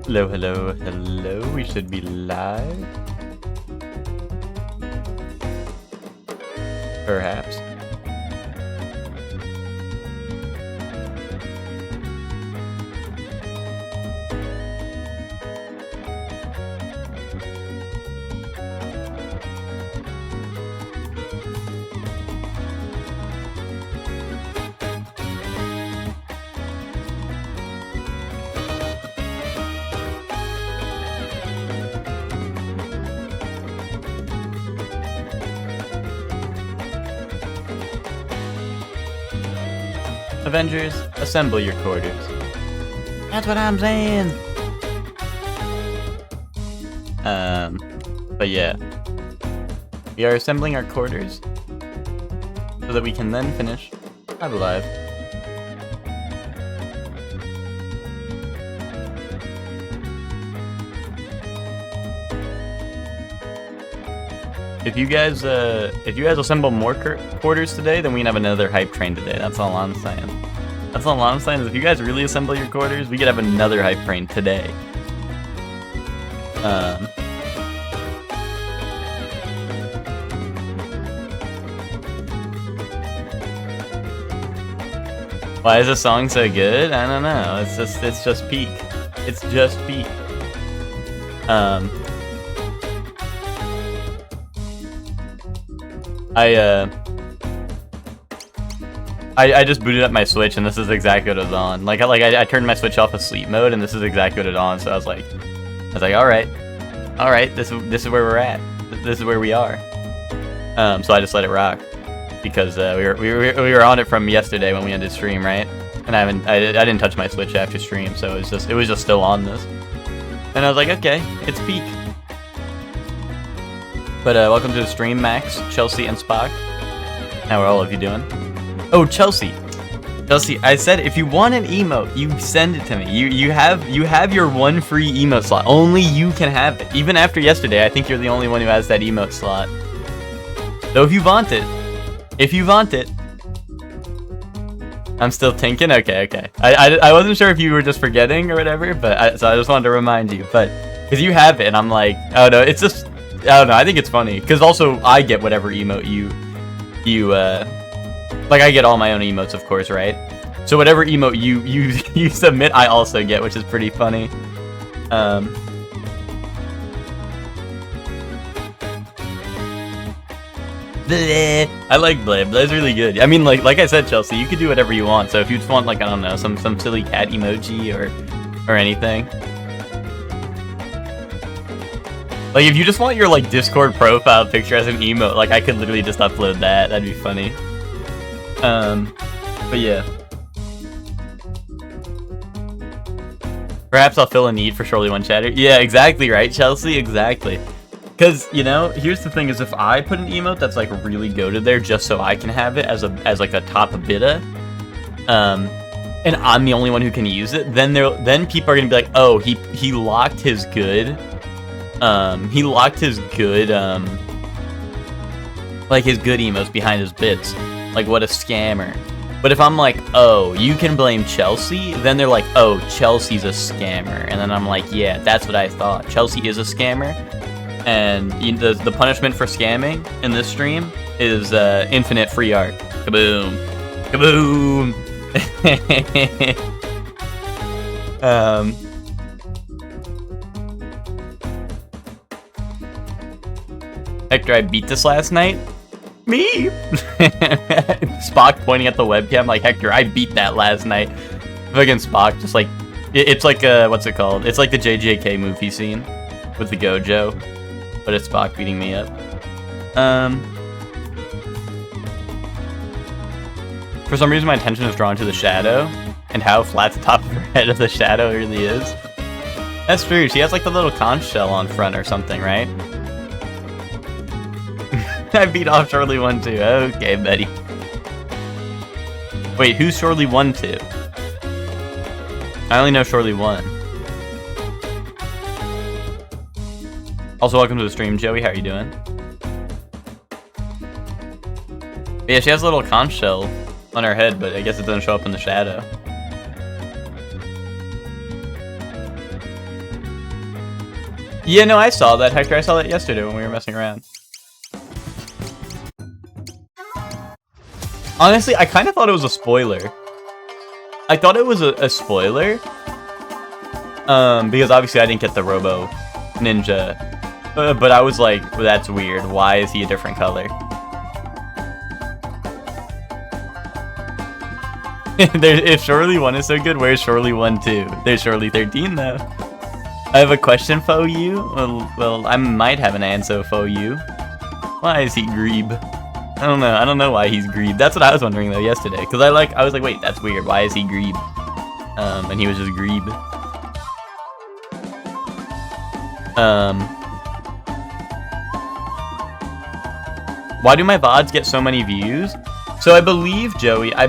Hello, hello, hello. We should be live. Perhaps. Avengers, assemble your quarters. That's what I'm saying. But yeah. We are assembling our quarters so that we can then finish Live. If you guys assemble more quarters today, then we can have another hype train today. That's all I'm saying. That's all I'm saying is if you guys really assemble your quarters, we could have another hype train today. Why is this song so good? I don't know. It's just peak. It's just peak. I just booted up my Switch and this is exactly what it was on. I turned my Switch off of sleep mode and this is exactly what it was on. So I was like, all right, this is where we're at. This is where we are. So I just let it rock because we were on it from yesterday when we ended stream, right? And I didn't touch my Switch after stream, so it was just still on this. And I was like, okay, it's peak. But welcome to the stream, Max, Chelsea, and Spock. How are all of you doing? Oh, Chelsea, I said if you want an emote, you send it to me. You have your one free emote slot. Only you can have it. Even after yesterday, I think you're the only one who has that emote slot. So if you want it, I'm still thinking. Okay. I wasn't sure if you were just forgetting or whatever, but so I just wanted to remind you. But because you have it, and I'm like, oh no, it's just. I don't know, I think it's funny, because also I get whatever emote you like I get all my own emotes, of course, right? So whatever emote you submit, I also get, which is pretty funny. Bleh. I like Bleh. Bleh's really good. I mean, like I said, Chelsea, you could do whatever you want, so if you just want, like, I don't know, some silly cat emoji or anything. Like, if you just want your, like, Discord profile picture as an emote, like, I could literally just upload that. That'd be funny. But yeah. Perhaps I'll fill a need for Surely One chatter. Yeah, exactly, right, Chelsea? Exactly. Because, you know, here's the thing is if I put an emote that's, like, really goated there just so I can have it as like, a top bidda, and I'm the only one who can use it, then people are gonna be like, oh, he locked his good... like his good emotes behind his bits. Like, what a scammer. But if I'm like, oh, you can blame Chelsea, then they're like, oh, Chelsea's a scammer. And then I'm like, yeah, that's what I thought. Chelsea is a scammer. And the punishment for scamming in this stream is infinite free art. Kaboom. Kaboom. Hector, I beat this last night. Me? Spock pointing at the webcam like, Hector, I beat that last night. Fucking Spock, just like, it's like, what's it called? It's like the JJK movie scene with the Gojo, but it's Spock beating me up. For some reason, my attention is drawn to the shadow and how flat the top of her head of the shadow really is. That's true. She has like the little conch shell on front or something, right? I beat off Surely 1-2. Okay, buddy. Wait, who's Surely 1-2? I only know Surely 1. Also, welcome to the stream, Joey. How are you doing? But yeah, she has a little conch shell on her head, but I guess it doesn't show up in the shadow. Yeah, no, I saw that, Hector. I saw that yesterday when we were messing around. Honestly, I kind of thought it was a spoiler. I thought it was a spoiler. Because obviously I didn't get the Robo Ninja. But I was like, well, that's weird. Why is he a different color? If Shorely 1 is so good, where's Shorely 1 2? There's Shorely 13 though. I have a question for you. Well, I might have an answer for you. Why is he Greeb? I don't know. I don't know why he's Greeb. That's what I was wondering though yesterday. Cause I was like, wait, that's weird. Why is he Greeb? And he was just Greeb. Why do my VODs get so many views? So I believe, Joey, I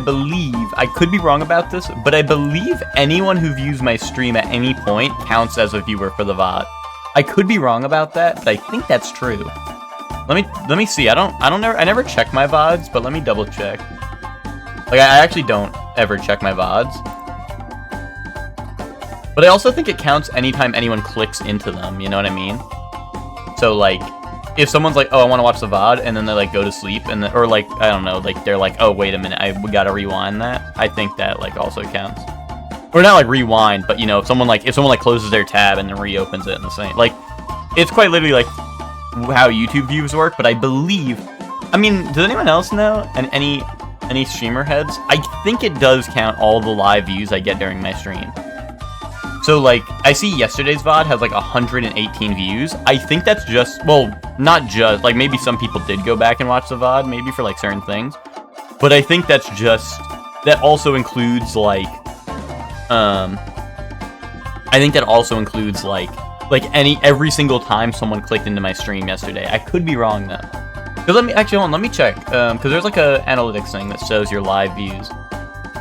could be wrong about this, but I believe anyone who views my stream at any point counts as a viewer for the VOD. I could be wrong about that, but I think that's true. Let me see. I never check my VODs, but let me double check. Like I actually don't ever check my VODs. But I also think it counts anytime anyone clicks into them, you know what I mean? So like if someone's like, oh, I want to watch the VOD, and then they like go to sleep, and then, or like, I don't know, like they're like, oh, wait a minute, we gotta rewind that. I think that like also counts. Or not like rewind, but you know, if someone like closes their tab and then reopens it in the same, like, it's quite literally like how YouTube views work. But I believe, I mean, does anyone else know? And any streamer heads? I think it does count all the live views I get during my stream. So, like, I see yesterday's VOD has, like, 118 views. I think that's just, well, not just, like, maybe some people did go back and watch the VOD, maybe for, like, certain things. But I think that's just, that also includes, like, I think that also includes, like, every single time someone clicked into my stream yesterday. I could be wrong, though. Because hold on, let me check. Because there's, like, a analytics thing that shows your live views.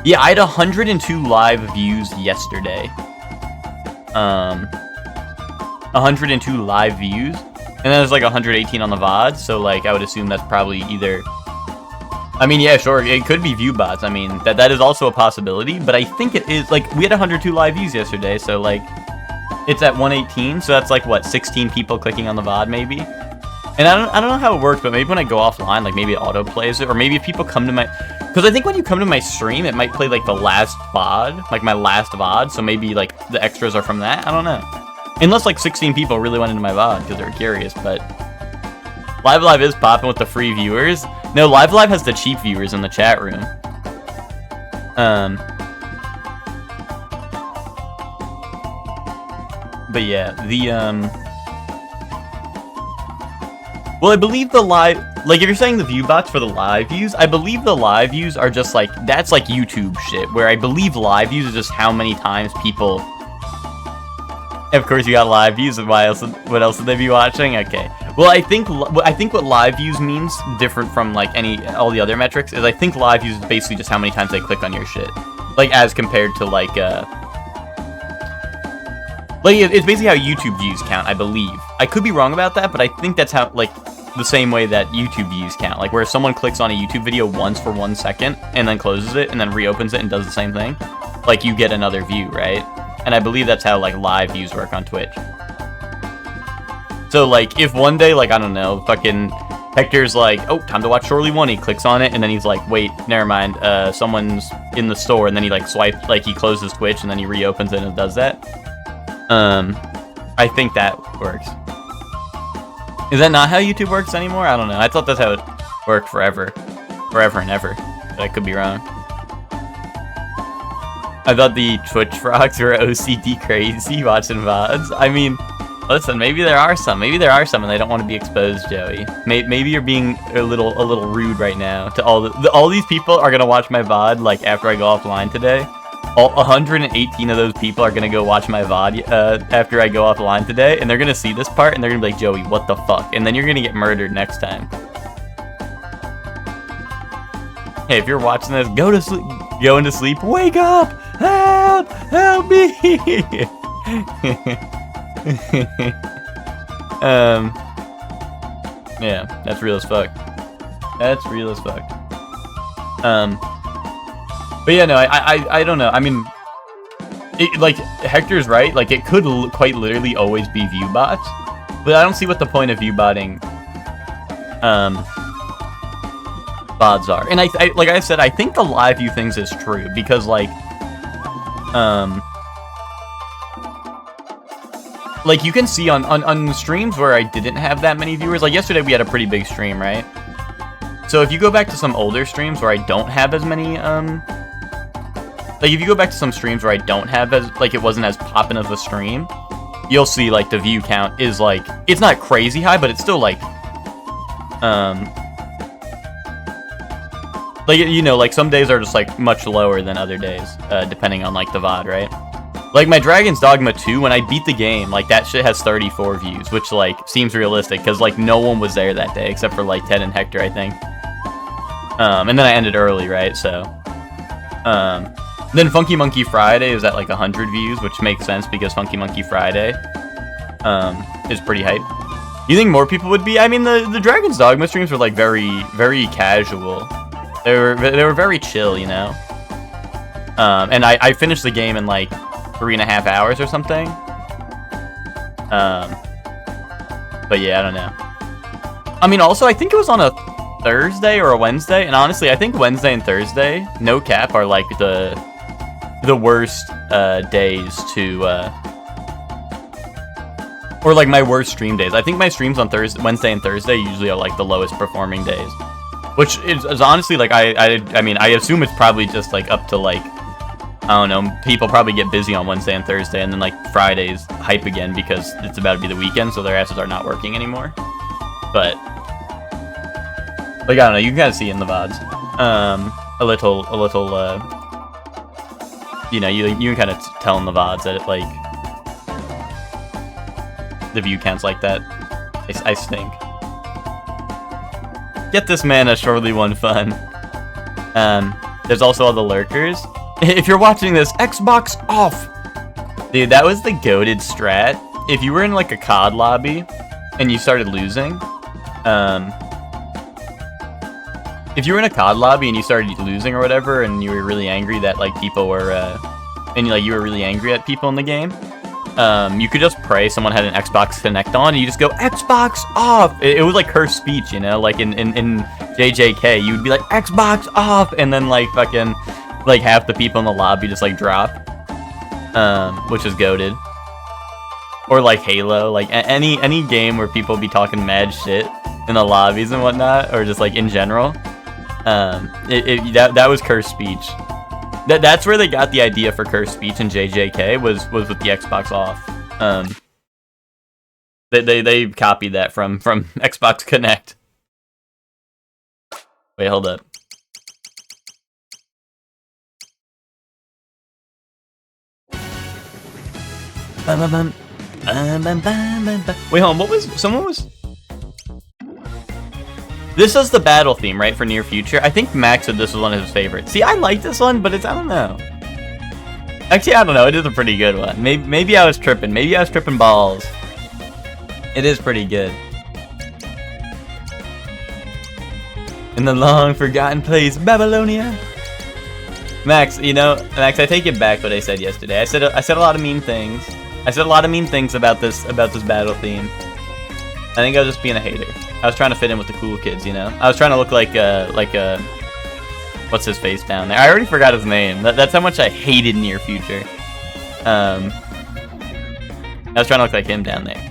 Yeah, I had 102 live views yesterday. 102 live views, and then there's like 118 on the VOD, so like I would assume that's probably either, I mean, yeah, sure, it could be view bots. I mean, that is also a possibility, but I think it is, like, we had 102 live views yesterday, so like it's at 118, so that's like what, 16 people clicking on the VOD maybe. And I don't know how it works, but maybe when I go offline, like maybe it auto plays it, or maybe if people come to my, because I think when you come to my stream, it might play like the last VOD, like my last VOD, so maybe like the extras are from that. I don't know. Unless like 16 people really went into my VOD because they're curious, but Live is popping with the free viewers. No, Live has the cheap viewers in the chat room. But yeah, well, I believe the live, like, if you're saying the view bots for the live views, I believe the live views are just like, that's like YouTube shit, where I believe live views is just how many times people, of course you got live views, what else would they be watching? Okay. Well, I think what live views means, different from like all the other metrics, is I think live views is basically just how many times they click on your shit. Like, as compared to like it's basically how YouTube views count, I believe. I could be wrong about that, but I think that's how, like, the same way that YouTube views count. Like, where if someone clicks on a YouTube video once for 1 second, and then closes it, and then reopens it and does the same thing, like, you get another view, right? And I believe that's how, like, live views work on Twitch. So, like, if one day, like, I don't know, fucking Hector's like, oh, time to watch Shorely 1, he clicks on it, and then he's like, wait, never mind, someone's in the store, and then he, like, swipes, like, he closes Twitch, and then he reopens it and does that. I think that works. Is that not how YouTube works anymore? I don't know. I thought that's how it worked forever and ever, but I could be wrong. I thought the Twitch frogs were OCD crazy watching VODs. I mean, listen, maybe there are some, and they don't want to be exposed, Joey. Maybe you're being a little rude right now to all these people are gonna watch my VOD like after I go offline today. All 118 of those people are gonna go watch my VOD after I go offline today, and they're gonna see this part, and they're gonna be like, Joey, what the fuck? And then you're gonna get murdered next time. Hey, if you're watching this, go to sleep. Go into sleep. Wake up! Help! Help me! Yeah, that's real as fuck. That's real as fuck. But yeah, no, I don't know. I mean, like, Hector's right. Like, it could quite literally always be view bots. But I don't see what the point of view botting VODs are. And I like I said, I think the live view things is true because like you can see on streams where I didn't have that many viewers, like yesterday we had a pretty big stream, right? So if you go back to some older streams where I don't have as many, like if you go back to some streams where I don't have as, like it wasn't as poppin' of a stream, you'll see like the view count is like, it's not crazy high, but it's still like, you know, like some days are just like much lower than other days, depending on like the VOD, right? Like my Dragon's Dogma 2, when I beat the game, like that shit has 34 views, which like seems realistic because like no one was there that day except for like Ted and Hector, I think. And then I ended early, right? So, then Funky Monkey Friday is at like 100 views, which makes sense because Funky Monkey Friday, is pretty hype. You think more people would be? I mean, the Dragon's Dogma streams were like very, very casual. They were very chill, you know. And I finished the game in like 3.5 hours or something. But yeah, I don't know. I mean, also I think it was on a Thursday or a Wednesday, and honestly, I think Wednesday and Thursday, no cap, are like the worst days to or like my worst stream days. I think my streams on Wednesday and Thursday usually are like the lowest performing days, which is honestly like I mean I assume it's probably just like up to like, I don't know, people probably get busy on Wednesday and Thursday, and then like Friday's hype again because it's about to be the weekend, so their asses are not working anymore. But like I don't know, you can kind of see in the VODs, a little, you know, you can kind of tell in the VODs that it like the view counts like that. I stink. Get this man a Surely One Fun. There's also all the lurkers. If you're watching this, Xbox off! Dude, that was the goated strat. If you were in like a COD lobby and you started losing, if you were in a COD lobby and you started losing or whatever, and you were really angry that like people were, and like you were really angry at people in the game, you could just pray someone had an Xbox Connect on, and you just go Xbox off. It was like cursed speech, you know, like in JJK, you'd be like Xbox off, and then like fucking like half the people in the lobby just like drop, which is goated. Or like Halo, like any game where people be talking mad shit in the lobbies and whatnot, or just like in general, that was cursed speech. That's where they got the idea for cursed speech in JJK was with the Xbox off. They copied that from Xbox Connect. Wait, hold up. Wait, hold on. What was someone was? This is the battle theme, right, for Near Future? I think Max said this was one of his favorites. See, I like this one, but it's, I don't know. Actually, I don't know. It is a pretty good one. Maybe I was tripping. Maybe I was tripping balls. It is pretty good. In the long forgotten place, Babylonia. Max, you know, Max, I take it back what I said yesterday. I said a lot of mean things. I said a lot of mean things about this battle theme. I think I was just being a hater. I was trying to fit in with the cool kids, you know? I was trying to look like what's his face down there? I already forgot his name. That's how much I hated Near Future. I was trying to look like him down there.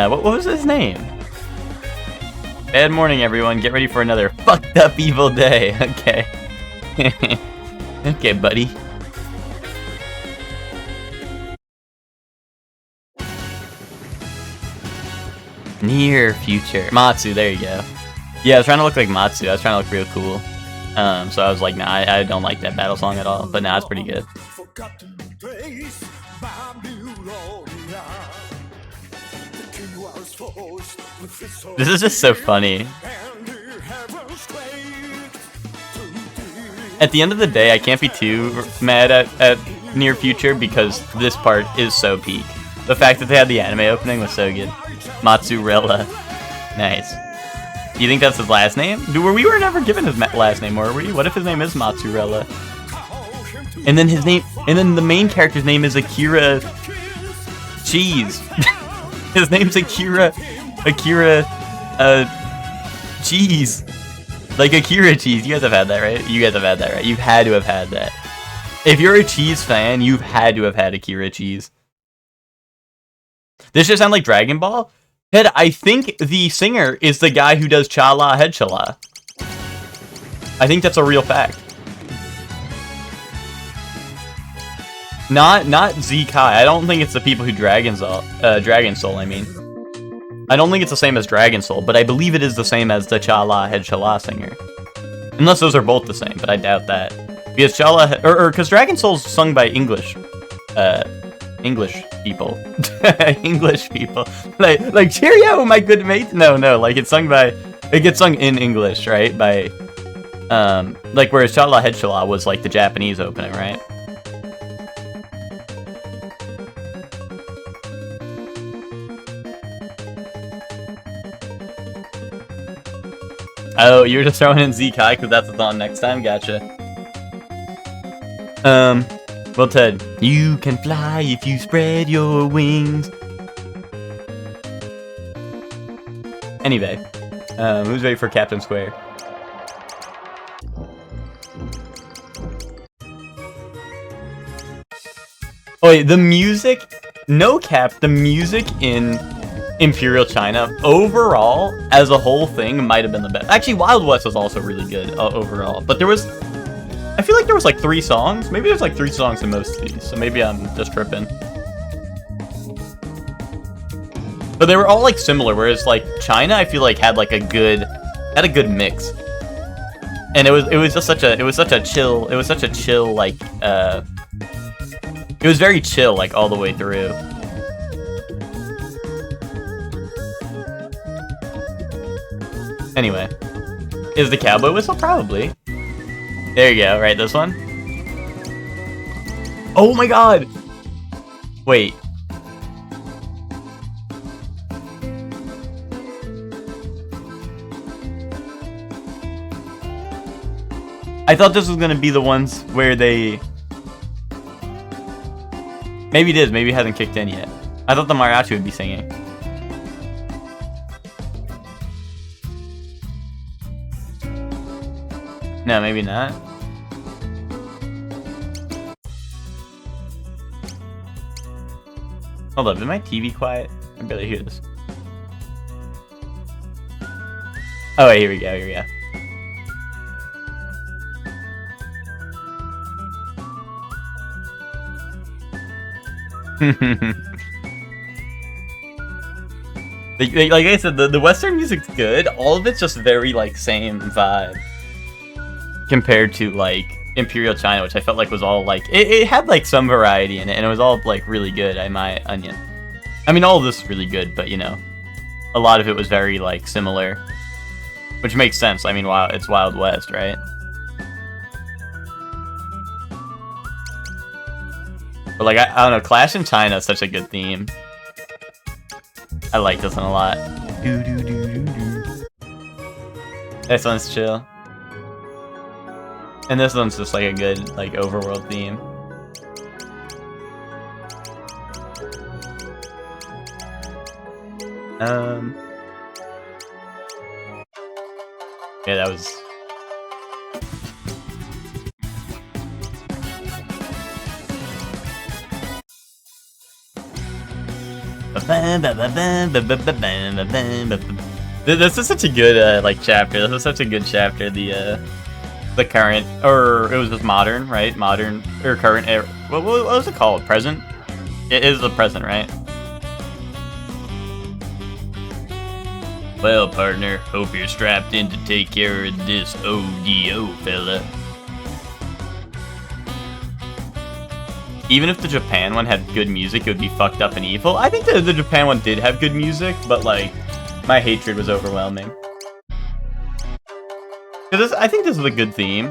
What was his name? Bad morning, everyone. Get ready for another fucked up evil day. Okay. Okay, buddy. Near Future. Matsu, there you go. Yeah, I was trying to look like Matsu. I was trying to look real cool. So I was like, nah, I don't like that battle song at all. But nah, it's pretty good. This is just so funny. At the end of the day, I can't be too mad at Near Future because this part is so peak. The fact that they had the anime opening was so good. Matsurella. Nice. Do you think that's his last name? We were never given his last name, were we? What if his name is Matsurella? And then the main character's name is Akira Cheese. His name's Akira, Cheese. Like Akira Cheese. You guys have had that, right? You guys have had that, right? You've had to have had that. If you're a cheese fan, you've had to have had Akira Cheese. This just sound like Dragon Ball? Ted, I think the singer is the guy who does Cha-La Head Cha-La. I think that's a real fact. Not Z-Kai. I don't think it's the people who Dragon Soul, I mean. I don't think it's the same as Dragon Soul, but I believe it is the same as the Cha-La Head Cha-La singer. Unless those are both the same, but I doubt that. Because because Dragon Soul's sung by English people. English people. Like cheerio, my good mate. No, like it gets sung in English, right? By like whereas Cha-La Head Cha-La was like the Japanese opening, right? Oh, you're just throwing in Z-Kai because that's what's on next time? Gotcha. Well, Ted, you can fly if you spread your wings. Anyway, who's ready for Captain Square? Oh wait, the music, no cap, the music in Imperial China, overall, as a whole thing, might have been the best. Actually, Wild West was also really good overall, but I feel like there was like 3 songs. Maybe there's like 3 songs in most of these, so maybe I'm just tripping. But they were all like similar, whereas like China, I feel like had a good mix. And it was such a chill like it was very chill like all the way through. Anyway, is the cowboy whistle? Probably. There you go, right, this one? Oh my god! Wait. I thought this was gonna be the ones where they... Maybe it is, maybe it hasn't kicked in yet. I thought the mariachi would be singing. No, maybe not. Hold up, is my TV quiet? I barely hear this. Oh wait, here we go. Like I said, the Western music's good. All of it's just very like same vibe compared to like Imperial China, which I felt like was all like it had like some variety in it, and it was all like really good. In my opinion, I mean, all of this is really good, but you know, a lot of it was very like similar, which makes sense. I mean, it's Wild West, right? But like I don't know, Clash in China is such a good theme. I like this one a lot. This one's chill. And this one's just like a good like overworld theme. Yeah, that was... This is such a good like chapter. This is such a good chapter. The current, or it was just modern, right? Modern or current era. What was it called? Present? It is the present, right? Well, partner, hope you're strapped in to take care of this ODO, fella. Even if the Japan one had good music, it would be fucked up and evil. I think the Japan one did have good music, but like, my hatred was overwhelming. I think this is a good theme.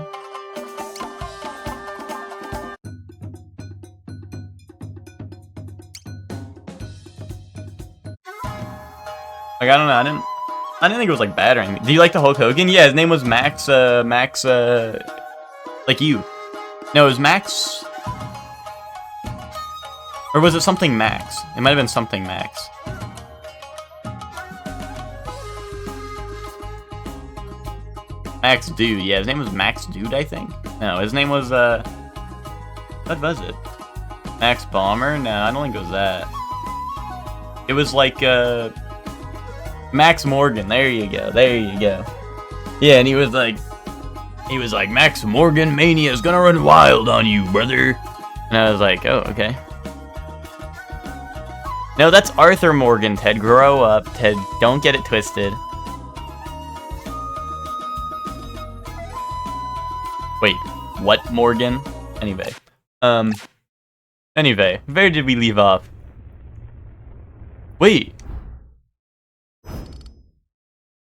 Like, I don't know, I didn't think it was like bad or anything. Do you like the Hulk Hogan? Yeah, his name was Max, like you. No, it was Max... Or was it something Max? It might have been something Max. Max Dude, yeah, his name was Max Dude, I think. No, his name was, what was it? Max Bomber? No, I don't think it was that. It was like, Max Morgan, there you go, there you go. Yeah, and he was like, Max Morgan Mania is gonna run wild on you, brother. And I was like, oh, okay. No, that's Arthur Morgan, Ted. Grow up, Ted. Don't get it twisted. Wait, what Morgan? Anyway. Anyway, where did we leave off? Wait.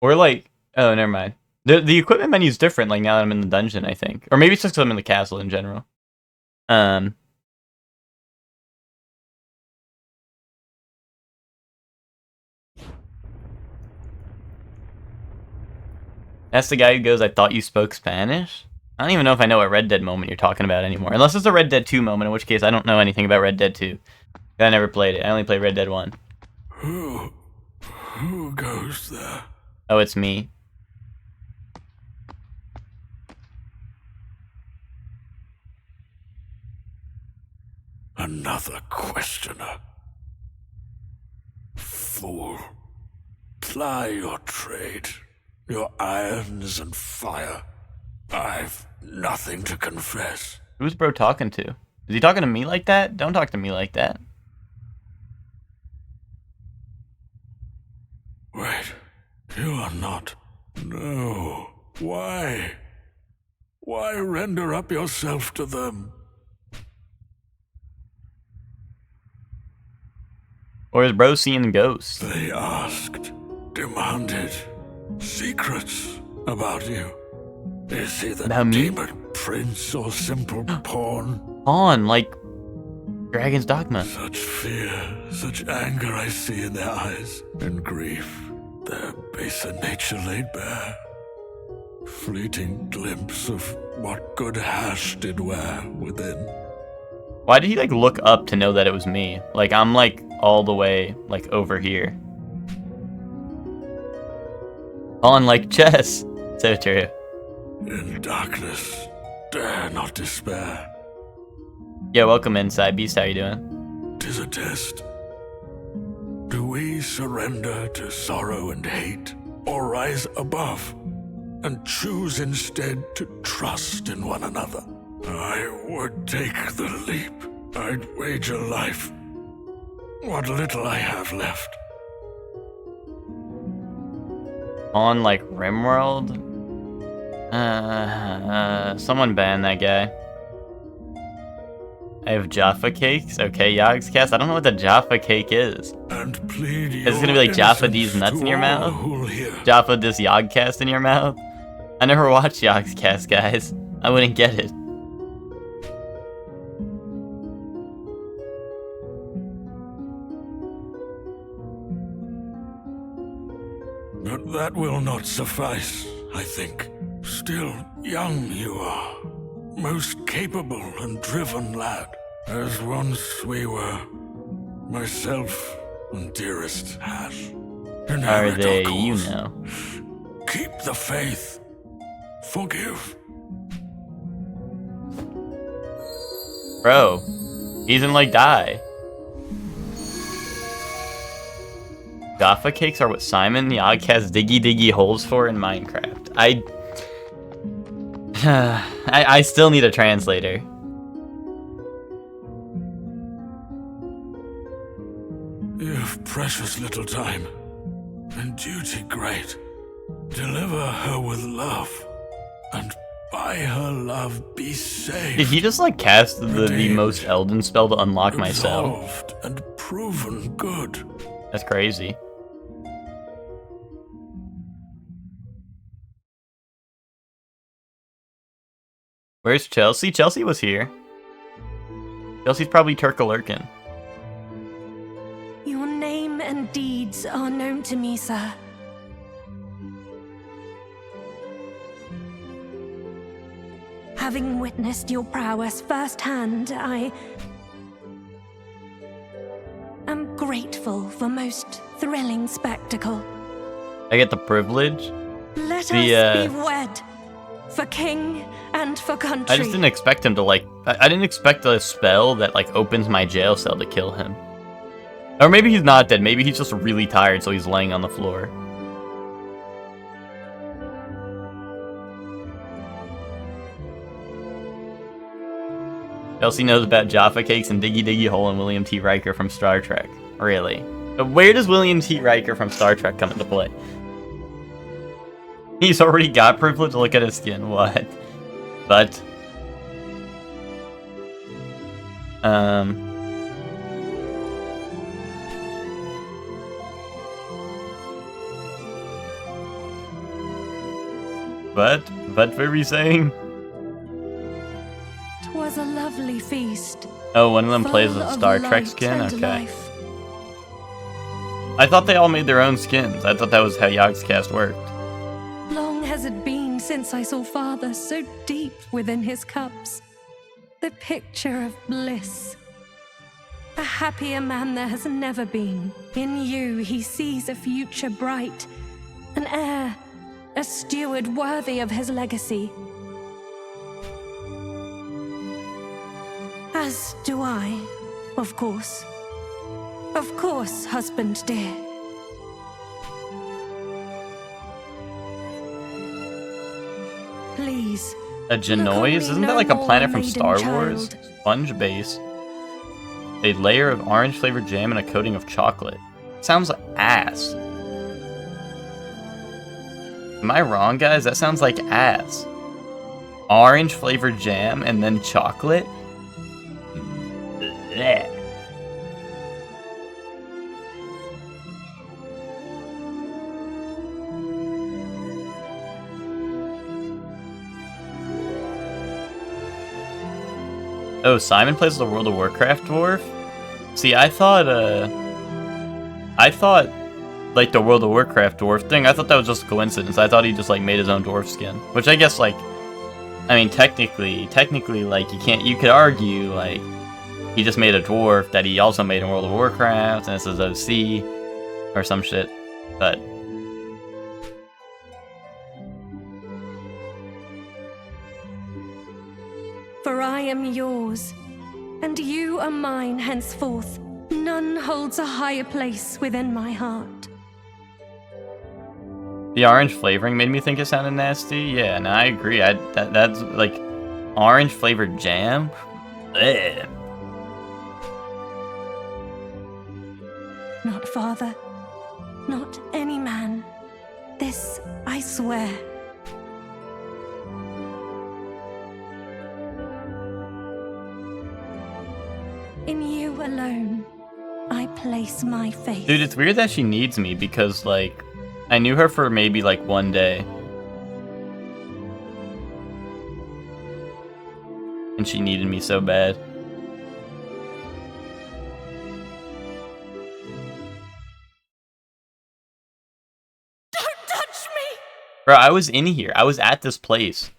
We're like, oh, never mind. The equipment menu's different, like, now that I'm in the dungeon, I think. Or maybe it's just because I'm in the castle in general. That's the guy who goes, I thought you spoke Spanish? I don't even know if I know what Red Dead moment you're talking about anymore. Unless it's a Red Dead 2 moment, in which case I don't know anything about Red Dead 2. I never played it. I only played Red Dead 1. Who goes there? Oh, it's me. Another questioner. Fool. Ply your trade. Your irons and fire. I've nothing to confess. Who's bro talking to? Is he talking to me like that? Don't talk to me like that. Wait. You are not. No. Why? Why render up yourself to them? Or is bro seeing ghosts? They asked, demanded, secrets about you. Is he the About me? demon prince or simple pawn? On, like Dragon's Dogma. Such fear, such anger I see in their eyes, and grief, their baser nature laid bare. Fleeting glimpse of what good hash did wear within. Why did he like look up to know that it was me? Like I'm like all the way like over here. On like chess. So true. In darkness, dare not despair. Yeah, welcome inside. Beast, how you doing? 'Tis a test. Do we surrender to sorrow and hate, or rise above and choose instead to trust in one another? I would take the leap. I'd wager life. What little I have left. On like Rimworld? Someone ban that guy. I have Jaffa cakes. Okay, Yogscast. I don't know what the Jaffa cake is. And plead Is it gonna be like Jaffa these nuts in your mouth? Jaffa this Yogcast in your mouth? I never watched Yogscast, guys. I wouldn't get it. But that will not suffice, I think. Still young you are. Most capable and driven lad. As once we were. Myself and dearest Hash. Are they, you know? Keep the faith. Forgive. Bro, he's in like die. Jaffa cakes are what Simon the Oddcast has diggy holes for in Minecraft. I still need a translator. You've precious little time, and duty great. Deliver her with love, and by her love be saved. Did he just like cast the most Elden spell to unlock my cell? Absolved and proven good. That's crazy. Where's Chelsea? Chelsea was here. Chelsea's probably Turkalurkin. Your name and deeds are known to me, sir. Having witnessed your prowess firsthand, am grateful for most thrilling spectacle. I get the privilege. Let The, us be wed, for king and for country. I just didn't expect him to, like... I didn't expect a spell that, like, opens my jail cell to kill him. Or maybe he's not dead. Maybe he's just really tired, so he's laying on the floor. Chelsea knows about Jaffa Cakes and Diggy Diggy Hole and William T. Riker from Star Trek. Really? But where does William T. Riker from Star Trek come into play? He's already got privilege. Look at his skin. What? But... What were we saying? 'Twas a lovely feast. Oh, one of them plays full a of Star Trek light skin? and Okay. life. I thought they all made their own skins. I thought that was how Yogscast worked. Long has it been since I saw father so deep within his cups. The picture of bliss. A happier man there has never been. In you he sees a future bright, an heir, a steward worthy of his legacy. As do I, of course. Of course, husband dear. Please. A Genoise? Isn't that like a planet from Star maiden Wars? child. Sponge base. A layer of orange flavored jam and a coating of chocolate. Sounds like ass. Am I wrong, guys? That sounds like ass. Orange flavored jam and then chocolate? Blech. Oh, Simon plays the World of Warcraft dwarf? See, I thought, like, the World of Warcraft dwarf thing, I thought that was just a coincidence. I thought he just, like, made his own dwarf skin. Which I guess, like, I mean, technically, like, you could argue, like, he just made a dwarf that he also made in World of Warcraft, and this is OC, or some shit, but... For I am yours, and you are mine henceforth. None holds a higher place within my heart. The orange flavoring made me think it sounded nasty. Yeah, no, I agree. That's like orange flavored jam. Blech. Not father, not any man. This I swear. In you alone, I place my faith. Dude, it's weird that she needs me because, like, I knew her for maybe, like, one day. And she needed me so bad. Don't touch me! Bro, I was in here. I was at this place.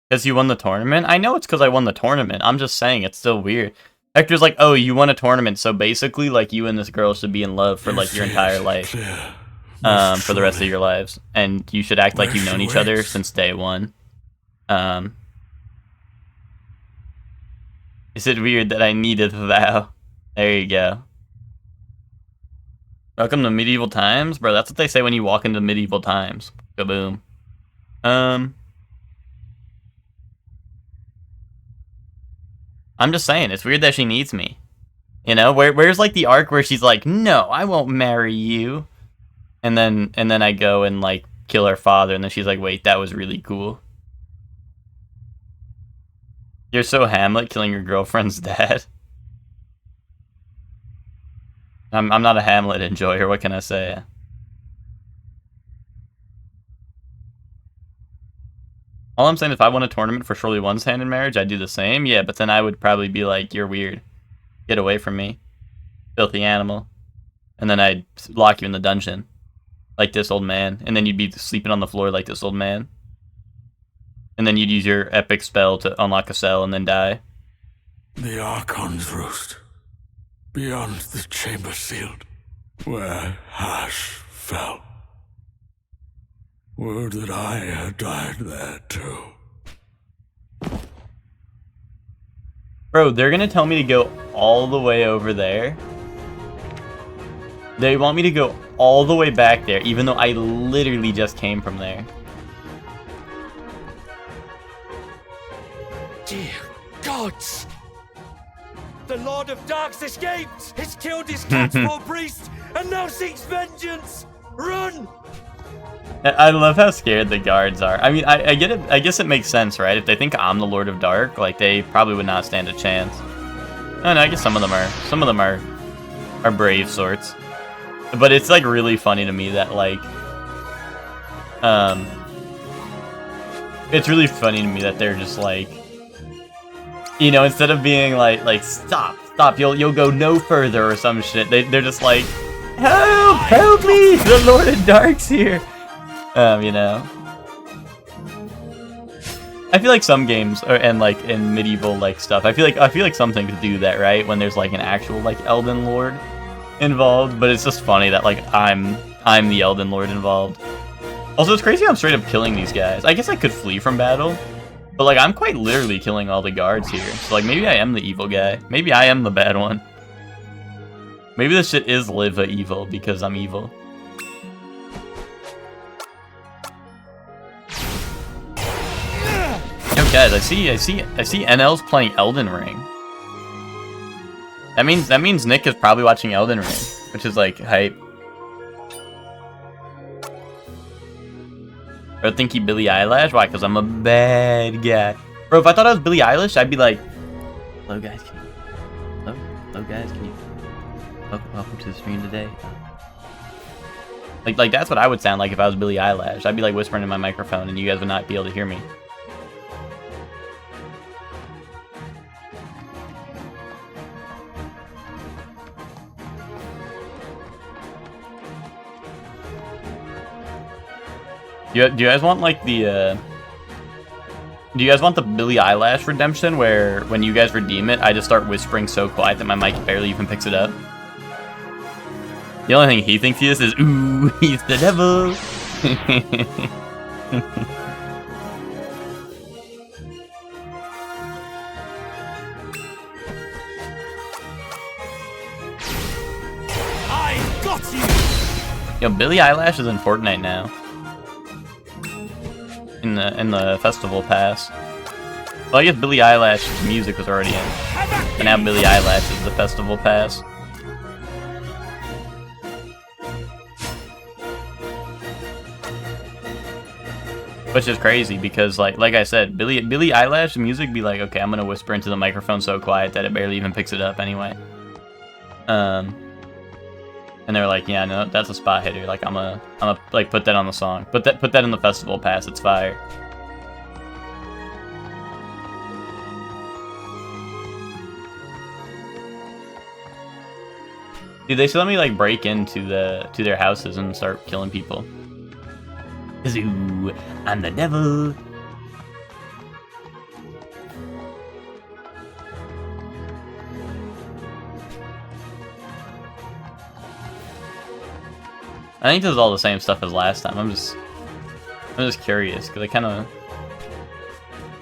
Because you won the tournament? I know it's because I won the tournament. I'm just saying, it's still weird. Hector's like, oh, you won a tournament, so basically, like, you and this girl should be in love for, like, your entire life. For the rest of your lives. And you should act like you've known each other since day one. Is it weird that I needed thou? There you go. Welcome to medieval times? Bro, that's what they say when you walk into medieval times. Kaboom. I'm just saying, it's weird that she needs me. You know, where's like the arc where she's like, no, I won't marry you. And then I go and like kill her father, and then she's like, wait, that was really cool. You're so Hamlet killing your girlfriend's dad. I'm not a Hamlet enjoyer, what can I say? All I'm saying is if I won a tournament for Shirley One's hand in marriage, I'd do the same. Yeah, but then I would probably be like, you're weird. Get away from me. Filthy animal. And then I'd lock you in the dungeon. Like this old man. And then you'd be sleeping on the floor like this old man. And then you'd use your epic spell to unlock a cell and then die. The Archon's roost. beyond the chamber sealed, where Hash fell. Word that I had died there too. Bro, they're gonna tell me to go all the way over there. They want me to go all the way back there, even though I literally just came from there. Dear gods! The Lord of Dark's escaped! He's killed his catchpole priest and now seeks vengeance! Run! I love how scared the guards are. I mean, I get it. I guess it makes sense, right? If they think I'm the Lord of Dark, like, they probably would not stand a chance. Oh, no, I guess some of them are. Some of them are brave sorts. But it's, like, really funny to me that, like, it's really funny to me that they're just, like, you know, instead of being like, stop, you'll go no further or some shit, they're just like, help me, the Lord of Dark's here. You know. I feel like some games, and like in medieval like stuff, I feel like some things do that, right? When there's like an actual like Elden Lord involved, but it's just funny that like I'm the Elden Lord involved. Also, it's crazy how I'm straight up killing these guys. I guess I could flee from battle, but like I'm quite literally killing all the guards here. So like maybe I am the evil guy. Maybe I am the bad one. Maybe this shit is live evil because I'm evil. Yo guys, I see NL's playing Elden Ring. That means Nick is probably watching Elden Ring, which is like hype. Bro, think he Billie Eilish? Why? Because I'm a bad guy. Bro, if I thought I was Billie Eilish, I'd be like, hello guys, can you? Hello guys, can you? Welcome to the stream today. Like that's what I would sound like if I was Billie Eilish. I'd be like whispering in my microphone, and you guys would not be able to hear me. Do you guys want like the do you guys want the Billie Eilish redemption where when you guys redeem it, I just start whispering so quiet that my mic barely even picks it up? The only thing he thinks he is ooh, he's the devil. I got you! Yo, Billie Eilish is in Fortnite now. In the festival pass. Well, I guess Billie Eilish's music was already in, and now Billie Eilish is the festival pass. Which is crazy because, like I said, Billie Eilish's music be like, okay, I'm gonna whisper into the microphone so quiet that it barely even picks it up anyway. And they're like, yeah, no, that's a spot hitter. Like, I'm a like put that on the song. Put that in the festival pass. It's fire. Dude, they should let me like break into their houses and start killing people. 'Cause ooh, I'm the devil. I think this is all the same stuff as last time. I'm just curious because I kind of.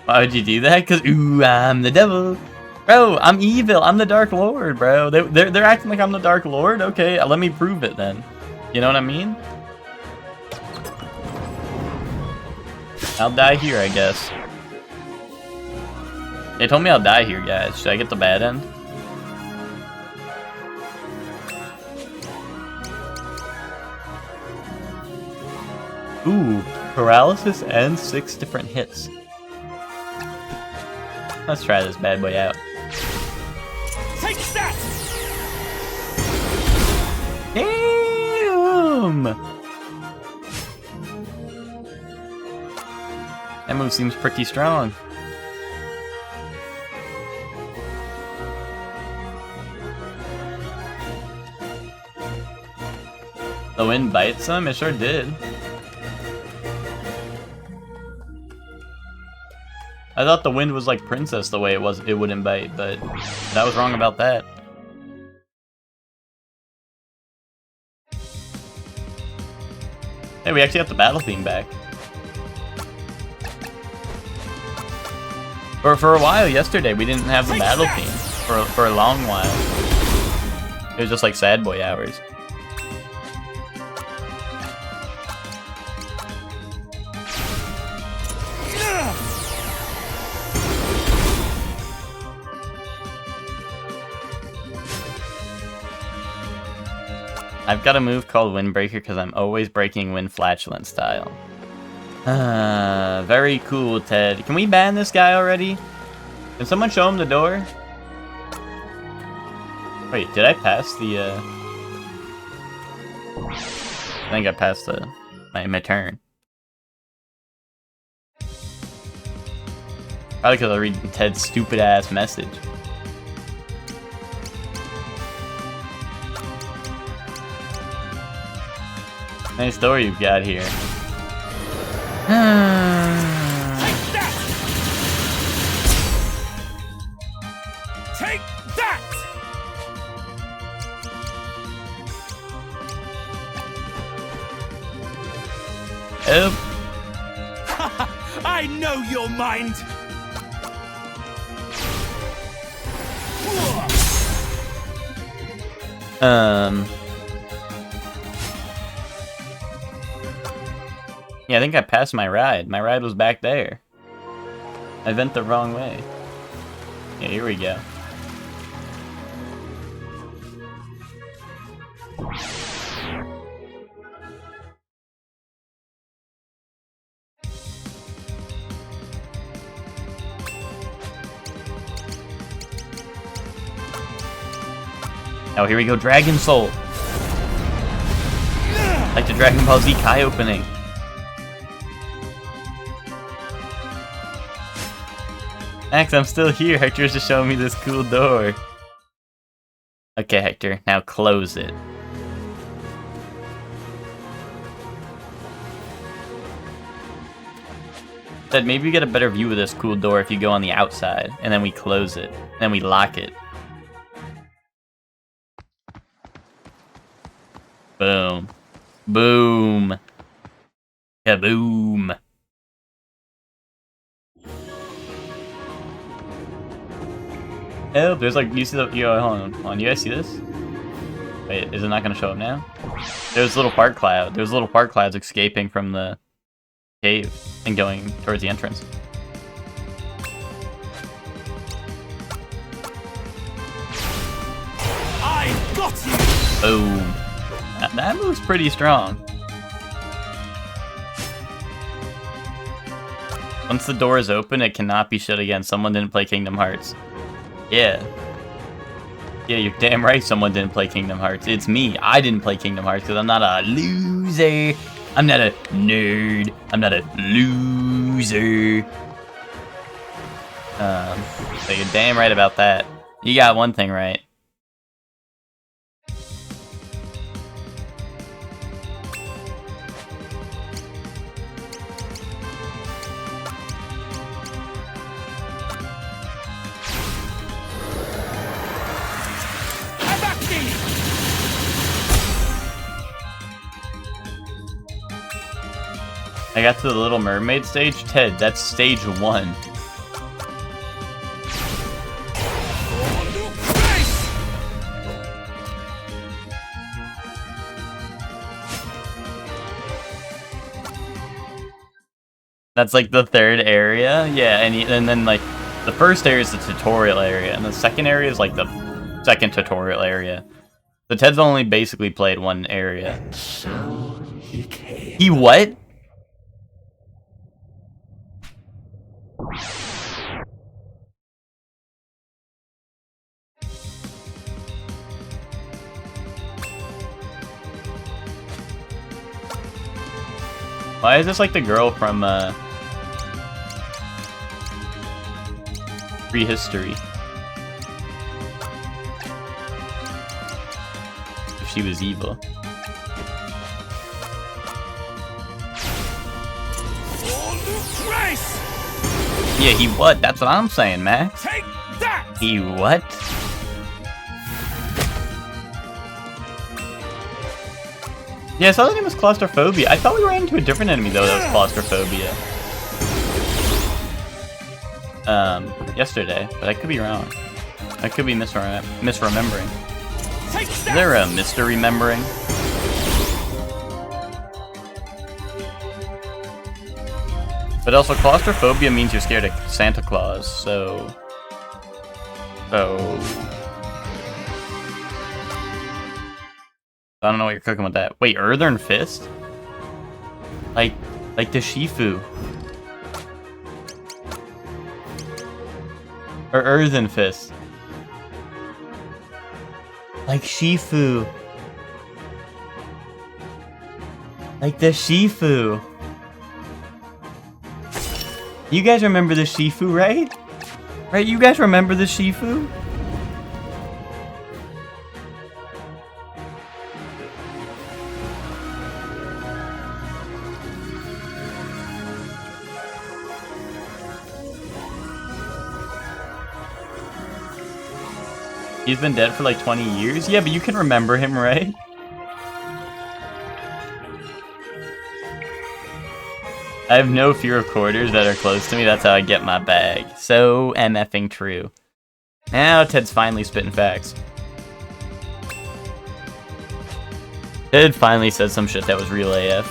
Why would you do that? Because ooh, I'm the devil, bro. I'm evil. I'm the Dark Lord, bro. They're acting like I'm the Dark Lord. Okay, let me prove it then. You know what I mean? I'll die here, I guess. They told me I'll die here, guys. Should I get the bad end? Ooh, paralysis and 6 different hits. Let's try this bad boy out. Take that! Damn! That move seems pretty strong. The wind bites him? It sure did. I thought the wind was like Princess the way it wouldn't bite, but I was wrong about that. Hey, we actually got the battle theme back. For a while yesterday, we didn't have the battle theme. For a long while. It was just like sad boy hours. I've got a move called Windbreaker because I'm always breaking Wind Flatulent style. Very cool, Ted. Can we ban this guy already? Can someone show him the door? Wait, did I pass the, I think I passed my turn. Probably because I read Ted's stupid-ass message. Nice door you've got here. Take that! Take that! Oh. I know your mind. Yeah, I think I passed my ride. My ride was back there. I went the wrong way. Yeah, here we go. Oh, here we go, Dragon Soul! Like the Dragon Ball Z Kai opening. Max, I'm still here. Hector's just showing me this cool door. Okay, Hector, now close it. Said maybe you get a better view of this cool door if you go on the outside, and then we close it, and then we lock it. Boom. Boom. Kaboom. Oh, there's like, you see the, hold on, you guys see this? Wait, is it not gonna show up now? There's a little fart cloud. There's little fart clouds escaping from the cave and going towards the entrance. I got you! Boom. That move's pretty strong. Once the door is open, it cannot be shut again. Someone didn't play Kingdom Hearts. Yeah. Yeah, you're damn right someone didn't play Kingdom Hearts. It's me. I didn't play Kingdom Hearts because I'm not a loser. I'm not a nerd. I'm not a loser. So you're damn right about that. You got one thing right. I got to the Little Mermaid stage. Ted, that's stage 1. That's like the 3rd area. Yeah, and then like the first area is the tutorial area, and the second area is like the 2nd tutorial area. So Ted's only basically played one area. So he came. He what? Why is this like the girl from Prehistory? If she was evil. Yeah, he what? That's what I'm saying, Max. Take that! He what? Yeah, I saw the name was Claustrophobia. I thought we ran into a different enemy though that was Claustrophobia. Yesterday, but I could be wrong. I could be misremembering. Is there a Mr. Remembering? But also, claustrophobia means you're scared of Santa Claus, so... I don't know what you're cooking with that. Wait, Earthern Fist? Like the Shifu. Or Earthen Fist. Like Shifu. Like the Shifu. You guys remember the Shifu, right? Right, you guys remember the Shifu? He's been dead for like 20 years? Yeah, but you can remember him, right? I have no fear of quarters that are close to me. That's how I get my bag. So MFing true. Now Ted's finally spitting facts. Ted finally said some shit that was real AF.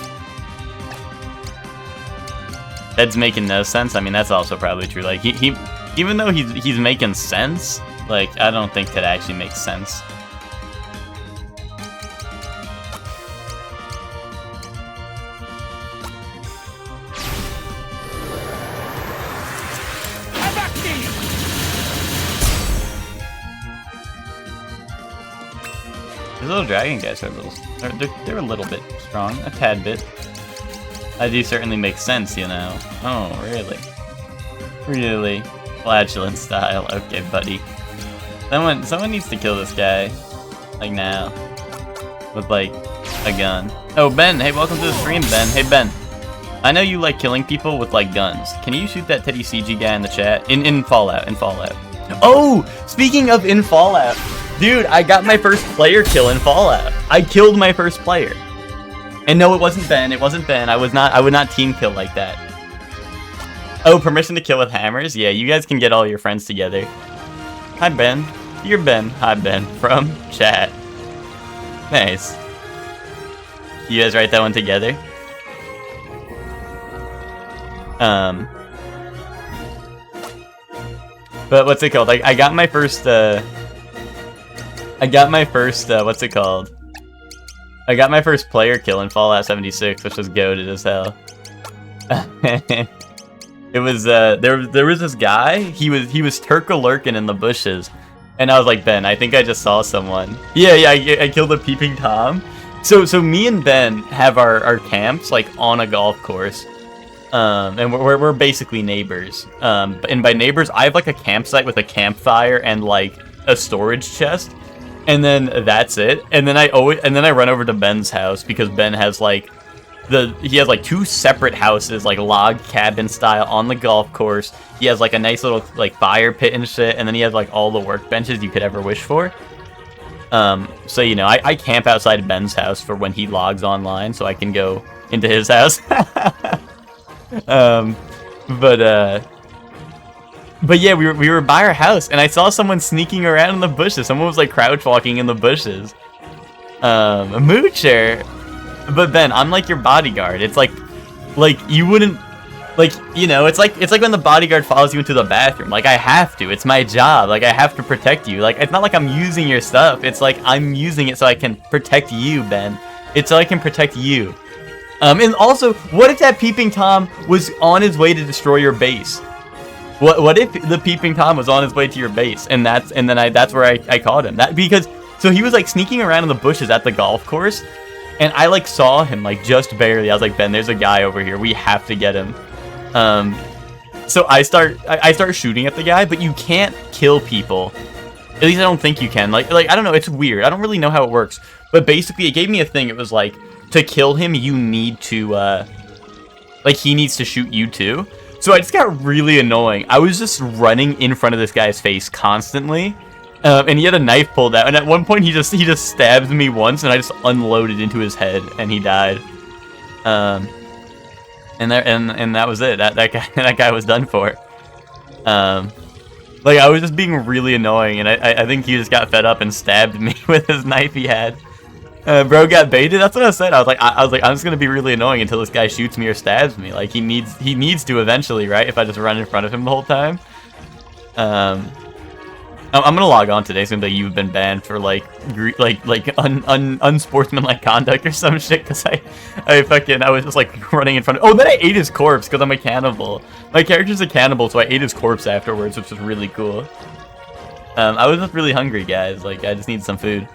Ted's making no sense. I mean, that's also probably true. Like he even though he's making sense, like I don't think Ted actually makes sense. These little dragon guys are they're a little bit strong, a tad bit. I do certainly make sense, you know. Oh, really? Really? Flatulent style. Okay, buddy. Someone needs to kill this guy. Like now. With like a gun. Oh, Ben, hey, welcome to the stream, Ben. Hey, Ben. I know you like killing people with like guns. Can you shoot that Teddy CG guy in the chat? In Fallout, in Fallout. Oh, speaking of in Fallout. Dude, I got my first player kill in Fallout. I killed my first player. And no, it wasn't Ben. It wasn't Ben. I would not team kill like that. Oh, permission to kill with hammers? Yeah, you guys can get all your friends together. Hi, Ben. You're Ben. Hi, Ben. From chat. Nice. You guys write that one together? But what's it called? I got my first, what's it called? I got my first player kill in Fallout 76, which was goated as hell. It was, there was this guy, he was turk-a-lurking in the bushes, and I was like, Ben, I think I just saw someone. Yeah, I killed a peeping Tom. So me and Ben have our camps, like, on a golf course. And we're basically neighbors. And by neighbors, I have, like, a campsite with a campfire and, like, a storage chest. And then that's it. And then I run over to Ben's house because Ben has like he has like two separate houses, like log cabin style on the golf course. He has like a nice little like fire pit and shit, and then he has like all the workbenches you could ever wish for. So you know, I camp outside Ben's house for when he logs online so I can go into his house. But yeah, we were by our house, and I saw someone sneaking around in the bushes. Someone was like crouch walking in the bushes. A moocher. But Ben, I'm like your bodyguard. It's like you wouldn't, like, you know, it's like when the bodyguard follows you into the bathroom. Like, I have to. It's my job. Like, I have to protect you. Like, it's not like I'm using your stuff. It's like I'm using it so I can protect you, Ben. It's so I can protect you. And also, what if that peeping Tom was on his way to destroy your base? What if the peeping Tom was on his way to your base, and that's where I caught him? So he was like sneaking around in the bushes at the golf course, and I like saw him like just barely. I was like, Ben, there's a guy over here. We have to get him. So I start shooting at the guy, but you can't kill people. At least I don't think you can. Like I don't know. It's weird. I don't really know how it works. But basically, it gave me a thing. It was like, to kill him, you need to like he needs to shoot you too. So I just got really annoying. I was just running in front of this guy's face constantly. And he had a knife pulled out, and at one point he just stabbed me once, and I just unloaded into his head, and he died. And that was it. That guy was done for. Like, I was just being really annoying, and I think he just got fed up and stabbed me with his knife he had. Bro got baited. That's what I said. I was like, I'm just gonna be really annoying until this guy shoots me or stabs me. Like, he needs to eventually, right? If I just run in front of him the whole time. I'm gonna log on today. It's gonna be like, you've been banned for like unsportsmanlike conduct or some shit. Because I was just like running in front of. Oh, then I ate his corpse because I'm a cannibal. My character's a cannibal, so I ate his corpse afterwards, which was really cool. I was just really hungry, guys. Like, I just need some food.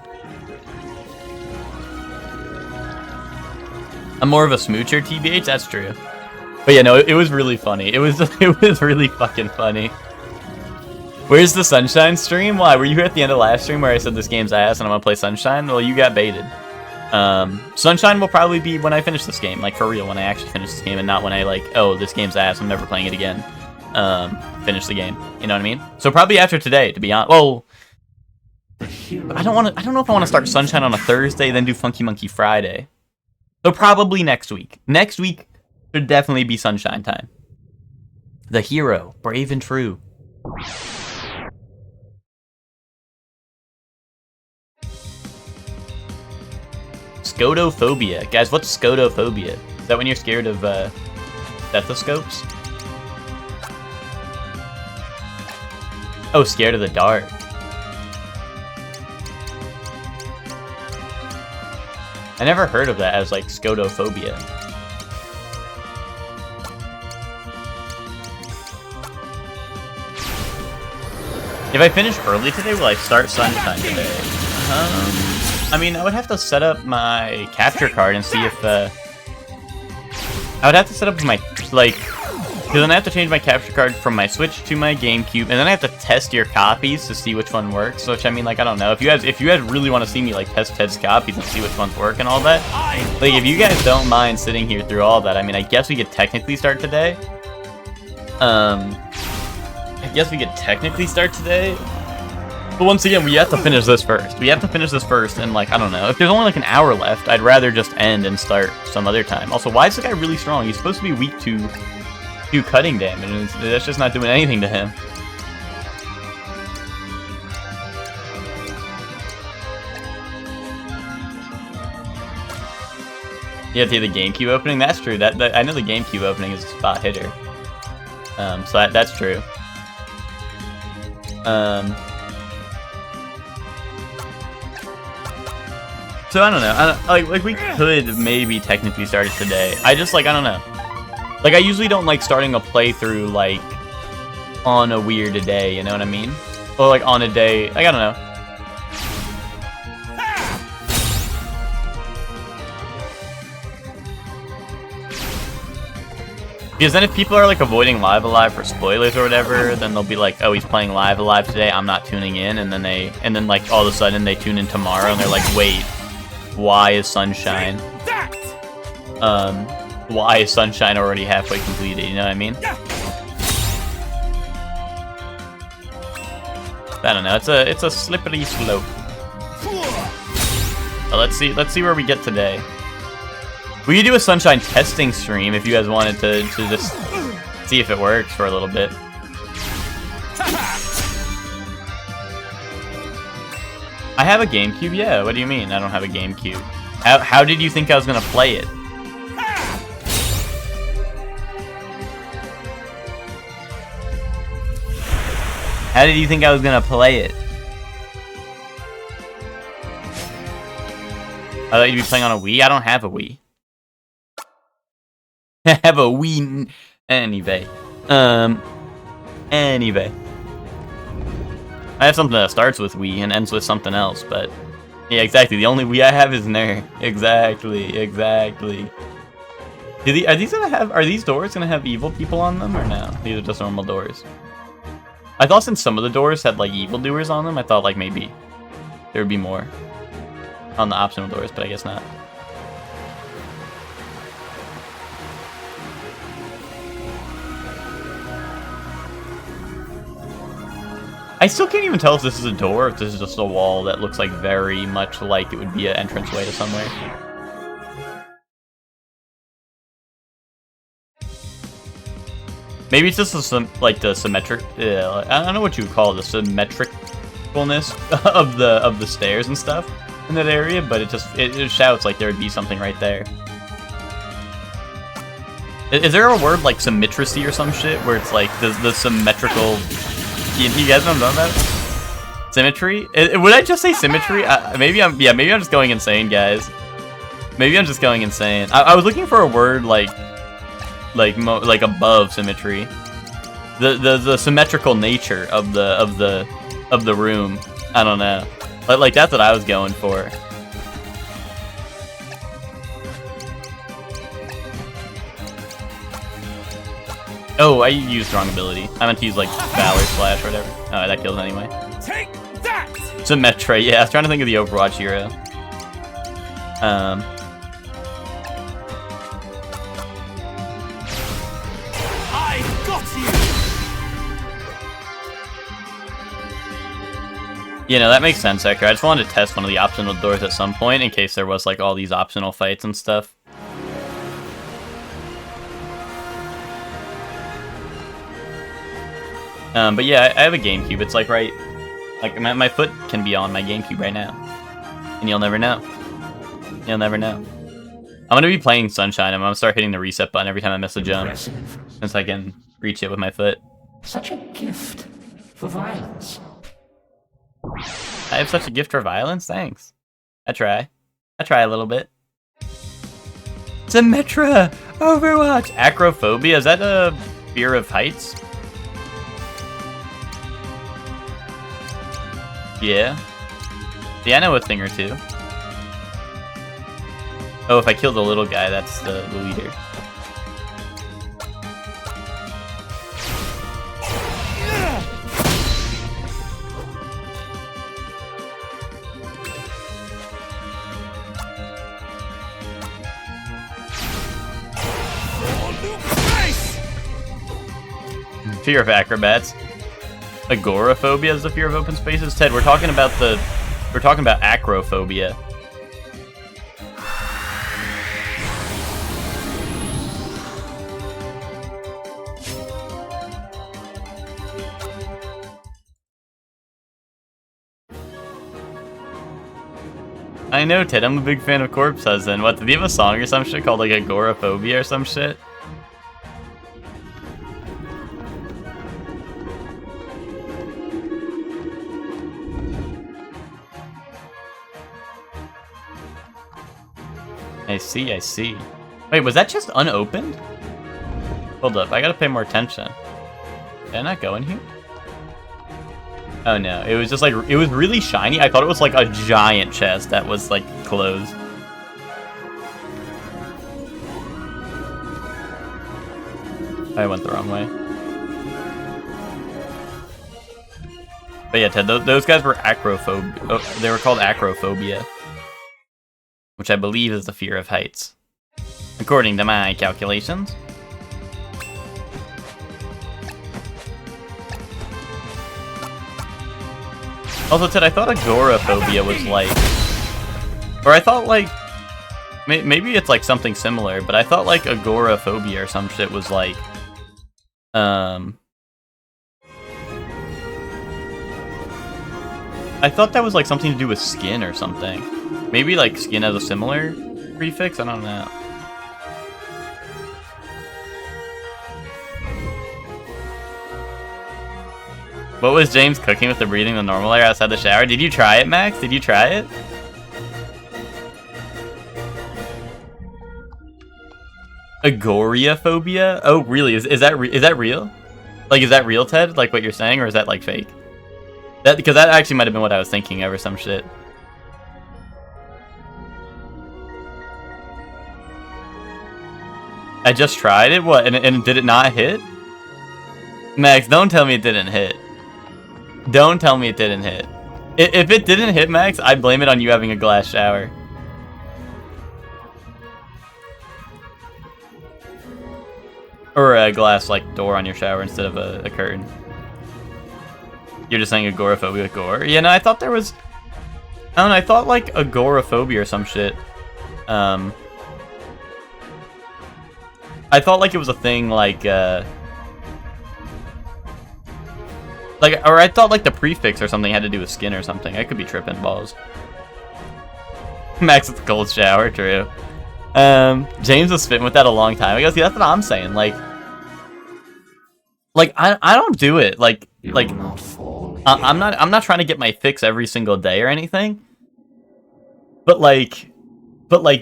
I'm more of a smoocher, TBH. That's true. But yeah, no, it was really funny. It was really fucking funny. Where's the Sunshine stream? Why? Were you here at the end of last stream where I said this game's ass and I'm gonna play Sunshine? Well, you got baited. Sunshine will probably be when I finish this game, like for real, when I actually finish this game, and not when I like, oh, this game's ass, I'm never playing it again. Finish the game. You know what I mean? So probably after today, to be honest. Well, I don't know if I want to start Sunshine on a Thursday, then do Funky Monkey Friday. So probably next week. Next week should definitely be Sunshine time. The hero, brave and true. Scotophobia. Guys, what's scotophobia? Is that when you're scared of stethoscopes? Oh, scared of the dark. I never heard of that as like scotophobia. If I finish early today, will I start Sunshine today? I mean, I would have to set up my capture card and see if I would have to set up my like, because then I have to change my capture card from my Switch to my GameCube, and then I have to test your copies to see which one works. Which, I mean, like, I don't know. If you guys really want to see me like test Ted's copies and see which ones work and all that, like, if you guys don't mind sitting here through all that, I mean, I guess we could technically start today. But once again, we have to finish this first. And, like, I don't know. If there's only like an hour left, I'd rather just end and start some other time. Also, why is the guy really strong? He's supposed to be weak to cutting damage, and that's just not doing anything to him. You have to do the GameCube opening? That's true. That I know the GameCube opening is a spot hitter. So that's true. So I don't know. Like we could maybe technically start it today. I just like, I don't know. Like, I usually don't like starting a playthrough like on a weird day, you know what I mean? Or like on a day, like, I don't know. Because then if people are like avoiding Live Alive for spoilers or whatever, then they'll be like, oh, he's playing Live Alive today, I'm not tuning in, and then like all of a sudden they tune in tomorrow and they're like, wait, why is Sunshine? Why is Sunshine already halfway completed? You know what I mean? I don't know. It's a slippery slope. So let's see where we get today. We could do a Sunshine testing stream if you guys wanted to just see if it works for a little bit. I have a GameCube. Yeah. What do you mean? I don't have a GameCube. How did you think I was gonna play it? How did you think I was gonna play it? I thought you'd be playing on a Wii. I don't have a Wii. I have a Wii. Anyway. Anyway. I have something that starts with Wii and ends with something else, but yeah, exactly. The only Wii I have is Nair. Exactly. Are these doors gonna have evil people on them or no? These are just normal doors. I thought since some of the doors had like evildoers on them, I thought like maybe there would be more on the optional doors, but I guess not. I still can't even tell if this is a door or if this is just a wall that looks like very much like it would be an entranceway to somewhere. Maybe it's just like the symmetric. I don't know what you would call it, the symmetricalness of the stairs and stuff in that area, but it shouts like there would be something right there. Is there a word like symmetricity or some shit where it's like the symmetrical? You guys know what I'm talking about? Symmetry? Would I just say symmetry? Maybe I'm just going insane, guys. Maybe I'm just going insane. I was looking for a word like above symmetry, the symmetrical nature of the room. I don't know, like that's what I was going for. Oh, I used wrong ability. I meant to use like Valor Slash or whatever. Oh, that kills anyway. Take that! Symmetra, yeah. I was trying to think of the Overwatch hero. I got you! You know, that makes sense, Echo. I just wanted to test one of the optional doors at some point in case there was like all these optional fights and stuff. But yeah, I have a GameCube. It's like right, like my foot can be on my GameCube right now, and you'll never know. You'll never know. I'm gonna be playing Sunshine. I'm gonna start hitting the reset button every time I miss a jump, since I can reach it with my foot. Such a gift for violence. I have such a gift for violence. Thanks. I try a little bit. Symmetra, Overwatch, acrophobia. Is that a fear of heights? Yeah. Yeah, I know a thing or two. Oh, if I kill the little guy, that's the leader. Fear of acrobats. Agoraphobia is the fear of open spaces. Ted, we're talking about acrophobia. I know, Ted. I'm a big fan of Corpse Husband. What, did he have a song or some shit called like Agoraphobia or some shit? I see. Wait, was that just unopened? Hold up, I gotta pay more attention. Did I not go in here? Oh no, it was just like, it was really shiny. I thought it was like a giant chest that was like closed. I went the wrong way. But yeah, Ted, those guys were acrophobia. Oh, they were called acrophobia, which I believe is the fear of heights, according to my calculations. Also, Ted, I thought agoraphobia was like, or I thought like, maybe it's like something similar, but I thought like agoraphobia or some shit was like, I thought that was like something to do with skin or something. Maybe like skin has a similar prefix? I don't know. What was James cooking with the breathing the normal air outside the shower? Did you try it, Max? Did you try it? Agoriophobia? Oh, really? Is that real? Like, is that real, Ted? Like what you're saying, or is that like fake? Because that actually might have been what I was thinking of or some shit. I just tried it? What? And did it not hit? Max, don't tell me it didn't hit. Don't tell me it didn't hit. If it didn't hit, Max, I blame it on you having a glass shower. Or a glass, like, door on your shower instead of a curtain. You're just saying agoraphobia with gore? Yeah, no, I thought there was... I don't know, I thought like agoraphobia or some shit. I thought like it was a thing like, or I thought like the prefix or something had to do with skin or something. I could be tripping balls. Max with the cold shower, true. James was spitting with that a long time ago. See, that's what I'm saying. Like I don't do it. Like I'm not trying to get my fix every single day or anything. But like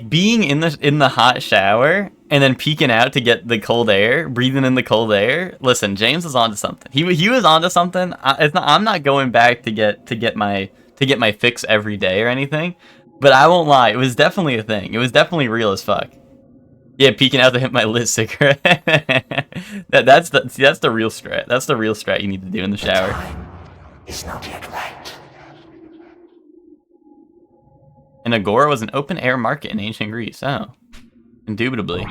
being in the hot shower and then peeking out to get the cold air, breathing in the cold air. Listen, James was onto something. He was onto something. I'm not going back to get my fix every day or anything. But I won't lie, it was definitely a thing. It was definitely real as fuck. Yeah, peeking out to hit my lit cigarette. that's the real strat. That's the real strat you need to do in the shower. It's not yet right. And Agora was an open-air market in ancient Greece. Oh. Indubitably.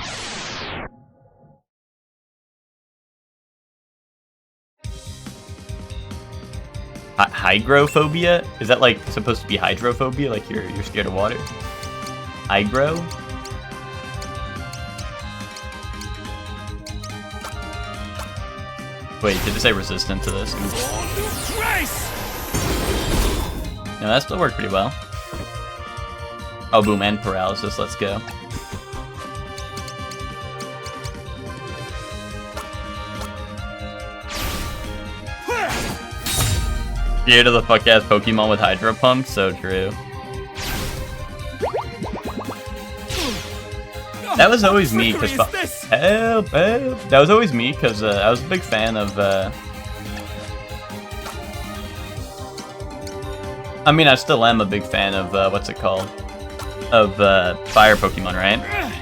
Hygrophobia? Is that like supposed to be hydrophobia? Like you're scared of water? Hygro? Wait, did it say resistant to this? No, that still worked pretty well. Oh, boom, and paralysis. Let's go. Scared of the fuck ass Pokemon with Hydro Pump? So true. That was always me, cause help. That was always me, cause I was a big fan of. I mean, I still am a big fan of what's it called? Of fire Pokemon, right?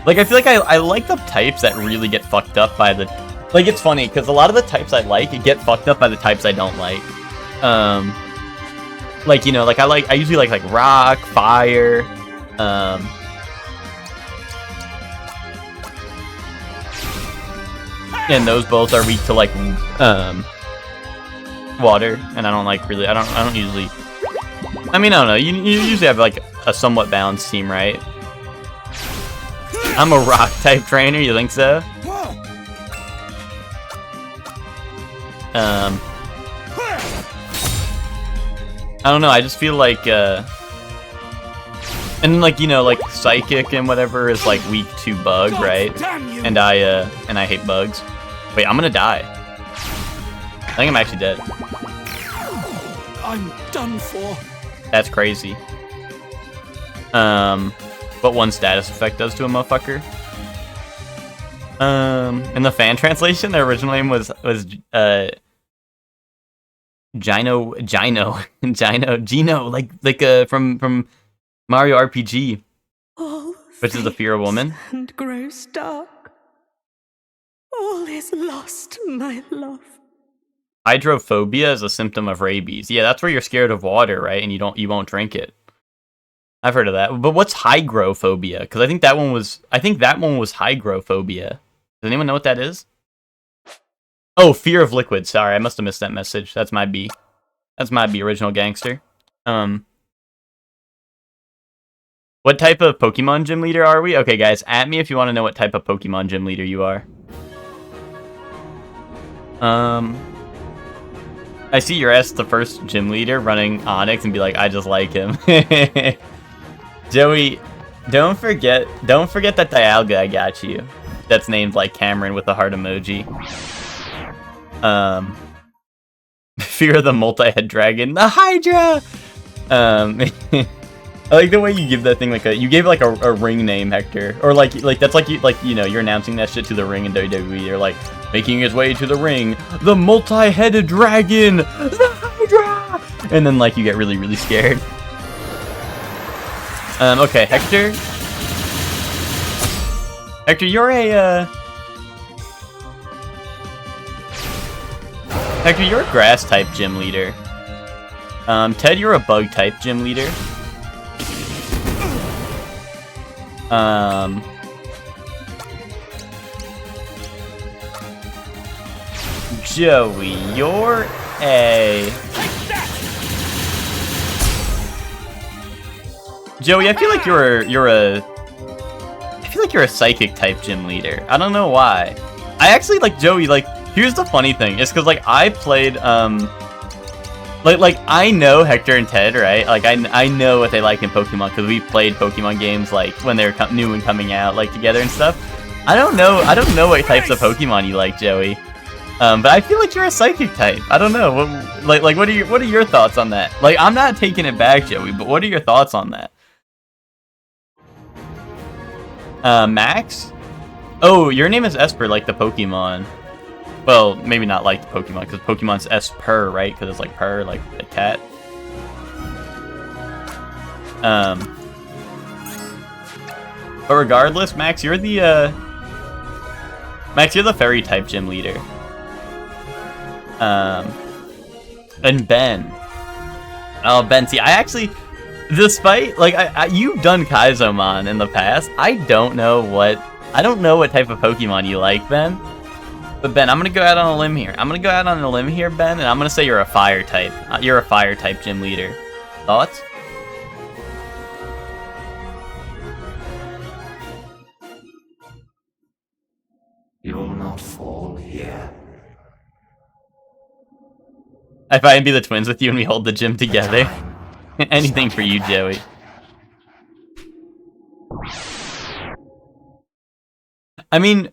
Like, I feel like I like the types that really get fucked up by the. Like, it's funny, cause a lot of the types I like get fucked up by the types I don't like. Like, you know, like I usually like rock, fire, and those both are weak to like water, and I don't like really, I don't usually, I mean, I don't know, you usually have like a somewhat balanced team, right? I'm a rock type trainer, you think so? I don't know, I just feel like, and like, you know, like Psychic and whatever is like weak to bug, right? And I hate bugs. Wait, I'm gonna die. I think I'm actually dead. I'm done for. That's crazy. What one status effect does to a motherfucker? In the fan translation, their original name was Gino, like from Mario RPG, which is the fear of woman. And grows dark. All is lost, my love. Hydrophobia is a symptom of rabies. Yeah, that's where you're scared of water, right? And you won't drink it. I've heard of that. But what's hygrophobia? Because I think that one was hygrophobia. Does anyone know what that is? Oh, fear of liquid. Sorry, I must have missed that message. That's my B. That's my B, original gangster. What type of Pokemon gym leader are we? Okay, guys, at me if you want to know what type of Pokemon gym leader you are. I see your ass the first gym leader running Onyx and be like, I just like him. Joey, don't forget that Dialga I got you. That's named like Cameron with the heart emoji. Fear of the multi-head dragon, the Hydra. I like the way you give that thing like you gave it like a ring name, Hector, or like that's like you know you're announcing that shit to the ring in WWE. You're like making his way to the ring, the multi-headed dragon, the Hydra, and then like you get really scared. Okay, Hector, you're a Hector, you're a grass type gym leader. Ted, you're a bug type gym leader. Joey, you're a Joey, I feel like you're a psychic type gym leader. I don't know why. I actually like Joey. Like, here's the funny thing. It's because like I played like I know Hector and Ted, right? Like I know what they like in Pokemon because we played Pokemon games like when they were new and coming out like together and stuff. I don't know what types of Pokemon you like, Joey. But I feel like you're a psychic type. I don't know. What are your thoughts on that? Like, I'm not taking it back, Joey, but what are your thoughts on that? Max? Oh, your name is Esper, like the Pokemon. Well, maybe not like the Pokemon, because Pokemon's Esper, right? Because it's like purr, like a cat. But regardless, Max, you're the fairy type gym leader. And Ben. Oh, Ben, see, I actually, despite, like, you've done Kaizomon in the past, I don't know what type of Pokemon you like, Ben. But Ben, I'm gonna go out on a limb here. Ben, and I'm gonna say you're a fire type. You're a fire type gym leader. Thoughts? You will not fall here. If I can be the twins with you and we hold the gym together. Anything for you, Joey. I mean,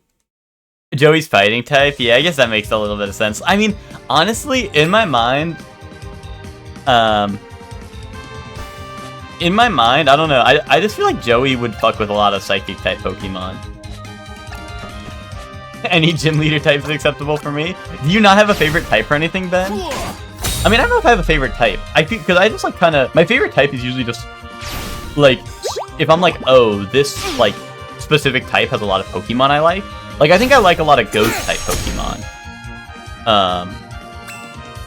Joey's fighting type. Yeah, I guess that makes a little bit of sense. I mean, honestly, in my mind, I don't know. I just feel like Joey would fuck with a lot of psychic type Pokemon. Any gym leader type is acceptable for me. Do you not have a favorite type or anything, Ben? I mean, I don't know if I have a favorite type. I feel, because I just like kind of, my favorite type is usually just like, if I'm like, oh, this like specific type has a lot of Pokemon I like. Like, I think I like a lot of ghost type Pokemon.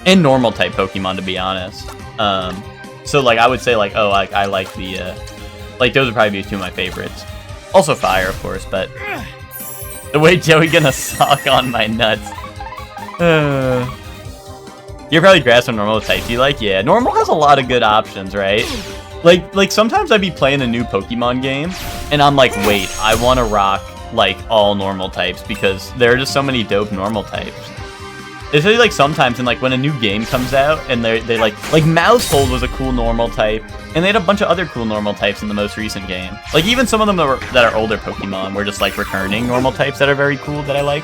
And normal type Pokemon, to be honest. So like, I would say like, oh, I like the, like those would probably be two of my favorites. Also fire, of course, but the way Joey gonna suck on my nuts. You're probably grass or normal type. You like, yeah, normal has a lot of good options, right? Like sometimes I'd be playing a new Pokemon game, and I'm like, wait, I want to rock like all normal types because there are just so many dope normal types. Especially like sometimes, and like when a new game comes out, and they like Mousehold was a cool normal type, and they had a bunch of other cool normal types in the most recent game. Like even some of them that are older Pokemon were just like returning normal types that are very cool that I like.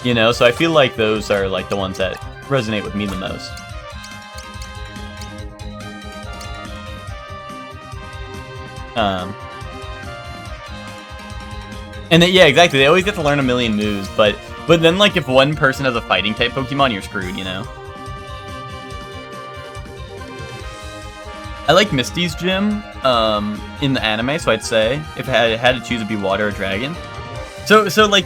You know, so I feel like those are like the ones that resonate with me the most. And yeah, exactly. They always get to learn a million moves, but then like if one person has a fighting type Pokemon, you're screwed, you know? I like Misty's gym in the anime, so I'd say if I had to choose, it'd be water or dragon. So like,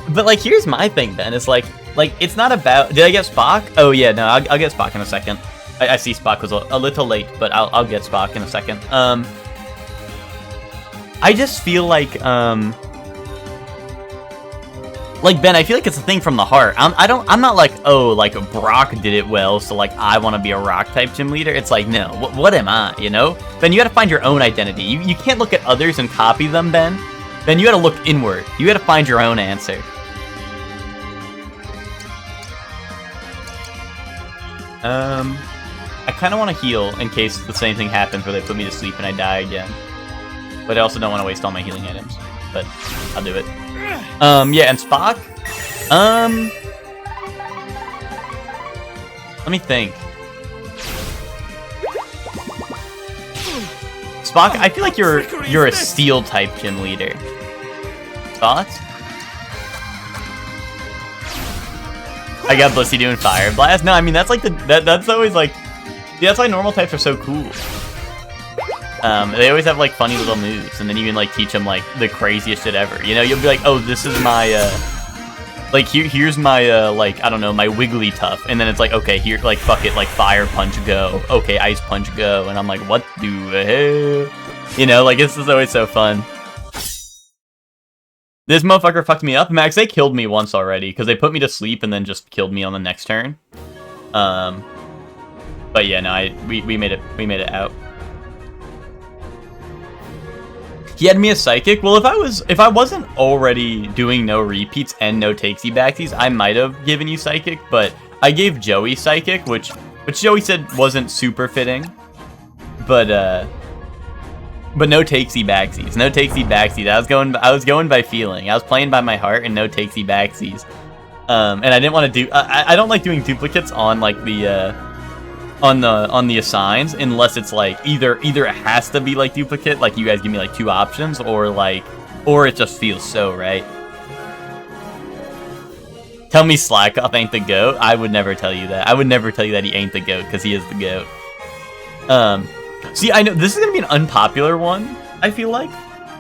but like here's my thing, Ben. It's like it's not about. Did I get Spock? Oh yeah, no, I'll get Spock in a second. I see Spock was a little late, but I'll get Spock in a second. I just feel like Ben, I feel like it's a thing from the heart. I'm not like, oh, like Brock did it well, so like I want to be a rock type gym leader. It's like, no, what am I, you know? Ben, you got to find your own identity. You can't look at others and copy them, Ben. Then you got to look inward. You got to find your own answer. I kind of want to heal in case the same thing happens where they put me to sleep and I die again. But I also don't want to waste all my healing items. But I'll do it. Yeah, and Spock? Let me think. Spock, I feel like you're a steel type gym leader. Thoughts? I got Blissey doing Fire Blast. No, I mean that's like that's always like, yeah, that's why normal types are so cool. They always have like funny little moves, and then you can like teach them like the craziest shit ever. You know, you'll be like, oh, this is my like here's my like I don't know, my Wigglytuff, and then it's like, okay, here, like fuck it, like Fire Punch go, okay, Ice Punch go, and I'm like, what the hell? You know, like this is always so fun. This motherfucker fucked me up, Max. They killed me once already because they put me to sleep and then just killed me on the next turn. But yeah, no, we made it out. He had me a psychic. Well, if I wasn't already doing no repeats and no takesy backsies, I might have given you psychic, but I gave Joey psychic, which Joey said wasn't super fitting. But no takesy backsies. No takesy backsies. I was going by feeling. I was playing by my heart and no takesy backsies. And I didn't want to do I don't like doing duplicates on like the on the assigns unless it's like either it has to be like duplicate, like you guys give me like 2 options, or it just feels so right. Tell me Slackoff ain't the GOAT. I would never tell you that. I would never tell you that he ain't the GOAT, because he is the GOAT. See, I know this is gonna be an unpopular one, I feel like,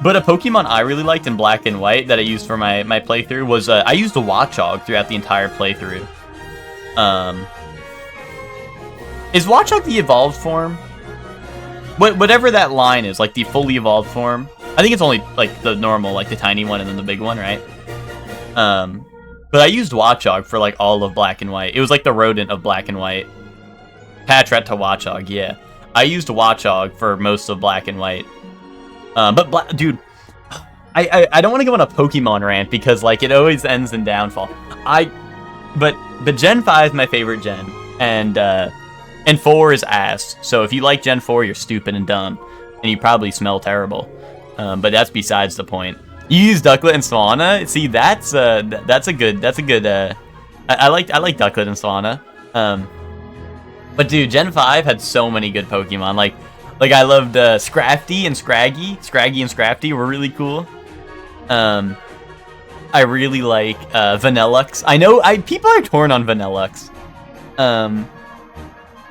but a Pokemon I really liked in Black and White that I used for my playthrough was I used the Watchog throughout the entire playthrough. Is Watchog the evolved form? Whatever that line is, like the fully evolved form. I think it's only like the normal, like the tiny one and then the big one, right? But I used Watchog for like all of Black and White. It was like the rodent of Black and White. Patrat to Watchog, yeah. I used Watchog for most of Black and White. Dude, I don't want to go on a Pokemon rant because like it always ends in downfall. But Gen 5 is my favorite gen, and 4 is ass. So if you like Gen 4, you're stupid and dumb, and you probably smell terrible. But that's besides the point. You use Ducklet and Swanna. See, that's a good. I like Ducklet and Swanna. But dude, Gen 5 had so many good Pokemon. Like I loved Scrafty and Scraggy. Scraggy and Scrafty were really cool. I really like Vanillux. I know people are torn on Vanillux.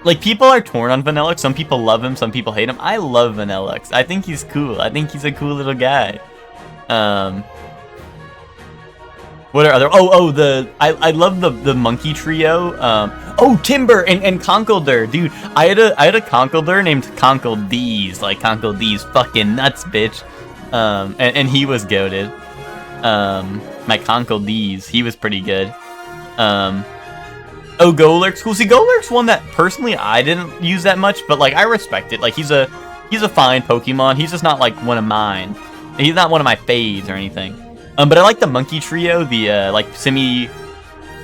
Like, people are torn on Vanillux. Some people love him, some people hate him. I love Vanillux. I think he's cool. I think he's a cool little guy. What are other... I love the monkey trio. Timber and Conkeldurr. Dude, I had a Conkeldurr named Conkeld's. Like, Conkeld's fucking nuts, bitch. And he was goated. My Conkeld's. He was pretty good. Golurk's cool. See, Golurk's one that personally I didn't use that much, but like I respect it. Like he's a fine Pokemon. He's just not like one of mine. He's not one of my faves or anything. But I like the monkey trio. The like Simi.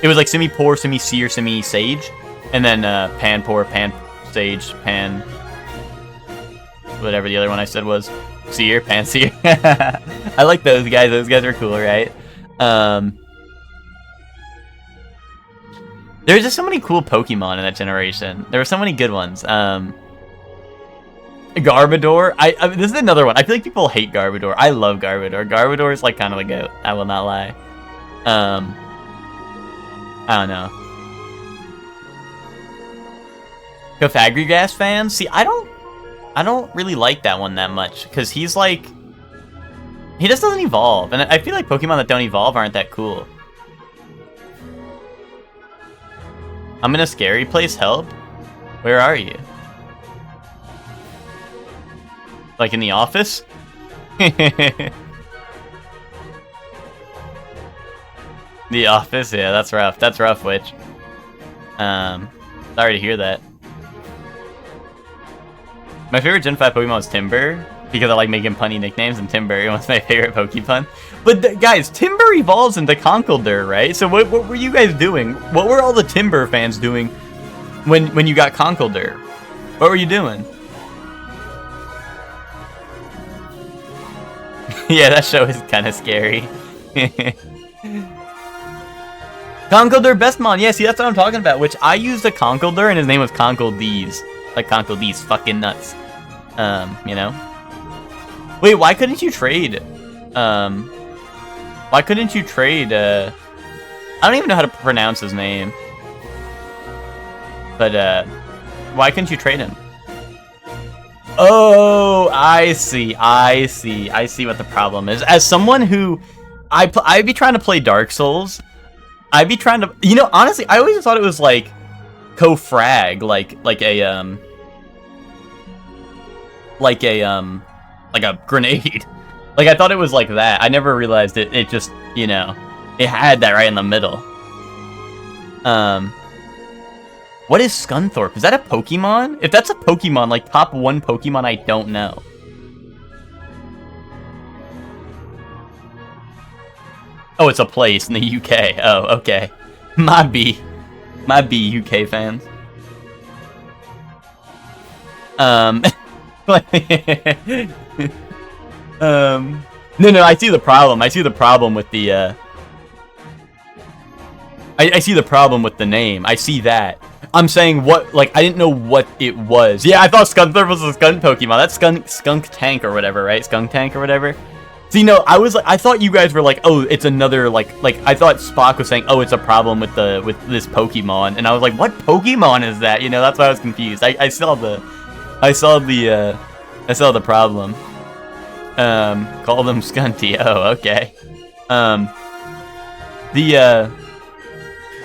It was like Simipour, Simisear, Simisage, and then Panpour, Pansage, Pan. Whatever the other one I said was. Seer, Panseer. I like those guys. Those guys are cool, right? There's just so many cool Pokemon in that generation. There were so many good ones. Garbodor. This is another one. I feel like people hate Garbodor. I love Garbodor. Garbodor is like kind of a goat. I will not lie. I don't know. Cofagrigas fans? See, I don't really like that one that much because he's like, he just doesn't evolve, and I feel like Pokemon that don't evolve aren't that cool. I'm in a scary place, help? Where are you? Like in the office? The office? Yeah, that's rough. That's rough, Witch. Sorry to hear that. My favorite Gen 5 Pokemon was Timber, because I like making punny nicknames, and Timber was my favorite Pokepun. But guys, Timber evolves into Conkeldurr, right? So what were you guys doing? What were all the Timber fans doing when you got Conkeldurr? What were you doing? Yeah, that show is kind of scary. Conkeldurr Bestmon, yeah, see, that's what I'm talking about. Which I used a Conkeldurr, and his name was Conkeld's. Like Conkeld's fucking nuts. You know? Wait, why couldn't you trade? Why couldn't you trade, I don't even know how to pronounce his name. But, why couldn't you trade him? Oh, I see what the problem is. As someone who, I'd be trying to play Dark Souls, I'd be trying to, you know, honestly, I always thought it was like, co-frag, like a grenade. Like, I thought it was like that. I never realized it just, you know, it had that right in the middle. What is Scunthorpe? Is that a Pokemon? If that's a Pokemon, like top 1 Pokemon I don't know. Oh, it's a place in the UK. Oh, okay. Might be UK fans. No, I see the problem. I see the problem with the, I see the problem with the name. I see that. I'm saying what, like, I didn't know what it was. Yeah, I thought Scunthorpe was a skunk Pokemon. That's Skunk Tank or whatever, right? Skunk Tank or whatever. See, no, I thought you guys were like, oh, it's another, like, I thought Spock was saying, oh, it's a problem with this Pokemon. And I was like, what Pokemon is that? You know, that's why I was confused. I saw the problem. Call them Scunty. Oh, okay.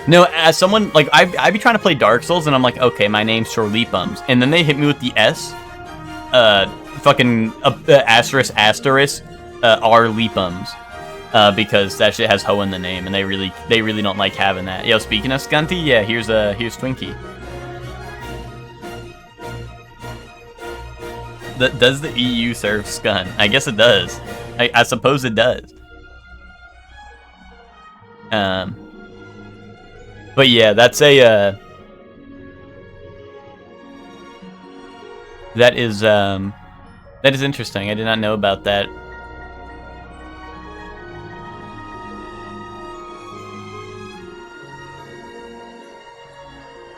No, as someone, like, I be trying to play Dark Souls, and I'm like, okay, my name's Shorleepums. And then they hit me with the S. Asterisk, R Leapums. Because that shit has Ho in the name, and they really don't like having that. Yo, speaking of Scunty, yeah, here's Twinkie. Does the EU serve Scun? I guess it does. I suppose it does. But yeah, that's a that is interesting. I did not know about that.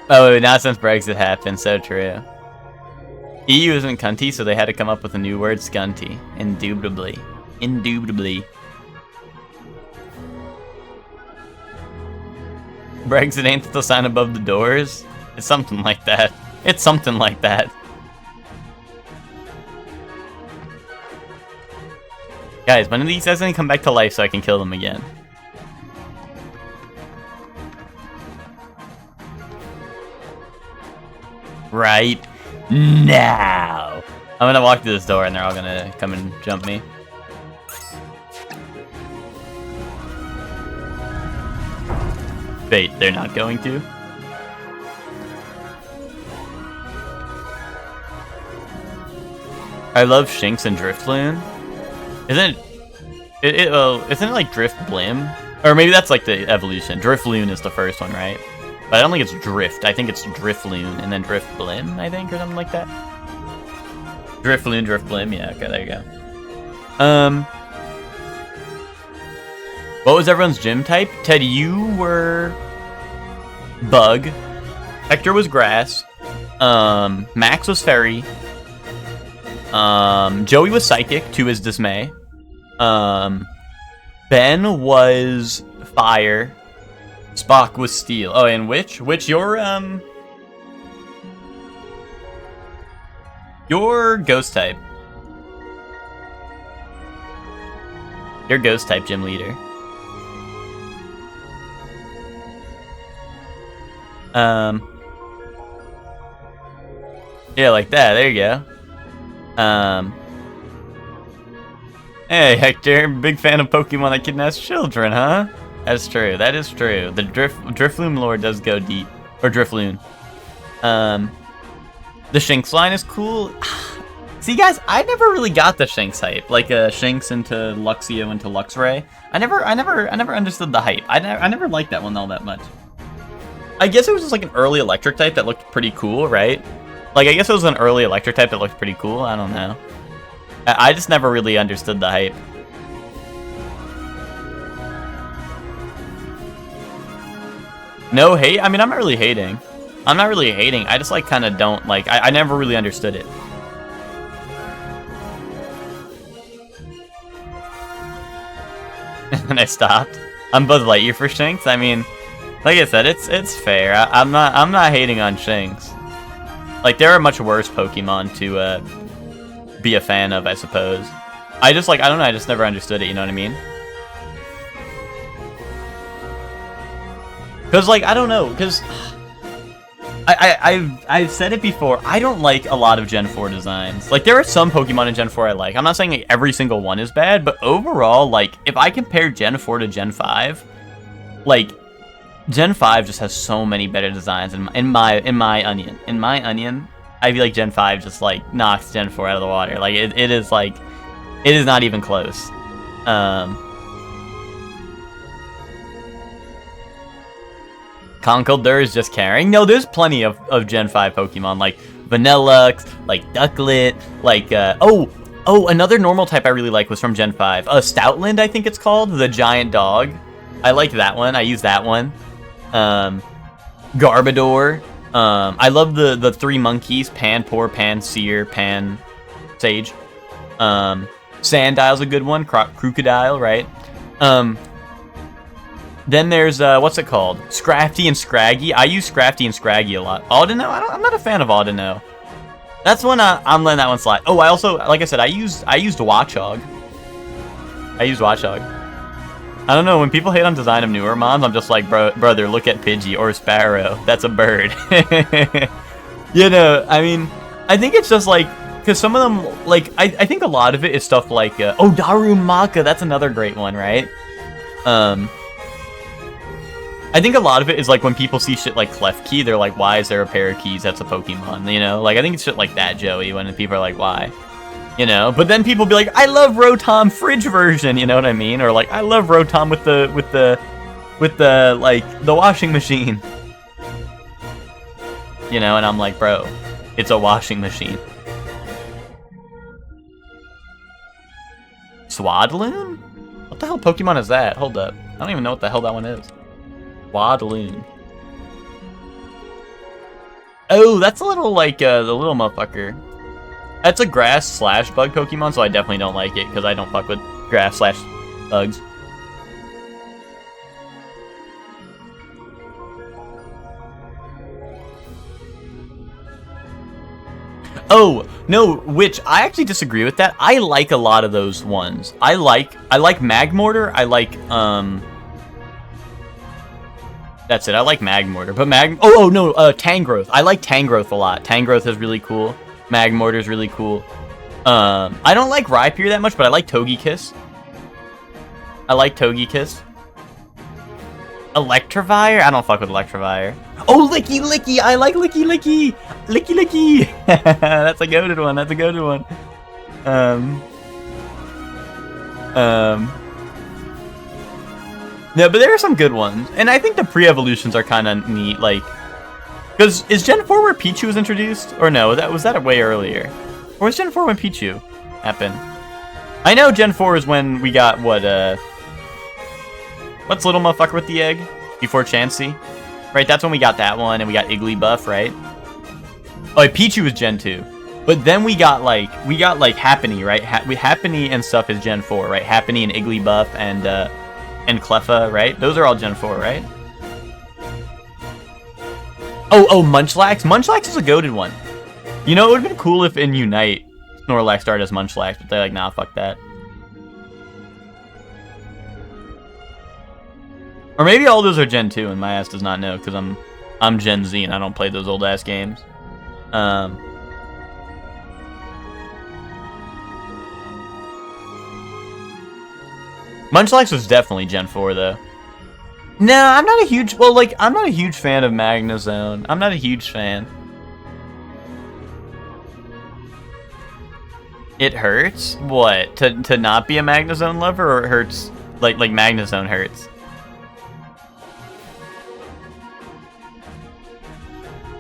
Oh, not since Brexit happened, so true. EU isn't cunty, so they had to come up with a new word, Scunty. Indubitably. Brexit ain't the sign above the doors? It's something like that. Guys, when are these guys gonna come back to life so I can kill them again? Right now. I'm gonna walk through this door and they're all gonna come and jump me. Wait, they're not going to? I love Shinx and Drifloon. Isn't it like Drifblim? Or maybe that's like the evolution. Drifloon is the first one, right? But I don't think it's Drift. I think it's Drifloon and then Drifblim, I think, or something like that. Drifloon, Drifblim. Yeah, okay, there you go. What was everyone's gym type? Ted, you were Bug. Hector was Grass. Max was Fairy. Joey was Psychic, to his dismay. Ben was Fire. Spock was Steel. Oh, and Witch, your Ghost type. Your Ghost type gym leader. Yeah, like that. There you go. Hey, Hector, big fan of Pokemon that kidnaps children, huh? That's true. That is true. The Drifloon lore does go deep. Or Drifloon. The Shinx line is cool. See, guys, I never really got the Shinx hype. Like, Shinx into Luxio into Luxray. I never understood the hype. I never liked that one all that much. I guess it was just like an early electric type that looked pretty cool, right? Like, I guess it was an early electric type that looked pretty cool. I don't know. I just never really understood the hype. No hate? I mean, I'm not really hating. I just, like, kind of don't, like, I never really understood it. And I stopped. I'm Buzz Lightyear for Shinx. I mean, like I said, it's fair. I'm not hating on Shinx. Like, there are much worse Pokemon to be a fan of, I suppose. I just, like, I don't know, I just never understood it, you know what I mean? Because, like, I don't know, because I've said it before, I don't like a lot of Gen 4 designs. Like, there are some Pokemon in Gen 4 I like. I'm not saying like, every single one is bad, but overall, like, if I compare Gen 4 to Gen 5, like, Gen 5 just has so many better designs in my onion. In my onion, I feel like Gen 5 just like knocks Gen 4 out of the water. Like it is like, it is not even close. Conkeldurr is just carrying. No, there's plenty of Gen 5 Pokemon, like Vanillux, like Ducklet, like, oh, another normal type I really like was from Gen 5. Stoutland, I think it's called, the giant dog. I like that one, I use that one. Garbodor. I love the three monkeys, Panpour, Pansear, Pansage. Sandile's a good one, Crocodile, right? Then there's, what's it called? Scrafty and Scraggy. I use Scrafty and Scraggy a lot. Audino? I'm not a fan of Audino. That's one, I'm letting that one slide. Oh, I also, like I said, I used Watchog. I don't know, when people hate on design of newer mons, I'm just like, brother, look at Pidgey or Sparrow. That's a bird. You know, I mean, I think it's just like, because some of them, like, I think a lot of it is stuff like, oh, Darumaka, that's another great one, right? I think a lot of it is like when people see shit like Klefki, they're like, why is there a pair of keys that's a Pokemon, you know? Like, I think it's shit like that, Joey, when people are like, why? You know? But then people be like, I love Rotom fridge version, you know what I mean? Or like, I love Rotom with the like, the washing machine. You know, and I'm like, bro, it's a washing machine. Swadloon? What the hell Pokemon is that? Hold up. I don't even know what the hell that one is. Swadloon. Oh, that's a little like the little motherfucker. That's a grass / bug Pokemon, so I definitely don't like it because I don't fuck with grass / bugs. Oh, no, which I actually disagree with that. I like a lot of those ones. I like Magmortar. I like that's it. I like Magmortar, but Tangrowth. I like Tangrowth a lot. Tangrowth is really cool. Magmortar is really cool. I don't like Rhyperior that much, but I like Togekiss. Electivire? I don't fuck with Electivire. Oh, Licky Licky! I like Licky Licky! Licky Licky! That's a goated one. No, but there are some good ones. And I think the pre-evolutions are kind of neat, like... Because, is Gen 4 where Pichu was introduced? Or no, was that way earlier? Or was Gen 4 when Pichu happened? I know Gen 4 is when we got, what's little motherfucker with the egg? Before Chansey? Right, that's when we got that one, and we got Igglybuff, right? Oh, Pichu was Gen 2. But then we got Happiny, right? Happiny and stuff is Gen 4, right? Happiny and Igglybuff and Cleffa, right? Those are all Gen 4, right? Oh, Munchlax? Munchlax is a goated one. You know, it would have been cool if in Unite, Snorlax started as Munchlax, but they're like, nah, fuck that. Or maybe all those are Gen 2 and my ass does not know, because I'm Gen Z and I don't play those old-ass games. Munchlax was definitely Gen 4, though. No, I'm not a huge... Well, like, I'm not a huge fan of Magnezone. I'm not a huge fan. It hurts? What? To not be a Magnezone lover, or it hurts... Like Magnezone hurts?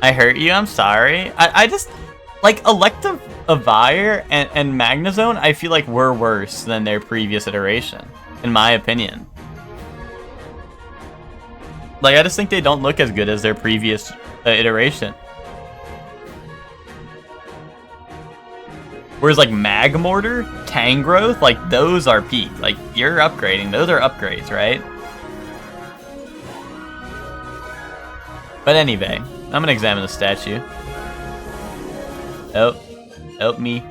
I hurt you? I'm sorry. I just... Like, Electivire and Magnezone, I feel like were worse than their previous iteration. In my opinion. Like, I just think they don't look as good as their previous iteration. Whereas, like, Magmortar, Tangrowth, like, those are peak. Like, you're upgrading. Those are upgrades, right? But anyway, I'm gonna examine the statue. Oh, help me.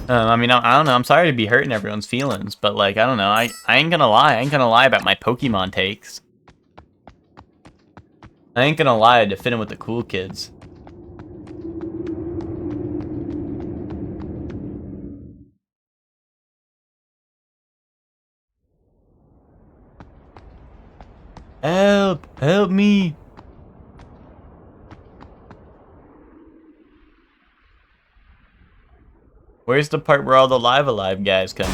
I mean, I don't know. I'm sorry to be hurting everyone's feelings, but like, I don't know. I ain't gonna lie. I ain't gonna lie about my Pokemon takes. I ain't gonna lie to fit in with the cool kids. Help! Help me! Where's the part where all the Live Alive guys come in?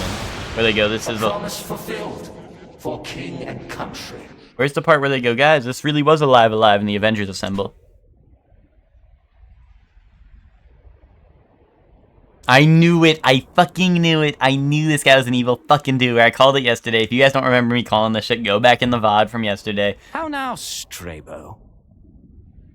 Where they go, this is a promise fulfilled for king and country. Where's the part where they go, guys, this really was a Live Alive and the Avengers assemble? I knew it. I fucking knew it. I knew this guy was an evil fucking doer. I called it yesterday. If you guys don't remember me calling this shit, go back in the VOD from yesterday. How now, Strabo?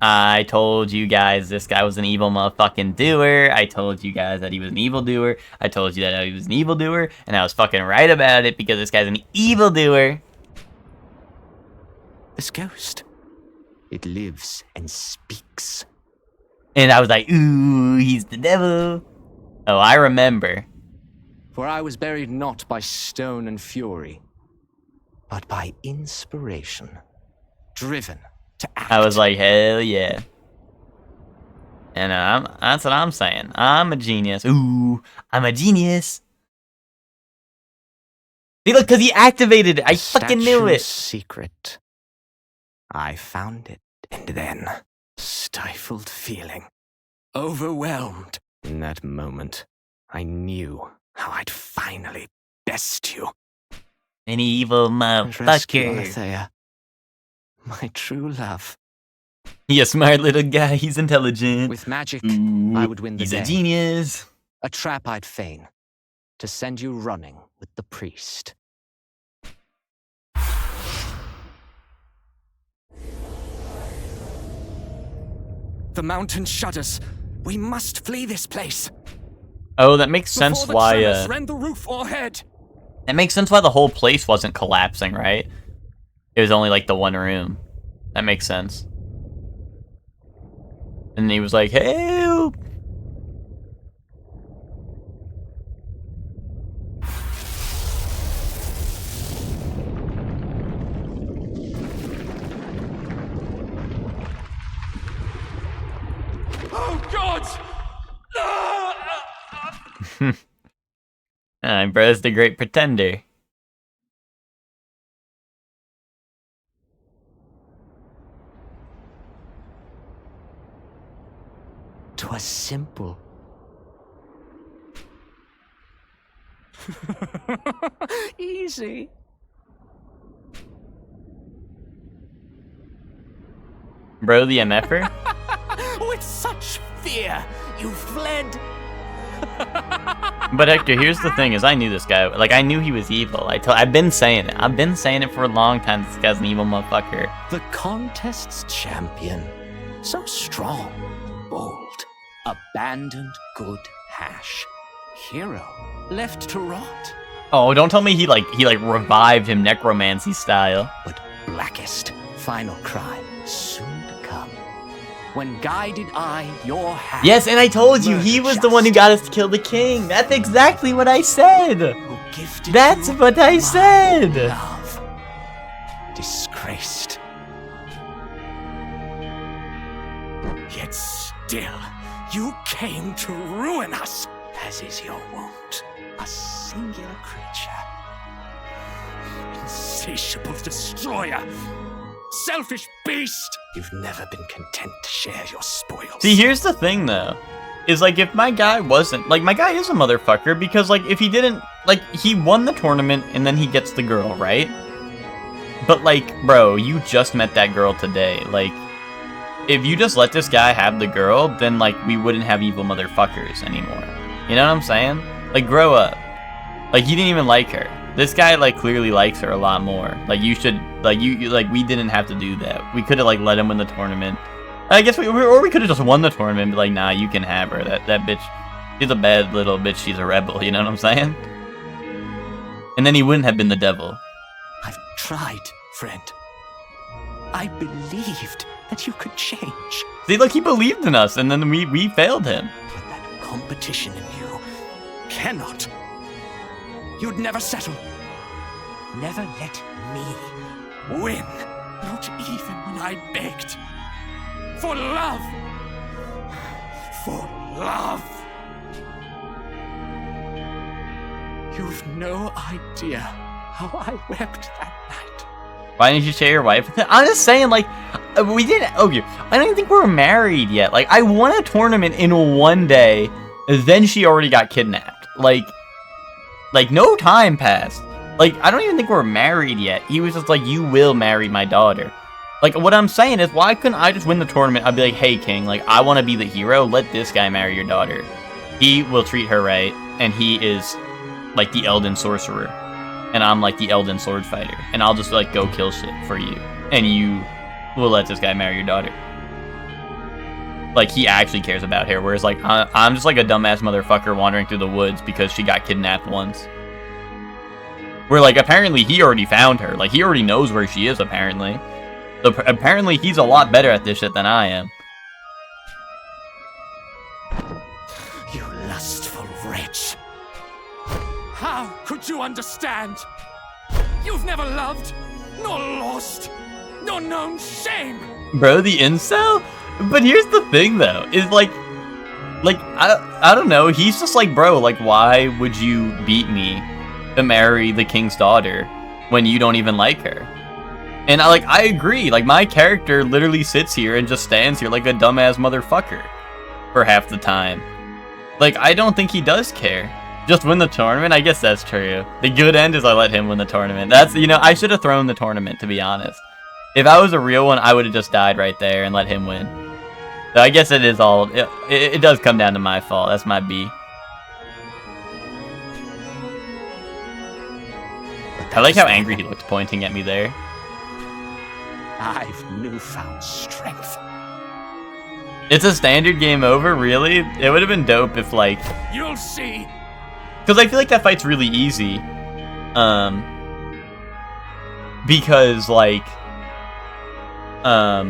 I told you guys this guy was an evil motherfucking doer. I told you guys that he was an evil doer. I told you that he was an evil doer, and I was fucking right about it because this guy's an evil doer. This ghost. It lives and speaks. And I was like, ooh, he's the devil. Oh, I remember. For I was buried not by stone and fury, but by inspiration, driven to act. I was like, hell yeah. And that's what I'm saying. I'm a genius. Ooh, I'm a genius. See, look, because he activated it. I fucking knew it. Secret. I found it, and then, stifled feeling, overwhelmed. In that moment, I knew how I'd finally best you. An evil Rescue motherfucker. Alethea, my true love. He a smart little guy. He's intelligent. With magic, Ooh, I would win the he's day. a genius. A trap I'd feign, to send you running with the priest. The mountain shudders. We must flee this place. Oh, that makes sense Before the why, tremors rend the roof o'erhead. that makes sense why the whole place wasn't collapsing, right? It was only like the one room. That makes sense. And he was like, help! Oh, God! I'm Bros the Great Pretender. 'Twas simple. Easy. Bro the MFer? With such fear, you fled. But Hector, here's the thing: is I knew this guy. Like I knew he was evil. I've been saying it. I've been saying it for a long time. This guy's an evil motherfucker. The contest's champion. So strong, bold, abandoned good hash. Hero, left to rot. Oh, don't tell me he revived him necromancy style. But blackest final cry soon to come. When guided I your hand. Yes, and I told you he was the one who got us to kill the king. That's exactly what I said. Who gifted That's you what I my said. Love. Disgraced. Yet still, you came to ruin us, as is your wont. A singular creature. Insatiable destroyer. Selfish beast! You've never been content to share your spoils. See, here's the thing though. Is like if my guy wasn't my guy is a motherfucker because like if he didn't he won the tournament and then he gets the girl, right? But like, bro, you just met that girl today. Like if you just let this guy have the girl, then like we wouldn't have evil motherfuckers anymore. You know what I'm saying? Like grow up. Like he didn't even like her. This guy like clearly likes her a lot more. Like you should we didn't have to do that. We could have like let him win the tournament. I guess we could have just won the tournament and be like, nah, you can have her. That bitch, she's a bad little bitch. She's a rebel. You know what I'm saying? And then he wouldn't have been the devil. I've tried, friend. I believed that you could change. See, look, he believed in us, and then we failed him. But that competition in you cannot. You'd never settle. Never let me win. Not even when I begged. For love. For love. You've no idea how I wept that night. Why didn't you share your wife with him? I'm just saying, like, we didn't. Okay, I don't even think we were married yet. Like, I won a tournament in one day, then she already got kidnapped. Like, no time passed. Like, I don't even think we're married yet. He was just like, you will marry my daughter. Like, what I'm saying is, why couldn't I just win the tournament? I'd be like, hey, King, like, I want to be the hero. Let this guy marry your daughter. He will treat her right, and he is, like, the Elden Sorcerer. And I'm, like, the Elden Sword Fighter. And I'll just, like, go kill shit for you. And you will let this guy marry your daughter. Like, he actually cares about her. Whereas, like, I'm just, like, a dumbass motherfucker wandering through the woods because she got kidnapped once. Where, like, apparently he already found her. Like, he already knows where she is, apparently. So, apparently he's a lot better at this shit than I am. You lustful wretch. How could you understand? You've never loved, nor lost, nor known shame. Bro, the incel? But here's the thing, though. Is, like, I don't know. He's just like, bro, like, why would you beat me to marry the king's daughter when you don't even like her? And I agree. Like, my character literally sits here and just stands here like a dumbass motherfucker for half the time. Like, I don't think he does care. Just win the tournament? I guess that's true. The good end is I let him win the tournament. That's, you know, I should have thrown the tournament, to be honest. If I was a real one, I would have just died right there and let him win. So I guess it is all, it does come down to my fault. That's my B. I like how angry he looked pointing at me there. I've newfound strength. It's a standard game over, really? It would have been dope if, like... You'll see. Because I feel like that fight's really easy. Because, like, I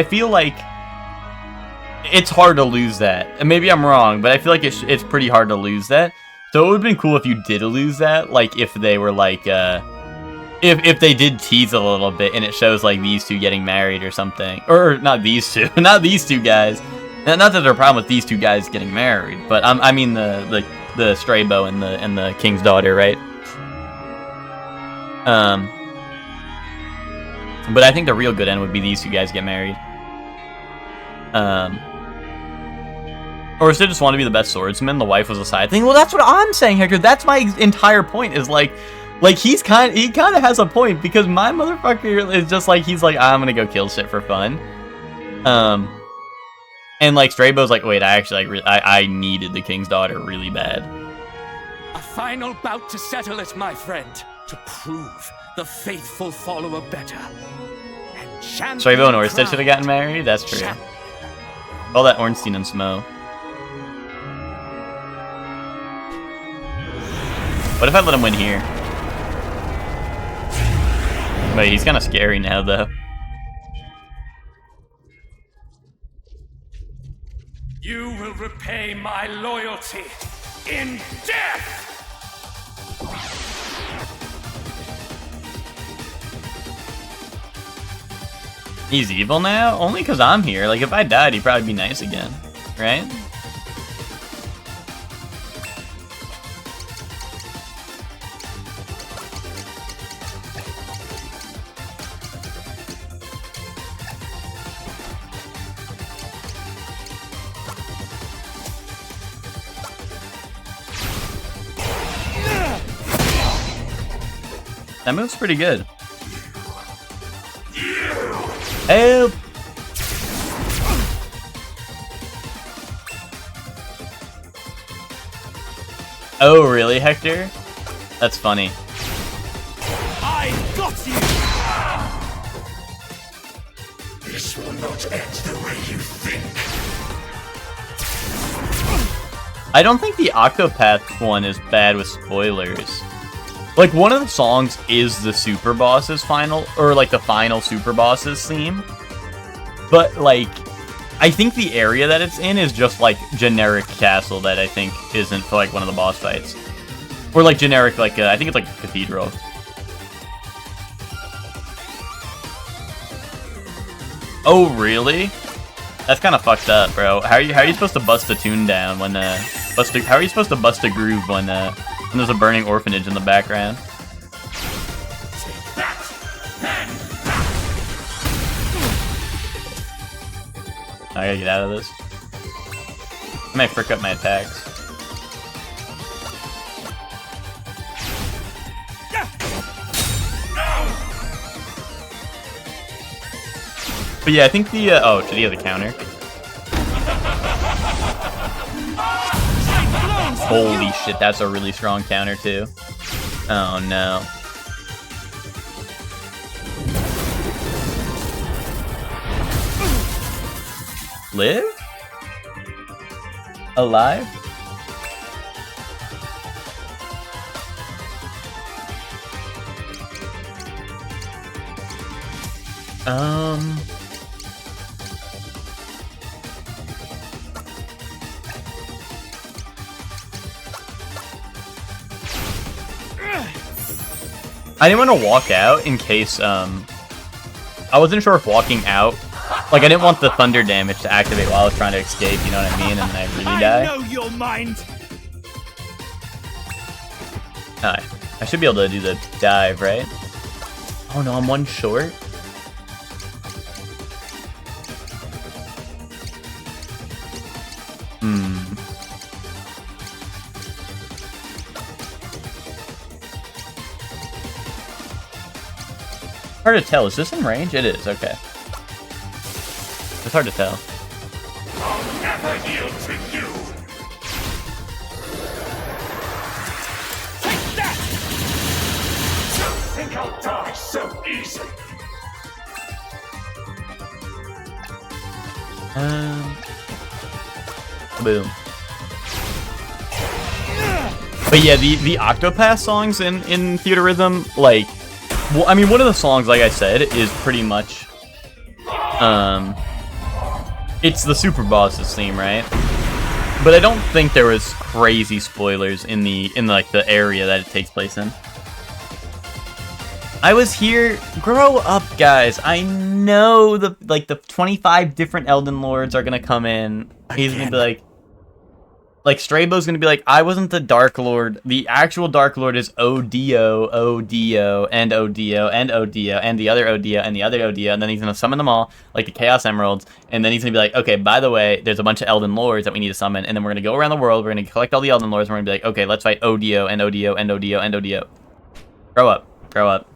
feel like it's hard to lose that. And maybe I'm wrong, but I feel like it's pretty hard to lose that. So it would have been cool if you did lose that, like, if they were, like, if they did tease a little bit and it shows, like, these two getting married or something. Or, not these two. Not these two guys. Not that there's a problem with these two guys getting married, but I mean the Straybo and the king's daughter, right? But I think the real good end would be these two guys get married. Or if they just want to be the best swordsman, the wife was a side thing. Well, that's what I'm saying, Hector. That's my entire point. Is like he kind of has a point, because my motherfucker is just like, he's like, I'm gonna go kill shit for fun. And like Straybo's like, wait, I actually I needed the king's daughter really bad. A final bout to settle it, my friend, to prove the faithful follow a better. And Straybo and Orsted should have gotten married. That's true. All that Ornstein and Smo. What if I let him win here? Wait, he's kind of scary now, though. You will repay my loyalty in death! He's evil now? Only because I'm here. Like, if I died, he'd probably be nice again. Right? That move's pretty good. Help! Oh, really, Hector? That's funny. I got you! This will not end the way you think. I don't think the Octopath one is bad with spoilers. Like, one of the songs is the Super Boss's final, or like the final Super Boss's theme. But like, I think the area that it's in is just like generic castle that I think isn't for like one of the boss fights. Or like generic, like I think it's like a cathedral. Oh really? That's kind of fucked up, bro. How are you supposed to bust a tune down when how are you supposed to bust a groove when there's a burning orphanage in the background? I gotta get out of this. I might frick up my attacks. But yeah, I think the oh, did he have the counter? Holy shit, that's a really strong counter too. Oh no. Live? Alive? I didn't want to walk out in case, I wasn't sure if walking out, like, I didn't want the thunder damage to activate while I was trying to escape, you know what I mean? And then I really die. I know your mind. Alright. I should be able to do the dive, right? Oh no, I'm one short? Hard to tell. Is this in range? It is. Okay. It's hard to tell. I'll never yield to you. Take that! Don't think I'll die so easy. Boom. But yeah, the Octopath songs in Theater Rhythm, like, well, I mean, one of the songs, like I said, is pretty much, it's the Super Boss's theme, right? But I don't think there was crazy spoilers in like the area that it takes place in. I was here. Grow up, guys. I know the 25 different Elden Lords are gonna come in. He's gonna be like Straybo's gonna be like, I wasn't the Dark Lord. The actual Dark Lord is Odio, Odio, and Odio, and Odio, and the other Odio, and the other Odio, and then he's gonna summon them all, like the Chaos Emeralds, and then he's gonna be like, okay, by the way, there's a bunch of Elden Lords that we need to summon, and then we're gonna go around the world, we're gonna collect all the Elden Lords, and we're gonna be like, okay, let's fight Odio, and Odio, and Odio, and Odio. Grow up. Grow up.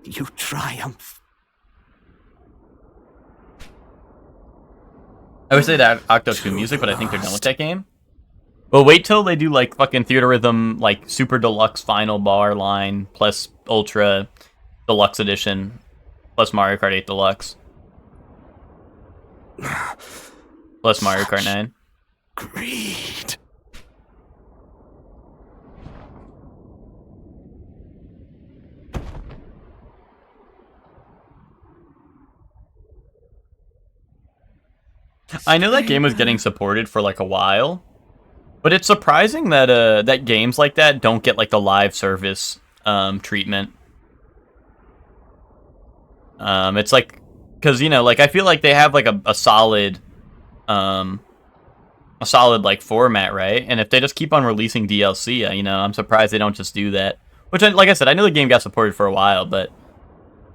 You triumph. I would say that Octo 2 music, but I think they're done with that game. Well, wait till they do, like, fucking Theater Rhythm, like, Super Deluxe Final Bar line, plus Ultra Deluxe Edition, plus Mario Kart 8 Deluxe. Plus Mario Kart 9. Greed. I know that game was getting supported for, like, a while. But it's surprising that that games like that don't get like the live service treatment. It's like, because you know, like I feel like they have like a solid like format, right? And if they just keep on releasing DLC, you know, I'm surprised they don't just do that. Which, like I said, I know the game got supported for a while, but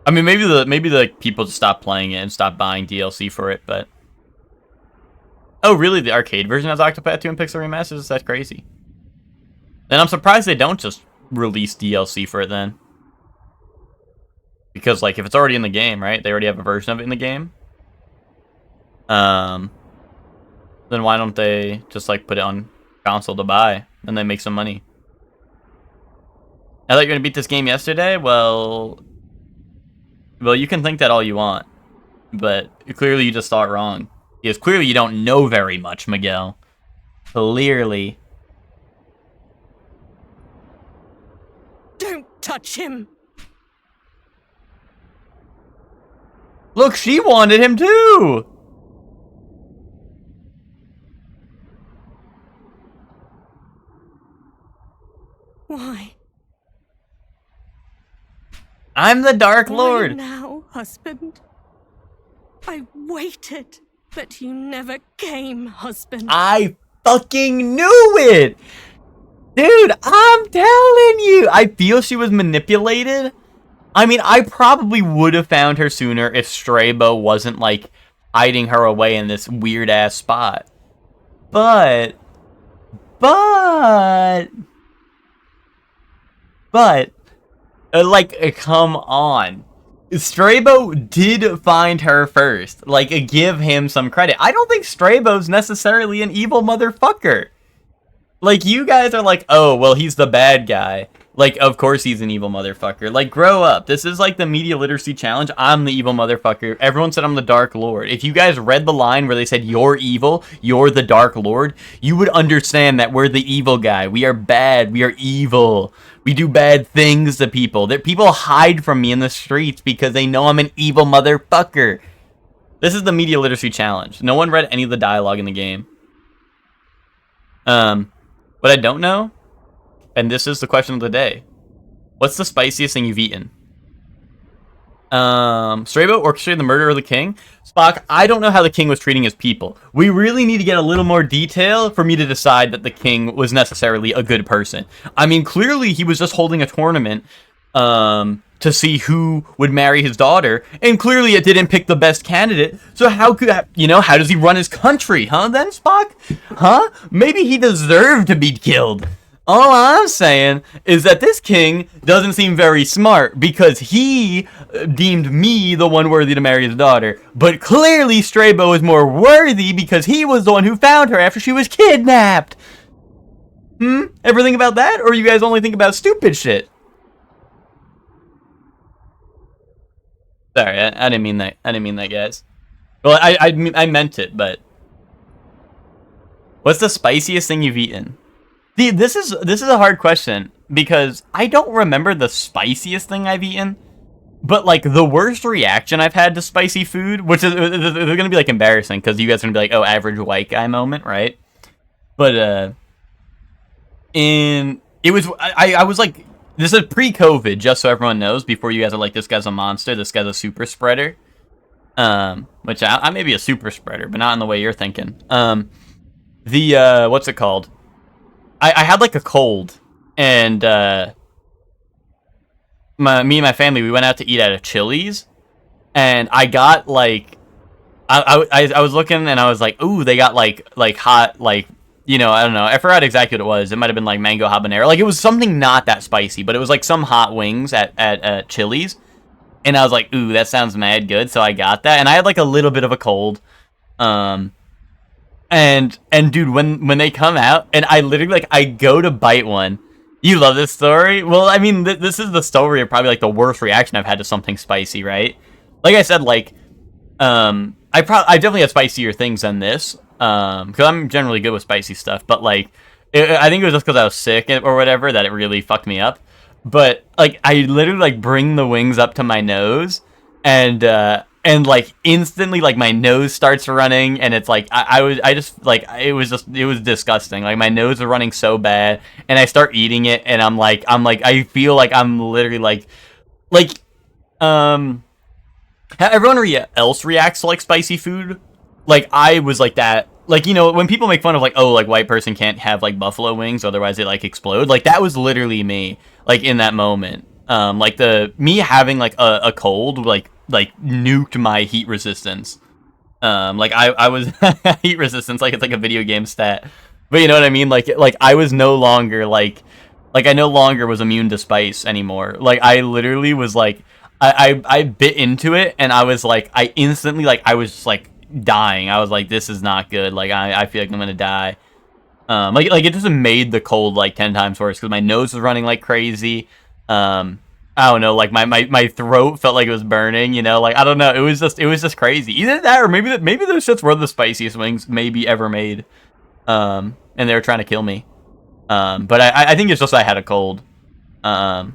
I mean, maybe the people just stopped playing it and stopped buying DLC for it, but. Oh, really? The arcade version has Octopath 2 and Pixel Remasters? That's crazy. Then I'm surprised they don't just release DLC for it then. Because, like, if it's already in the game, right? They already have a version of it in the game. Then why don't they just, like, put it on console to buy? And then make some money. I thought you were going to beat this game yesterday? Well, you can think that all you want. But clearly you just thought wrong. Because clearly you don't know very much, Miguel. Clearly. Don't touch him. Look, she wanted him too! I'm the Dark Why Lord. now, husband? I waited, but you never came, husband. I fucking knew it! Dude, I'm telling you! I feel she was manipulated. I mean, I probably would have found her sooner if Strabo wasn't, like, hiding her away in this weird-ass spot. But, come on. Strabo did find her first. Like, give him some credit. I don't think Strabo's necessarily an evil motherfucker. Like, you guys are like, oh, well, he's the bad guy. Like, of course he's an evil motherfucker. Like, grow up. This is like the media literacy challenge. I'm the evil motherfucker. Everyone said I'm the Dark Lord. If you guys read the line where they said, you're evil, you're the Dark Lord, you would understand that we're the evil guy. We are bad. We are evil. We do bad things to people. That people hide from me in the streets because they know I'm an evil motherfucker. This is the media literacy challenge. No one read any of the dialogue in the game. What I don't know, and this is the question of the day, what's the spiciest thing you've eaten? Strabo orchestrated the murder of the king? Spock, I don't know how the king was treating his people. We really need to get a little more detail for me to decide that the king was necessarily a good person. I mean, clearly he was just holding a tournament, to see who would marry his daughter, and clearly it didn't pick the best candidate, so how does he run his country, huh, then, Spock? Huh? Maybe he deserved to be killed. All I'm saying is that this king doesn't seem very smart, because he deemed me the one worthy to marry his daughter, but clearly Strabo is more worthy because he was the one who found her after she was kidnapped. Ever think about that, or you guys only think about stupid shit? Sorry, I didn't mean that. I didn't mean that, guys. Well, I meant it, but what's the spiciest thing you've eaten? See, this is a hard question because I don't remember the spiciest thing I've eaten, but like the worst reaction I've had to spicy food, which is gonna be like embarrassing because you guys are gonna be like, oh, average white guy moment, right? But I was like. This is pre-COVID, just so everyone knows, before you guys are like, this guy's a monster, this guy's a super spreader. Which I may be a super spreader, but not in the way you're thinking. What's it called? I had like a cold, and me and my family, we went out to eat at a Chili's, and I got like, I was looking, and I was like, ooh, they got like hot, like, you know, I don't know. I forgot exactly what it was. It might have been like mango habanero. Like, it was something not that spicy, but it was like some hot wings at Chili's. And I was like, ooh, that sounds mad good. So I got that. And I had like a little bit of a cold. And dude, when they come out, and I literally, like, I go to bite one. You love this story? Well, I mean, this is the story of probably like the worst reaction I've had to something spicy, right? Like I said, like, I definitely had spicier things than this. Because I'm generally good with spicy stuff, but like, I think it was just because I was sick or whatever that it really fucked me up. But like, I literally like bring the wings up to my nose, and like instantly like my nose starts running, and it's like it was disgusting. Like my nose was running so bad, and I start eating it, and I'm like I feel like I'm literally how everyone else reacts to like spicy food. Like, I was like that. Like, you know, when people make fun of, like, oh, like, white person can't have, like, buffalo wings, otherwise they, like, explode. Like, that was literally me, like, in that moment. Like, me having, like, a cold, like, nuked my heat resistance. Like, I was heat resistance, like, it's like a video game stat. But you know what I mean? Like, I was no longer, like, I no longer was immune to spice anymore. Like, I literally was, like, I bit into it, and I was, like, I instantly, like, I was just, like, dying. I was like, this is not good. Like, I feel like I'm gonna die. Like it just made the cold like 10 times worse because my nose was running like crazy. I don't know, like my throat felt like it was burning, you know, like I don't know, it was just crazy. Either that or maybe those shits were the spiciest wings maybe ever made. And they were trying to kill me. But I think it's just I had a cold. I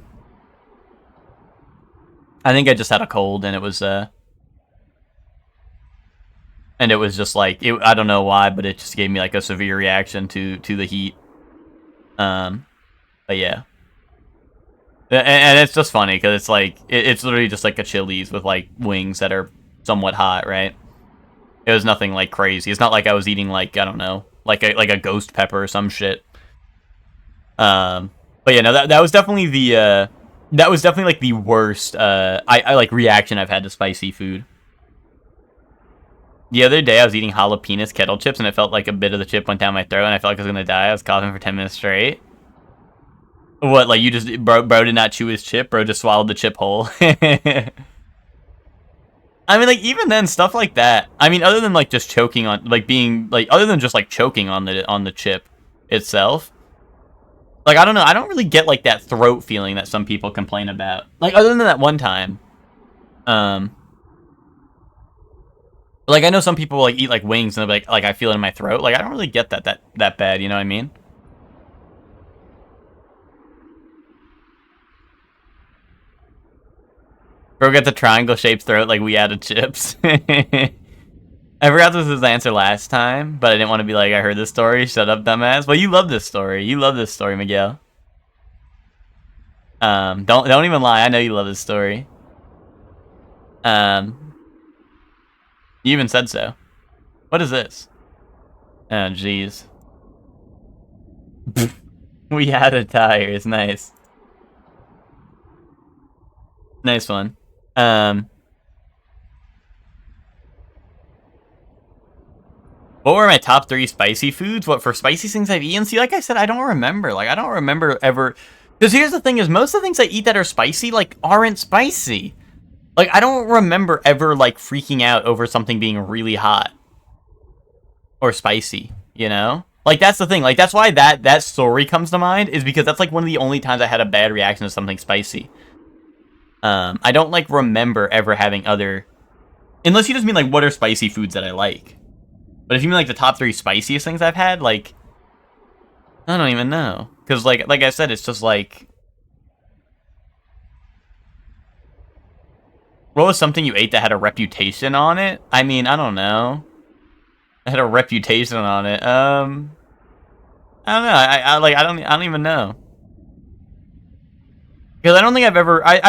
think I just had a cold, and it was just like, I don't know why, but it just gave me like a severe reaction to the heat. But yeah. And it's just funny because it's like it's literally just like a Chili's with like wings that are somewhat hot, right? It was nothing like crazy. It's not like I was eating like, I don't know, like a ghost pepper or some shit. But yeah, no, that was definitely the like the worst I like reaction I've had to spicy food. The other day I was eating jalapenos kettle chips and it felt like a bit of the chip went down my throat and I felt like I was gonna die. I was coughing for 10 minutes straight. What, like you just bro did not chew his chip, bro just swallowed the chip whole. I mean, like, even then, stuff like that. I mean, other than like just choking on, like being like, other than just like choking on the chip itself, like I don't know, I don't really get like that throat feeling that some people complain about. Like other than that one time, like I know some people like eat like wings and they're like I feel it in my throat. Like I don't really get that bad. You know what I mean? Bro got the triangle-shaped throat like we added chips. I forgot this was his answer last time, but I didn't want to be like, I heard this story. Shut up, dumbass. Well, you love this story. You love this story, Miguel. Don't even lie. I know you love this story. You even said so. What is this? Oh, jeez. We added tires. Nice. Nice one. What were my top 3 spicy foods? What for spicy things I've eaten? See, like I said, I don't remember. Like I don't remember ever. Because here's the thing: is most of the things I eat that are spicy like aren't spicy. Like I don't remember ever like freaking out over something being really hot or spicy. You know, like that's the thing. Like that's why that story comes to mind is because that's like one of the only times I had a bad reaction to something spicy. I don't like remember ever having other, unless you just mean like what are spicy foods that I like. But if you mean like the top 3 spiciest things I've had, like I don't even know, because like I said, it's just like, what was something you ate that had a reputation on it? I mean, I don't know. It had a reputation on it. I don't know. I don't even know. Because I don't think I've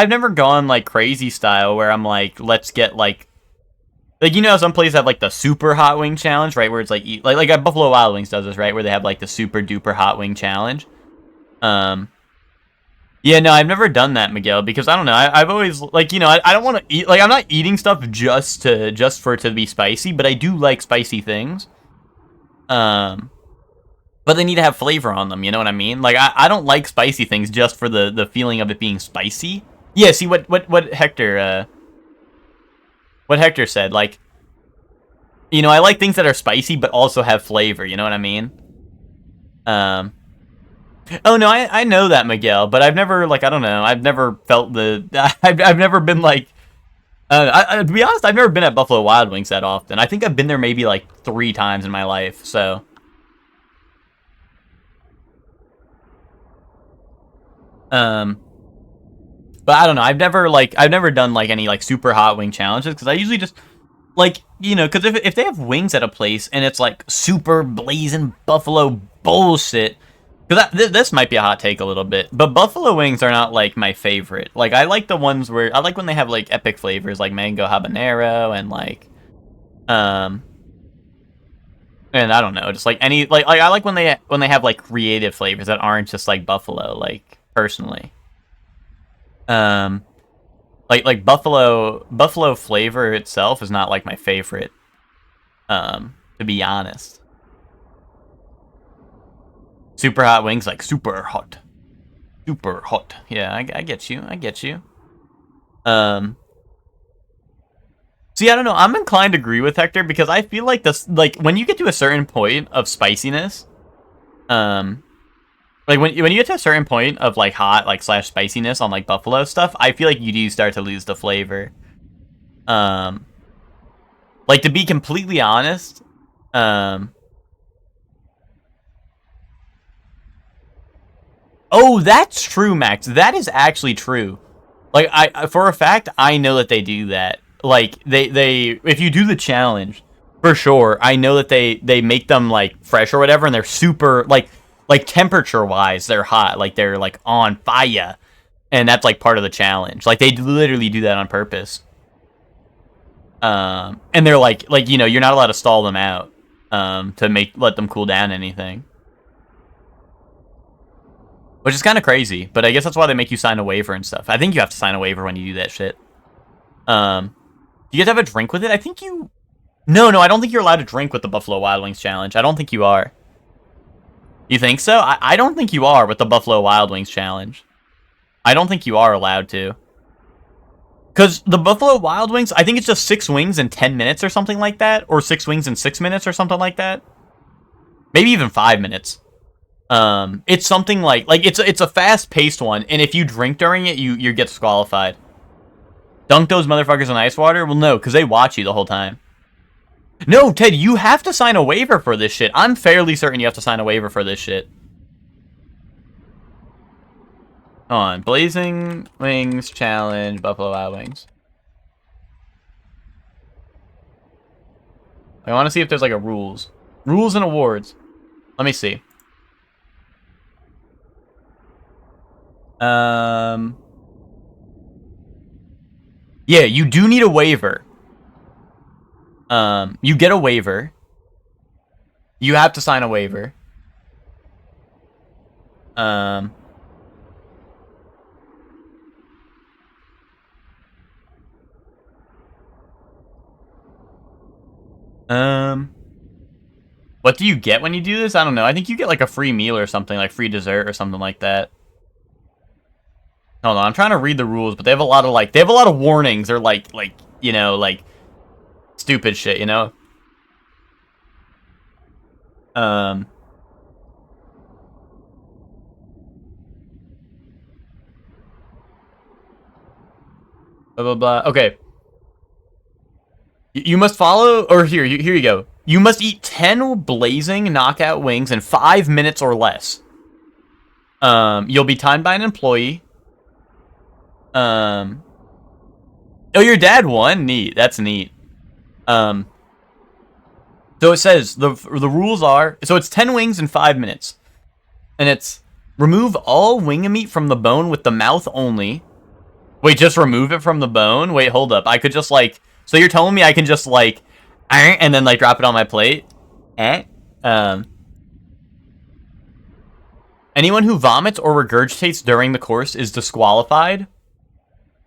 never gone like crazy style where I'm like, let's get like you know, some places have like the super hot wing challenge, right? Where it's like like Buffalo Wild Wings does this, right? Where they have like the super duper hot wing challenge. Yeah, no, I've never done that, Miguel, because I don't know. I've always like, you know, I don't want to eat, like I'm not eating stuff just for it to be spicy, but I do like spicy things. But they need to have flavor on them, you know what I mean? Like, I don't like spicy things just for the feeling of it being spicy. Yeah, see, what Hector said, like, you know, I like things that are spicy but also have flavor, you know what I mean? Oh, no, I know that, Miguel, but I've never, like, I don't know, I've never felt I've never been, like, to be honest, I've never been at Buffalo Wild Wings that often. I think I've been there maybe, like, 3 times in my life, so... But I don't know. I've never done like any like super hot wing challenges because I usually just like, you know, because if they have wings at a place and it's like super blazing buffalo bullshit, because this might be a hot take a little bit, but buffalo wings are not like my favorite. Like I like the ones where I like when they have like epic flavors like mango habanero and like and I don't know, just like any like I like when they have like creative flavors that aren't just like buffalo, like personally. Like buffalo flavor itself is not like my favorite, to be honest. Super hot wings, like super hot. Yeah, I get you. See, I don't know. I'm inclined to agree with Hector because I feel like this, like when you get to a certain point of spiciness, like when you get to a certain point of like hot like / spiciness on like buffalo stuff, I feel like you do start to lose the flavor. Like to be completely honest, oh, that's true, Max. That is actually true. Like I for a fact I know that they do that. Like they if you do the challenge, for sure, I know that they make them like fresh or whatever, and they're super like temperature wise they're hot, like they're like on fire. And that's like part of the challenge. Like they literally do that on purpose. And they're like you know, you're not allowed to stall them out to let them cool down anything. Which is kind of crazy, but I guess that's why they make you sign a waiver and stuff. I think you have to sign a waiver when you do that shit. Do you guys have a drink with it? I think you... No, I don't think you're allowed to drink with the Buffalo Wild Wings challenge. I don't think you are. You think so? I don't think you are with the Buffalo Wild Wings challenge. I don't think you are allowed to. Because the Buffalo Wild Wings, I think it's just 6 wings in 10 minutes or something like that. Or 6 wings in 6 minutes or something like that. Maybe even 5 minutes. It's something like it's a fast-paced one. And if you drink during it, you get disqualified. Dunk those motherfuckers in ice water? Well, no, because they watch you the whole time. No, Ted, you have to sign a waiver for this shit. I'm fairly certain you have to sign a waiver for this shit. On Blazing Wings Challenge, Buffalo Wild Wings. I want to see if there's like a rules. Rules and awards. Let me see. Yeah, you do need a waiver. You get a waiver. You have to sign a waiver. What do you get when you do this? I don't know. I think you get like a free meal or something, like free dessert or something like that. Hold on, I'm trying to read the rules, but they have a lot of warnings. They're like, you know, like stupid shit, you know? Blah, blah, blah. Okay. You must follow, or here you go. You must eat 10 blazing knockout wings in 5 minutes or less. You'll be timed by an employee. Oh, your dad won? Neat. That's neat. So it says, the rules are, so it's 10 wings in 5 minutes. And it's, remove all wing meat from the bone with the mouth only. Wait, just remove it from the bone? Wait, hold up. I could just like, so you're telling me I can just like, and then like drop it on my plate? Anyone who vomits or regurgitates during the course is disqualified.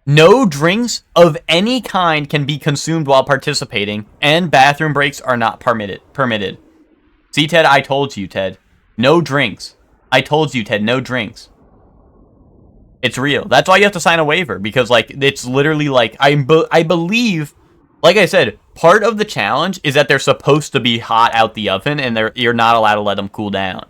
No drinks of any kind can be consumed while participating, and bathroom breaks are not permitted. See, Ted, I told you, Ted. No drinks. I told you, Ted, no drinks. It's real. That's why you have to sign a waiver, because, like, it's literally, like, I believe, like I said, part of the challenge is that they're supposed to be hot out the oven, and you're not allowed to let them cool down.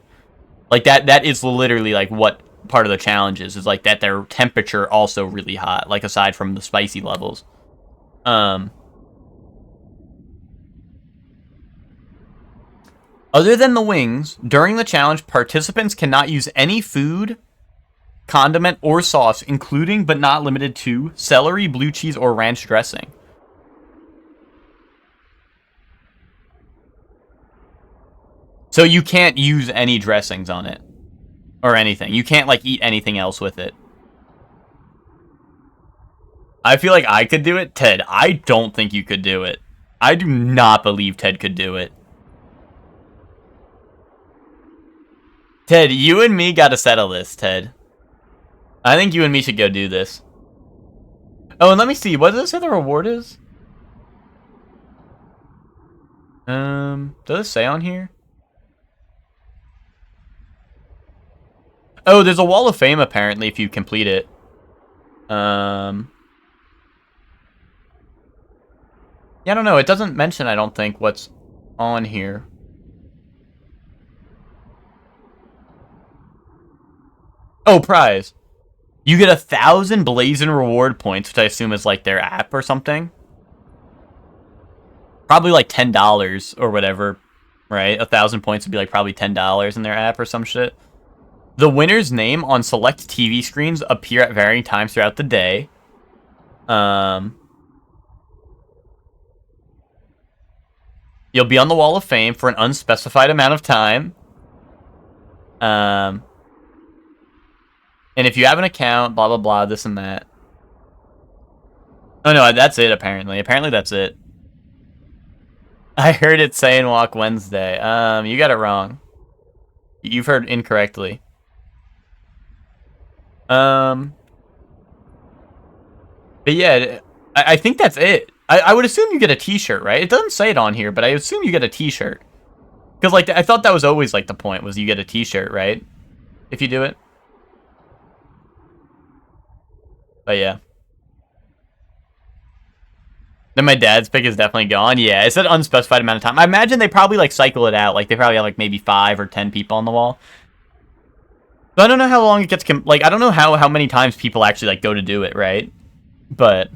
Like, that is literally, like, what part of the challenge is like that their temperature also really hot, like aside from the spicy levels. Other than the wings, during the challenge, participants cannot use any food, condiment, or sauce, including but not limited to celery, blue cheese, or ranch dressing. So you can't use any dressings on it. Or anything. You can't, like, eat anything else with it. I feel like I could do it. Ted, I don't think you could do it. I do not believe Ted could do it. Ted, you and me gotta settle this, Ted. I think you and me should go do this. Oh, and let me see. What does it say the reward is? Does it say on here? Oh, there's a Wall of Fame, apparently, if you complete it. Yeah, I don't know. It doesn't mention, I don't think, what's on here. Oh, prize. You get 1,000 Blazing reward points, which I assume is, like, their app or something. Probably, like, $10 or whatever, right? 1,000 points would be, like, probably $10 in their app or some shit. The winner's name on select TV screens appear at varying times throughout the day. You'll be on the Wall of Fame for an unspecified amount of time. And if you have an account, blah blah blah, this and that. Oh no, that's it apparently. Apparently that's it. I heard it saying Walk Wednesday. You got it wrong. You've heard incorrectly. But yeah, I think that's it. I would assume you get a t-shirt, right? It doesn't say it on here, but I assume you get a t-shirt. Because, like, I thought that was always, like, the point, was you get a t-shirt, right? If you do it. But yeah. Then my dad's pick is definitely gone. Yeah, it said unspecified amount of time. I imagine they probably, like, cycle it out. Like, they probably have, like, maybe 5 or 10 people on the wall. But I don't know how long it gets... like, I don't know how many times people actually, like, go to do it, right? But...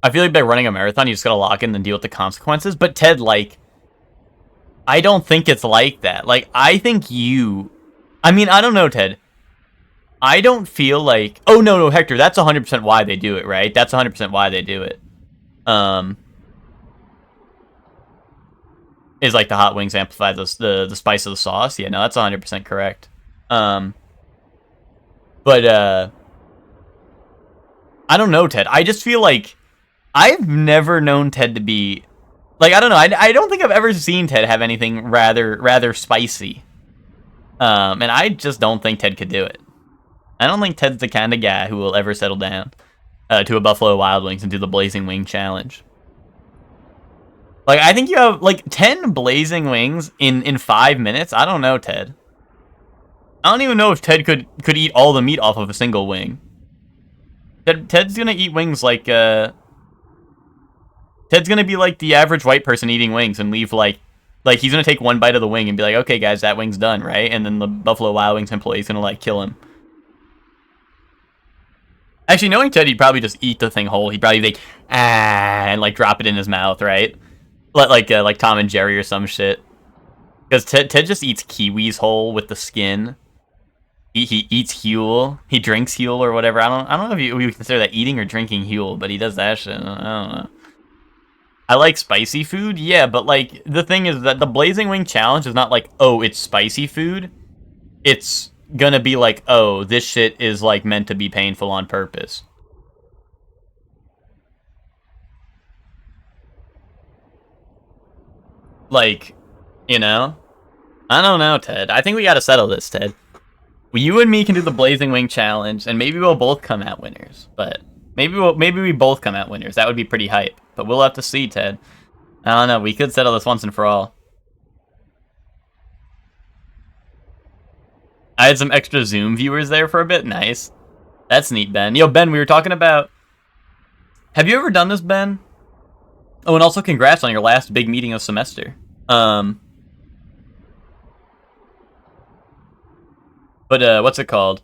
I feel like by running a marathon, you just gotta lock in and deal with the consequences. But Ted, like... I don't think it's like that. Like, I think you... I mean, I don't know, Ted. I don't feel like... Oh, no, Hector, that's 100% why they do it, right? That's 100% why they do it. Is like the hot wings amplify the spice of the sauce? Yeah, no, that's 100% correct. But, I don't know, Ted. I just feel like... I've never known Ted to be... Like, I don't know. I don't think I've ever seen Ted have anything rather spicy. And I just don't think Ted could do it. I don't think Ted's the kind of guy who will ever settle down to a Buffalo Wild Wings and do the Blazing Wing Challenge. Like, I think you have, like, 10 Blazing Wings in 5 minutes. I don't know, Ted. I don't even know if Ted could eat all the meat off of a single wing. Ted's gonna eat wings like, Ted's gonna be like the average white person eating wings and leave, like, he's gonna take one bite of the wing and be like, okay, guys, that wing's done, right? And then the Buffalo Wild Wings employee's gonna, like, kill him. Actually, knowing Ted, he'd probably just eat the thing whole. He'd probably be like, and, like, drop it in his mouth, right? Like Tom and Jerry or some shit. Because Ted just eats kiwis whole with the skin. He eats Huel. He drinks Huel or whatever. I don't know if we consider that eating or drinking Huel, but he does that shit. I don't know. I like spicy food, yeah, but, like, the thing is that the Blazing Wing Challenge is not like, oh, it's spicy food. It's gonna be like, oh, this shit is, like, meant to be painful on purpose. Like, you know? I don't know, Ted. I think we gotta settle this, Ted. You and me can do the Blazing Wing Challenge, and maybe we'll both come out winners, but... Maybe we both come out winners. That would be pretty hype. But we'll have to see, Ted. I don't know. We could settle this once and for all. I had some extra Zoom viewers there for a bit. Nice. That's neat, Ben. Yo, Ben, we were talking about... Have you ever done this, Ben? Oh, and also congrats on your last big meeting of semester. But, what's it called?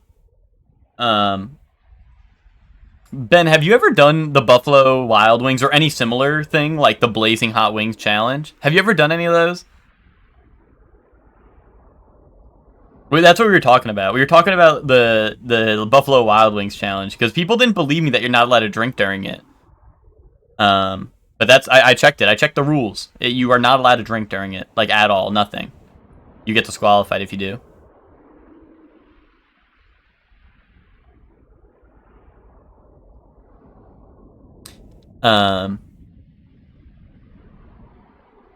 Ben, have you ever done the Buffalo Wild Wings or any similar thing, like the Blazing Hot Wings Challenge? Have you ever done any of those? Well, that's what we were talking about. We were talking about the Buffalo Wild Wings Challenge, because people didn't believe me that you're not allowed to drink during it. But that's... I checked it. I checked the rules. You are not allowed to drink during it, like, at all. Nothing. You get disqualified if you do.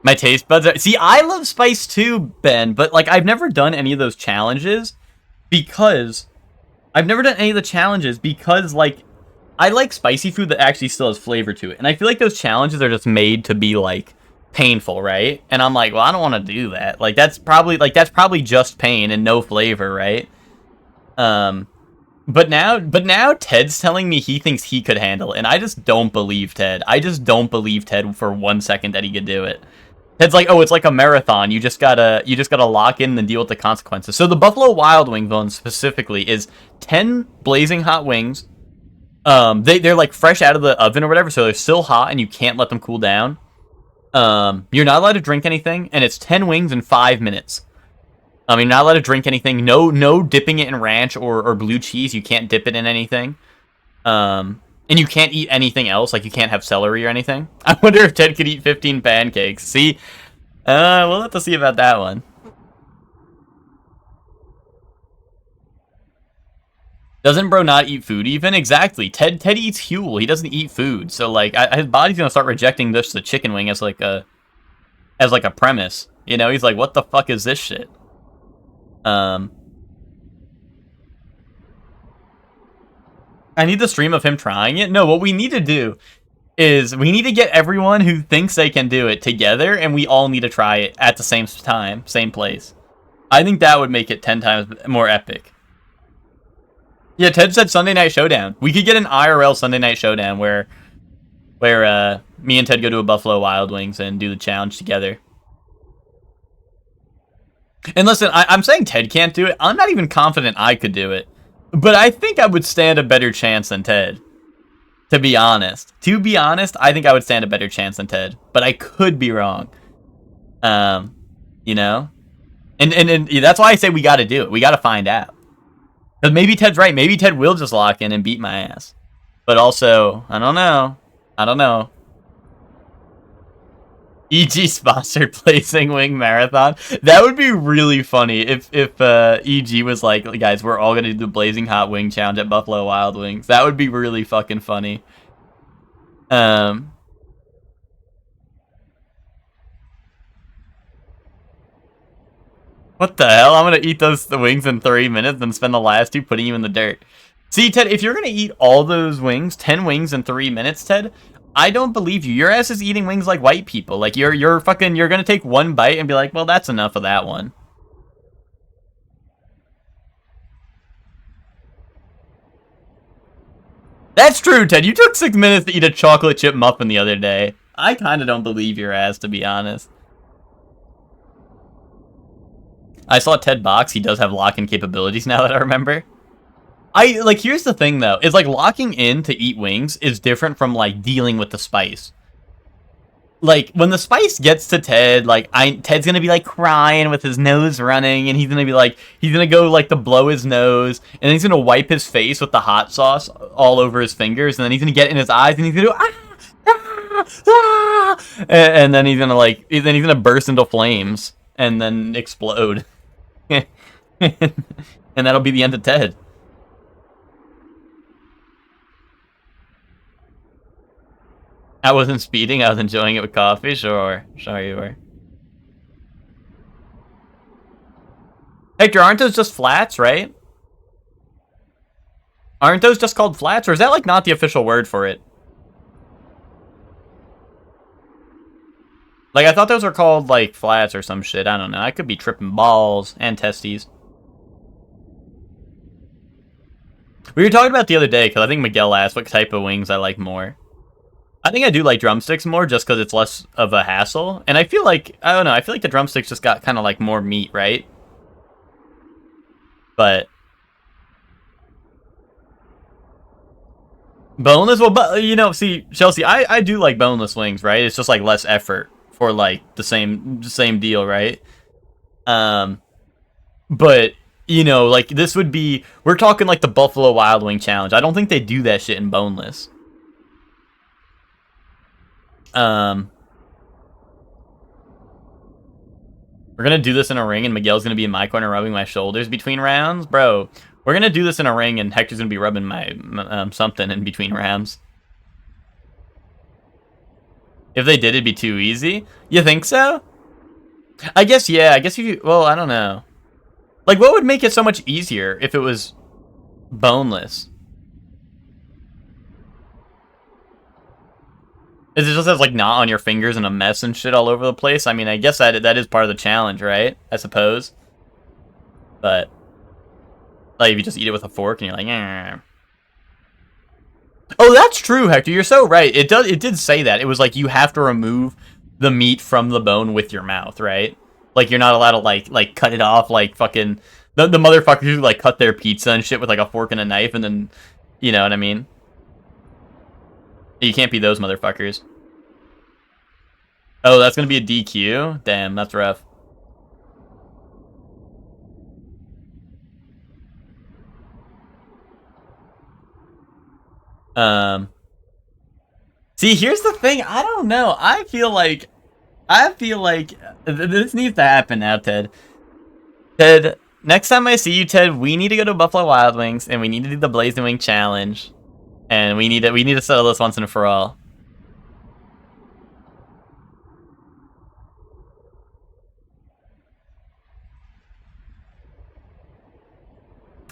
My taste buds are... See, I love spice too, Ben, but, like, I've never done any of those challenges because... like, I like spicy food that actually still has flavor to it. And I feel like those challenges are just made to be, like, painful, right? And I'm like, well, I don't want to do that. Like, that's probably just pain and no flavor, right? But now Ted's telling me he thinks he could handle it, and I just don't believe Ted. I just don't believe Ted for 1 second that he could do it. Ted's like, oh, it's like a marathon. You just gotta lock in and deal with the consequences. So the Buffalo Wild Wing one specifically is 10 blazing hot wings. They're like fresh out of the oven or whatever, so they're still hot and you can't let them cool down. You're not allowed to drink anything, and it's 10 wings in 5 minutes. You're not allowed to drink anything. No dipping it in ranch or blue cheese. You can't dip it in anything. And you can't eat anything else. Like, you can't have celery or anything. I wonder if Ted could eat 15 pancakes. See? We'll have to see about that one. Doesn't bro not eat food even? Exactly. Ted eats Huel. He doesn't eat food. So like his body's gonna start rejecting this the chicken wing as like a premise. You know, he's like, what the fuck is this shit? I need the stream of him trying it. No, what we need to do is we need to get everyone who thinks they can do it together, and we all need to try it at the same time, same place. I think that would make it 10 times more epic. Yeah, Ted said Sunday Night Showdown. We could get an IRL Sunday Night Showdown where me and Ted go to a Buffalo Wild Wings and do the challenge together. And listen, I'm saying Ted can't do it. I'm not even confident I could do it. But I think I would stand a better chance than Ted. To be honest, I think I would stand a better chance than Ted. But I could be wrong. You know? And that's why I say we got to do it. We got to find out. Because maybe Ted's right. Maybe Ted will just lock in and beat my ass. But also, I don't know. EG sponsored Blazing Wing Marathon. That would be really funny if EG was like, guys, we're all going to do the Blazing Hot Wing Challenge at Buffalo Wild Wings. That would be really fucking funny. What the hell? I'm going to eat the wings in 3 minutes and spend the last 2 putting you in the dirt. See, Ted, if you're going to eat all those wings, 10 wings in 3 minutes, Ted, I don't believe you. Your ass is eating wings like white people. Like, you're going to take one bite and be like, well, that's enough of that one. That's true, Ted. You took 6 minutes to eat a chocolate chip muffin the other day. I kind of don't believe your ass, to be honest. I saw Ted box. He does have lock-in capabilities now that I remember. Here's the thing, though. Is, like, locking in to eat wings is different from, like, dealing with the spice. Like, when the spice gets to Ted, like, Ted's gonna be, like, crying with his nose running, and he's gonna be, like, he's gonna go, like, to blow his nose, and then he's gonna wipe his face with the hot sauce all over his fingers, and then he's gonna get in his eyes, and he's gonna go, and then he's gonna burst into flames, and then explode. And that'll be the end of Ted. I wasn't speeding, I was enjoying it with coffee. Sure you were. Hector, aren't those just flats, right? Aren't those just called flats, or is that, like, not the official word for it? Like, I thought those were called, like, flats or some shit. I don't know. I could be tripping balls and testes. We were talking about the other day, because I think Miguel asked what type of wings I like more. I think I do like drumsticks more, just because it's less of a hassle. And I feel like, I don't know, I feel like the drumsticks just got kind of, like, more meat, right? But boneless, well, but, you know, see, Chelsea, I do like boneless wings, right? It's just, like, less effort for, like, the same deal, right? But, you know, like, this would be, we're talking, like, the Buffalo Wild Wing Challenge. I don't think they do that shit in boneless. We're gonna do this in a ring, and Miguel's gonna be in my corner rubbing my shoulders between rounds? Bro, we're gonna do this in a ring, and Hector's gonna be rubbing my something in between rounds. If they did, it'd be too easy? You think so? I guess, yeah. I guess you... Well, I don't know. Like, what would make it so much easier if it was boneless? Is it just as, like, not on your fingers and a mess and shit all over the place? I mean, I guess that is part of the challenge, right? I suppose. But, like, if you just eat it with a fork and you're like, eh. Oh, that's true, Hector. You're so right. It did say that. It was like you have to remove the meat from the bone with your mouth, right? Like, you're not allowed to, like cut it off like fucking... The motherfuckers who, like, cut their pizza and shit with, like, a fork and a knife and then... You know what I mean? You can't be those motherfuckers. Oh, that's gonna be a DQ? Damn, that's rough. See, here's the thing. I don't know. I feel like this needs to happen now, Ted. Ted, next time I see you, Ted, we need to go to Buffalo Wild Wings and we need to do the Blazing Wing challenge, and we need to settle this once and for all.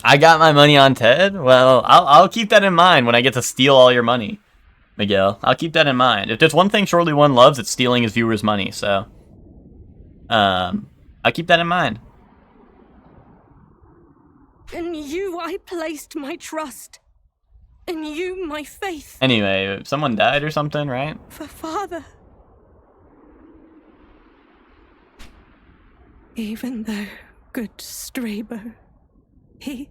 I got my money on Ted. Well, I'll keep that in mind when I get to steal all your money, Miguel. I'll keep that in mind. If there's one thing Shortly One loves, it's stealing his viewers' money. So, I'll keep that in mind. In you I placed my trust. In you my faith. Anyway, someone died or something, right? For father. Even though, good Strabo, he...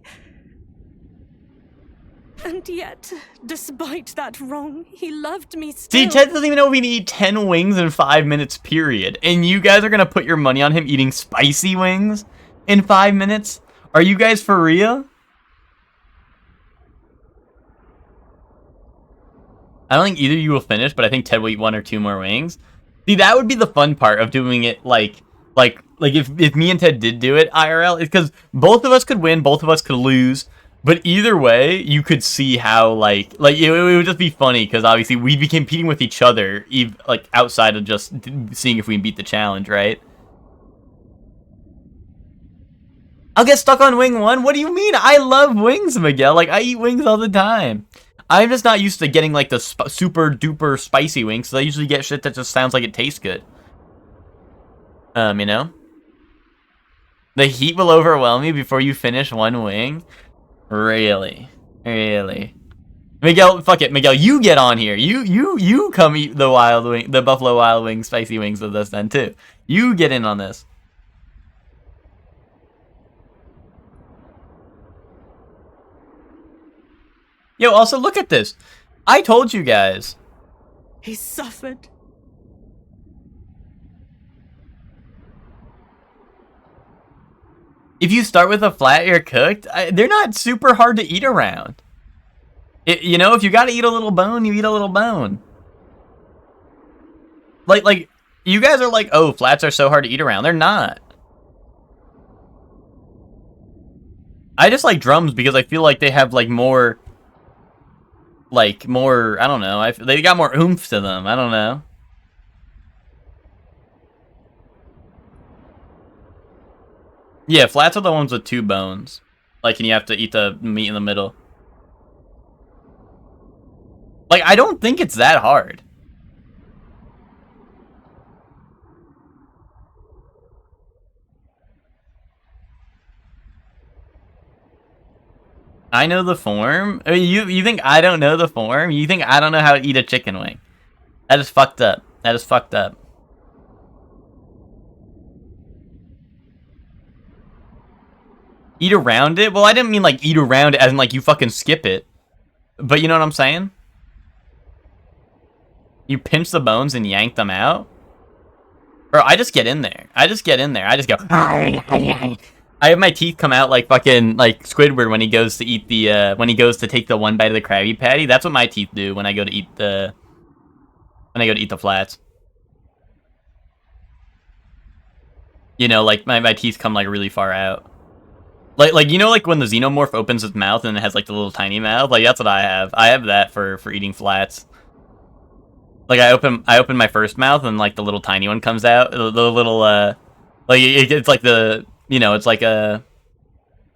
And yet, despite that wrong, he loved me still. See, Ted doesn't even know we can eat 10 wings in 5 minutes, period. And you guys are gonna put your money on him eating spicy wings in 5 minutes? Are you guys for real? I don't think either of you will finish, but I think Ted will eat 1 or 2 more wings. See, that would be the fun part of doing it like if me and Ted did do it IRL, is because both of us could win, both of us could lose. But either way, you could see how, like it would just be funny, because obviously we'd be competing with each other, like, outside of just seeing if we can beat the challenge, right? I'll get stuck on wing 1? What do you mean? I love wings, Miguel. Like, I eat wings all the time. I'm just not used to getting, like, the super duper spicy wings, so I usually get shit that just sounds like it tastes good. You know? The heat will overwhelm you before you finish 1 wing? Really? Really? Miguel, fuck it, Miguel, you get on here. You come eat the Buffalo Wild Wings spicy wings with us then too. You get in on this. Yo, also look at this. I told you guys. He suffered. If you start with a flat, you're cooked. They're not super hard to eat around. You know, if you gotta eat a little bone, you eat a little bone. Like, you guys are like, oh, flats are so hard to eat around. They're not. I just like drums because I feel like they have, like, more, I don't know. They got more oomph to them. I don't know. Yeah, flats are the ones with 2 bones. Like, and you have to eat the meat in the middle. Like, I don't think it's that hard. I know the form? I mean, you think I don't know the form? You think I don't know how to eat a chicken wing? That is fucked up. That is fucked up. Eat around it? Well, I didn't mean, like, eat around it as in, like, you fucking skip it. But you know what I'm saying? You pinch the bones and yank them out? Bro, I just get in there. I just go... I have my teeth come out like fucking, like, Squidward when he goes to eat the, when he goes to take the 1 bite of the Krabby Patty. That's what my teeth do when I go to eat the... When I go to eat the flats. You know, like, my teeth come, like, really far out. Like you know, like when the xenomorph opens its mouth and it has like the little tiny mouth. Like that's what I have. I have that for eating flats. Like I open my first mouth and like the little tiny one comes out. The little like it's like the, you know, it's like a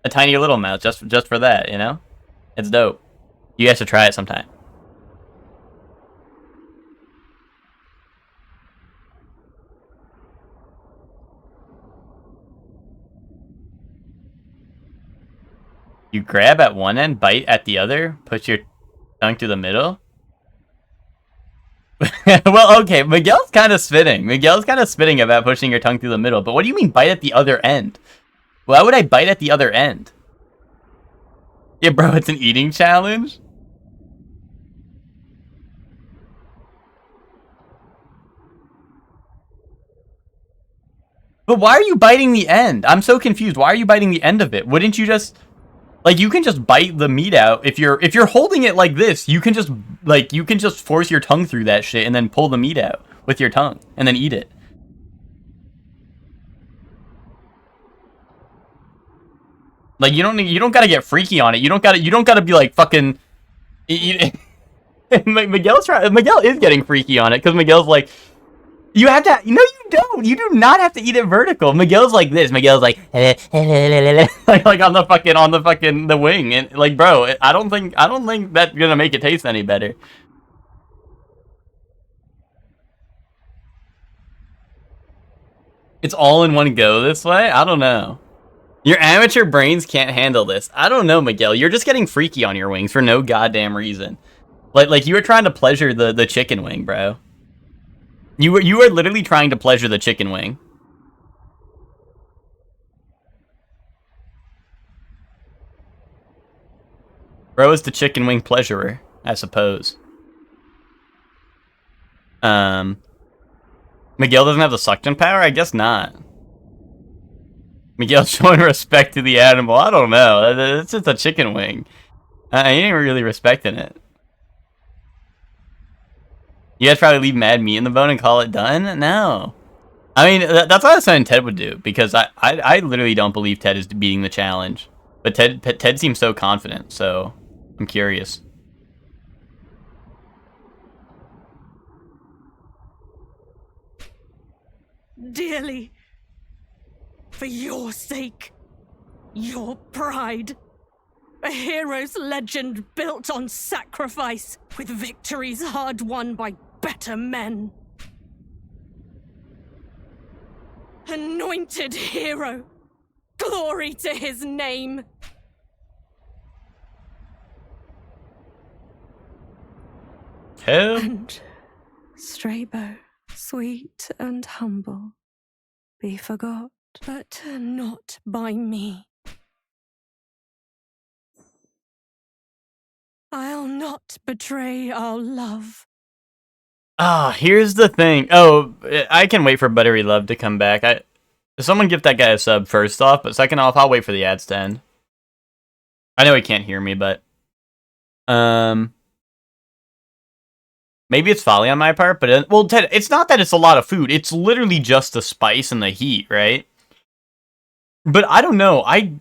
tiny little mouth just for that. You know, it's dope. You guys should try it sometime. You grab at one end, bite at the other, put your tongue through the middle. Well, okay, Miguel's kind of spitting. Miguel's kind of spitting about pushing your tongue through the middle, but what do you mean bite at the other end? Why would I bite at the other end? Yeah, bro, it's an eating challenge? But why are you biting the end? I'm so confused. Why are you biting the end of it? Wouldn't you just... Like, you can just bite the meat out. If you're holding it like this, you can just force your tongue through that shit and then pull the meat out with your tongue and then eat it. Like you don't gotta get freaky on it. You don't gotta be like fucking. Miguel is getting freaky on it because Miguel's like, you have to. No, you don't. You do not have to eat it vertical. Miguel's like this. Miguel's like, like on the wing, and like, bro, I don't think that's gonna make it taste any better. It's all in one go this way? I don't know. Your amateur brains can't handle this. I don't know, Miguel. You're just getting freaky on your wings for no goddamn reason. Like you were trying to pleasure the chicken wing, bro. You were literally trying to pleasure the chicken wing. Bro is the chicken wing pleasurer, I suppose. Miguel doesn't have the suction power? I guess not. Miguel showing respect to the animal. I don't know. It's just a chicken wing. He ain't really respecting it. You guys probably leave mad meat in the bone and call it done? No. I mean, that's what I was saying Ted would do, because I literally don't believe Ted is beating the challenge. But Ted seems so confident, so I'm curious. Dearly, for your sake, your pride, a hero's legend built on sacrifice, with victories hard won by better men. Anointed hero, glory to his name. Who? And Strabo, sweet and humble, be forgot, but not by me. I'll not betray our love. Ah, here's the thing. Oh, I can wait for Buttery Love to come back. Someone give that guy a sub first off, but second off, I'll wait for the ads to end. I know he can't hear me, but maybe it's folly on my part, but well, Ted, it's not that it's a lot of food. It's literally just the spice and the heat, right? But I don't know. I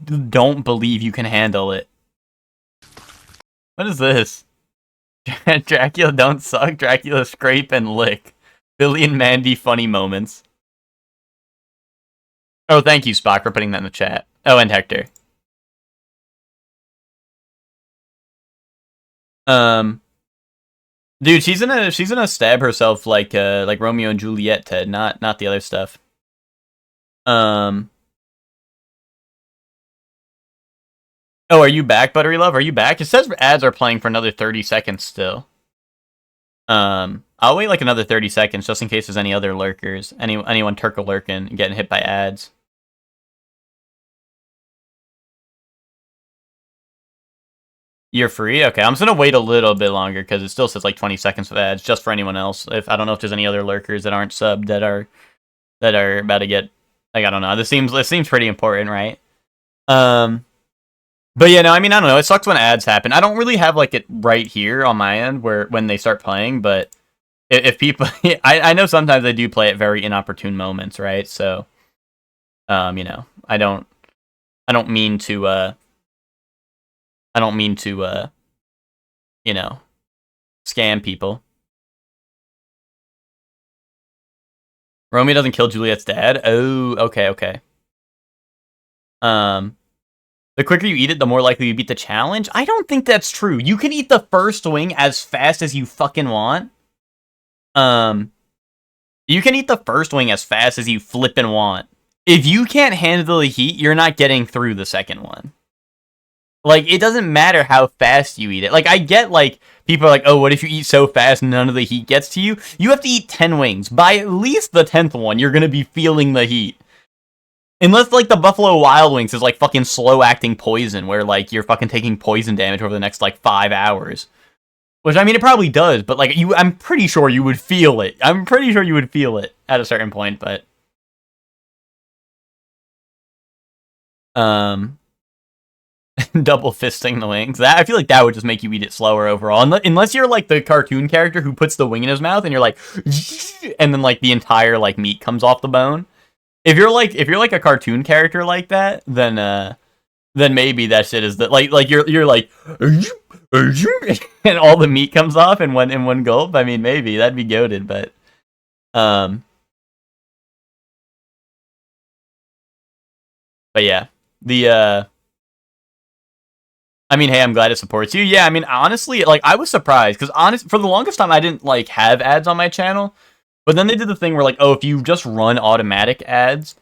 don't believe you can handle it. What is this? Dracula don't suck. Dracula scrape and lick. Billy and Mandy funny moments. Oh, thank you, Spock, for putting that in the chat. Oh, and Hector. Dude, she's gonna stab herself like Romeo and Juliet, Ted, not the other stuff. Oh, are you back, Buttery Love? Are you back? It says ads are playing for another 30 seconds still. I'll wait like another 30 seconds just in case there's any other lurkers. Anyone turco-lurking and getting hit by ads. You're free? Okay, I'm just gonna wait a little bit longer because it still says like 20 seconds of ads just for anyone else. I don't know if there's any other lurkers that aren't subbed that are about to get, like, I don't know. This seems pretty important, right? But yeah, no, I mean, I don't know. It sucks when ads happen. I don't really have like it right here on my end when they start playing, but if people, I know sometimes they do play at very inopportune moments, right? So, you know, I don't mean to, you know, scam people. Romeo doesn't kill Juliet's dad? Oh, okay. The quicker you eat it, the more likely you beat the challenge? I don't think that's true. You can eat the first wing as fast as you fucking want. You can eat the first wing as fast as you flippin' want. If you can't handle the heat, you're not getting through the second one. Like, it doesn't matter how fast you eat it. Like, I get, like, people are like, oh, what if you eat so fast none of the heat gets to you? You have to eat 10 wings. By at least the 10th one, you're gonna be feeling the heat. Unless, like, the Buffalo Wild Wings is, like, fucking slow-acting poison, where, like, you're fucking taking poison damage over the next, like, 5 hours. Which, I mean, it probably does, but, like, I'm pretty sure you would feel it. I'm pretty sure you would feel it at a certain point, but... Double fisting the wings. I feel like that would just make you eat it slower overall. Unless you're, like, the cartoon character who puts the wing in his mouth, and you're like... And then, like, the entire, like, meat comes off the bone. If you're like a cartoon character like that, then then maybe that shit is the like you're like and all the meat comes off in one gulp. I mean, maybe that'd be goated, um but yeah, the I mean, hey, I'm glad it supports you. Yeah, I mean, honestly, like I was surprised because for the longest time I didn't like have ads on my channel, but then they did the thing where like, oh, if you just run automatic ads,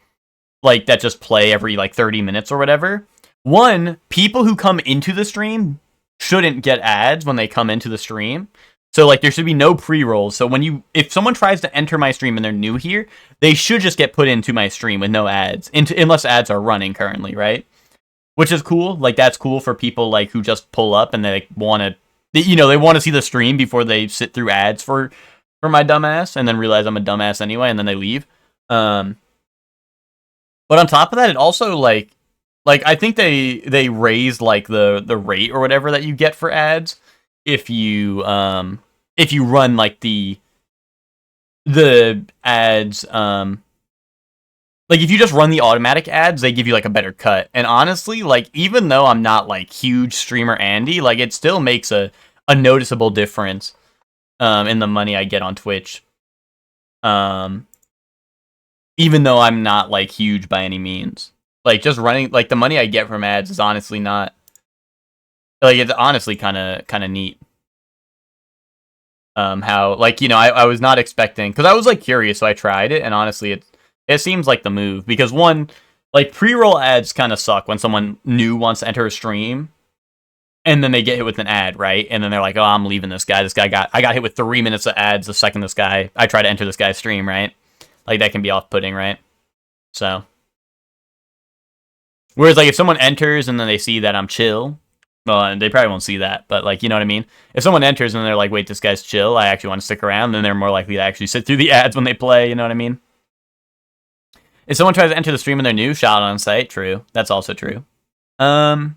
like that just play every like 30 minutes or whatever. One, people who come into the stream shouldn't get ads when they come into the stream. So like there should be no pre-rolls. So if someone tries to enter my stream and they're new here, they should just get put into my stream with no ads, unless ads are running currently, right? Which is cool. Like that's cool for people like who just pull up and they want to, they want to see the stream before they sit through ads for my dumbass and then realize I'm a dumbass anyway and then they leave. But on top of that, it also like I think they raised like the rate or whatever that you get for ads if you run like the ads like if you just run the automatic ads, they give you like a better cut. And honestly, like even though I'm not like huge streamer Andy, like it still makes a noticeable difference in the money I get on Twitch. Even though I'm not like huge by any means. Like just running like the money I get from ads is honestly not like it's honestly kind of neat. How like I was not expecting because I was like curious, so I tried it, and honestly it seems like the move because one, like pre-roll ads kind of suck when someone new wants to enter a stream, and then they get hit with an ad, right? And then they're like, oh, I'm leaving this guy. I got hit with 3 minutes of ads the second I try to enter this guy's stream, right? Like that can be off-putting, right? So. Whereas, like, if someone enters and then they see that I'm chill, well, they probably won't see that, but, like, you know what I mean? If someone enters and they're like, wait, this guy's chill, I actually want to stick around, then they're more likely to actually sit through the ads when they play, you know what I mean? If someone tries to enter the stream and they're new, shot on site, true. That's also true. You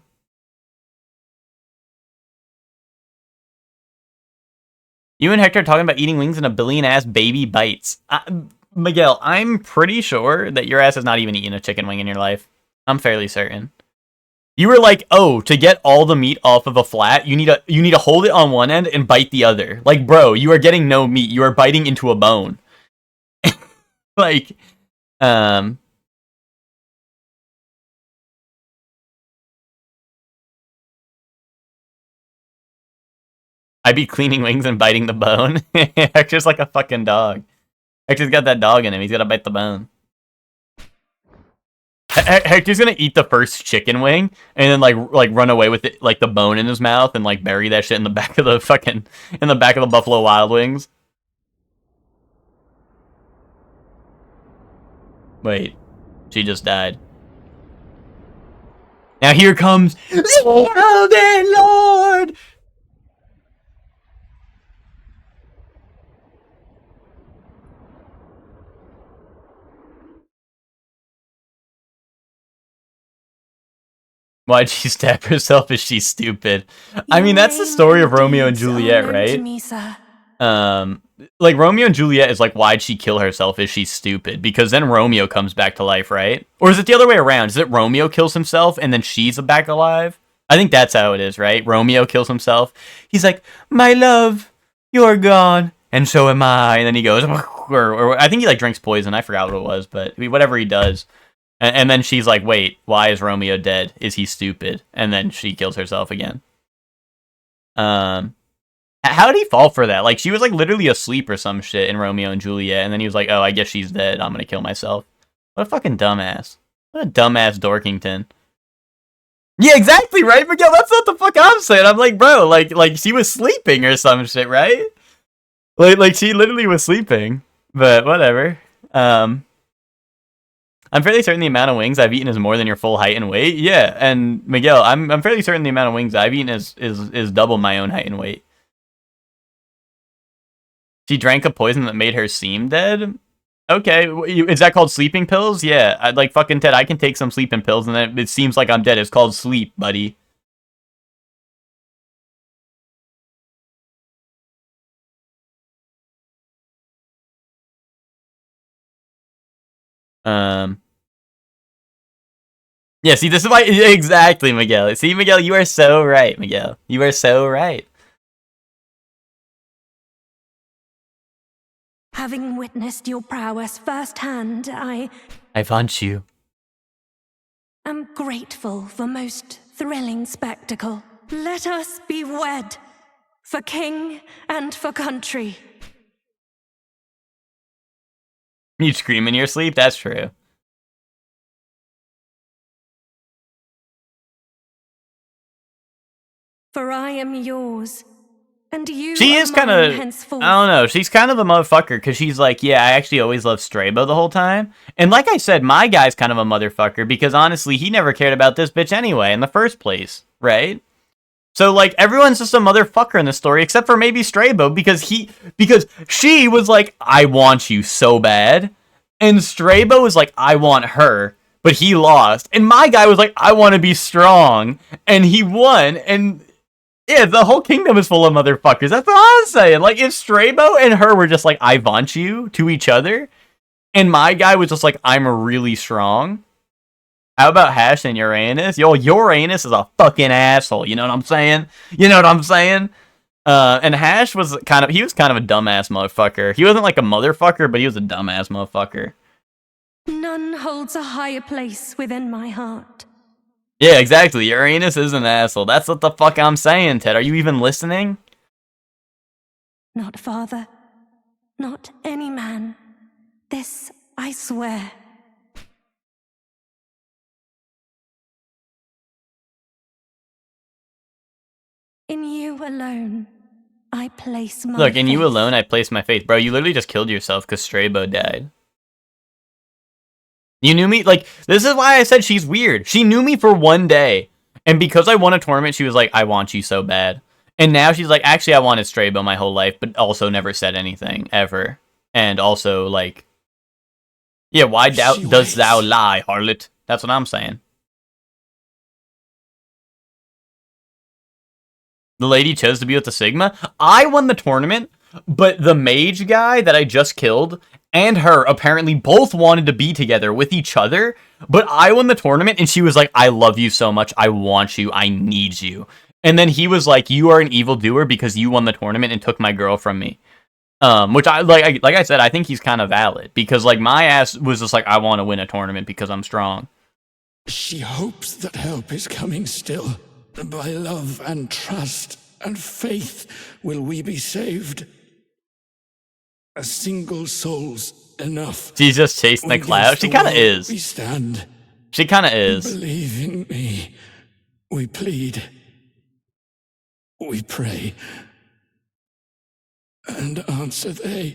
and Hector are talking about eating wings in a billion-ass baby bites. Miguel, I'm pretty sure that your ass has not even eaten a chicken wing in your life. I'm fairly certain. You were like, oh, to get all the meat off of a flat, you need to hold it on one end and bite the other. Like, bro, you are getting no meat. You are biting into a bone. Like, I'd be cleaning wings and biting the bone. Hector's like a fucking dog. Hector's got that dog in him. He's got to bite the bone. Hector's gonna eat the first chicken wing and then like run away with it, like the bone in his mouth, and like bury that shit in the back of the Buffalo Wild Wings. Wait, she just died. Now here comes the Elden Lord. Why'd she stab herself? Is she stupid? I mean, that's the story of Romeo and Juliet, right? Like Romeo and Juliet is like, why'd she kill herself? Is she stupid? Because then Romeo comes back to life, right? Or is it the other way around? Is it Romeo kills himself and then she's back alive? I think that's how it is, right? Romeo kills himself. He's like, my love, you're gone, and so am I. And then he goes, or I think he like drinks poison. I forgot what it was, but whatever he does. And then she's like, wait, why is Romeo dead? Is he stupid? And then she kills herself again. How did he fall for that? Like, she was like literally asleep or some shit in Romeo and Juliet, and then he was like, oh, I guess she's dead. I'm gonna kill myself. What a fucking dumbass. What a dumbass Dorkington. Yeah, exactly, right, Miguel? That's not the fuck I'm saying. I'm like, bro, like she was sleeping or some shit, right? Like she literally was sleeping. But whatever. I'm fairly certain the amount of wings I've eaten is more than your full height and weight. Yeah, and Miguel, I'm fairly certain the amount of wings I've eaten is double my own height and weight. She drank a poison that made her seem dead? Okay, is that called sleeping pills? Yeah, I'd like fucking Ted, I can take some sleeping pills and then it seems like I'm dead. It's called sleep, buddy. Yeah, see, this is why... Exactly, Miguel. See, Miguel, you are so right, Miguel. You are so right. Having witnessed your prowess firsthand, I want you. am grateful for most thrilling spectacle. Let us be wed, for king and for country. You scream in your sleep? That's true. For I am yours, and you She are is kind mine of, henceforth. I don't know, she's kind of a motherfucker, because she's like, yeah, I actually always loved Strabo the whole time. And like I said, my guy's kind of a motherfucker, because honestly, he never cared about this bitch anyway, in the first place, right? So, like, everyone's just a motherfucker in this story, except for maybe Strabo, because she was like, I want you so bad. And Strabo was like, I want her. But he lost. And my guy was like, I want to be strong. And he won. And yeah, the whole kingdom is full of motherfuckers. That's what I was saying. Like, if Strabo and her were just like, I want you to each other, and my guy was just like, I'm really strong. How about Hash and Uranus? Yo, Uranus is a fucking asshole. You know what I'm saying? You know what I'm saying? And Hash was kind of a dumbass motherfucker. He wasn't like a motherfucker, but he was a dumbass motherfucker. None holds a higher place within my heart. Yeah, exactly. Uranus is an asshole. That's what the fuck I'm saying, Ted. Are you even listening? Not father, not any man. This I swear. In you alone, I place my Look, in you faith. alone, I place my faith. Bro, you literally just killed yourself because Strabo died. You knew me? Like, this is why I said she's weird. She knew me for one day. And because I won a tournament, she was like, I want you so bad. And now she's like, actually, I wanted Strabo my whole life, but also never said anything, ever. And also, like, yeah, why does thou lie, harlot? That's what I'm saying. The lady chose to be with the Sigma. I won the tournament, but the mage guy that I just killed and her apparently both wanted to be together with each other, but I won the tournament and she was like, I love you so much, I want you, I need you. And then he was like, you are an evildoer because you won the tournament and took my girl from me. Which like I said, I think he's kind of valid, because like my ass was just like, I want to win a tournament because I'm strong. She hopes that help is coming still. By love and trust and faith will we be saved. A single soul's enough. She's just chasing the cloud. She kind of is. We stand. She kind of is. Believe in me. We plead. We pray. And answer they.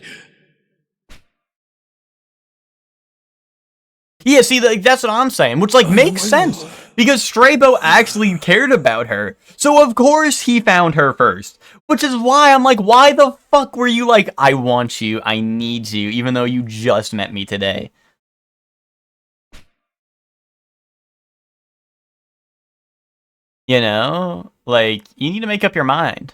Yeah, see, like, that's what I'm saying, which, like, makes sense, because Strabo actually cared about her, so of course he found her first, which is why I'm like, why the fuck were you like, I want you, I need you, even though you just met me today? You know? Like, you need to make up your mind.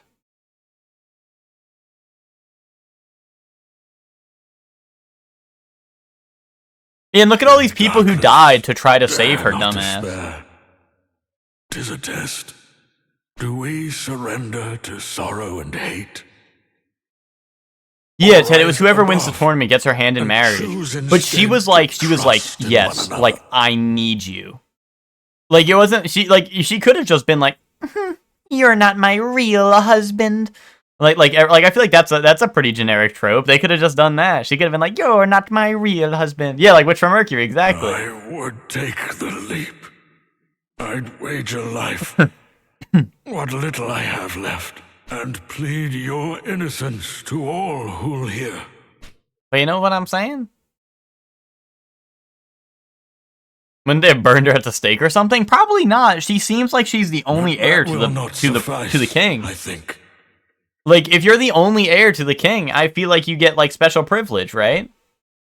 Yeah, and look at all these people who died to try to save her, dumbass. 'Tis a test. Do we surrender to sorrow and hate? Yeah, Ted, it was whoever wins the tournament gets her hand in marriage. But she was like, yes, like, I need you. Like, it wasn't, she could have just been like, you're not my real husband. Like I feel like that's a pretty generic trope. They could have just done that. She could have been like, you're not my real husband. Yeah, like Witch from Mercury, exactly. I would take the leap. I'd wager life, what little I have left, and plead your innocence to all who'll hear. But you know what I'm saying? Wouldn't they have burned her at the stake or something? Probably not. She seems like she's the only heir to the king. I think. Like, if you're the only heir to the king, I feel like you get, like, special privilege, right?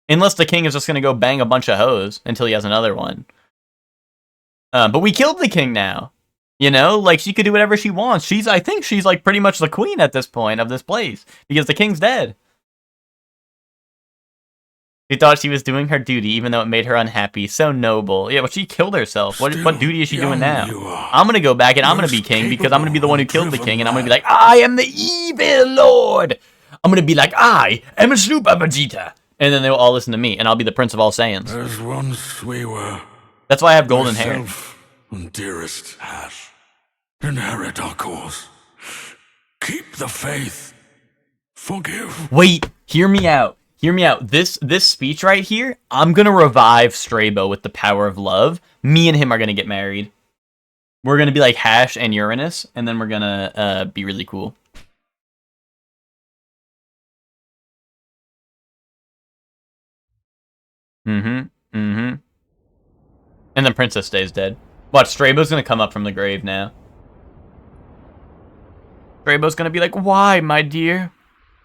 Unless the king is just gonna go bang a bunch of hoes until he has another one. But we killed the king now. You know? Like, she could do whatever she wants. I think she's, like, pretty much the queen at this point of this place. Because the king's dead. She thought she was doing her duty, even though it made her unhappy. So noble. Yeah, well, she killed herself. What duty is she doing now? I'm gonna go back and I'm gonna be king because I'm gonna be the one who killed the king, and I'm gonna be like, I am the evil lord. I'm gonna be like, I am a Super Vegeta. And then they will all listen to me, and I'll be the Prince of all Saiyans. As once we were. That's why I have golden hair. Myself and dearest Ash, inherit our cause. Keep the faith. Forgive. Wait, hear me out. Hear me out. This speech right here, I'm gonna revive Strabo with the power of love. Me and him are gonna get married. We're gonna be like Hash and Uranus, and then we're gonna be really cool. And then Princess stays dead. Watch, Strabo's gonna come up from the grave now. Strabo's gonna be like, why, my dear?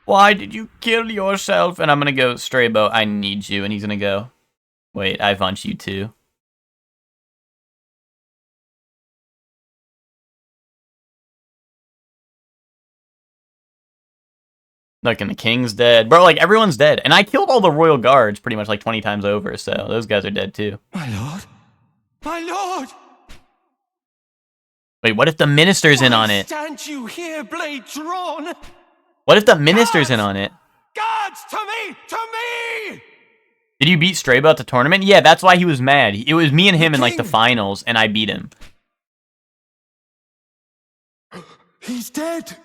Why did you kill yourself? And I'm gonna go, Strabo, I need you. And he's gonna go, wait, I want you too. Look, and the king's dead. Bro, like, everyone's dead. And I killed all the royal guards pretty much like 20 times over, so those guys are dead too. My lord? My lord! Wait, what if the minister's in on it? Stand you here, blade drawn? What if the minister's in on it? Guards, to me! To me! Did you beat Strabo at the tournament? Yeah, that's why he was mad. It was me and him in like the finals, and I beat him. He's dead!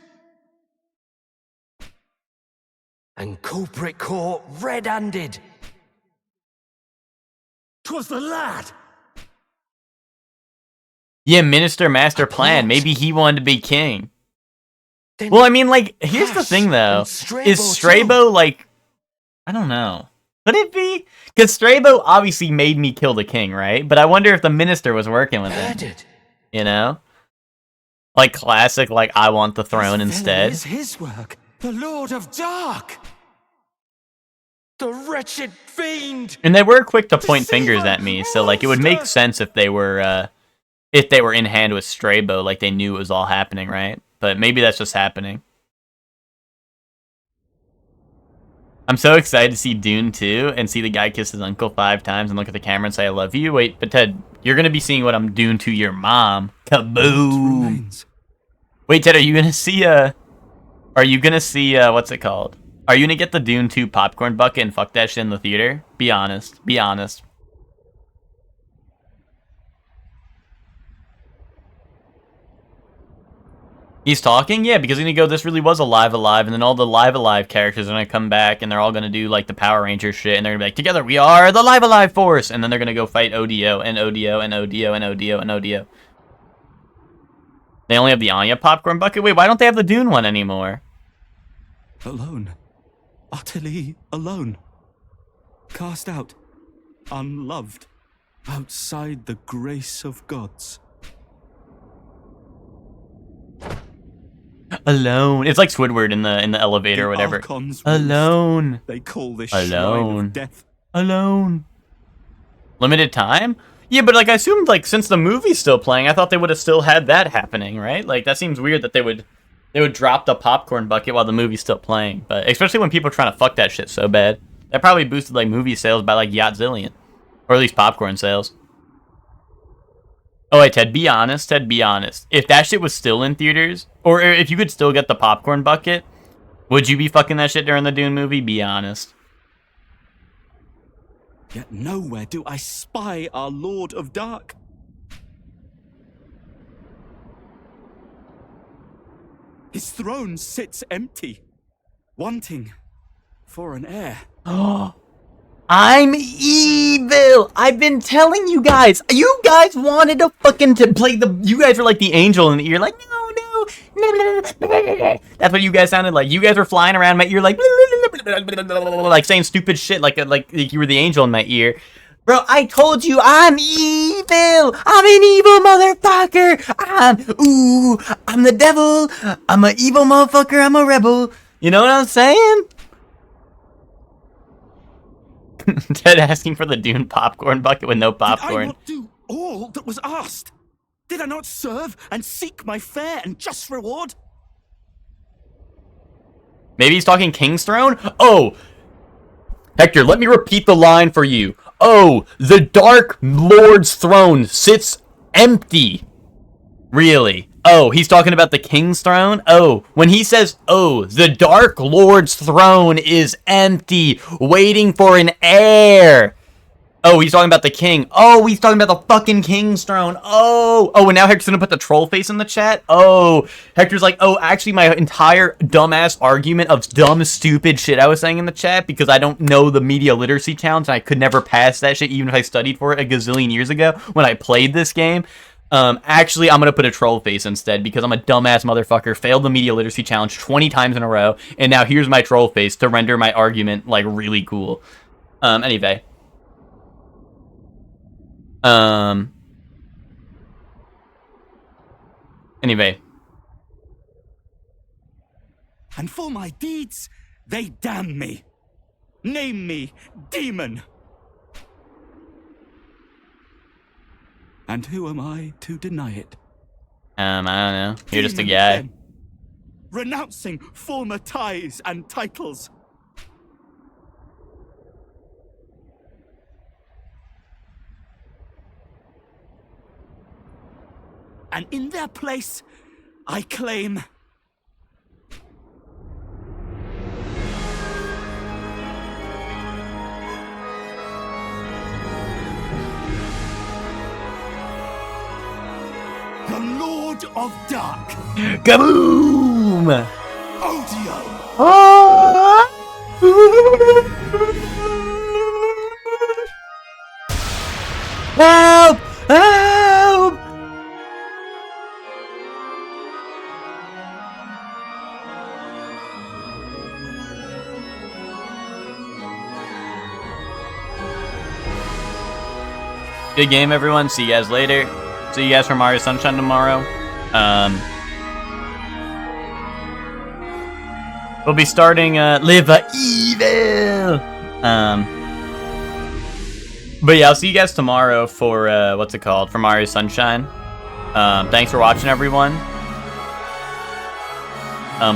And culprit caught red-handed. 'Twas the lad! Yeah, minister, master plan. Maybe he wanted to be king. Well, I mean, like, here's the thing, though. Is Strabo, like... I don't know. Could it be? Because Strabo obviously made me kill the king, right? But I wonder if the minister was working with him. You know? Like, classic, like, I want the throne instead. Is his work. The Lord of Dark! The wretched fiend! And they were quick to point fingers at me, so, like, it would make sense if they were in hand with Strabo, like, they knew it was all happening, right? But maybe that's just happening. I'm so excited to see Dune 2 and see the guy kiss his uncle 5 times and look at the camera and say, I love you. Wait, but Ted, you're going to be seeing what I'm doing to your mom. Kaboom! Wait, Ted, are you going to see, what's it called? Are you going to get the Dune 2 popcorn bucket and fuck that shit in the theater? Be honest. Be honest. He's talking? Yeah, because he's gonna go, this really was Alive, and then all the Alive characters are gonna come back, and they're all gonna do, like, the Power Rangers shit, and they're gonna be like, together we are the Alive Force! And then they're gonna go fight ODO, and ODO, and ODO, and ODO, and ODO. They only have the Anya popcorn bucket? Wait, why don't they have the Dune one anymore? Alone. Utterly alone. Cast out. Unloved. Outside the grace of gods. Alone. It's like Squidward in the elevator or whatever. Alone. They call this shrine of death. Alone. Limited time? Yeah, but like I assumed like since the movie's still playing, I thought they would have still had that happening, right? Like that seems weird that they would drop the popcorn bucket while the movie's still playing. But especially when people are trying to fuck that shit so bad. That probably boosted like movie sales by like Yachtzillion. Or at least popcorn sales. Oh wait, Ted, be honest. Ted, be honest. If that shit was still in theaters, or if you could still get the popcorn bucket, would you be fucking that shit during the Dune movie? Be honest. Yet nowhere do I spy our Lord of Dark. His throne sits empty, wanting for an heir. I'm evil! I've been telling you guys! You guys wanted to fucking play the... You guys were like the angel in the ear, like, no. That's what you guys sounded like. You guys were flying around my ear like... Like saying stupid shit like you were the angel in my ear. Bro, I told you I'm evil! I'm an evil motherfucker! I'm the devil! I'm an evil motherfucker, I'm a rebel! You know what I'm saying? Ted asking for the Dune popcorn bucket with no popcorn. Did I not do all that was asked? Did I not serve and seek my fair and just reward? Maybe he's talking King's Throne? Oh! Hector, let me repeat the line for you. Oh, the Dark Lord's throne sits empty. Really? Oh, he's talking about the king's throne? Oh, when he says, oh, the Dark Lord's throne is empty, waiting for an heir. Oh, he's talking about the king. Oh, he's talking about the fucking king's throne. Oh, and now Hector's gonna put the troll face in the chat. Oh, Hector's like, oh, actually my entire dumbass argument of dumb, stupid shit I was saying in the chat because I don't know the media literacy challenge and I could never pass that shit even if I studied for it a gazillion years ago when I played this game. Actually, I'm gonna put a troll face instead because I'm a dumbass motherfucker, failed the media literacy challenge 20 times in a row, and now here's my troll face to render my argument, like, really cool. Anyway. Anyway. And for my deeds, they damn me. Name me demon. And who am I to deny it? I don't know. You're just a Demon, guy. then. Renouncing former ties and titles. And in their place, I claim... the Lord of Dark, Kaboom! Odio. Help! Help! Good game, everyone. See you guys later. See you guys for Mario Sunshine tomorrow. We'll be starting Live Evil. But yeah, I'll see you guys tomorrow for what's it called? For Mario Sunshine. Thanks for watching, everyone.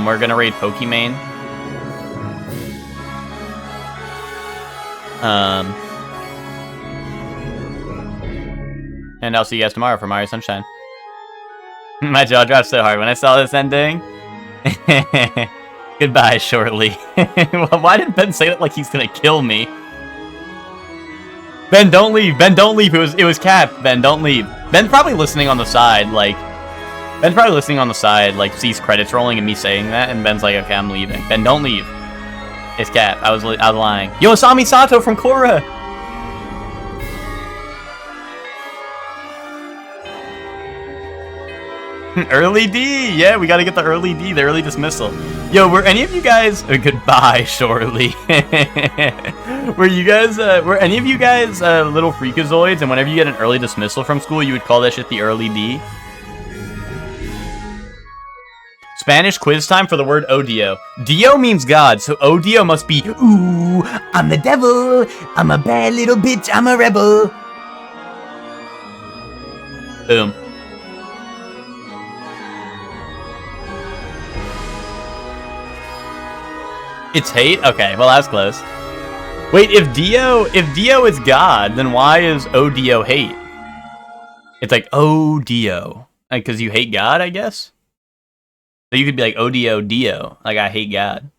We're gonna raid Pokimane. And I'll see you guys tomorrow for Mario Sunshine. My jaw dropped so hard when I saw this ending. Goodbye, shortly. Why did Ben say that like he's gonna kill me? Ben, don't leave. Ben, don't leave. It was Cap. Ben, don't leave. Ben's probably listening on the side, like... sees credits rolling and me saying that, and Ben's like, okay, I'm leaving. Ben, don't leave. It's Cap. I was lying. Yo, Asami Sato from Korra! Early D! Yeah, we gotta get the early D, the early dismissal. Yo, were any of you guys... goodbye, shortly. Were any of you guys little freakazoids, and whenever you get an early dismissal from school, you would call that shit the early D? Spanish quiz time for the word odio. Dio means God, so odio must be, ooh, I'm the devil, I'm a bad little bitch, I'm a rebel. Boom. It's hate? Okay, well that's close. Wait, if Dio is God, then why is Odio hate? It's like Odio. Like, cause you hate God, I guess? So you could be like Odio Dio. Like, I hate God.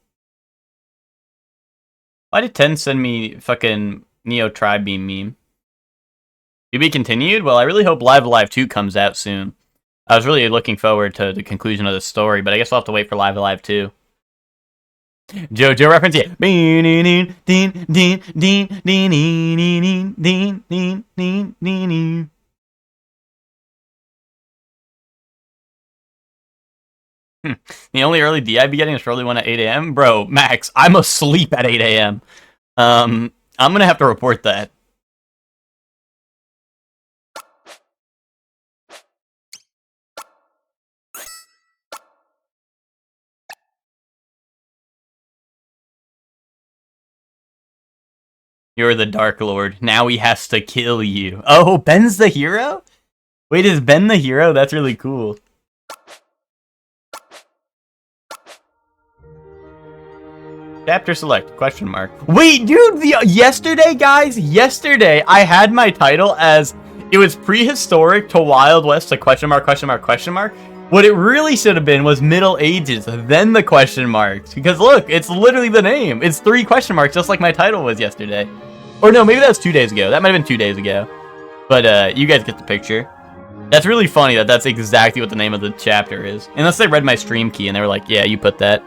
Why did 10 send me fucking Neo Tri-Beam meme? To be continued? Well, I really hope Live Alive 2 comes out soon. I was really looking forward to the conclusion of the story, but I guess we'll have to wait for Live Alive 2. JoJo reference, yeah. The only early D I'd be getting is probably one at 8 a.m. Bro, Max, I'm asleep at 8 a.m. I'm gonna have to report that. You're the Dark Lord. Now he has to kill you. Oh, Ben's the hero? Wait, is Ben the hero? That's really cool. Chapter select, question mark. Wait, dude, yesterday, guys, yesterday, I had my title as, it was prehistoric to Wild West to question mark, question mark, question mark. What it really should have been was Middle Ages, then the question marks. Because look, it's literally the name. It's 3 question marks, just like my title was yesterday. Or no, maybe that was 2 days ago. That might have been 2 days ago. But you guys get the picture. That's really funny that that's exactly what the name of the chapter is. Unless they read my stream key and they were like, yeah, you put that.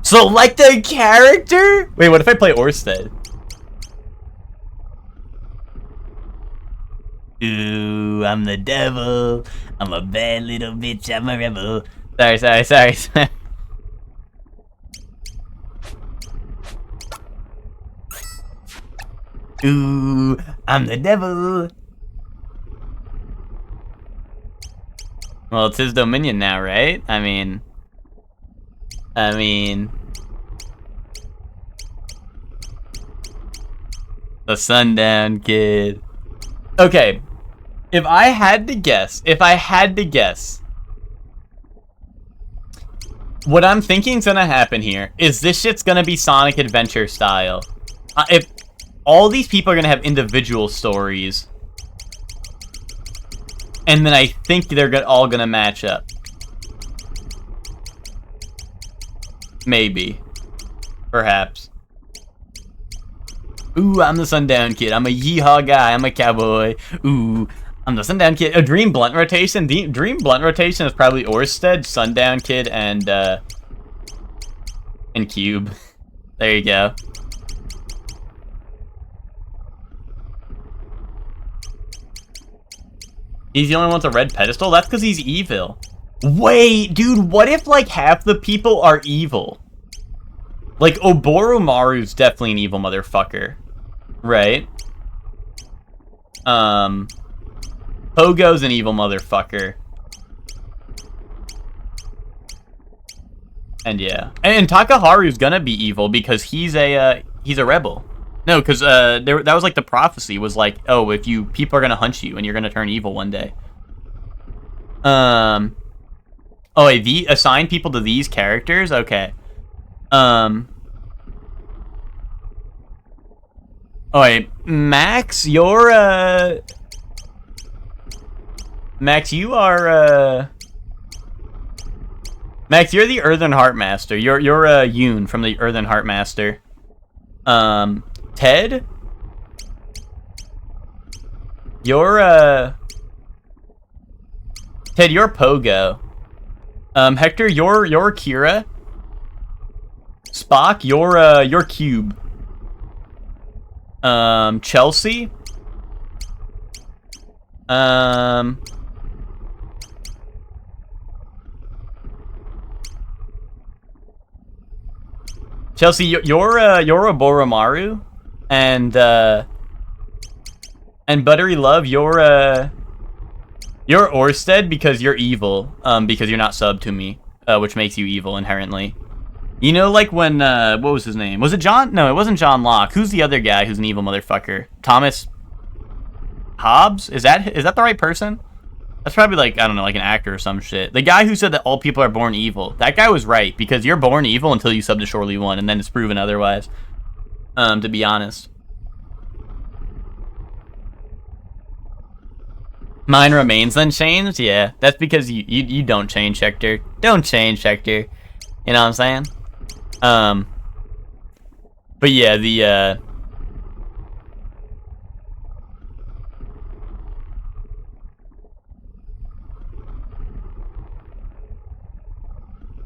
Select a character? Wait, what if I play Orsted? Ooh, I'm the devil. I'm a bad little bitch. I'm a rebel. Sorry. Ooh, I'm the devil. Well, it's his dominion now, right? I mean... The Sundown Kid. Okay. If I had to guess, what I'm thinking's gonna happen here is this shit's gonna be Sonic Adventure style. If all these people are gonna have individual stories, and then I think they're all gonna match up. Maybe. Perhaps. Ooh, I'm the Sundown Kid. I'm a yeehaw guy. I'm a cowboy. Ooh, I'm the Sundown Kid. A Dream Blunt rotation. Dream Blunt rotation is probably Orsted, Sundown Kid, and Cube. There you go. He's the only one with a red pedestal? That's because he's evil. Wait, dude, what if, like, half the people are evil? Like, Oboromaru's definitely an evil motherfucker. Right? Pogo's an evil motherfucker. And yeah. And Takaharu's gonna be evil because he's a rebel. No, because that was like the prophecy was like, oh, if people are gonna hunt you and you're gonna turn evil one day. Oh, wait, assign people to these characters? Okay. Oh, wait, Max, you're, Max, you are, Max, you're the Earthen Heartmaster. You're Yoon from the Earthen Heartmaster. Ted? You're, Ted, you're Pogo. Hector, you're Kira. Spock, you're Cube. Chelsea. Chelsea, you're Oboromaru, and Buttery Love, you're Orsted because you're evil, because you're not sub to me, which makes you evil inherently. You know, like when, what was his name? Was it John? No, it wasn't John Locke. Who's the other guy who's an evil motherfucker? Thomas Hobbes? Is that the right person? That's probably like, I don't know, like an actor or some shit. The guy who said that all people are born evil. That guy was right, because you're born evil until you sub to Shorely One, and then it's proven otherwise. To be honest. Mine remains unchanged? Yeah, that's because you don't change, Hector. Don't change, Hector. You know what I'm saying? But yeah, yeah,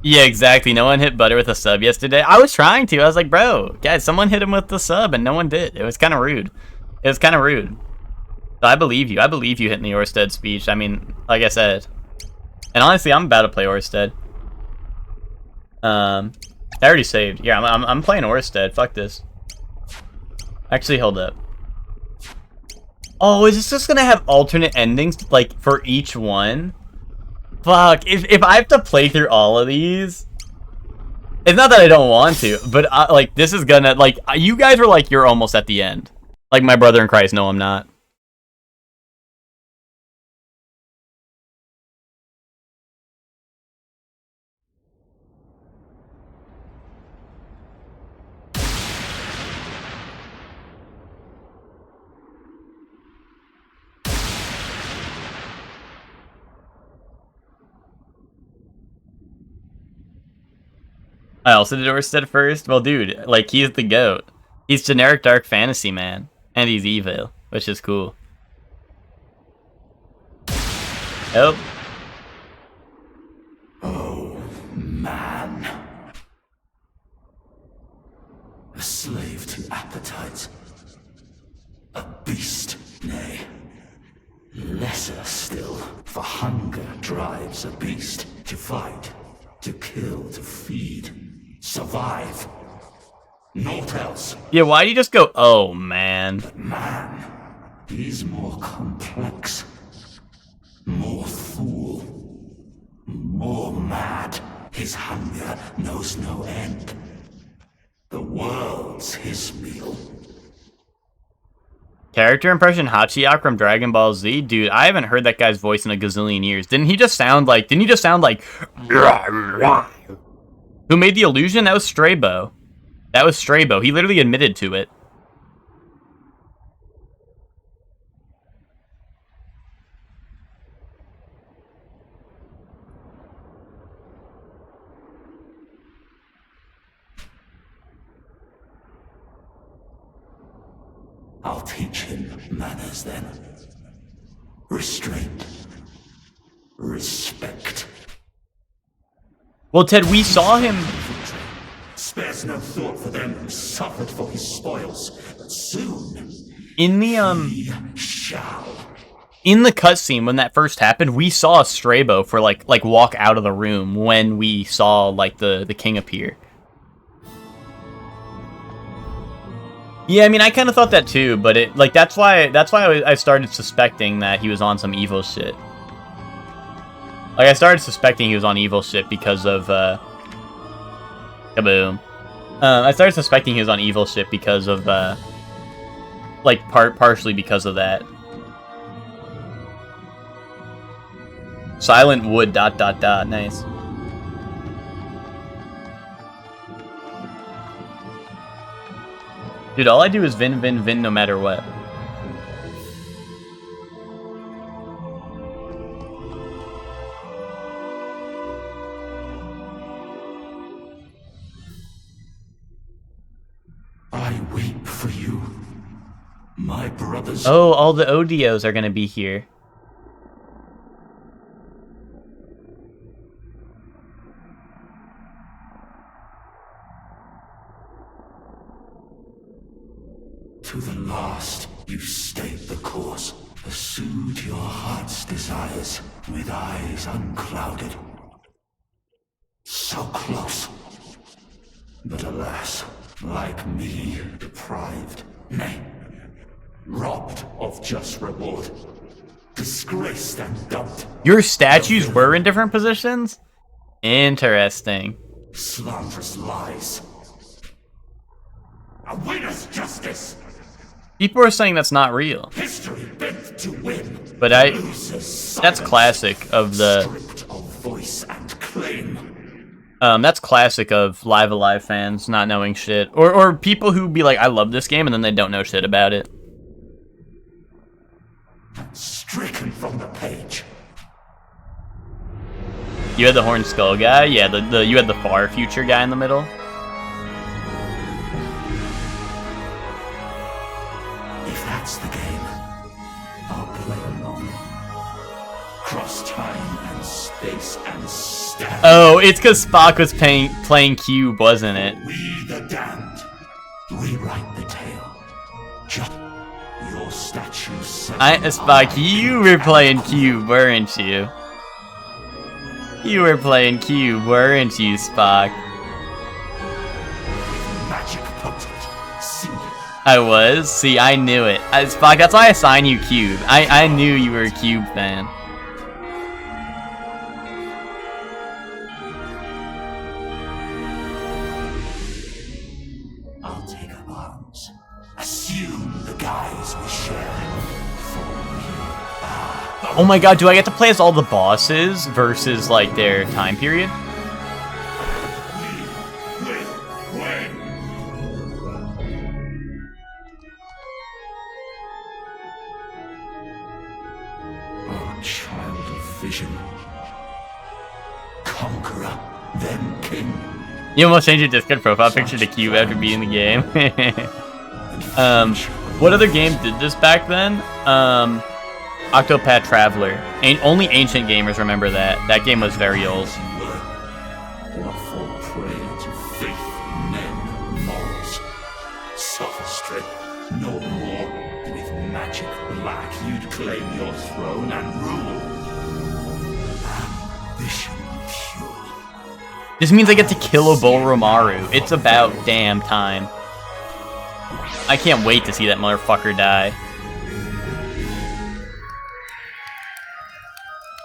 exactly. No one hit Butter with a sub yesterday. I was trying to. I was like, bro, guys, someone hit him with the sub, and no one did. It was kind of rude. It was kind of rude. So I believe you. I believe you hitting the Orsted speech. I mean, like I said. And honestly, I'm about to play Orsted. I already saved. Yeah, I'm playing Orsted. Fuck this. Actually, hold up. Oh, is this just gonna have alternate endings, like, for each one? Fuck, if I have to play through all of these... It's not that I don't want to, but, like, this is gonna, like, you guys are like, you're almost at the end. Like my brother in Christ, no, I'm not. I also did Orsted first. Well, dude, like, he's the GOAT. He's generic dark fantasy, man. And he's evil, which is cool. Oh. Oh, man. A slave to appetite. A beast, nay. Lesser still, for hunger drives a beast to fight, to kill, to feed, survive. Naught else. Yeah, why do you just go, oh, man? Man, he's more complex. More fool. More mad. His hunger knows no end. The world's his meal. Character impression Hachiyak from Dragon Ball Z? Dude, I haven't heard that guy's voice in a gazillion years. Didn't he just sound like... Who made the illusion? That was Straybo. That was Straybo. He literally admitted to it. I'll teach him manners then. Restraint. Respect. Well, Ted, we saw him... Spares no thought for them who suffered for his spoils, but soon In the, he shall. In the cutscene, when that first happened, we saw Straybo for, like walk out of the room when we saw, like, the king appear. Yeah, I mean, I kind of thought that too, but it, like, that's why I started suspecting that he was on some evil shit. Like, I started suspecting he was on evil shit because of, kaboom. I started suspecting he was on evil shit because of, like, partially because of that. Silent wood, ... Nice. Dude, all I do is vin no matter what. I weep for you, my brothers. Oh, all the Odios are gonna be here. To the last, you stayed the course, pursued your heart's desires with eyes unclouded. So close. But alas, like me, deprived, nay, robbed of just reward, disgraced and dumped. Your statues were in different positions? Interesting. Slanderous lies. A winner's justice. People are saying that's not real. History bent to win. But that's classic of the... Stripped of voice and claim. That's classic of Live Alive fans not knowing shit. Or people who be like, I love this game, and then they don't know shit about it. Stricken from the page. You had the Horned Skull guy? Yeah, you had the far future guy in the middle. If that's the game, I'll play along. Cross time and space and stab. Oh, it's because Spock was playing Cube, wasn't it? We the damned rewrite the tale. Just your statue says Spock, you were playing Cube, weren't you? You were playing Cube, weren't you, Spock? magic potent. See it. I was. See, I knew it. Spock, that's why I assigned you Cube. I knew you were a Cube fan. I'll take up arms. Assume the guise we share. Oh my god, do I get to play as all the bosses versus, like, their time period? We will win. Oh, child of vision. Conqueror, then king. You almost changed your Discord profile picture to Cube after beating the game. What other game did this back then? Octopath Traveler. Only ancient gamers remember that. That game was very old. Or fall prey to faith in men, morals, sophistry, no more. With magic black, you'd claim your throne and rule. Ambition pure. This means I get to kill Orochimaru. It's about damn time. I can't wait to see that motherfucker die.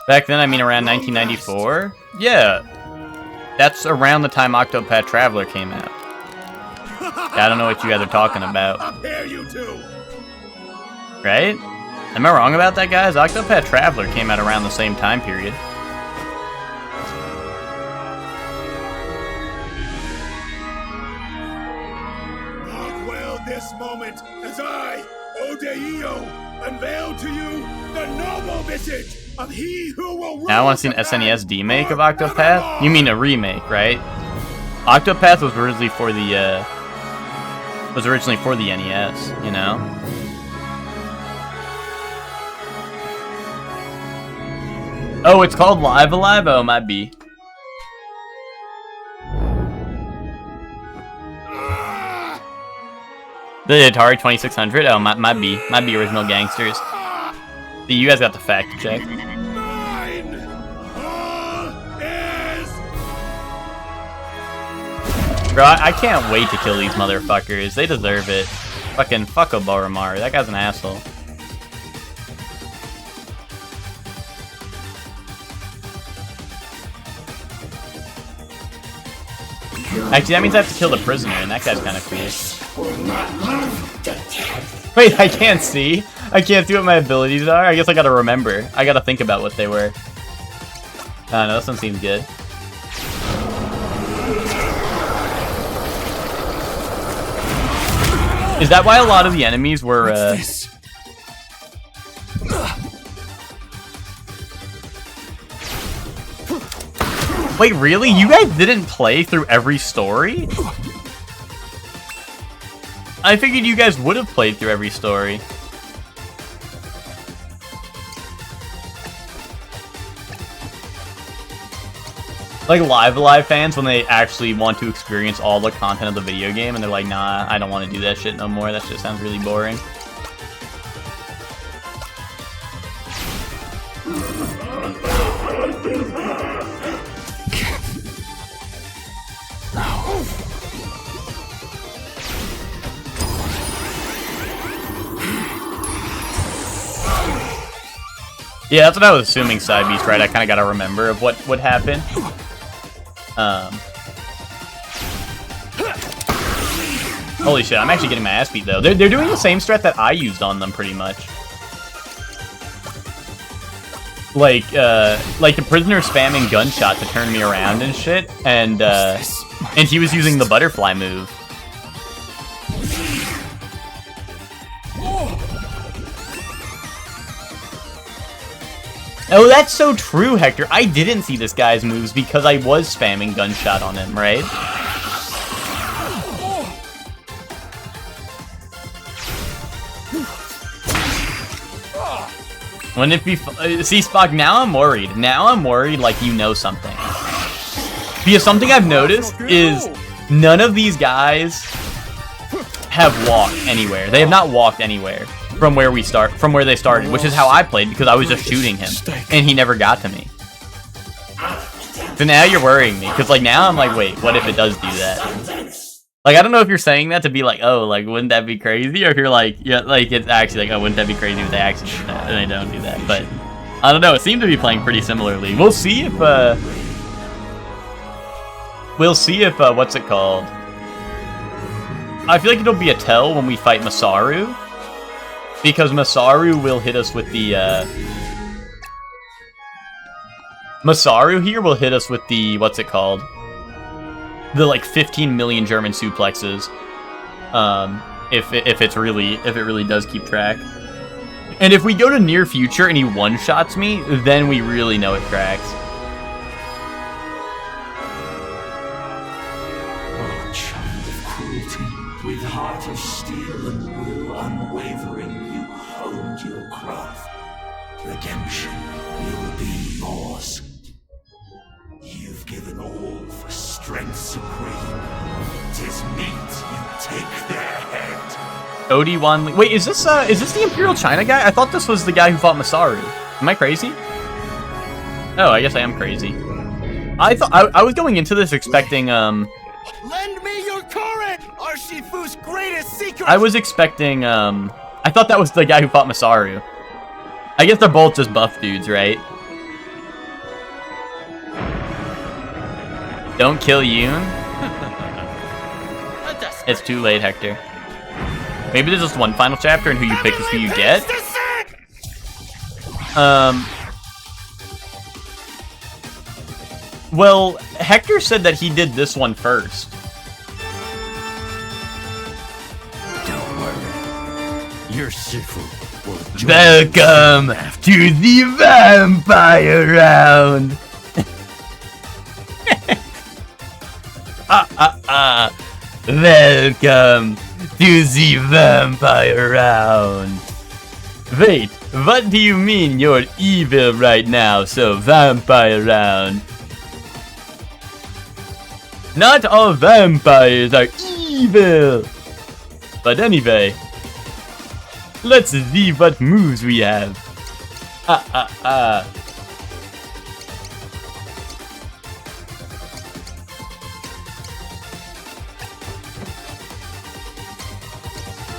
Back then, I mean around 1994? Yeah. That's around the time Octopath Traveler came out. I don't know what you guys are talking about. Up here, you two! Right? Am I wrong about that, guys? Octopath Traveler came out around the same time period. Mark well this moment as I, Odeio, unveil to you the noble visage of he who will rule. Now I want to see an SNES remake of Octopath? You mean a remake, right? Octopath was originally for the NES, you know? Oh, it's called Live Alive? Oh, might be. The Atari 2600? Oh, might be original gangsters. You guys got the fact check. Mine! All is... Bro, I can't wait to kill these motherfuckers. They deserve it. Fucking fuck Orochimaru. That guy's an asshole. Actually, that means I have to kill the prisoner, and that guy's kind of cool. Wait, I can't see? I can't see what my abilities are? I guess I gotta remember. I gotta think about what they were. I don't know, this one seems good. Is that why a lot of the enemies were, Wait, really? You guys didn't play through every story? I figured you guys would have played through every story. Like Live Alive fans, when they actually want to experience all the content of the video game, and they're like, nah, I don't want to do that shit no more. That shit sounds really boring. Yeah, that's what I was assuming, Cybeast, right? I kind of got to remember of what would happen. Holy shit, I'm actually getting my ass beat, though. They're doing the same strat that I used on them, pretty much. Like the prisoner spamming gunshot to turn me around and shit, and he was using the butterfly move. Oh, that's so true, Hector. I didn't see this guy's moves because I was spamming gunshot on him, right? Wouldn't it be see, Spock, now I'm worried. Now I'm worried like you know something. Because something I've noticed is none of these guys have walked anywhere. They have not walked anywhere from where they started, which is how I played because I was just shooting him and he never got to me. So now you're worrying me because like now I'm like, wait, what if it does do that? Like, I don't know if you're saying that to be like, oh, like, wouldn't that be crazy? Or if you're like, yeah, like, it's actually like, oh, wouldn't that be crazy if they actually do that? And they don't do that. But, I don't know. It seemed to be playing pretty similarly. We'll see if, what's it called? I feel like it'll be a tell when we fight Masaru. Because Masaru will hit us with the, Masaru here will hit us with the, what's it called? The like 15 million German suplexes, if it really does keep track. And if we go to near future and he one-shots me, then we really know it cracks. heart of steel and will unwavering, you honed your craft. Redemption will be yours. You've given all for strength supreme. 'Tis meet you take their head. Odi Wan Li. Wait, is this the Imperial China guy? I thought this was the guy who fought Masaru. Am I crazy? Oh, I guess I am crazy. I thought I was going into this expecting Lend me your current! Urshifu's greatest secret! I was expecting I thought that was the guy who fought Masaru. I guess they're both just buff dudes, right? Don't kill Yoon. It's too late, Hector. Maybe there's just one final chapter, and who you pick is who you get. Well, Hector said that he did this one first. Don't worry. Your Shifu will join Welcome to the vampire round. Welcome to the vampire round. Wait, what do you mean you're evil right now, so vampire round? Not all vampires are evil! But anyway, let's see what moves we have.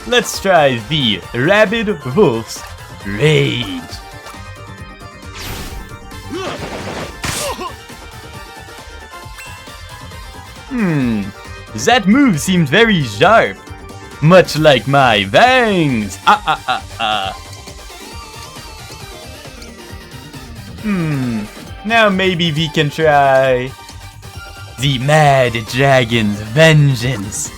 Let's try the Rabid Wolf's Rage. That move seemed very sharp. Much like my fangs. Now maybe we can try the Mad Dragon's Vengeance.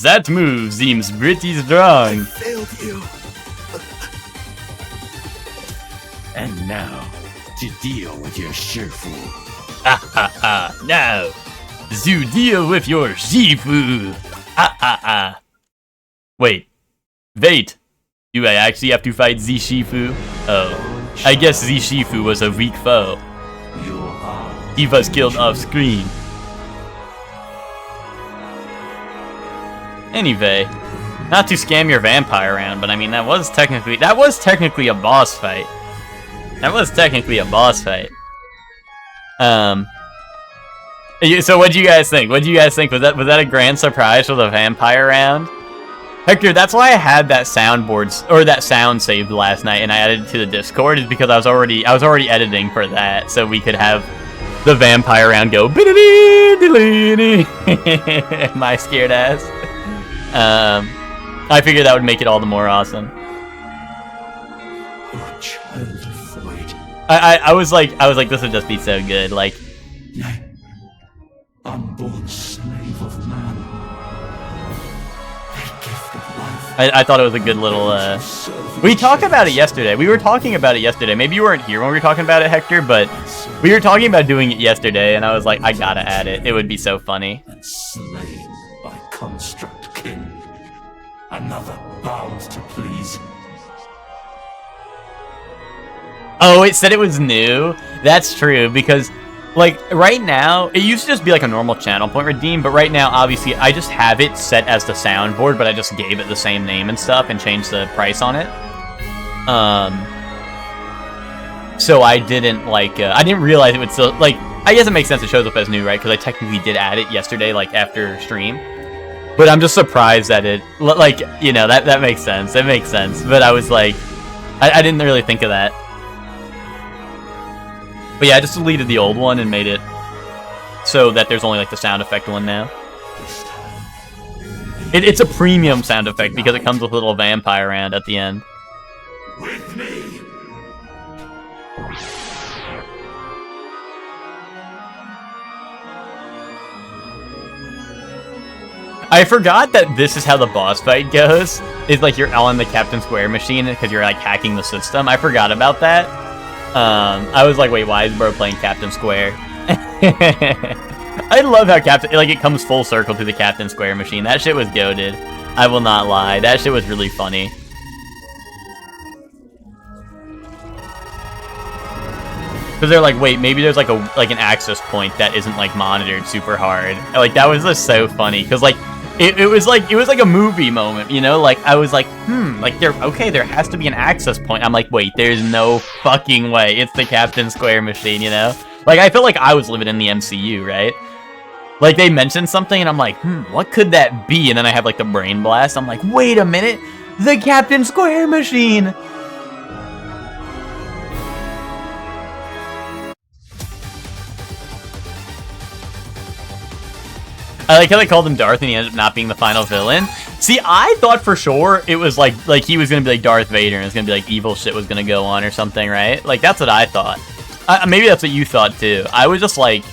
That move seems pretty strong. Failed you. And now, to deal with your Shifu. Now, to deal with your Shifu. Wait. Do I actually have to fight Z Shifu? Oh, I guess Z Shifu was a weak foe. He was killed off screen. Anyway, not to scam your vampire round, but I mean that was technically a boss fight. So what do you guys think? Was that a grand surprise for the vampire round? Hector, that's why I had that soundboard or that sound saved last night and I added it to the Discord, is because I was already editing for that, so we could have the vampire round go my scared ass. I figured that would make it all the more awesome. Oh, child of void. I was like, this would just be so good. Like, Nay, unborn slave of man. Thy gift of life. I thought it was a good little. We talked about it yesterday. We were talking about it yesterday. Maybe you weren't here when we were talking about it, Hector, but we were talking about doing it yesterday, and I was like, I gotta add it. It would be so funny. And slain by construct kin. Another bound to please. Oh, it said it was new? That's true, because, like, right now, it used to just be like a normal channel point redeem, but right now, obviously, I just have it set as the soundboard, but I just gave it the same name and stuff and changed the price on it. So I didn't, like, I didn't realize it would still, like, I guess it makes sense it shows up as new, right? Because I technically did add it yesterday, like, after stream. But I'm just surprised that it, like, you know, that makes sense. It makes sense. But I was like, I didn't really think of that. But yeah, I just deleted the old one and made it so that there's only like the sound effect one now. It's a premium sound effect because it comes with a little vampire round at the end. With me. I forgot that this is how the boss fight goes. It's like you're on the Captain Square machine because you're like hacking the system. I forgot about that. I was like, wait, why is bro playing Captain Square? I love how Captain, like, it comes full circle to the Captain Square machine. That shit was goated. I will not lie. That shit was really funny. Because they're like, wait, maybe there's like an access point that isn't like monitored super hard. Like, that was just so funny. Because like, it was like a movie moment, you know? Like, I was like, like, there has to be an access point. I'm like, wait, there's no fucking way. It's the Captain Square machine, you know? Like, I felt like I was living in the MCU, right? Like, they mentioned something, and I'm like, what could that be? And then I have, like, the brain blast. I'm like, wait a minute! The Captain Square machine! I like how they called him Darth, and he ended up not being the final villain. See, I thought for sure it was, like he was gonna be, like, Darth Vader, and it's gonna be, like, evil shit was gonna go on or something, right? Like, that's what I thought. Maybe that's what you thought, too. I was just like...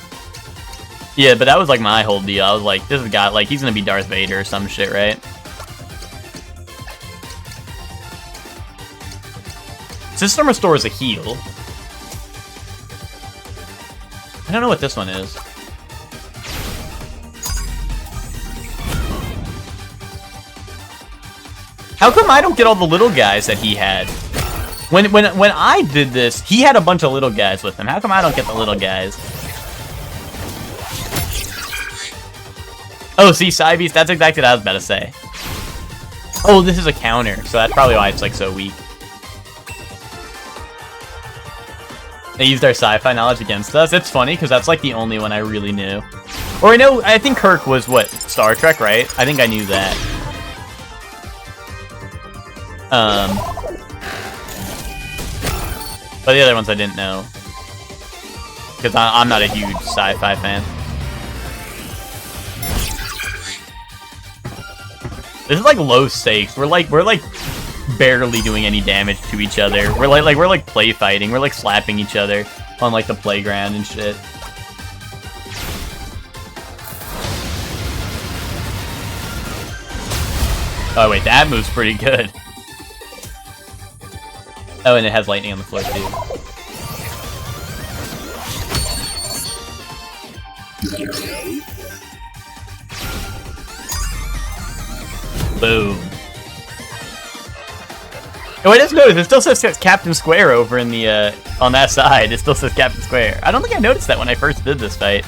Yeah, but that was like my whole deal. I was like, this guy, like, he's gonna be Darth Vader or some shit, right? System Restore is a heal. I don't know what this one is. How come I don't get all the little guys that he had? When I did this, he had a bunch of little guys with him. How come I don't get the little guys? Oh, see, Cybeast, that's exactly what I was about to say. Oh, this is a counter, so that's probably why it's, like, so weak. They used our sci-fi knowledge against us. It's funny, because that's, like, the only one I really knew. Or I think Kirk was, what, Star Trek, right? I think I knew that. But the other ones I didn't know. Because I'm not a huge sci-fi fan. This is like low stakes. We're like barely doing any damage to each other. We're like play fighting. We're like slapping each other on like the playground and shit. Oh wait, that move's pretty good. Oh, and it has lightning on the floor too. Boom. Oh, I just noticed, it still says Captain Square over in the, on that side. It still says Captain Square. I don't think I noticed that when I first did this fight.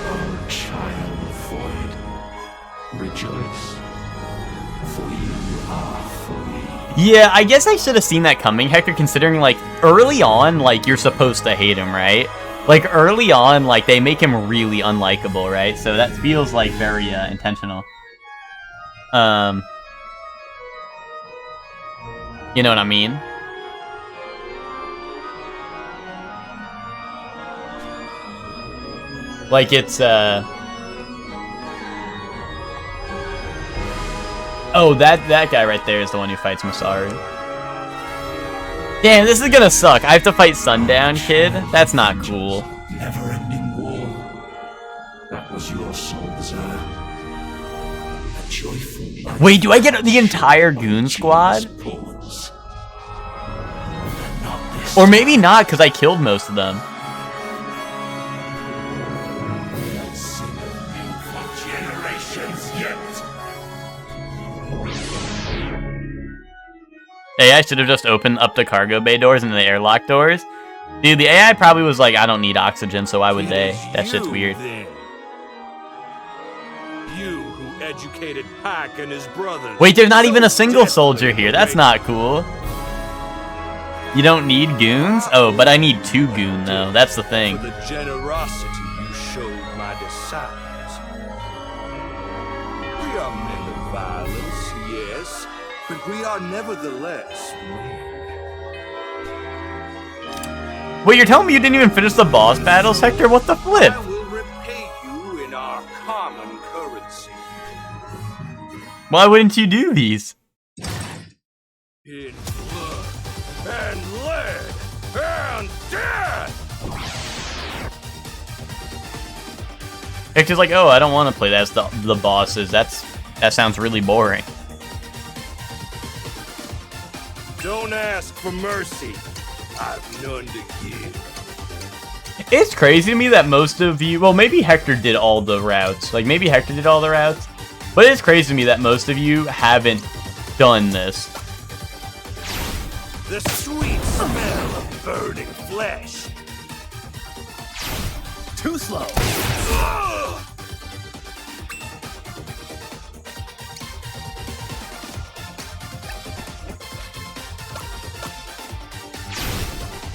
Oh, child of Void, rejoice, for you are free. Yeah, I guess I should have seen that coming, Hector, considering, like, early on, like, you're supposed to hate him, right? Like, early on, like, they make him really unlikable, right? So that feels, like, very, intentional. You know what I mean? Like, it's, Oh, that guy right there is the one who fights Masaru. Damn, this is gonna suck. I have to fight Sundown Kid? That's not cool. Never-ending war. That was your sole desire. A joyful life. Wait, do I get the entire Goon Squad? Pawns. Not this Or maybe not, because I killed most of them. sin of you for generations yet. AI should have just opened up the cargo bay doors and the airlock doors. Dude, the AI probably was like, I don't need oxygen, so why would they? That shit's weird. Then. You who educated Pac and his brothers. Wait, there's not even a single soldier here. That's not cool. You don't need goons? Oh, but I need 2 goon, though. That's the thing. For the generosity you showed my disciples. We are men of violence, yes, but we are nevertheless men. Wait, you're telling me you didn't even finish the boss battles, Hector? What the flip? I will repay you in our common currency. Why wouldn't you do these? In blood and lead and death! Hector's like, oh, I don't want to play as the bosses. That sounds really boring. Don't ask for mercy. I've none to give. It's crazy to me that most of you, well, maybe Hector did all the routes. Like, maybe Hector did all the routes. But it's crazy to me that most of you haven't done this. The sweet smell of burning flesh. Too slow. Ugh!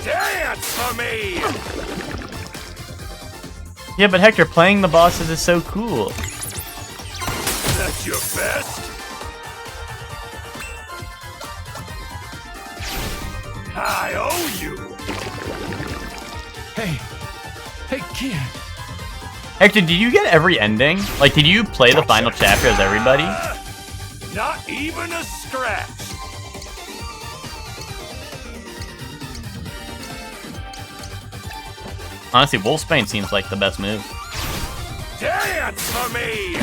Dance for me! Yeah, but Hector, playing the bosses is so cool. That's your best? I owe you! Hey, kid. Hector, did you get every ending? Like, did you play the final chapter as everybody? Not even a scratch! Honestly, Wolfsbane seems like the best move. Dance for me!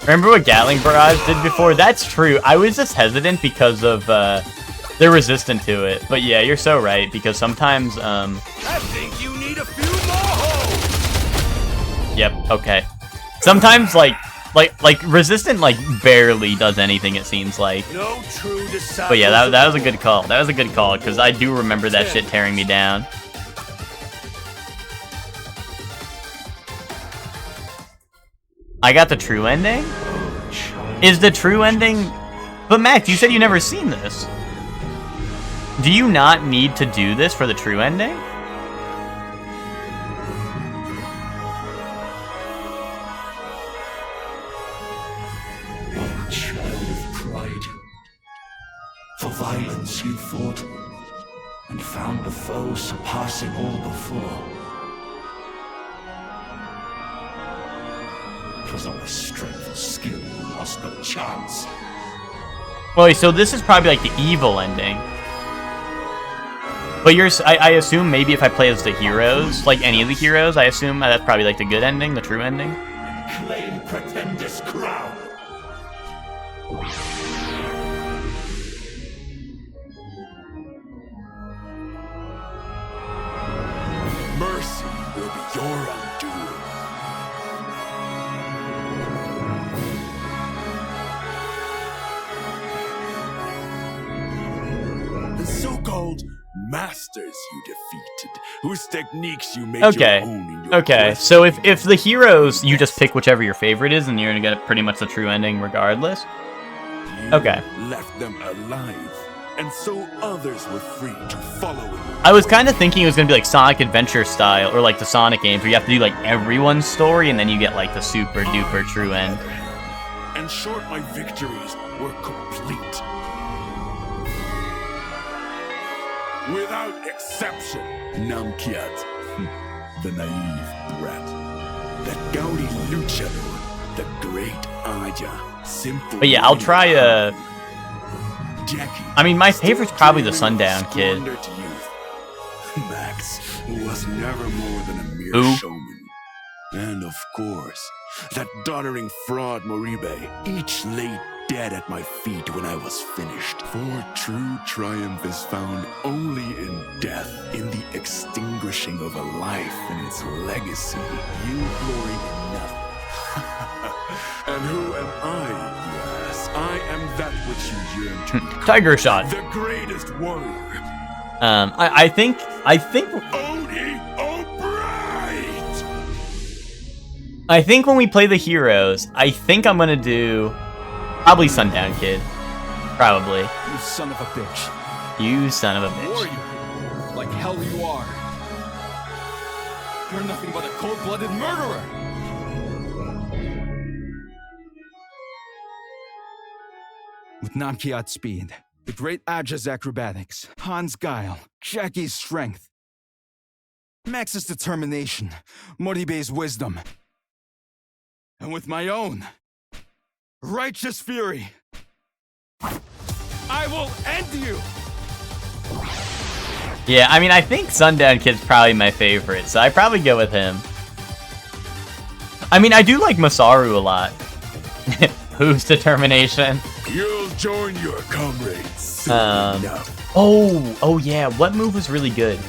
Remember what Gatling Barrage did before? That's true. I was just hesitant because of, they're resistant to it. But yeah, you're so right, because sometimes, I think you need a few more holes! Yep, okay. Sometimes, like resistant, like, barely does anything, it seems like. No true disciple. But yeah, that was a good call. That was a good call, because I do remember that shit tearing me down. I got the true ending? Is the true ending... But Max, you said you never seen this. Do you not need to do this for the true ending? Oh, child of pride. For violence you fought, and found a foe surpassing all before. It was always strength and skill, you lost no chance. Well, so this is probably like the evil ending. But I assume maybe if I play as the heroes, like any of the heroes, I assume that's probably like the good ending, the true ending. Claim Pretender's crown. Mercy will be your undoing. The so-called masters you defeated, whose techniques you made Okay. your own in your Okay, quest so for if the heroes, you just pick whichever your favorite is, and you're gonna get pretty much the true ending regardless. you Okay. left them alive, and so others were free to follow in your I was kind of thinking it was gonna be like Sonic Adventure style, or like the Sonic games, where you have to do like everyone's story, and then you get like the super duper true end. and short my victories were complete. Without exception. Namkiat, the naive brat. That gaudy luchador, the great Aya, simple. But yeah, I'll try Jackie. I mean, my favorite's probably the Sundown Kid. Squandered youth. Max was never more than a mere Who? showman. And of course, that doddering fraud Moribe, each lay dead at my feet when I was finished. For true triumph is found only in death, in the extinguishing of a life and its legacy. You glory in nothing. And who am I, you ask? I am that which you yearn to become. Tiger Shot. The greatest warrior. I think Odie O'Bright! I think when we play the heroes, I think I'm gonna do probably Sundown Kid. Probably. You son of a bitch. You son of a bitch. Warrior. Like hell you are. You're nothing but a cold-blooded murderer. With Namkiat's speed, the great Aja's acrobatics, Han's guile, Jackie's strength, Max's determination, Moribe's wisdom, and with my own righteous fury, I will end you. Yeah, I mean, I think Sundown Kid's probably my favorite, so I'd probably go with him. I mean, I do like Masaru a lot. Whose determination? You'll join your comrades soon enough. Oh yeah, what move was really good?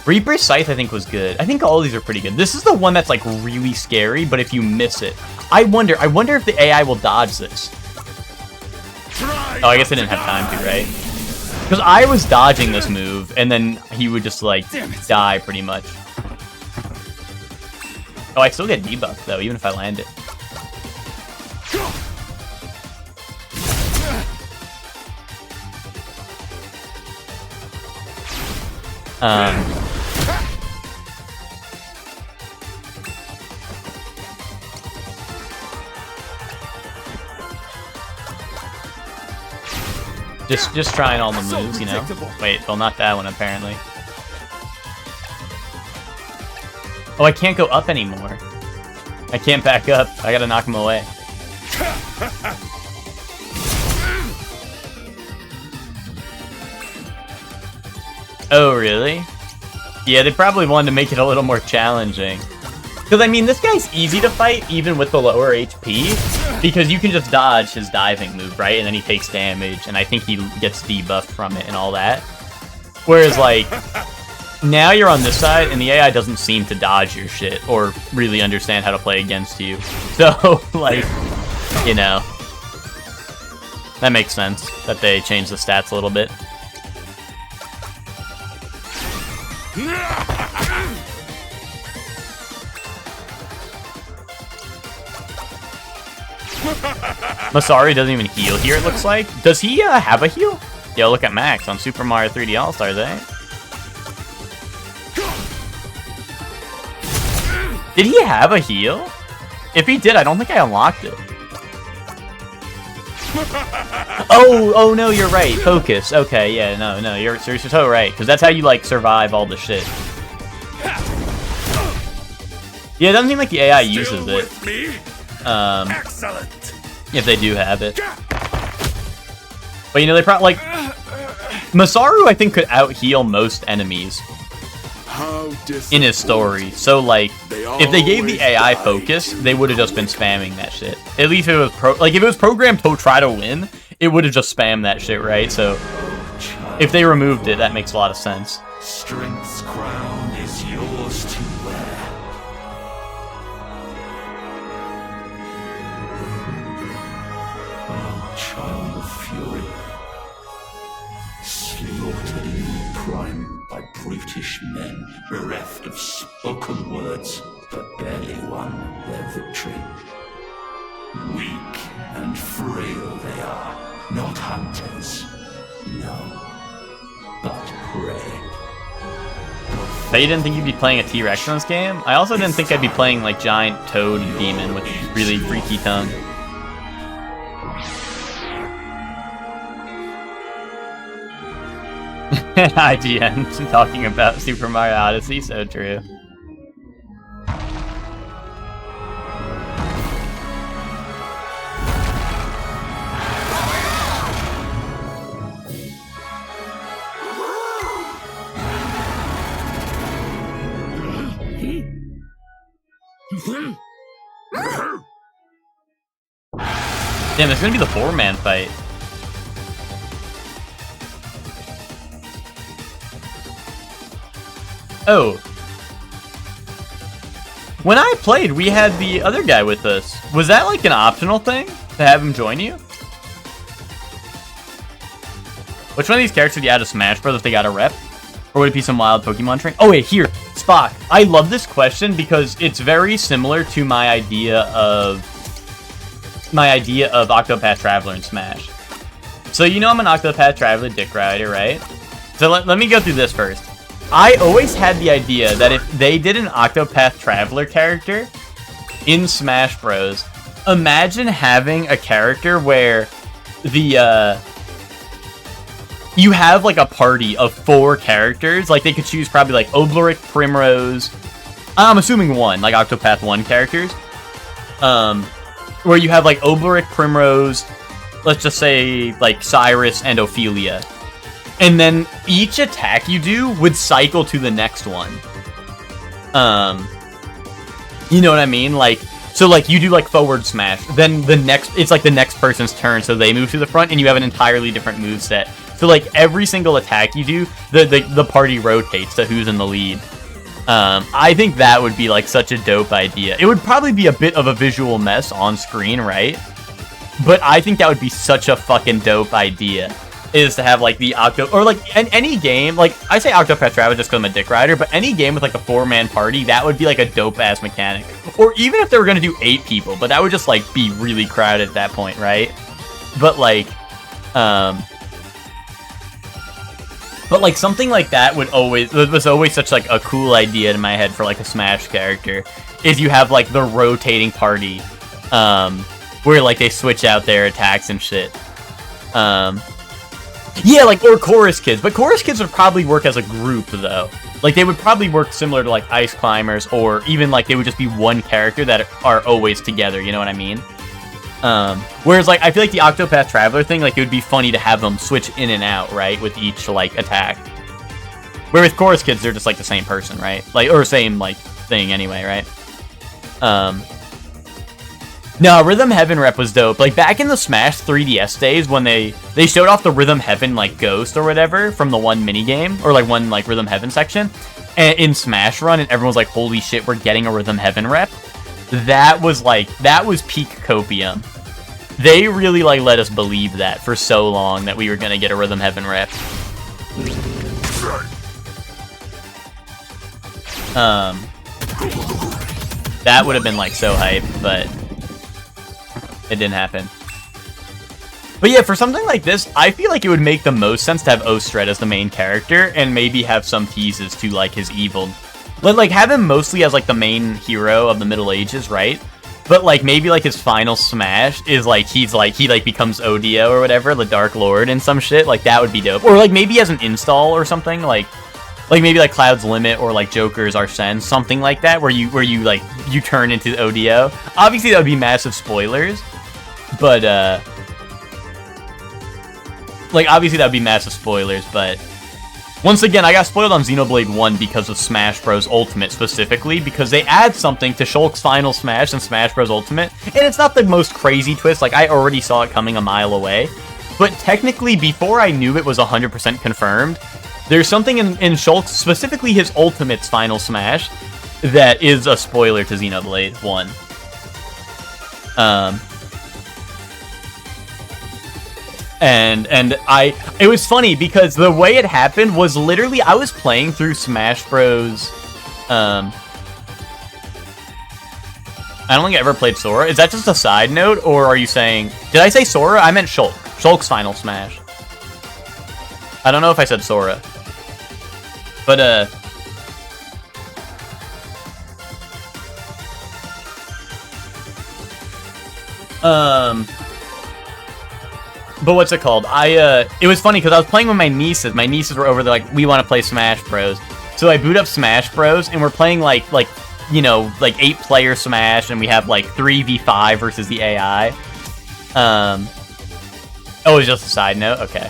Reaper's Scythe, I think, was good. I think all these are pretty good. This is the one that's, like, really scary, but if you miss it... I wonder if the AI will dodge this. Oh, I guess I didn't have time to, right? Because I was dodging this move, and then he would just, like, die, pretty much. Oh, I still get debuffed, though, even if I land it. Just trying all the moves, you know? Wait, well, not that one, apparently. Oh, I can't go up anymore. I can't back up. I gotta knock him away. Oh, really? Yeah, they probably wanted to make it a little more challenging. Because, I mean, this guy's easy to fight, even with the lower HP, because you can just dodge his diving move, right? And then he takes damage, and I think he gets debuffed from it and all that. Whereas, like, now you're on this side, and the AI doesn't seem to dodge your shit, or really understand how to play against you. So, like, you know, that makes sense, that they changed the stats a little bit. Masaru doesn't even heal here, it looks like. Does he have a heal? Yo, look at Max on Super Mario 3D All-Stars, eh? Did he have a heal? If he did, I don't think I unlocked it. Oh no, you're right. Focus. Okay, yeah, no, you're so right. Because that's how you, like, survive all the shit. Yeah, it doesn't seem like the AI uses it. Excellent. If they do have it. But, you know, they probably, like... Masaru, I think, could out-heal most enemies in his story. So, like, if they gave the AI focus, they would have just been spamming that shit. At least if it was if it was programmed to try to win, it would have just spammed that shit, right? So, if they removed it, that makes a lot of sense. Strength's crown is yours to wear. Oh, child of fury, slaughtered in prime by brutish men, bereft of spoken words, but barely won their victory. Weak and frail they are, not hunters, no, but prey. Bet you didn't think you'd be playing a T-Rex in this game? I also didn't think I'd be playing, like, giant toad demon with really freaky tongue. IGN talking about Super Mario Odyssey, so true. Damn, it's gonna be the 4-man fight. Oh. When I played, we had the other guy with us. Was that like an optional thing to have him join you? Which one of these characters do you add to Smash Bros if they got a rep? Or would it be some wild Pokemon train? Oh wait, here, Spock. I love this question because it's very similar to my idea of Octopath Traveler in Smash. So you know I'm an Octopath Traveler dick rider, right? So let me go through this first. I always had the idea that if they did an Octopath Traveler character in Smash Bros, imagine having a character where the you have like a party of 4 characters. Like they could choose probably like Obleric, Primrose. I'm assuming 1, like Octopath 1 characters. Where you have like Obleric, Primrose, let's just say, like, Cyrus and Ophelia. And then each attack you do would cycle to the next one. You know what I mean? Like, so, like, you do, like, forward smash. Then it's, like, the next person's turn, so they move to the front, and you have an entirely different moveset. So, like, every single attack you do, the party rotates to who's in the lead. I think that would be, like, such a dope idea. It would probably be a bit of a visual mess on screen, right? But I think that would be such a fucking dope idea, is to have, like, the or, like, any game, like, I say Octopath Traveler just because I'm a dick rider, but any game with, like, a 4-man party, that would be, like, a dope-ass mechanic. Or even if they were gonna do 8 people, but that would just, like, be really crowded at that point, right? But, like, something like that was always such, like, a cool idea in my head for, like, a Smash character, is you have, like, the rotating party, where, like, they switch out their attacks and shit. Yeah, like, or Chorus Kids, but Chorus Kids would probably work as a group, though. Like, they would probably work similar to, like, Ice Climbers, or even, like, they would just be one character that are always together, you know what I mean? Whereas, like, I feel like the Octopath Traveler thing, like, it would be funny to have them switch in and out, right, with each, like, attack. Where with Chorus Kids, they're just, like, the same person, right? Like, or same, like, thing anyway, right? No, Rhythm Heaven rep was dope. Like, back in the Smash 3DS days, when they showed off the Rhythm Heaven, like, Ghost or whatever from the one minigame, or, like, one, like, Rhythm Heaven section, and in Smash Run, and everyone was like, holy shit, we're getting a Rhythm Heaven rep. That was peak copium. They really, like, let us believe that for so long, that we were gonna get a Rhythm Heaven rep. That would have been, like, so hype, but it didn't happen. But yeah, for something like this, I feel like it would make the most sense to have Ostred as the main character, and maybe have some teases to, like, his evil. Like, have him mostly as, like, the main hero of the Middle Ages, right? But, like, maybe, like, his final smash is, like, he becomes Odio or whatever, the Dark Lord and some shit. Like, that would be dope. Or, like, maybe he has an install or something, like maybe, like, Cloud's Limit or, like, Joker's Arsene, something like that, where you, like, you turn into Odio. Obviously, that would be massive spoilers. But, like, obviously that would be massive spoilers, but once again, I got spoiled on Xenoblade 1 because of Smash Bros. Ultimate specifically, because they add something to Shulk's final smash in Smash Bros. Ultimate, and it's not the most crazy twist, like, I already saw it coming a mile away, but technically, before I knew it was 100% confirmed, there's something in Shulk's, specifically his Ultimate's final smash, that is a spoiler to Xenoblade 1. And it was funny because the way it happened was literally, I was playing through Smash Bros. I don't think I ever played Sora. Is that just a side note, or are you saying, did I say Sora? I meant Shulk. Shulk's final smash. I don't know if I said Sora. But, but what's it called? It was funny because I was playing with my nieces. My nieces were over there like, we want to play Smash Bros. So I boot up Smash Bros. And we're playing like, you know, like 8-player Smash, and we have like 3v5 versus the AI. Oh, it's just a side note? Okay.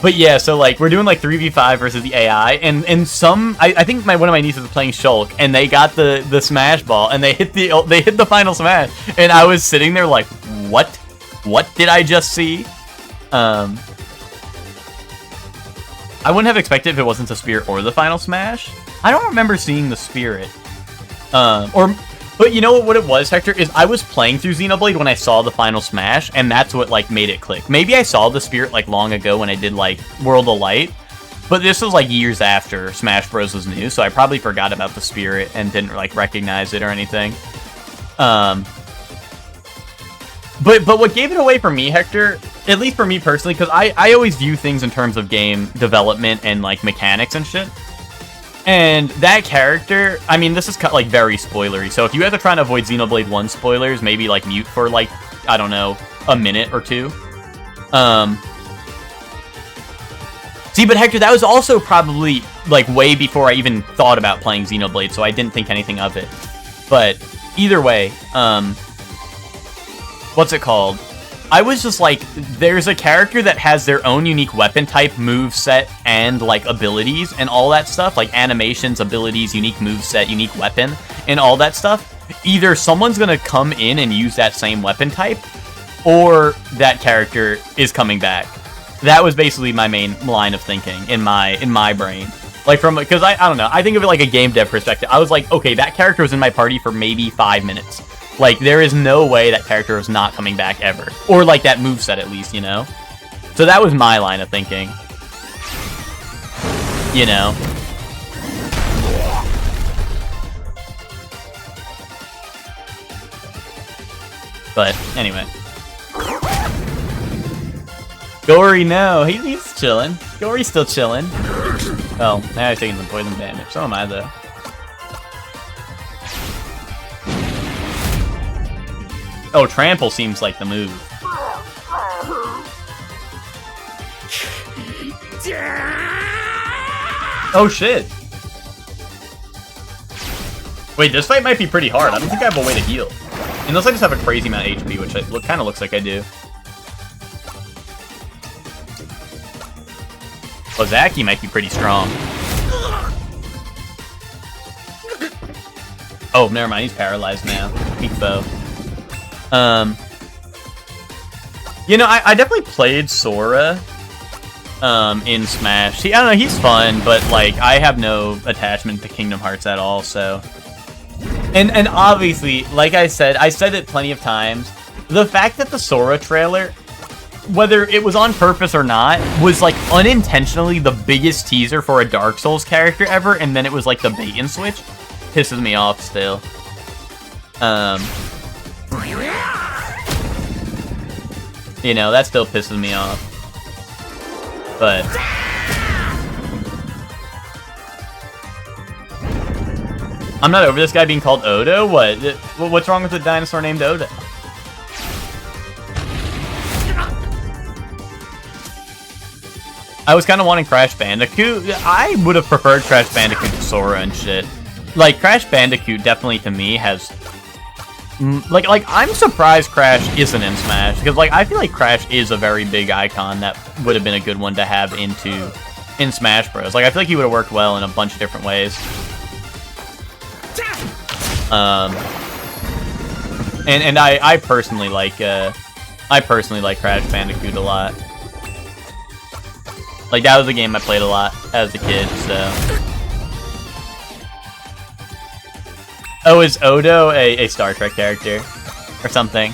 But yeah, so like, we're doing like 3v5 versus the AI, and I think one of my nieces was playing Shulk, and they got the Smash Ball, and they hit the final smash, and I was sitting there like, what? What did I just see? I wouldn't have expected if it wasn't the Spirit or the Final Smash. I don't remember seeing the Spirit. But you know what it was, Hector? Is I was playing through Xenoblade when I saw the Final Smash, and that's what, like, made it click. Maybe I saw the Spirit, like, long ago when I did, like, World of Light, but this was, like, years after Smash Bros. Was new, so I probably forgot about the Spirit and didn't, like, recognize it or anything. But what gave it away for me, Hector, at least for me personally, because I always view things in terms of game development and, like, mechanics and shit. And that character, I mean, this is like very spoilery, so if you have to try and avoid Xenoblade 1 spoilers, maybe like mute for like, I don't know, a minute or two. See, but Hector, that was also probably like way before I even thought about playing Xenoblade, so I didn't think anything of it. But either way, what's it called? I was just like, there's a character that has their own unique weapon type, move set, and like abilities and all that stuff, like animations, abilities, unique move set, unique weapon, and all that stuff. Either someone's gonna come in and use that same weapon type, or that character is coming back. That was basically my main line of thinking in my brain. Like because I don't know, I think of it like a game dev perspective. I was like, okay, that character was in my party for maybe 5 minutes. Like, there is no way that character is not coming back ever. Or, like, that moveset at least, you know? So that was my line of thinking. You know? But, anyway. Gory, no. He's chilling. Gory's still chilling. Oh, now he's taking some poison damage. So am I, though. Oh, trample seems like the move. Oh shit! Wait, this fight might be pretty hard. I don't think I have a way to heal. Unless I just have a crazy amount of HP, which kind of looks like I do. Well, Zaki might be pretty strong. Oh, never mind. He's paralyzed now. Weak foe. You know, I definitely played Sora, in Smash. I don't know, he's fun, but, like, I have no attachment to Kingdom Hearts at all, so. And obviously, like I said it plenty of times, the fact that the Sora trailer, whether it was on purpose or not, was, like, unintentionally the biggest teaser for a Dark Souls character ever, and then it was, like, the bait and switch, pisses me off still. You know, that still pisses me off. But I'm not over this guy being called Odo. What's wrong with the dinosaur named Odo? I was kind of wanting Crash Bandicoot. I would have preferred Crash Bandicoot to Sora and shit. Like, Crash Bandicoot definitely to me has like I'm surprised Crash isn't in Smash, because like I feel like Crash is a very big icon that would have been a good one to have in Smash Bros. Like I feel like he would have worked well in a bunch of different ways. And I personally like Crash Bandicoot a lot. Like that was a game I played a lot as a kid, so. Oh, is Odo a Star Trek character? Or something?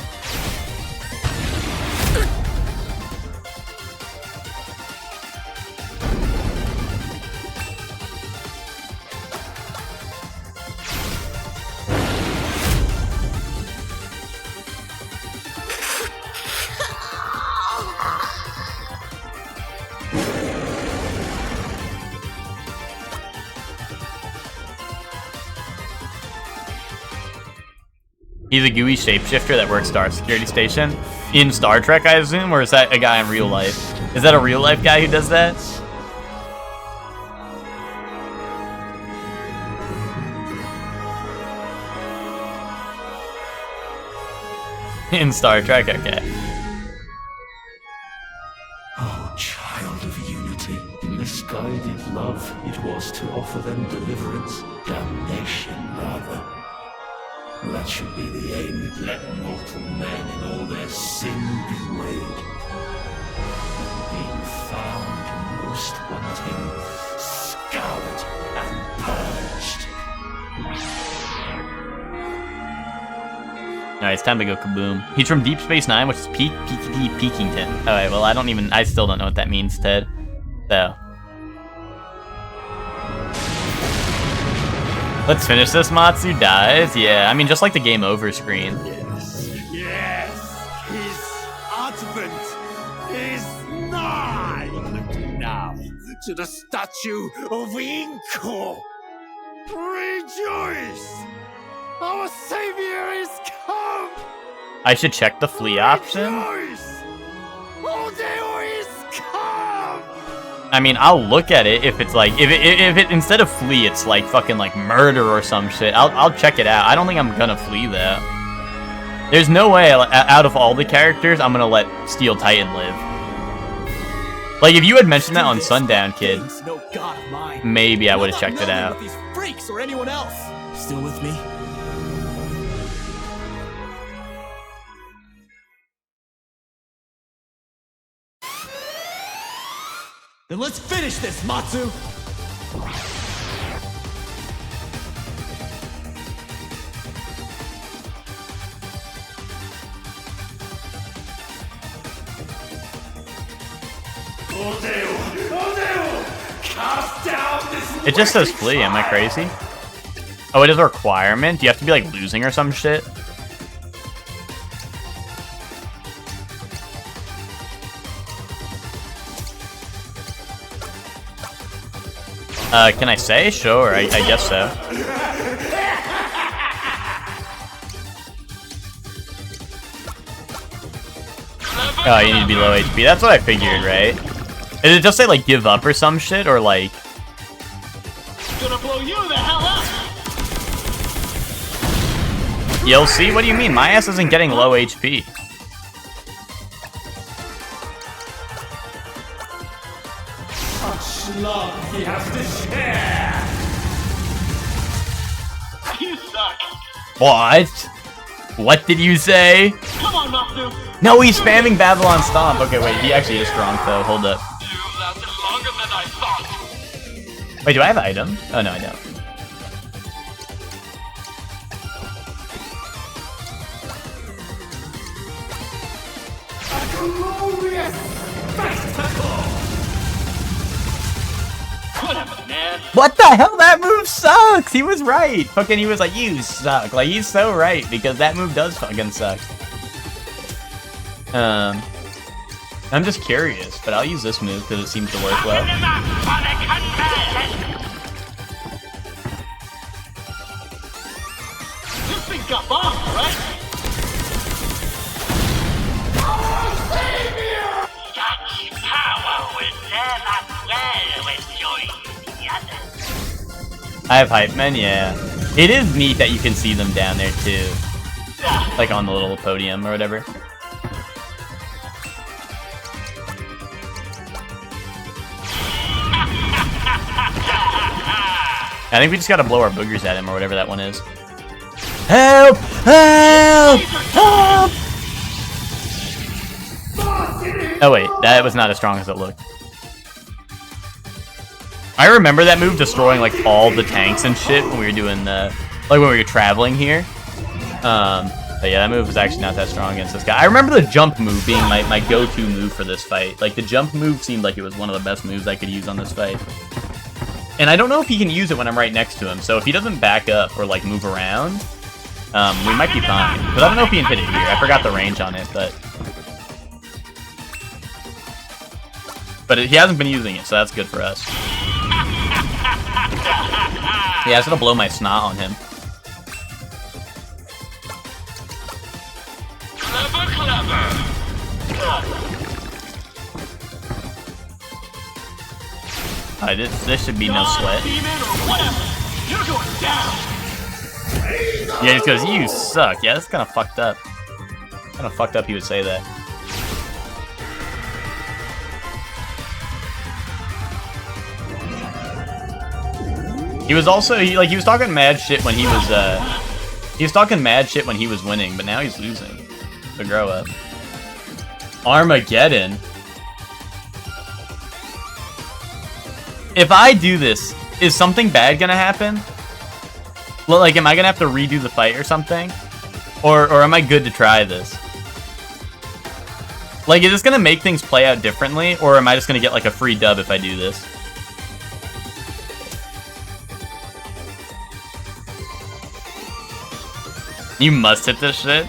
He's a gooey shapeshifter that works Star Security Station. In Star Trek, I assume? Or is that a guy in real life? Is that a real life guy who does that? In Star Trek, okay. Oh, child of unity, misguided love, it was to offer them deliverance, damnation rather. That should be the aim. Let mortal men in all their sin be weighed. Being found most wanting, scoured and purged. Alright, it's time to go kaboom. He's from Deep Space Nine, which is Peekington. Alright, well, I still don't know what that means, Ted. So. Let's finish this. Matsu dies. Yeah, I mean, just like the game over screen. Yes, his advent is nigh. Look now to the statue of Inko. Rejoice! Our savior is come! I should check the flee option. Rejoice! Odeo is come! I mean, I'll look at it if it's like, if it instead of flee, it's like fucking like murder or some shit. I'll check it out. I don't think I'm gonna flee though. There's no way, out of all the characters, I'm gonna let Steel Titan live. Like, if you had mentioned that on Sundown Kid, No god of mine. maybe I would have Not checked it meddling out. with these freaks or anyone else. Still with me? Then let's finish this, Matsu! Cast down this It just says flee, am I crazy? Oh, it is a requirement? Do you have to be, like, losing or some shit? Can I say? Sure, I guess so. Oh, you need to be low HP. That's what I figured, right? Did it just say, like, give up or some shit? Or, like... gonna blow you the hell up. You'll see? What do you mean? My ass isn't getting low HP. Such love he has to share. You suck. What? What did you say? Come on, Matsu. No, he's spamming Babylon Stomp. Okay, wait, he actually is strong, though. Hold up. You lasted longer than I thought. Wait, do I have items? Oh, no, I don't. Glorious spectacle. Whatever, man. What the hell? That move sucks! He was right! Fucking, he was like, you suck. Like, he's so right, because that move does fucking suck. I'm just curious, but I'll use this move, because it seems to work well. You think I'm off, right? Such power will never dwell with the others. I have Hype Men, yeah. It is neat that you can see them down there, too. Like, on the little podium or whatever. I think we just gotta blow our boogers at him or whatever that one is. Help! Help! Help! Oh wait, that was not as strong as it looked. I remember that move destroying like all the tanks and shit when we were doing the, like when we were traveling here. But yeah, that move was actually not that strong against this guy. I remember the jump move being my go-to move for this fight. Like the jump move seemed like it was one of the best moves I could use on this fight. And I don't know if he can use it when I'm right next to him, so if he doesn't back up or like move around, we might be fine. But I don't know if he can hit it here. I forgot the range on it, but he hasn't been using it, so that's good for us. Yeah, I was gonna blow my snot on him. This should be no sweat. Yeah, he just goes, you suck. Yeah, that's kind of fucked up. Kind of fucked up he would say that. He was also, he was talking mad shit when he was talking mad shit when he was winning, but now he's losing. So grow up. Armageddon. If I do this, is something bad gonna happen? Like, am I gonna have to redo the fight or something? Or am I good to try this? Like, is this gonna make things play out differently? Or am I just gonna get, like, a free dub if I do this? You must hit this shit?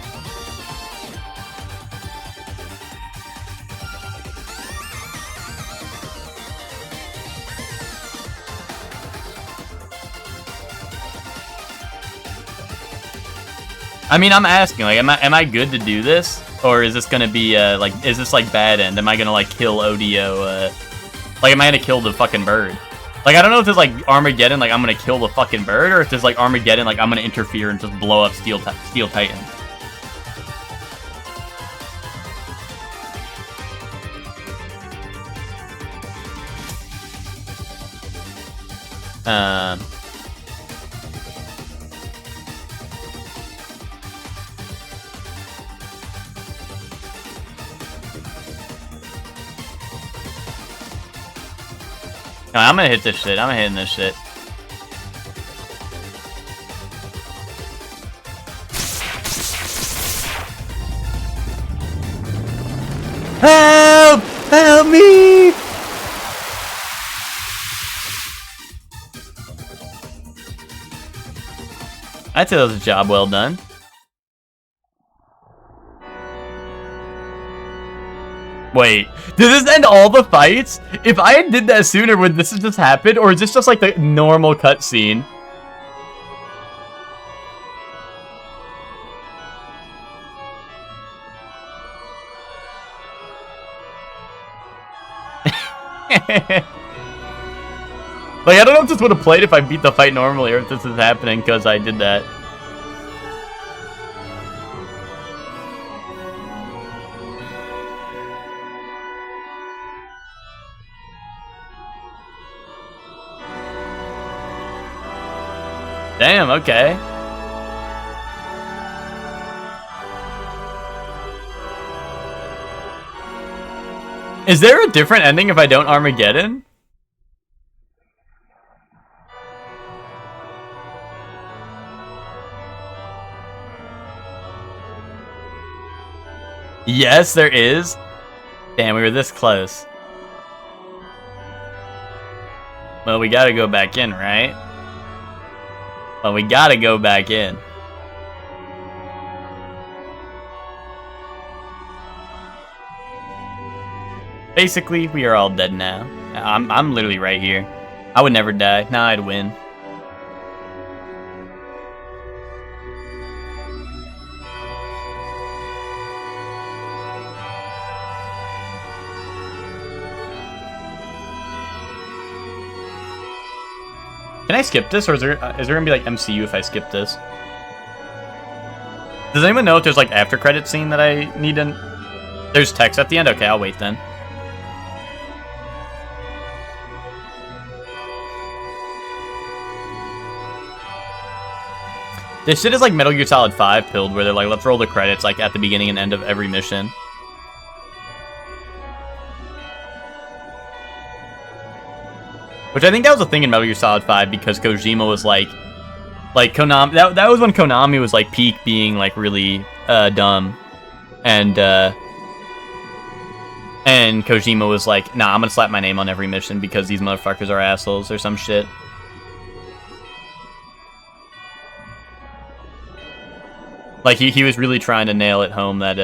I mean, I'm asking, like, am I good to do this? Or is this gonna be, like, is this, like, bad end? Am I gonna, like, kill ODO, like, am I gonna kill the fucking bird? Like, I don't know if there's, like, Armageddon, like, I'm gonna kill the fucking bird, or if there's, like, Armageddon, like, I'm gonna interfere and just blow up Steel Titan. No, I'm gonna hit this shit. I'm hitting this shit. Help! Help me! I'd say that was a job well done. Wait, did this end all the fights? If I did that sooner, would this have just happened? Or is this just like the normal cutscene? Like, I don't know if this would have played if I beat the fight normally or if this is happening because I did that. Damn, okay. Is there a different ending if I don't Armageddon? Yes, there is. Damn, we were this close. Well, we gotta go back in, right? Well, we gotta go back in. Basically, we are all dead now. I'm literally right here. I would never die. Now I'd win. Can I skip this, or is there gonna be like MCU if I skip this? Does anyone know if there's like after credit scene that I need to? There's text at the end. Okay, I'll wait then. This shit is like Metal Gear Solid 5 pilled, where they're like, let's roll the credits like at the beginning and end of every mission. Which I think that was a thing in Metal Gear Solid 5 because Kojima was like Konami. That was when Konami was like peak being like really dumb, and Kojima was like, nah, I'm gonna slap my name on every mission because these motherfuckers are assholes or some shit. Like he was really trying to nail it home that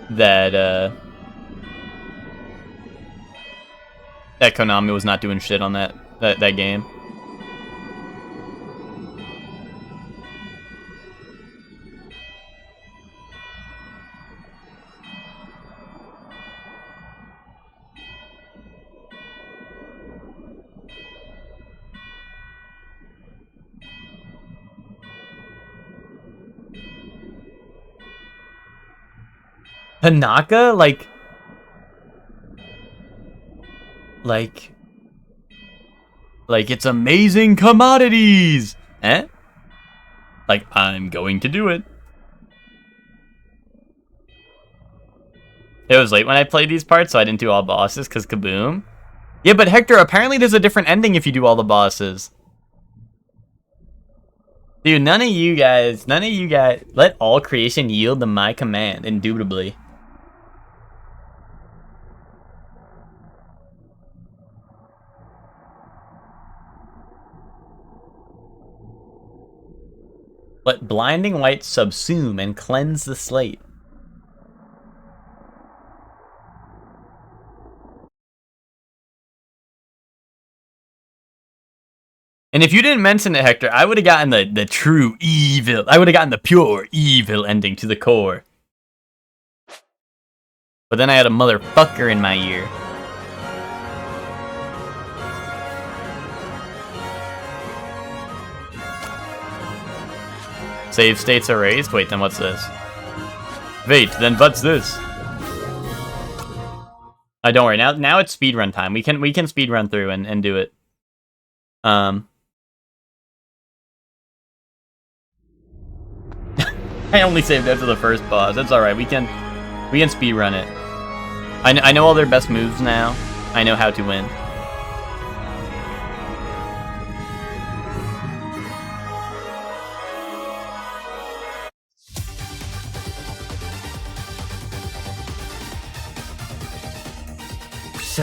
that Konami was not doing shit on that game. Tanaka, like it's amazing commodities, eh? Like, I'm going to do it. It was late when I played these parts, so I didn't do all bosses, because kaboom. Yeah, but Hector, apparently there's a different ending if you do all the bosses. Dude, none of you guys, let all creation yield to my command, indubitably. Let blinding light subsume and cleanse the slate. And if you didn't mention it, Hector, I would have gotten the true evil. I would have gotten the pure evil ending to the core. But then I had a motherfucker in my ear. Save states erased? Wait, then what's this? Wait, then what's this? Don't worry. Now it's speedrun time. We can speedrun through and do it. I only saved after the first boss. That's all right. We can speedrun it. I know all their best moves now. I know how to win.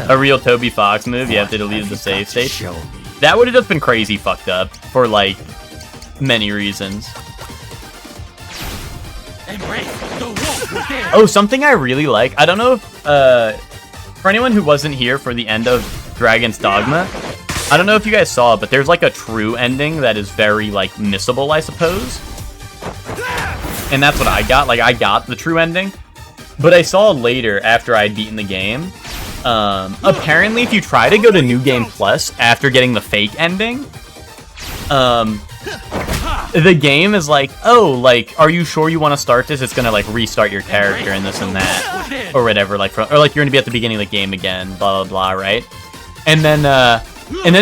A real Toby Fox move, you have to delete the save state. That would have just been crazy fucked up for, like, many reasons. Oh, something I really like. I don't know if, for anyone who wasn't here for the end of Dragon's Dogma, I don't know if you guys saw it, but there's, like, a true ending that is very, like, missable, I suppose. And that's what I got. Like, I got the true ending. But I saw later, after I'd beaten the game, apparently if you try to go to New Game Plus after getting the fake ending, the game is like, oh, like, are you sure you want to start this? It's gonna, like, restart your character and this and that, or whatever, like, or like you're gonna be at the beginning of the game again, blah, blah, blah, right? And then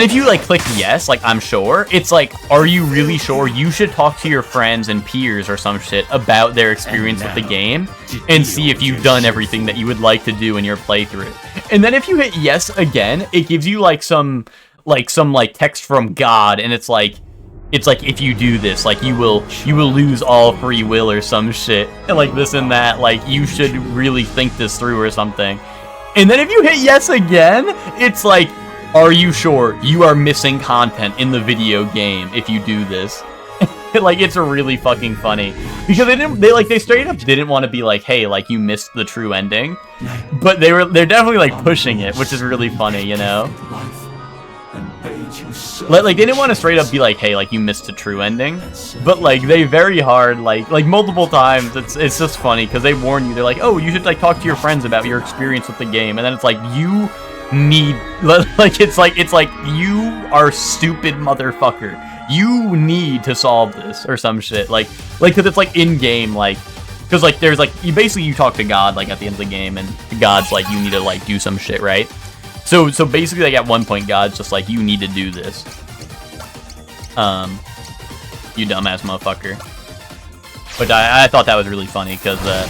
if you, like, click yes, like, I'm sure, it's like, are you really sure? You should talk to your friends and peers or some shit about their experience with the game and see if you've done everything that you would like to do in your playthrough. And then if you hit yes again, it gives you, like, some text from God, and it's like, if you do this, like, you will lose all free will or some shit, and, like, this and that, like, you should really think this through or something. And then if you hit yes again, it's like, are you sure you are missing content in the video game if you do this? Like, it's really fucking funny because they straight up didn't want to be like, hey, like, you missed the true ending, but they're definitely, like, pushing it, which is really funny, you know? Like, they didn't want to straight up be like, hey, like, you missed the true ending, but, like, they very hard, like multiple times. It's just funny because they warn you. They're like, oh, you should, like, talk to your friends about your experience with the game, and then it's like, you need, like, it's like you are stupid motherfucker. You need to solve this or some shit, like because it's, like, in game, like, because, like, there's, like, you talk to God, like, at the end of the game, and God's like, you need to, like, do some shit, right? So basically, like, at one point, God's just like, you need to do this. You dumbass motherfucker. But I thought that was really funny because I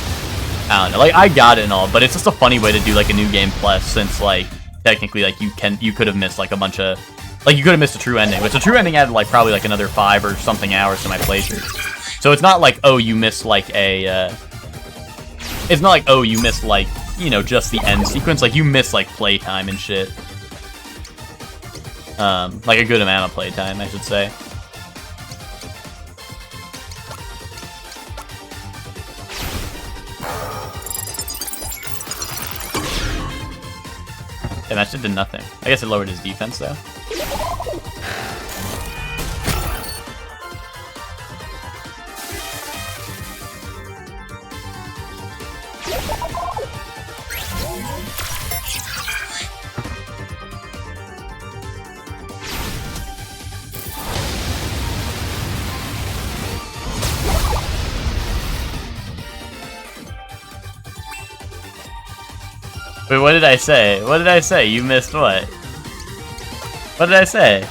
don't know, like, I got it and all, but it's just a funny way to do, like, a New Game Plus, since, like, technically, like, you could have missed, like, a bunch of, like, you could have missed a true ending, which the true ending added, like, probably, like, another 5 or something hours to my playthrough. So it's not like, oh, you missed, like, it's not like, oh, you missed, like, you know, just the end sequence. Like, you missed, like, playtime and shit. Like, a good amount of playtime, I should say. And that shit did nothing. I guess it lowered his defense, though. Wait, what did I say? What did I say? You missed what? What did I say?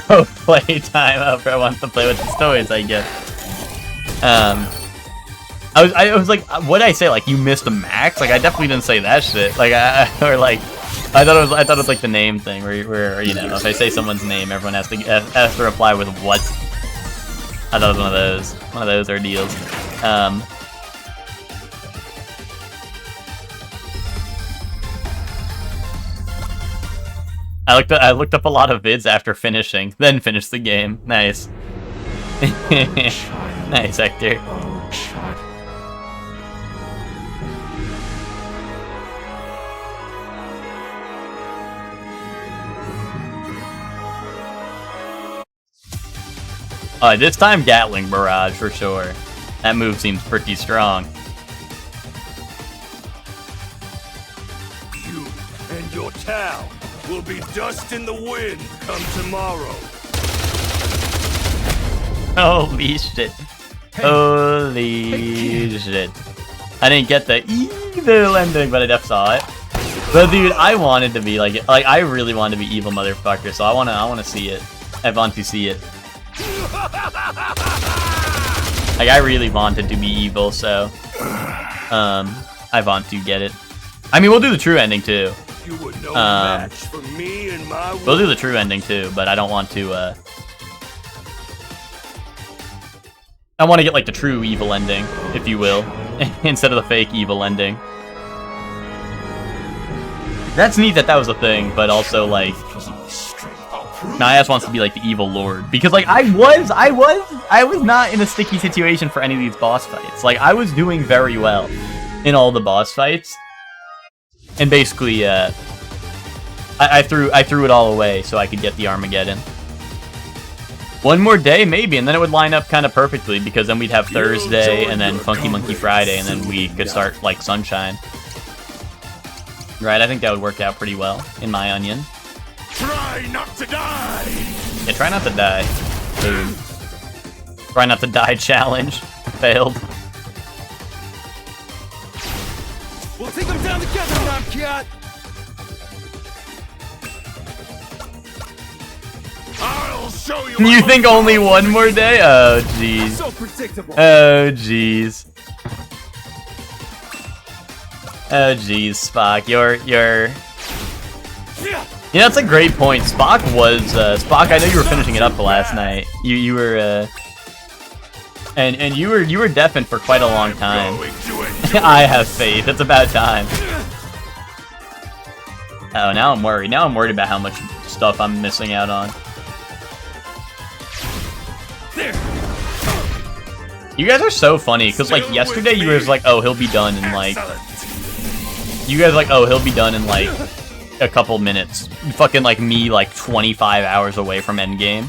Oh, playtime. Oprah wants to play with the stories, I guess. I was like, what did I say? Like, you missed a max? Like, I definitely didn't say that shit. Like, or like, I thought it was like the name thing where you know, if I say someone's name, everyone has to reply with what. I thought it was one of those ordeals. I looked up a lot of vids after finishing, then finished the game. Nice. Nice, Hector. This time Gatling Barrage for sure. That move seems pretty strong. You and your town will be dust in the wind come tomorrow. Holy shit. Holy shit. I didn't get the evil ending, but I definitely saw it. But dude, I wanted to be like I really wanted to be evil motherfucker, so I wanna see it. I want to see it. Like I really wanted to be evil, so I want to get it. I mean, we'll do the true ending too. You were no match for me and my We'll do the true ending too, but I don't want to I want to get like the true evil ending, if you will, instead of the fake evil ending. That's neat that was a thing, but also like Nias wants to be like the evil lord because like I was not in a sticky situation for any of these boss fights. Like I was doing very well in all the boss fights, and basically I threw it all away so I could get the Armageddon. One more day maybe, and then it would line up kind of perfectly because then we'd have Thursday and then Funky Monkey Friday, and then we could start like Sunshine. Right, I think that would work out pretty well in my onion. Try not to die. Yeah, try not to die. Boom. Try not to die challenge. Failed. We'll take them down together, Ramkiat! I'll show you. You think only one more day? Oh, jeez. So predictable. Oh, jeez. Oh, jeez, Spock. You're... You know, that's a great point. Spock was... Spock, I know you were finishing it up last night. You were, And you were deafened for quite a long time. I have faith. It's about time. Oh, now I'm worried. Now I'm worried about how much stuff I'm missing out on. You guys are so funny, because, like, yesterday you were like, oh, he'll be done in, like... You guys like, oh, he'll be done in, like, a couple minutes. Fucking, like, me, like, 25 hours away from endgame.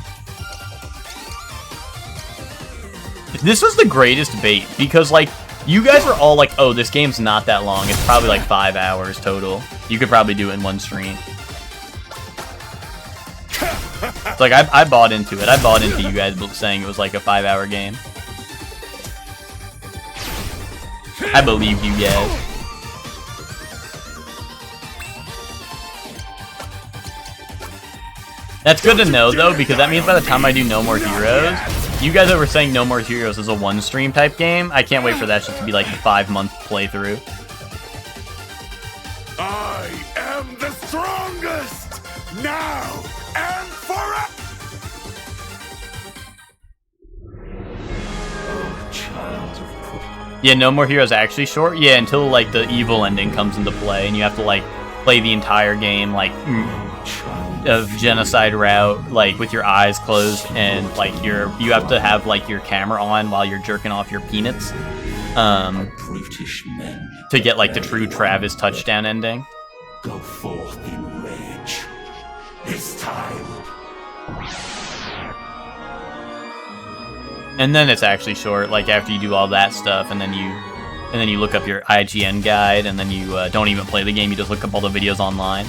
This was the greatest bait, because, like, you guys were all like, oh, this game's not that long. It's probably, like, 5 hours total. You could probably do it in one stream. It's like, I bought into it. I bought into you guys saying it was, like, a 5-hour game. I believe you guys. That's good to know, though, because that means by the time I do No More Heroes, you guys that were saying No More Heroes is a one-stream type game, I can't wait for that shit to be like the 5-month playthrough. I am the strongest! Now and forever! Oh, child of put. Yeah, No More Heroes actually short? Yeah, until like the evil ending comes into play, and you have to like play the entire game like of genocide route, like with your eyes closed, and like you have to have like your camera on while you're jerking off your peanuts, Brutish men to get like the true Travis touchdown ending. go forth in rage. This time. And then it's actually short, like after you do all that stuff, and then you look up your IGN guide, and then you don't even play the game, you just look up all the videos online.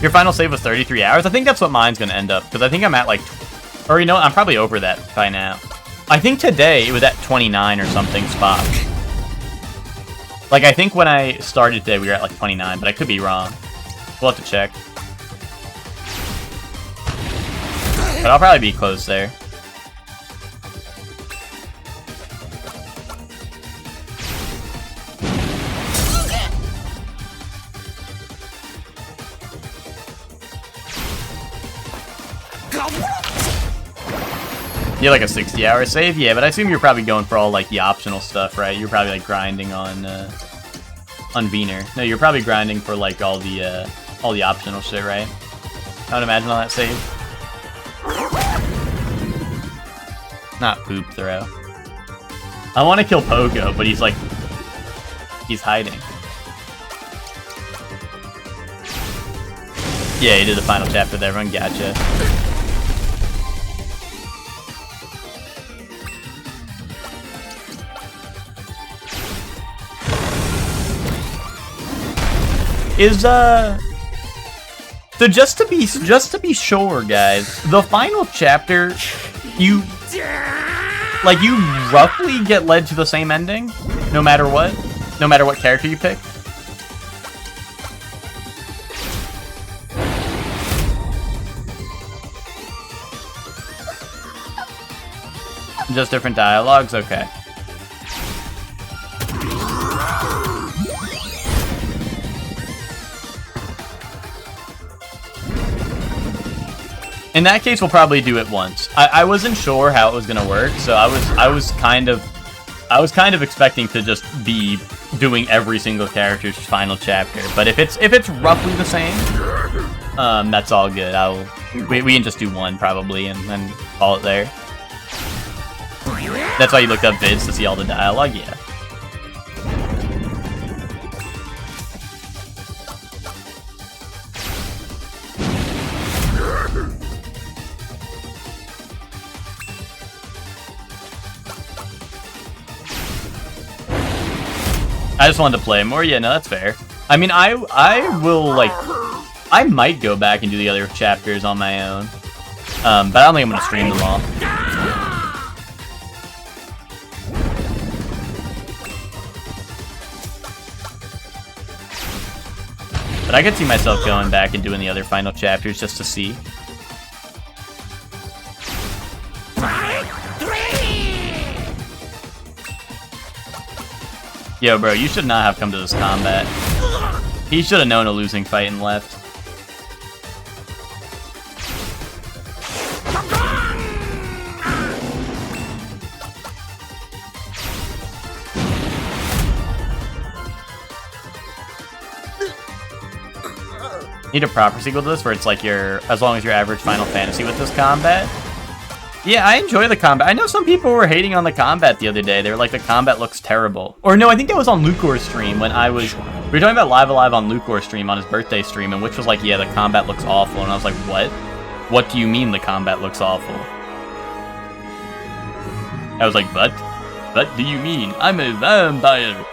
Your final save was 33 hours? I think that's what mine's gonna end up, because I think I'm at like, or you know, I'm probably over that by now. I think today it was at 29 or something spot. Like, I think when I started today we were at like 29, but I could be wrong. We'll have to check. But I'll probably be close there. You like a 60-hour save? Yeah, but I assume you're probably going for all like the optional stuff, right? You're probably like grinding on Wiener. No, you're probably grinding for like all the optional shit, right? I would imagine on that save. Not poop throw. I want to kill Pogo, but he's like, he's hiding. Yeah, he did the final chapter there. Everyone gotcha. So just to be sure, guys, the final chapter, you roughly get led to the same ending, no matter what character you pick. Just different dialogues, okay. In that case, we'll probably do it once. I wasn't sure how it was gonna work, so I was kind of expecting to just be doing every single character's final chapter. But if it's roughly the same, that's all good. We can just do one probably and then call it there. That's why you looked up vids to see all the dialogue, yeah. I just wanted to play more. Yeah, no, that's fair. I mean, I will, like, I might go back and do the other chapters on my own. But I don't think I'm going to stream them all. But I could see myself going back and doing the other final chapters just to see. Yo, bro, you should not have come to this combat. He should have known a losing fight and left. Need a proper sequel to this where it's like as long as your average Final Fantasy with this combat. Yeah, I enjoy the combat. I know some people were hating on the combat the other day. They were like, the combat looks terrible. Or no, I think that was on Lucor's stream when we were talking about Live Alive on Lucor's stream, on his birthday stream, and which was like, yeah, the combat looks awful. And I was like, what? What do you mean the combat looks awful? I was like, what do you mean? I'm a vampire.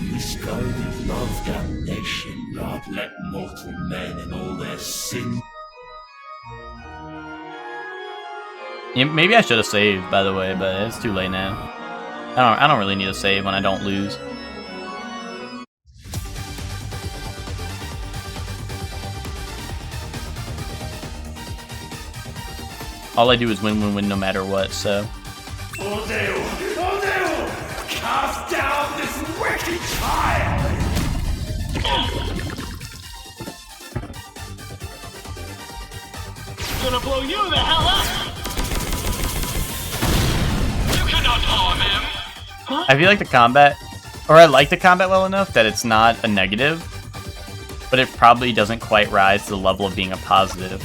Misguided love damnation, Lord, let mortal men in all their sin. Yeah, maybe I should have saved, by the way, but it's too late now. I don't really need to save when I don't lose. All I do is win no matter what, so. Ordeu! Cast down this wicked child! Gonna blow you the hell up! Cannot harm him. I feel like the combat, or I like the combat well enough that it's not a negative, but it probably doesn't quite rise to the level of being a positive.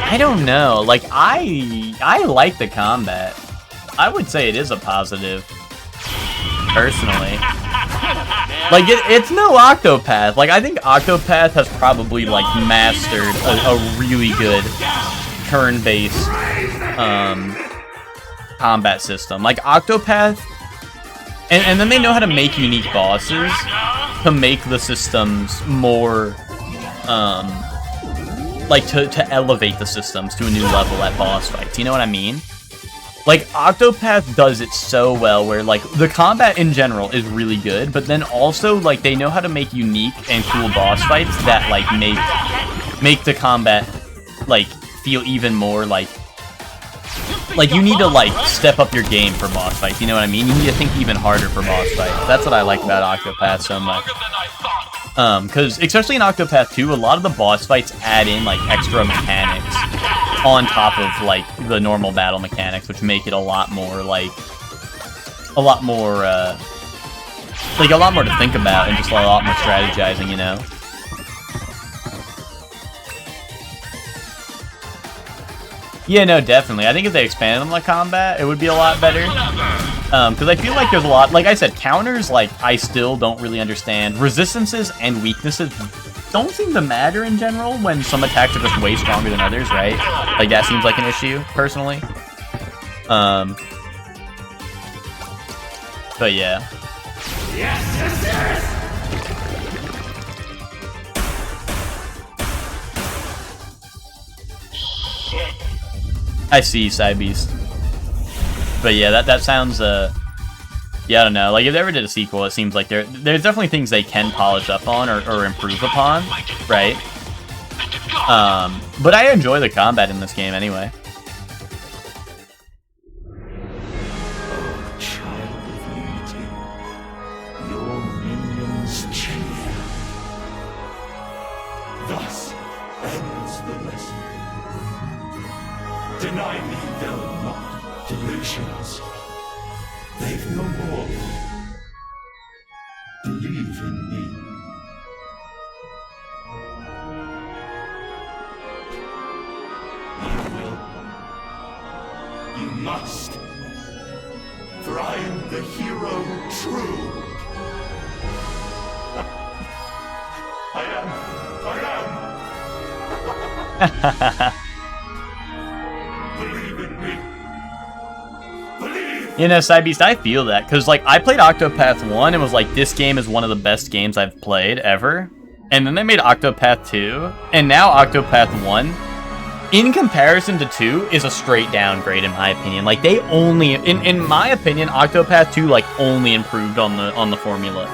I don't know, like, I like the combat. I would say it is a positive, personally. Like, it's no Octopath. Like, I think Octopath has probably, like, mastered a really good turn-based combat system. Like Octopath, and then they know how to make unique bosses to make the systems more like to elevate the systems to a new level at boss fights. You know what I mean? Like Octopath does it so well where like the combat in general is really good, but then also like they know how to make unique and cool boss fights that like make the combat like feel even more like you need to like step up your game for boss fights, you know what I mean? You need to think even harder for boss fights. That's what I like about Octopath so much. Because especially in Octopath 2, a lot of the boss fights add in like extra mechanics on top of like the normal battle mechanics, which make it a lot more to think about and just a lot more strategizing, you know? Yeah, no, definitely. I think if they expanded on the combat, it would be a lot better. Because I feel like there's a lot, like I said, counters, like, I still don't really understand. Resistances and weaknesses don't seem to matter in general when some attacks are just way stronger than others, right? Like, that seems like an issue, personally. But yeah. Yes, yes, yes! kid. I see, Cybeast. But yeah, that sounds, yeah, I don't know. Like, if they ever did a sequel, it seems like there's definitely things they can polish up on or improve upon, right? But I enjoy the combat in this game anyway. Oh, child of unity, your minions cheer. Thus ends the lesson. Deny me though not delusions. They've no more. Believe in me. You will. You must. For I am the hero true. I am. Believe in me. Believe. You know, Cybeast, I feel that, because, like, I played Octopath 1 and was like, this game is one of the best games I've played ever. And then they made Octopath 2, and now Octopath 1, in comparison to 2, is a straight downgrade in my opinion. Like, they only, in my opinion, Octopath 2, like, only improved on the formula.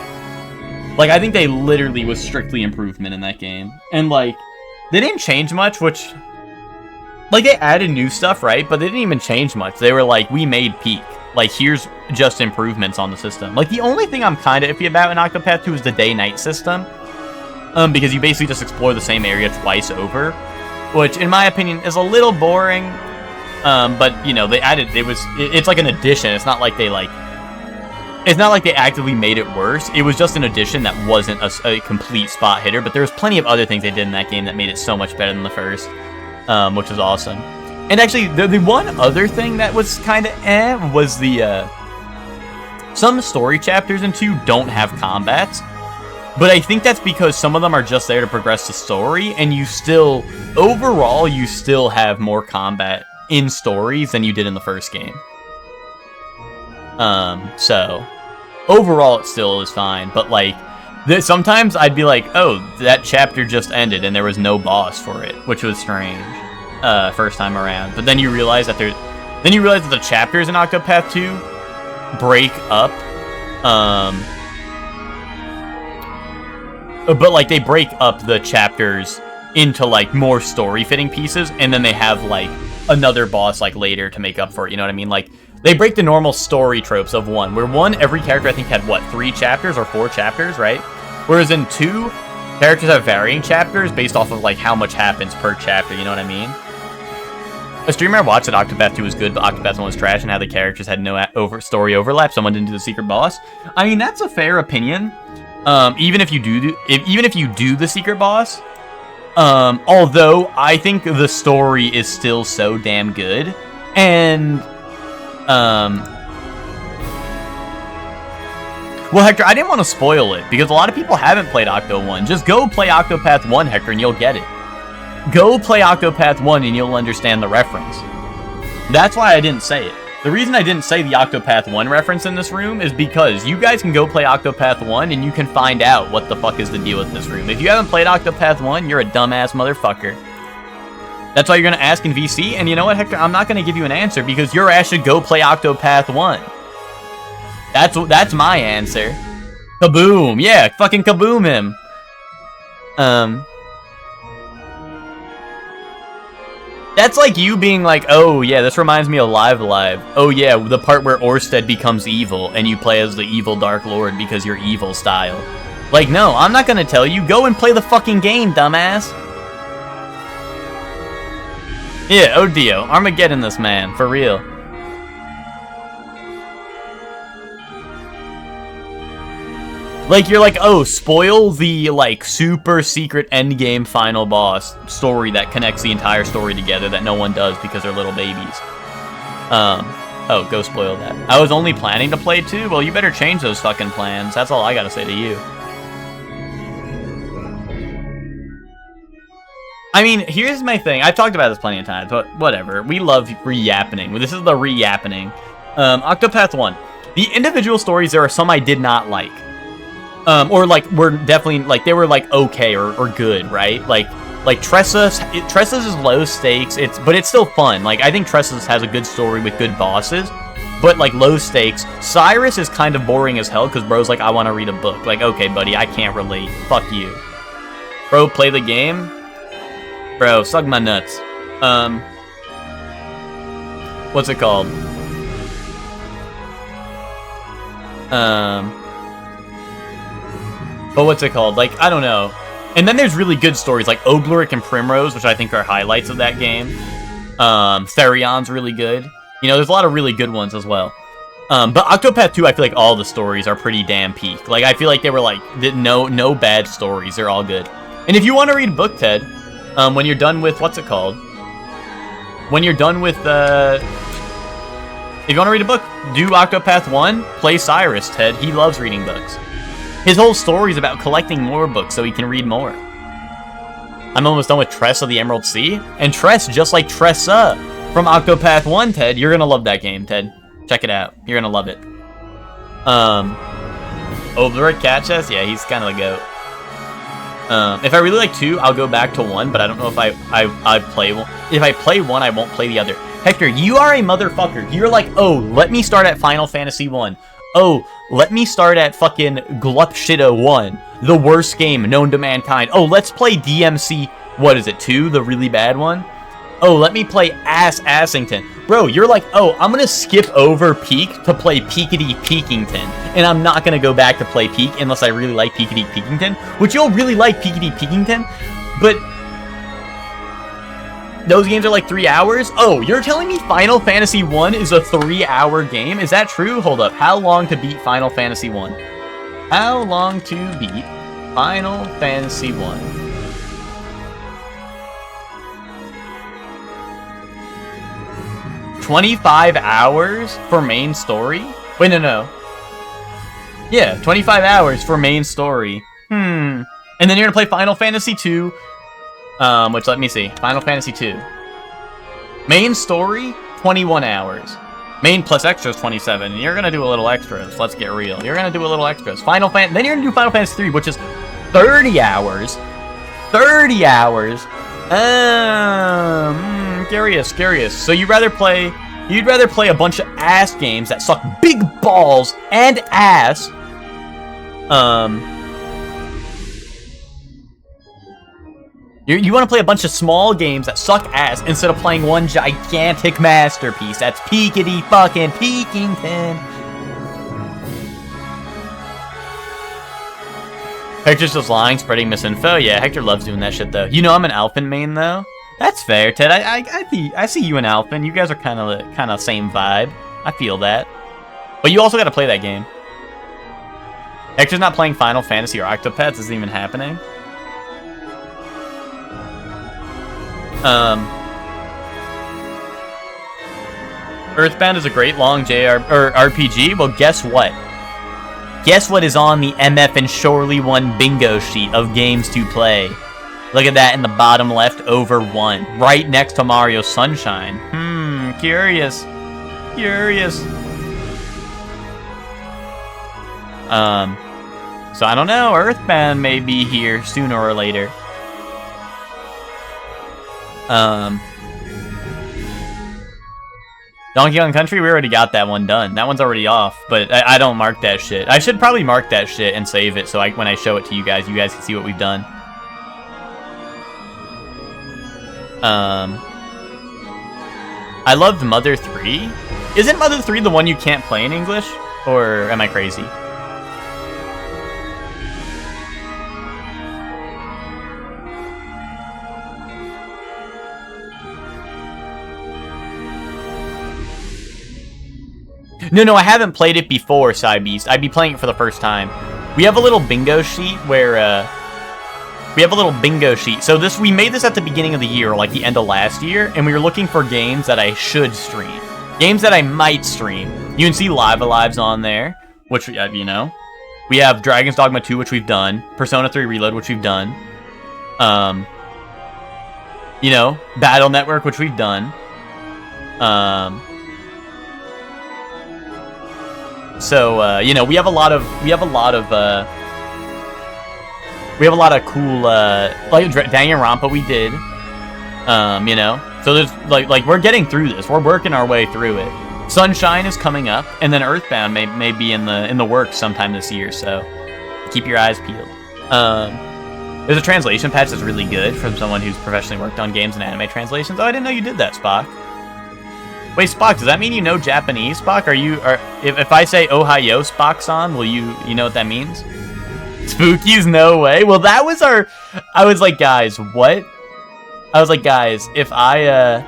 Like, I think they literally was strictly improvement in that game. And, like, they didn't change much, which, like, they added new stuff, right? But they didn't even change much. They were like, we made peak. Like, here's just improvements on the system. Like, the only thing I'm kind of iffy about in Octopath 2 is the day-night system. Because you basically just explore the same area twice over. Which, in my opinion, is a little boring. But, you know, they added, it's like an addition. It's not like they, like, it's not like they actively made it worse. It was just an addition that wasn't a complete spot hitter. But there was plenty of other things they did in that game that made it so much better than the first. Which was awesome. And actually, the one other thing that was kind of was the, some story chapters in 2 don't have combats. But I think that's because some of them are just there to progress the story, and you still, overall, you still have more combat in stories than you did in the first game. So, overall, it still is fine, but, like, sometimes I'd be like, oh, that chapter just ended, and there was no boss for it, which was strange, first time around. But then you realize that the chapters in Octopath 2 break up, but, like, they break up the chapters into, like, more story-fitting pieces, and then they have, like, another boss, like, later to make up for it, you know what I mean? Like, they break the normal story tropes of 1, where 1, every character, I think, had, what, 3 chapters or 4 chapters, right? Whereas in 2, characters have varying chapters based off of, like, how much happens per chapter, you know what I mean? A streamer I watched said Octopath 2 was good, but Octopath 1 was trash, and how the characters had no story overlap, someone didn't do the secret boss. I mean, that's a fair opinion. Even if you do the secret boss, although I think the story is still so damn good, and well, Hector, I didn't want to spoil it because a lot of people haven't played Octo 1. Just go play Octopath 1, Hector, and you'll get it. Go play Octopath 1 and you'll understand the reference. That's why I didn't say it. The reason I didn't say the Octopath 1 reference in this room is because you guys can go play Octopath 1 and you can find out what the fuck is the deal with this room. If you haven't played Octopath 1, you're a dumbass motherfucker. That's why you're going to ask in VC, and you know what, Hector? I'm not going to give you an answer because your ass should go play Octopath 1. That's my answer. Kaboom! Yeah, fucking kaboom him! That's like you being like, oh yeah, this reminds me of Live Live. Oh yeah, the part where Orsted becomes evil and you play as the evil Dark Lord because you're evil style. Like, no, I'm not gonna tell you. Go and play the fucking game, dumbass. Yeah, Odio, Armageddon this man, for real. Like, you're like, oh, spoil the, like, super secret endgame final boss story that connects the entire story together that no one does because they're little babies. Oh, go spoil that. I was only planning to play 2? Well, you better change those fucking plans. That's all I gotta say to you. I mean, here's my thing. I've talked about this plenty of times, but whatever. We love re-yappening. This is the re-yappening. Octopath 1. The individual stories, there are some I did not like. Or, like, were definitely, like, they were, like, okay or good, right? Like Like Tressa's is low stakes. But it's still fun. Like I think Tressa's has a good story with good bosses, but like low stakes. Cyrus is kind of boring as hell because bro's like, I want to read a book. Like, okay, buddy, I can't relate. Fuck you, bro. Play the game, bro. Suck my nuts. What's it called? But what's it called? Like, I don't know. And then there's really good stories like Obluric and Primrose, which I think are highlights of that game. Therion's really good. You know, there's a lot of really good ones as well. But Octopath 2, I feel like all the stories are pretty damn peak. Like, I feel like they were like, no bad stories. They're all good. And if you want to read a book, Ted, when you're done with, what's it called? When you're done with, if you want to read a book, do Octopath 1, play Cyrus, Ted. He loves reading books. His whole story is about collecting more books so he can read more. I'm almost done with Tress of the Emerald Sea. And Tress, just like Tressa from Octopath 1, Ted. You're going to love that game, Ted. Check it out. You're going to love it. Obluric Cat Chest? Yeah, he's kind of the goat. If I really like 2, I'll go back to 1, but I don't know if I play 1. If I play 1, I won't play the other. Hector, you are a motherfucker. You're like, oh, let me start at Final Fantasy 1. Oh, let me start at fucking Glupshita 1. The worst game known to mankind. Oh, let's play DMC, what is it, 2? The really bad one? Oh, let me play Assington. Bro, you're like, oh, I'm gonna skip over Peak to play Peakity Peakington. And I'm not gonna go back to play Peak unless I really like Peakity Peakington. Which you'll really like Peakity Peakington, but those games are like 3 hours? Oh, you're telling me Final Fantasy 1 is a 3-hour game? Is that true? Hold up. How long to beat Final Fantasy 1? How long to beat Final Fantasy 1? $25 hours for main story? Wait, no. Yeah, 25 hours for main story. And then you're gonna play Final Fantasy 2. Which, let me see. Final Fantasy 2. Main story, 21 hours. Main plus extras, 27. And you're gonna do a little extras. Let's get real. You're gonna do a little extras. Then you're gonna do Final Fantasy 3, which is 30 hours. 30 hours. Curious. So you'd rather play a bunch of ass games that suck big balls and ass. You want to play a bunch of small games that suck ass instead of playing one gigantic masterpiece. That's Peakity fucking Peakington. Hector's just lying, spreading misinfo. Yeah, Hector loves doing that shit though. You know I'm an Alphen main though. That's fair, Ted. I see you and Alphen. You guys are kind of same vibe. I feel that. But you also got to play that game. Hector's not playing Final Fantasy or Octopath. This isn't even happening. Earthbound is a great long RPG. Well, guess what? Guess what is on the MF and Shorely 1 bingo sheet of games to play? Look at that in the bottom left, over 1. Right next to Mario Sunshine. Curious. So I don't know, Earthbound may be here sooner or later. Donkey Kong Country, we already got that one done. That one's already off, but I don't mark that shit. I should probably mark that shit and save it so when I show it to you guys can see what we've done. I loved Mother 3. Isn't Mother 3 the one you can't play in English? Or am I crazy? No, I haven't played it before, Cybeast. I'd be playing it for the first time. We have a little bingo sheet where, So we made this at the beginning of the year, like the end of last year, and we were looking for games that I should stream. Games that I might stream. You can see Live Alive's on there, which, you know. We have Dragon's Dogma 2, which we've done. Persona 3 Reload, which we've done. You know, Battle Network, which we've done. So, you know, we have a lot of We have a lot of cool, like Danganronpa we did. You know, so there's like we're getting through this. We're working our way through it. Sunshine is coming up, and then Earthbound may be in the works sometime this year. So keep your eyes peeled. There's a translation patch that's really good from someone who's professionally worked on games and anime translations. Oh, I didn't know you did that, Spock. Wait, Spock, does that mean you know Japanese, Spock? If I say Ohio Spock-san, will you know what that means? Spookies, no way. Well, that was I was like, guys, what? I was like, guys, if I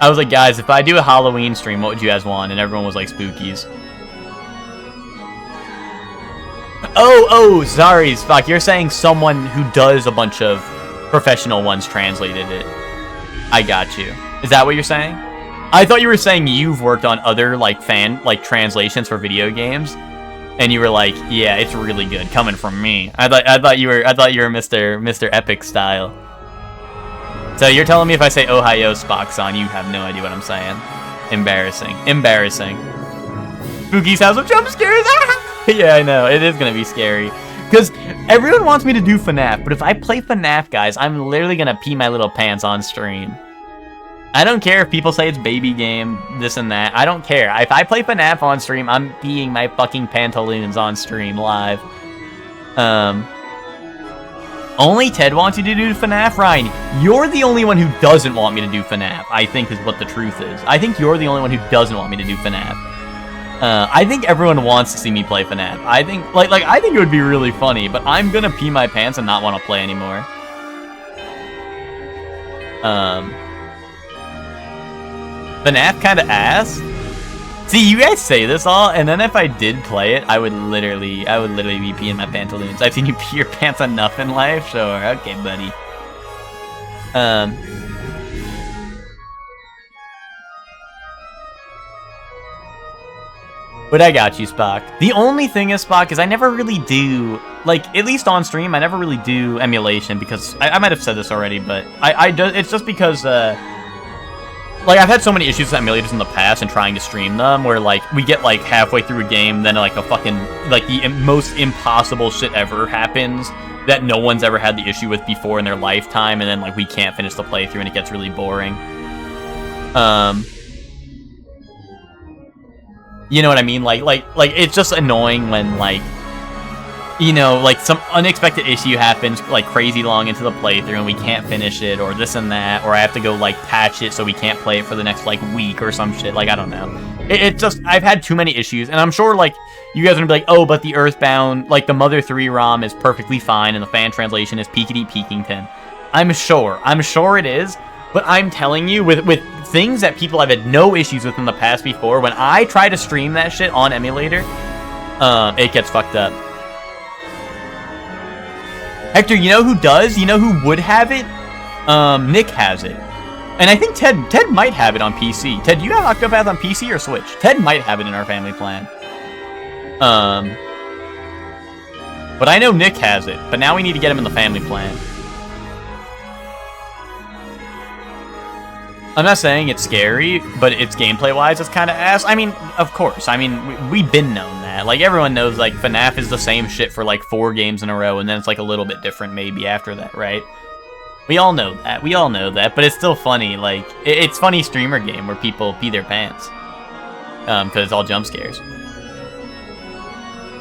was like, guys, if I do a Halloween stream, what would you guys want? And everyone was like, Spookies. Oh, sorry, Spock. You're saying someone who does a bunch of professional ones translated it. I got you. Is that what you're saying? I thought you were saying you've worked on other translations for video games, and you were like, yeah, it's really good coming from me. I thought you were Mr. Epic style. So you're telling me if I say Ohio Spock-san, you have no idea what I'm saying? Embarrassing. Spooky's House of Jump Scares. Yeah, I know. It is going to be scary. Because everyone wants me to do FNAF, but if I play FNAF, guys, I'm literally going to pee my little pants on stream. I don't care if people say it's baby game, this and that. I don't care. If I play FNAF on stream, I'm peeing my fucking pantaloons on stream live. Only Ted wants you to do FNAF? Ryan, you're the only one who doesn't want me to do FNAF, I think is what the truth is. I think you're the only one who doesn't want me to do FNAF. I think everyone wants to see me play FNAF. I think, I think it would be really funny, but I'm gonna pee my pants and not want to play anymore. FNAF kind of ass? See, you guys say this all, and then if I did play it, I would literally be peeing my pantaloons. I've seen you pee your pants enough in life? Sure, okay, buddy. But I got you, Spock. The only thing is, Spock, is I never really do, at least on stream, I never really do emulation, because I might have said this already, but it's just because, I've had so many issues with emulators in the past and trying to stream them, where, we get, halfway through a game, then, a fucking, the most impossible shit ever happens that no one's ever had the issue with before in their lifetime, and then, we can't finish the playthrough and it gets really boring. You know what I mean? It's just annoying when, some unexpected issue happens, crazy long into the playthrough and we can't finish it, or this and that, or I have to go, patch it so we can't play it for the next, week or some shit. I don't know. It's just, I've had too many issues, and I'm sure, you guys are gonna be like, oh, but the Earthbound, the Mother 3 ROM is perfectly fine, and the fan translation is peakity peekington. I'm sure it is. But I'm telling you, with things that people have had no issues with in the past before, when I try to stream that shit on emulator, it gets fucked up. Hector, you know who does? You know who would have it? Nick has it. And I think Ted might have it on PC. Ted, do you have Octopath on PC or Switch? Ted might have it in our family plan. But I know Nick has it, but now we need to get him in the family plan. I'm not saying it's scary, but it's gameplay-wise, it's kind of ass. I mean, of course. I mean, we've been known that. Everyone knows, FNAF is the same shit for, 4 games in a row, and then it's, a little bit different maybe after that, right? We all know that. But it's still funny. It's funny streamer game where people pee their pants. Because it's all jump scares.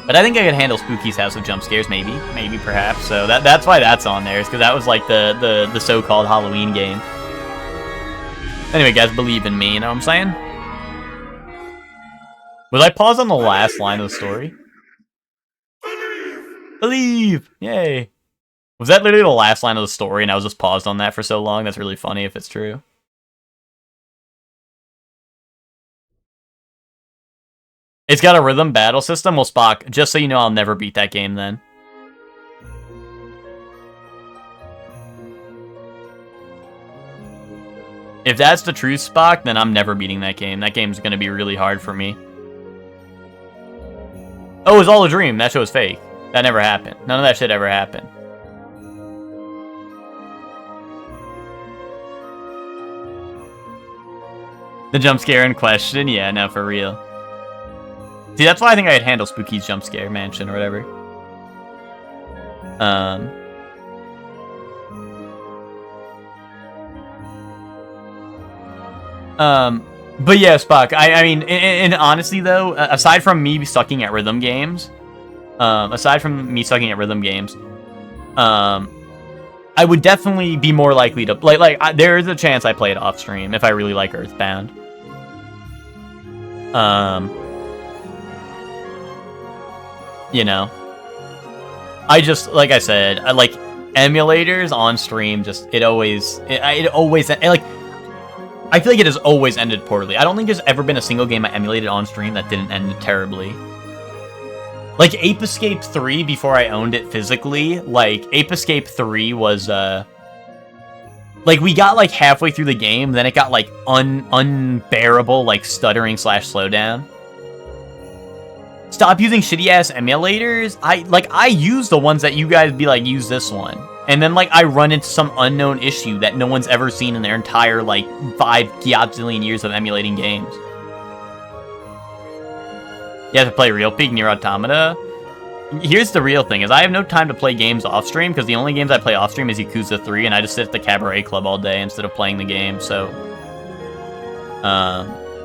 But I think I could handle Spooky's House of Jump Scares, maybe, perhaps. So that's why that's on there, is because that was, the so-called Halloween game. Anyway, guys, believe in me, you know what I'm saying? Was I paused on the last line of the story? Believe! Yay! Was that literally the last line of the story and I was just paused on that for so long? That's really funny if it's true. It's got a rhythm battle system? Well, Spock, just so you know, I'll never beat that game then. If that's the truth, Spock, then I'm never beating that game. That game's gonna be really hard for me. Oh, it was all a dream. That show was fake. That never happened. None of that shit ever happened. The jump scare in question? Yeah, no, for real. See, that's why I think I'd handle Spooky's Jump Scare Mansion or whatever. But yeah, Spock, I mean, and honestly though, aside from me sucking at rhythm games, I would definitely be more likely to there is a chance I play it off stream if I really like Earthbound. You know, I just, like I said, I like emulators on stream. Just it always like. I feel like it has always ended poorly. I don't think there's ever been a single game I emulated on stream that didn't end terribly. Like Ape Escape 3, before I owned it physically, like Ape Escape 3 was like we got like halfway through the game, then it got like unbearable, like stuttering / slowdown. Stop using shitty ass emulators. I use the ones that you guys be like, use this one. And then, like, I run into some unknown issue that no one's ever seen in their entire, like, 5 gazillion years of emulating games. You have to play Real Peak Nier Automata. Here's the real thing, is I have no time to play games off-stream, because the only games I play off-stream is Yakuza 3, and I just sit at the Cabaret Club all day instead of playing the game, so...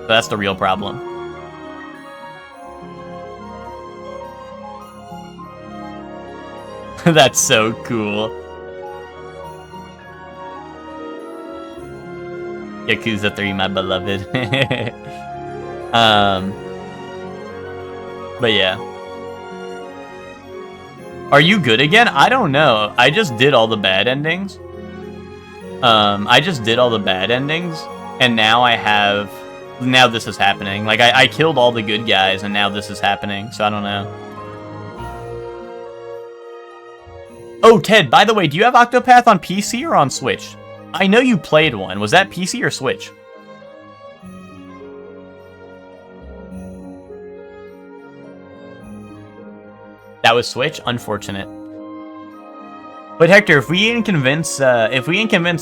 that's the real problem. That's so cool. Yakuza 3, my beloved. But yeah. Are you good again? I don't know. I just did all the bad endings. And now this is happening. Like, I killed all the good guys, and now this is happening, so I don't know. Oh, Ted, by the way, do you have Octopath on PC or on Switch? I know you played one. Was that PC or Switch? That was Switch? Unfortunate. But Hector, if we can convince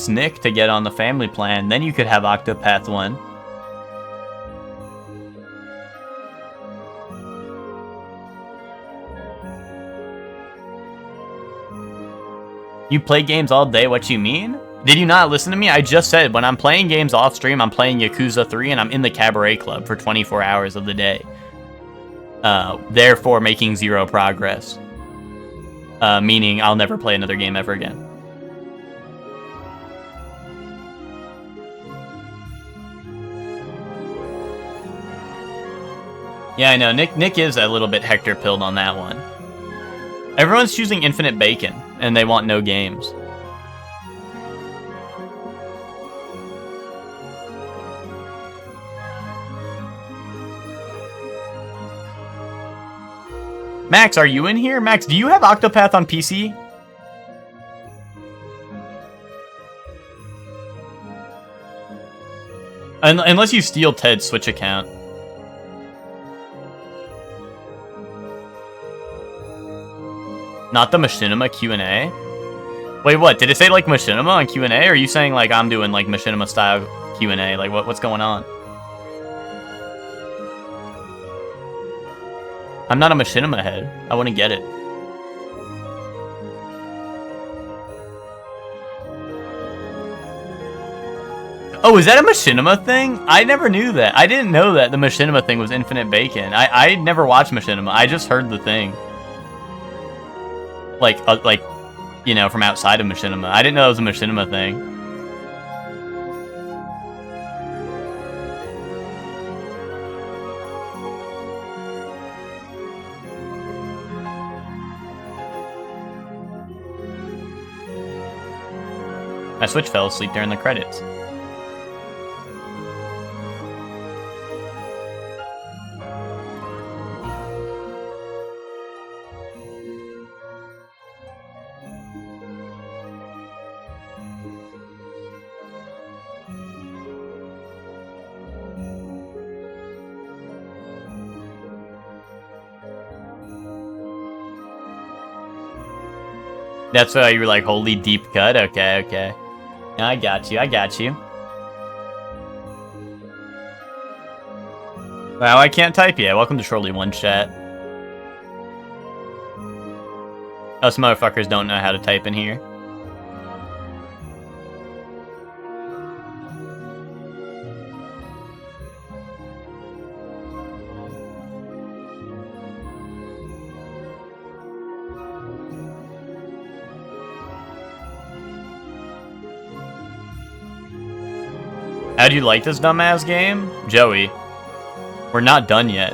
Nick to get on the family plan, then you could have Octopath 1. You play games all day, what you mean? Did you not listen to me? I just said when I'm playing games off stream, I'm playing Yakuza 3 and I'm in the Cabaret Club for 24 hours of the day. Therefore making 0 progress. Meaning I'll never play another game ever again. Yeah, I know. Nick is a little bit Hector pilled on that one. Everyone's choosing Infinite Bacon, and they want no games. Max, are you in here? Max, do you have Octopath on PC? Unless you steal Ted's Switch account. Not the Machinima Q&A? Wait, what? Did it say, like, Machinima on Q&A? Or are you saying, like, I'm doing, like, Machinima style Q&A? Like, what's going on? I'm not a Machinima head. I wouldn't get it. Oh, is that a Machinima thing? I never knew that. I didn't know that the Machinima thing was Infinite Bacon. I never watched Machinima. I just heard the thing. Like, you know, from outside of Machinima. I didn't know it was a Machinima thing. My Switch fell asleep during the credits. That's why you were like, holy deep cut? Okay, okay. I got you, I got you. Wow, I can't type yet. Welcome to Shortly One Chat. Us motherfuckers don't know how to type in here. How do you like this dumbass game? Joey, we're not done yet.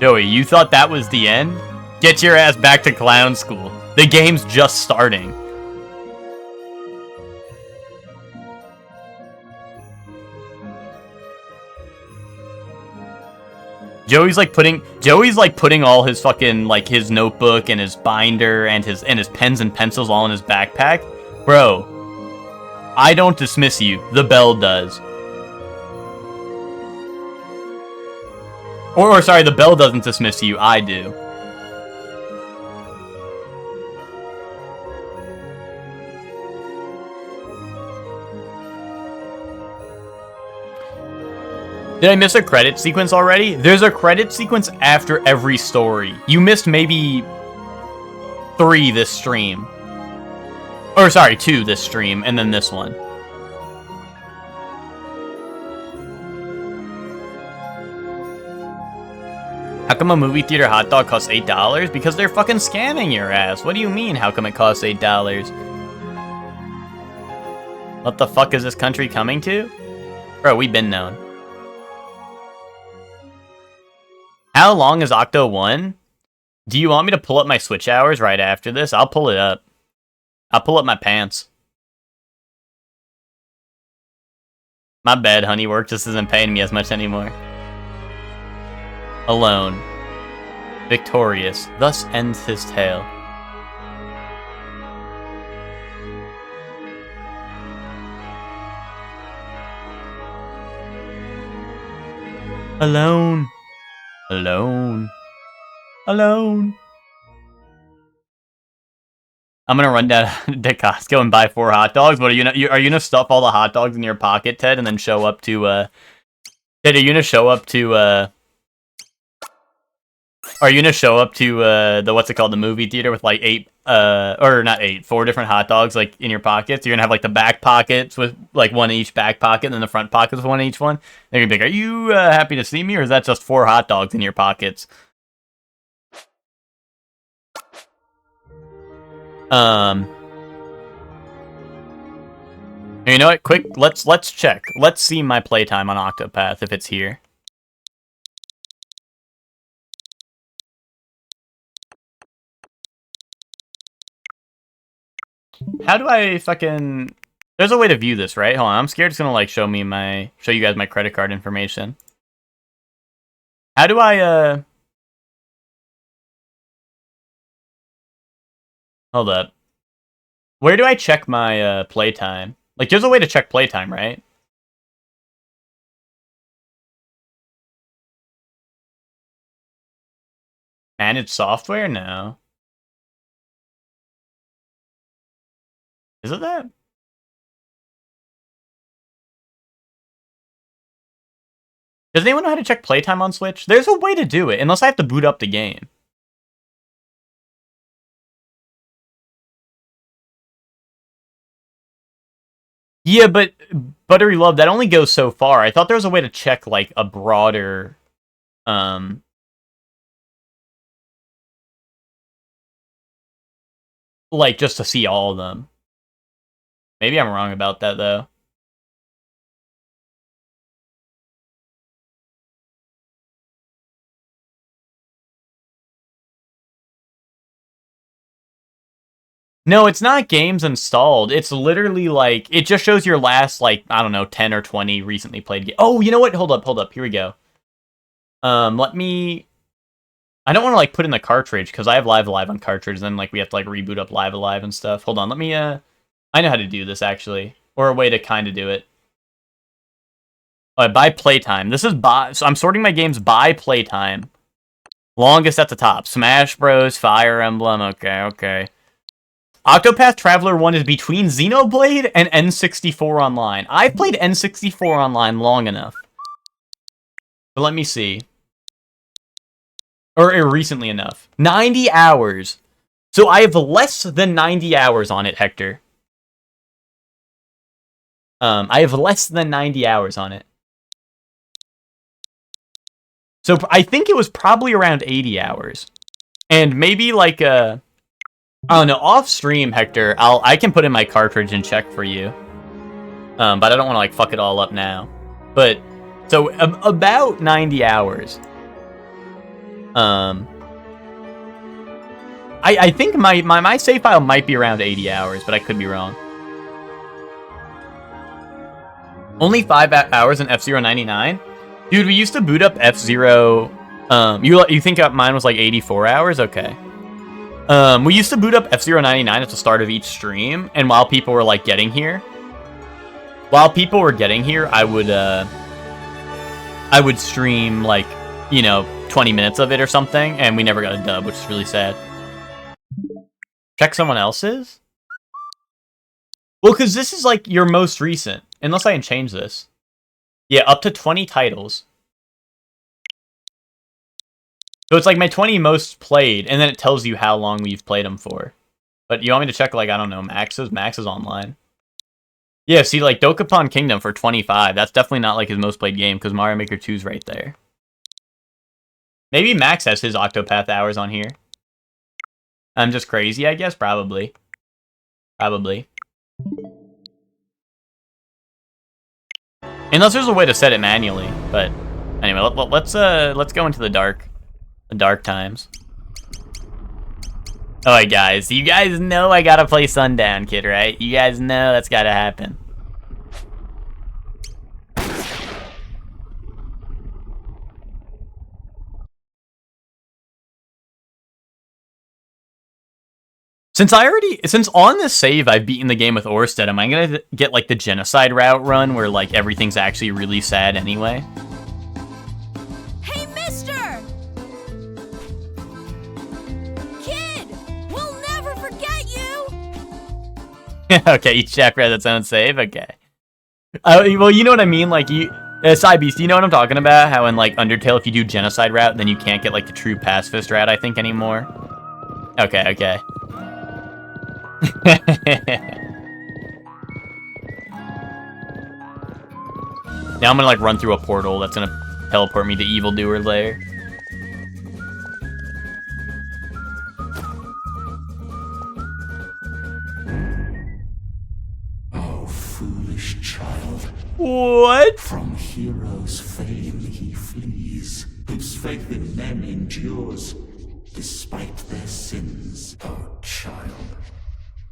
Joey, you thought that was the end? Get your ass back to clown school. The game's just starting. Joey's like putting all his fucking like his notebook and his binder and his pens and pencils all in his backpack. Bro, I don't dismiss you. The bell does. Or sorry, the bell doesn't dismiss you. I do. Did I miss a credit sequence already? There's a credit sequence after every story. You missed maybe 3 this stream. Or sorry, 2 this stream, and then this one. How come a movie theater hot dog costs $8? Because they're fucking scamming your ass. What do you mean, how come it costs $8? What the fuck is this country coming to? Bro, we been known. How long is Octo 1? Do you want me to pull up my Switch hours right after this? I'll pull it up. I'll pull up my pants. My bad, honey. Work just isn't paying me as much anymore. Alone. Victorious. Thus ends his tale. Alone. Alone. Alone. I'm gonna run down to Costco and buy 4 hot dogs. But are you gonna stuff all the hot dogs in your pocket, Ted, and then show up to Ted, are you gonna show up to the what's it called, the movie theater with like 4 different hot dogs like in your pockets? You're gonna have like the back pockets with like 1 in each back pocket, and then the front pockets with 1 in each one. They're gonna be like, "Are you happy to see me, or is that just 4 hot dogs in your pockets?" You know what? Quick, let's check. Let's see my playtime on Octopath if it's here. How do I fucking... There's a way to view this, right? Hold on, I'm scared it's gonna like show you guys my credit card information. How do I Hold up. Where do I check my playtime? Like, there's a way to check playtime, right? Manage software? No. Is it that? Does anyone know how to check playtime on Switch? There's a way to do it, unless I have to boot up the game. Yeah, but Buttery Love, that only goes so far. I thought there was a way to check like a broader like just to see all of them. Maybe I'm wrong about that though. No, it's not games installed. It's literally like, it just shows your last, like, I don't know, 10 or 20 recently played games. Oh, you know what? Hold up. Here we go. Let me... I don't want to, like, put in the cartridge, because I have Live Alive on cartridge, and then, like, we have to, like, reboot up Live Alive and stuff. Hold on, let me, I know how to do this, actually. Or a way to kind of do it. By playtime. This is by... So I'm sorting my games by playtime. Longest at the top. Smash Bros, Fire Emblem, okay. Octopath Traveler 1 is between Xenoblade and N64 Online. I've played N64 Online long enough. But let me see. Or recently enough. 90 hours. So I have less than 90 hours on it, Hector. I have less than 90 hours on it. So I think it was probably around 80 hours. And maybe like I don't know, off stream, Hector, I can put in my cartridge and check for you. But I don't want to like fuck it all up now. But so about 90 hours. I think my save file might be around 80 hours, but I could be wrong. Only 5 hours in F-Zero 99? Dude, we used to boot up F-Zero. You think mine was like 84 hours? Okay. We used to boot up F-Zero 99 at the start of each stream, and while people were like getting here, I would stream like, 20 minutes of it or something, and we never got a dub, which is really sad. Check someone else's? Well, because this is like your most recent, unless I can change this. Yeah, up to 20 titles. So it's like my 20 most played, and then it tells you how long we've played them for. But you want me to check, like, I don't know, Max's? Max is online. Yeah, see, like, Dokapon Kingdom for 25. That's definitely not, like, his most played game, because Mario Maker 2's right there. Maybe Max has his Octopath hours on here. I'm just crazy, I guess? Probably. Probably. Unless there's a way to set it manually, but... Anyway, let's go into the dark times. Alright, guys. You guys know I gotta play Sundown Kid, right? You guys know that's gotta happen. Since on this save I've beaten the game with Orsted, am I gonna get like the genocide route run where like everything's actually really sad anyway? Hey, mister! Kid! We'll never forget you! Okay, each chapter has its own save? Okay. Well, you know what I mean? Like, Cybeast, you know what I'm talking about? How in, like, Undertale, if you do genocide route, then you can't get, like, the true pacifist route, I think, anymore? Okay. Now I'm gonna, like, run through a portal that's gonna teleport me to Evildoer Lair. Oh, foolish child. What? From heroes' fame he flees, whose faith in men endures, despite their sins. Oh, child.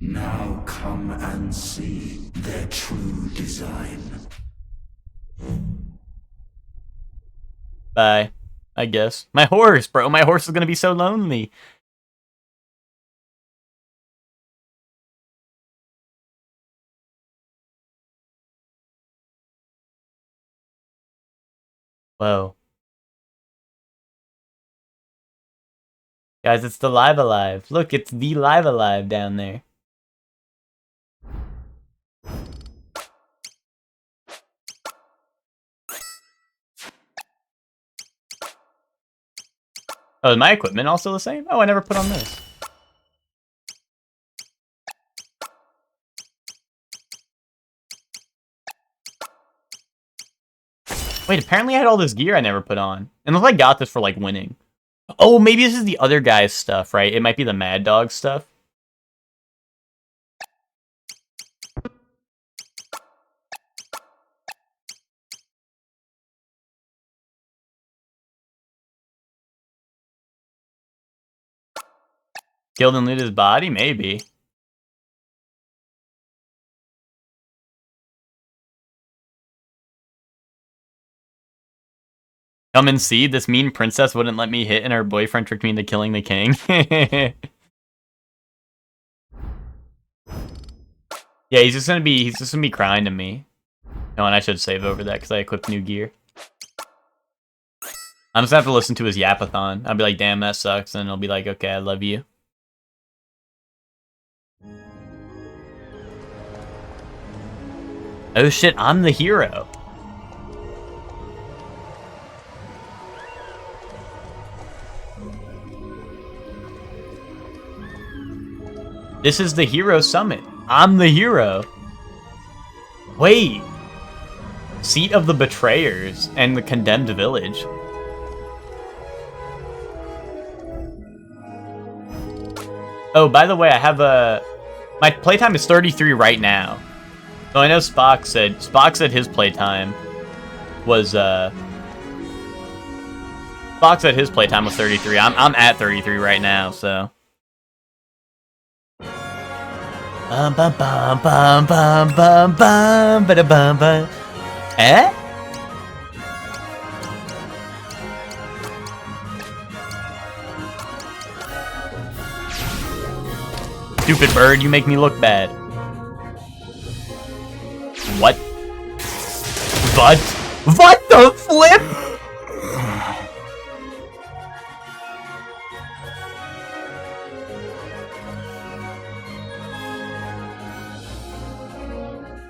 Now come and see their true design. Bye, I guess. My horse, bro. My horse is gonna be so lonely. Whoa. Guys, it's the Live Alive. Look, it's the Live Alive down there. Oh, is my equipment also the same? Oh, I never put on this. Wait, apparently I had all this gear I never put on. Unless I got this for, like, winning. Oh, maybe this is the other guy's stuff, right? It might be the Mad Dog stuff. Killed and loot his body? Maybe. Come and see, this mean princess wouldn't let me hit and her boyfriend tricked me into killing the king. Yeah, he's just gonna be crying to me. No, and I should save over that because I equipped new gear. I'm just gonna have to listen to his yapathon. I'll be like, damn, that sucks, and he'll be like, okay, I love you. Oh shit, I'm the hero. This is the hero summit. I'm the hero. Wait. Seat of the betrayers and the condemned village. Oh, by the way, I have my playtime is 33 right now. So I know Spock said his playtime was Spock said his playtime was 33. I'm at 33 right now, so. Bum bum bum bum bum bum bum ba bum bum. Eh? Stupid bird, you make me look bad. What? What the flip?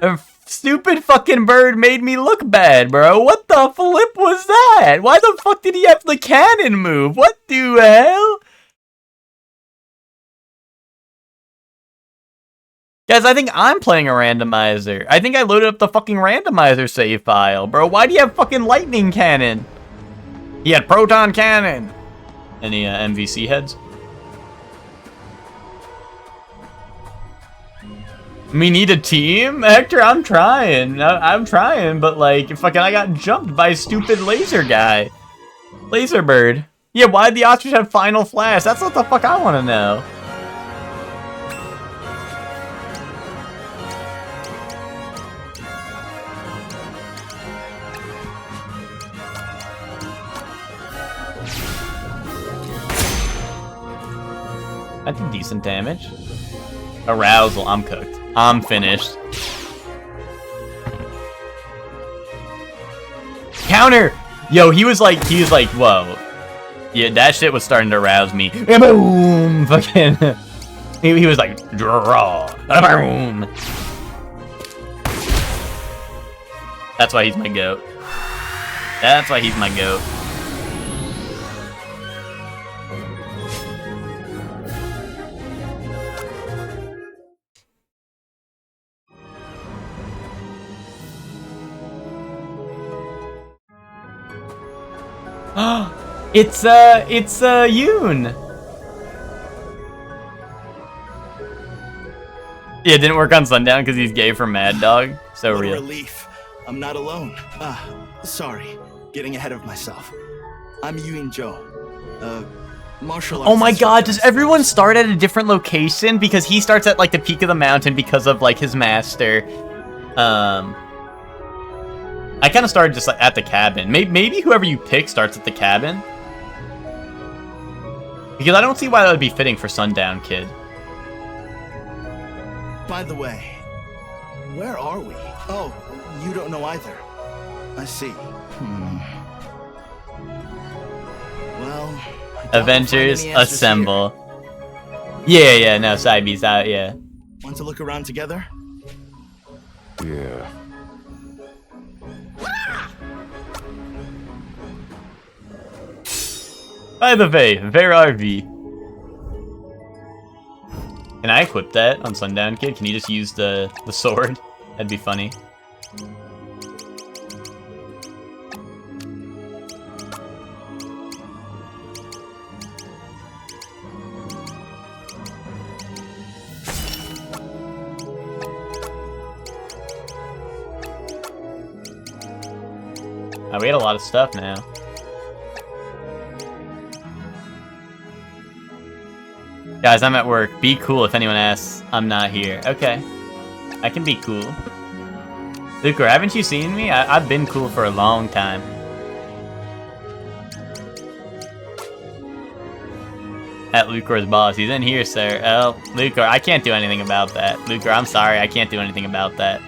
A stupid fucking bird made me look bad, bro. What the flip was that? Why the fuck did he have the cannon move? What the hell? Guys, I think I'm playing a randomizer. I think I loaded up the fucking randomizer save file, bro. Why do you have fucking lightning cannon? He had proton cannon. Any MVC heads? We need a team? Hector, I'm trying. I'm trying, but like, fucking I got jumped by a stupid laser guy. Laser bird. Yeah, why'd the ostrich have final flash? That's what the fuck I want to know. I did decent damage. Arousal, I'm cooked. I'm finished. Counter! Yo, he was like, whoa. Yeah, that shit was starting to arouse me. Boom! Fucking. He was like, draw. Boom! That's why he's my goat. That's why he's my goat. It's Yoon. Yeah, it didn't work on Sundown because he's gay from Mad Dog. So what real. A relief. I'm not alone. Sorry. Getting ahead of myself. I'm Yoon Jo. Martial arts. Oh my god, does everyone start at a different location? Because he starts at like the peak of the mountain because of like his master. I kind of started just like at the cabin. Maybe whoever you pick starts at the cabin. Because I don't see why that would be fitting for Sundown Kid. By the way, where are we? Oh, you don't know either. I see. Well, Avengers assemble. Here. Yeah, no, Cybe's out, yeah. Want to look around together? Yeah. By the way, where are we? Can I equip that on Sundown Kid? Can you just use the sword? That'd be funny. Oh, we had a lot of stuff now. Guys, I'm at work. Be cool if anyone asks. I'm not here. Okay. I can be cool. Lucor, haven't you seen me? I've been cool for a long time. At Lucor's boss. He's in here, sir. Oh, Lucor, I can't do anything about that. Lucor, I'm sorry. I can't do anything about that.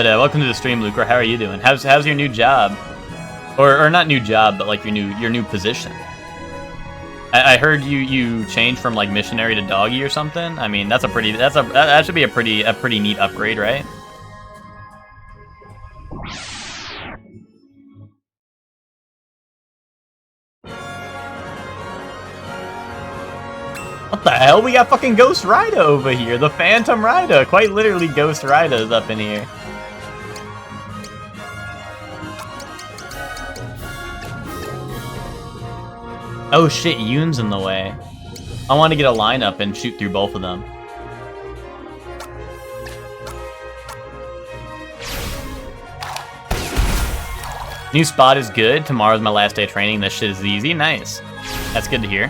But welcome to the stream, Lucre. How are you doing? How's your new job? Or not new job, but like your new position. I heard you changed from like missionary to doggy or something. I mean, that should be a pretty neat upgrade, right? What the hell? We got fucking Ghost Rider over here. The Phantom Rider. Quite literally Ghost Rider's up in here. Oh shit, Yoon's in the way. I want to get a lineup and shoot through both of them. New spot is good. Tomorrow's my last day of training. This shit is easy. Nice. That's good to hear.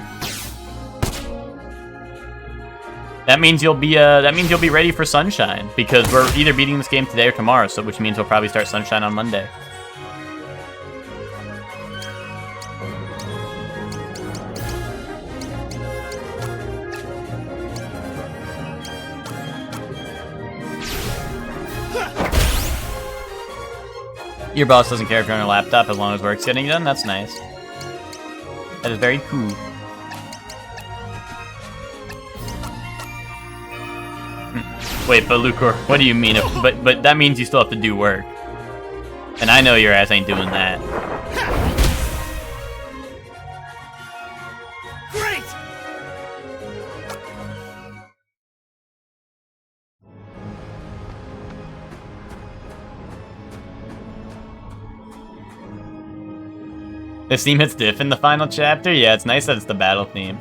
That means you'll be ready for Sunshine, because we're either beating this game today or tomorrow, so which means we'll probably start Sunshine on Monday. Your boss doesn't care if you're on a laptop as long as work's getting done. That's nice. That is very cool. Wait, but Lucor, what do you mean? But that means you still have to do work. And I know your ass ain't doing that. Great! This theme hits diff in the final chapter? Yeah, it's nice that it's the battle theme.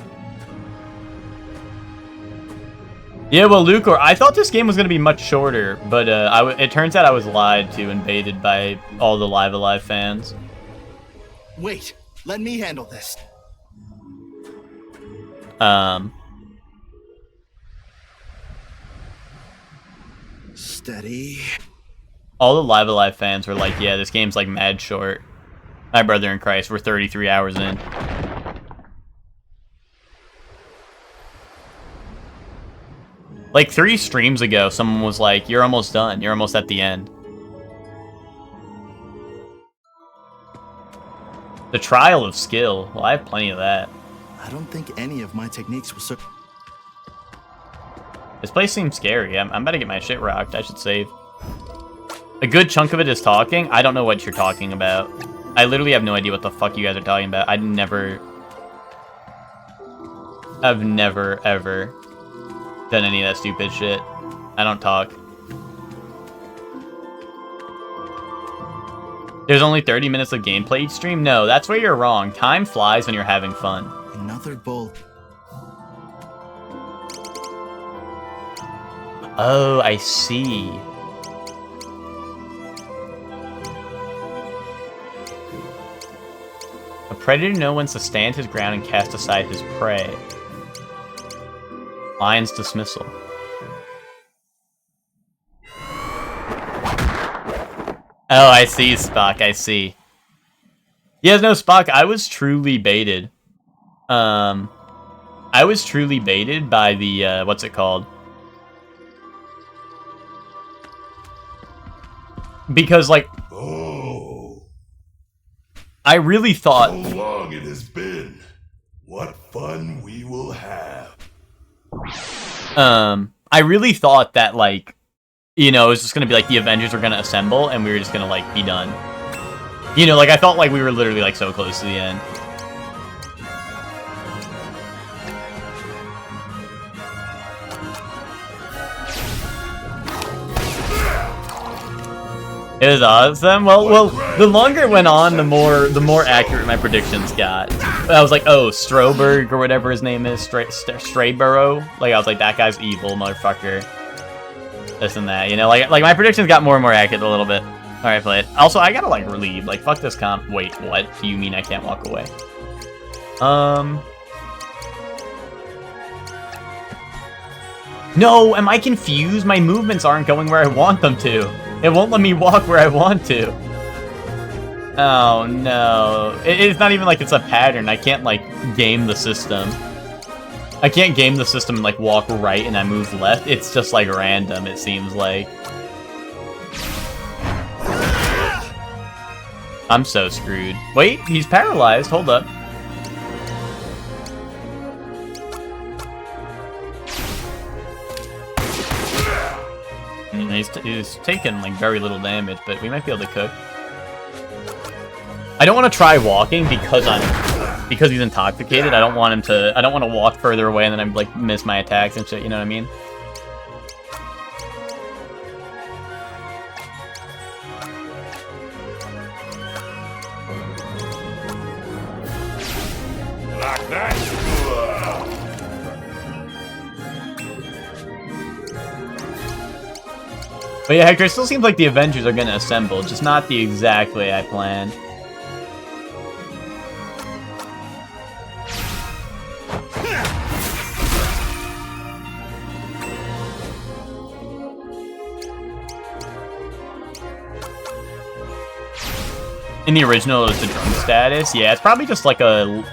Yeah, well, Lucor, I thought this game was going to be much shorter, but it turns out I was lied to and baited by all the Live Alive fans. Wait, let me handle this. Steady. All the Live Alive fans were like, yeah, this game's like mad short. My brother in Christ, we're 33 hours in. Like 3 streams ago, someone was like, you're almost done. You're almost at the end. The trial of skill. Well, I have plenty of that. I don't think any of my techniques will serve. This place seems scary. I'm about to get my shit rocked. I should save. A good chunk of it is talking. I don't know what you're talking about. I literally have no idea what the fuck you guys are talking about. I've never, ever done any of that stupid shit. I don't talk. There's only 30 minutes of gameplay each stream? No, that's where you're wrong. Time flies when you're having fun. Another bowl. Oh, I see. A predator knows when to stand his ground and cast aside his prey. Lion's dismissal. Oh, I see, Spock, I see. Yeah, no, Spock, I was truly baited. I was truly baited by the, what's it called? Because, like... Oh. I really thought... How long it has been. What fun we will have. I really thought that, like, you know, it was just gonna be like the Avengers were gonna assemble and we were just gonna, like, be done. You know, like, I felt like we were literally, like, so close to the end. It was awesome. Well, the longer it went on, the more accurate my predictions got. I was like, oh, Stroberg or whatever his name is, Strayborough. Like, I was like, that guy's evil, motherfucker. This and that, you know, like my predictions got more and more accurate a little bit. All right, play it. Also, I gotta like relieve. Like, fuck this comp. Wait, what? Do you mean I can't walk away? No, am I confused? My movements aren't going where I want them to. It won't let me walk where I want to. Oh no. It's not even like it's a pattern. I can't like game the system. I can't game the system and like walk right and I move left. It's just like random, it seems like. I'm so screwed. Wait, he's paralyzed. Hold up. He's taken like very little damage, but we might be able to cook. I don't want to try walking because he's intoxicated. I don't want to walk further away and then I'm like miss my attacks and shit. You know what I mean? Like that? But yeah, Hector, it still seems like the Avengers are gonna assemble, just not the exact way I planned. In the original, it was the drunk status. Yeah, it's probably just like a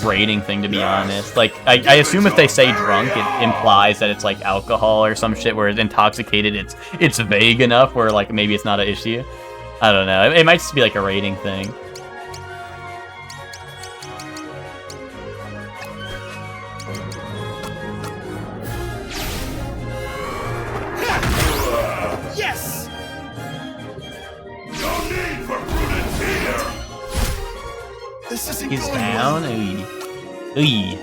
rating thing, to be honest. Like, I assume if they say drunk, it implies that it's like alcohol or some shit, whereas intoxicated, it's vague enough where like maybe it's not an issue. I don't know. It might just be like a rating thing. Yes! No need for prudence here! This isn't He's going down. well. Ooh.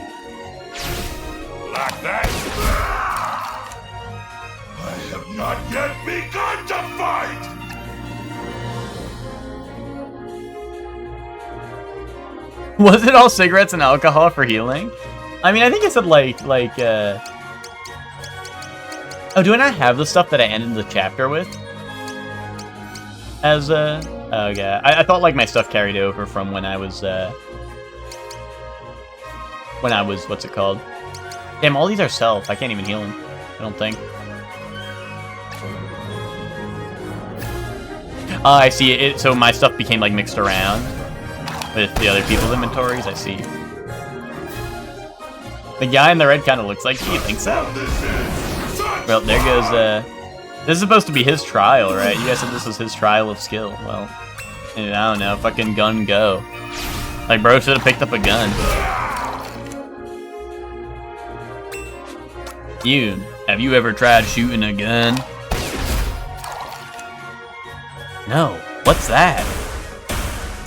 Like that? I have not yet begun to fight! Was it all cigarettes and alcohol for healing? I mean, I think it said Oh, do I not have the stuff that I ended the chapter with? As, oh, yeah. I thought, like, my stuff carried over from when I was, what's it called? Damn, all these are self. I can't even heal them. I don't think. Oh, I see it. So my stuff became, like, mixed around with the other people's inventories. I see. The guy in the red kind of looks like, do you think so? Well, there goes, this is supposed to be his trial, right? You guys said this was his trial of skill. Well, I don't know. Fucking gun go. Like, bro should have picked up a gun. Have you ever tried shooting a gun? No. What's that?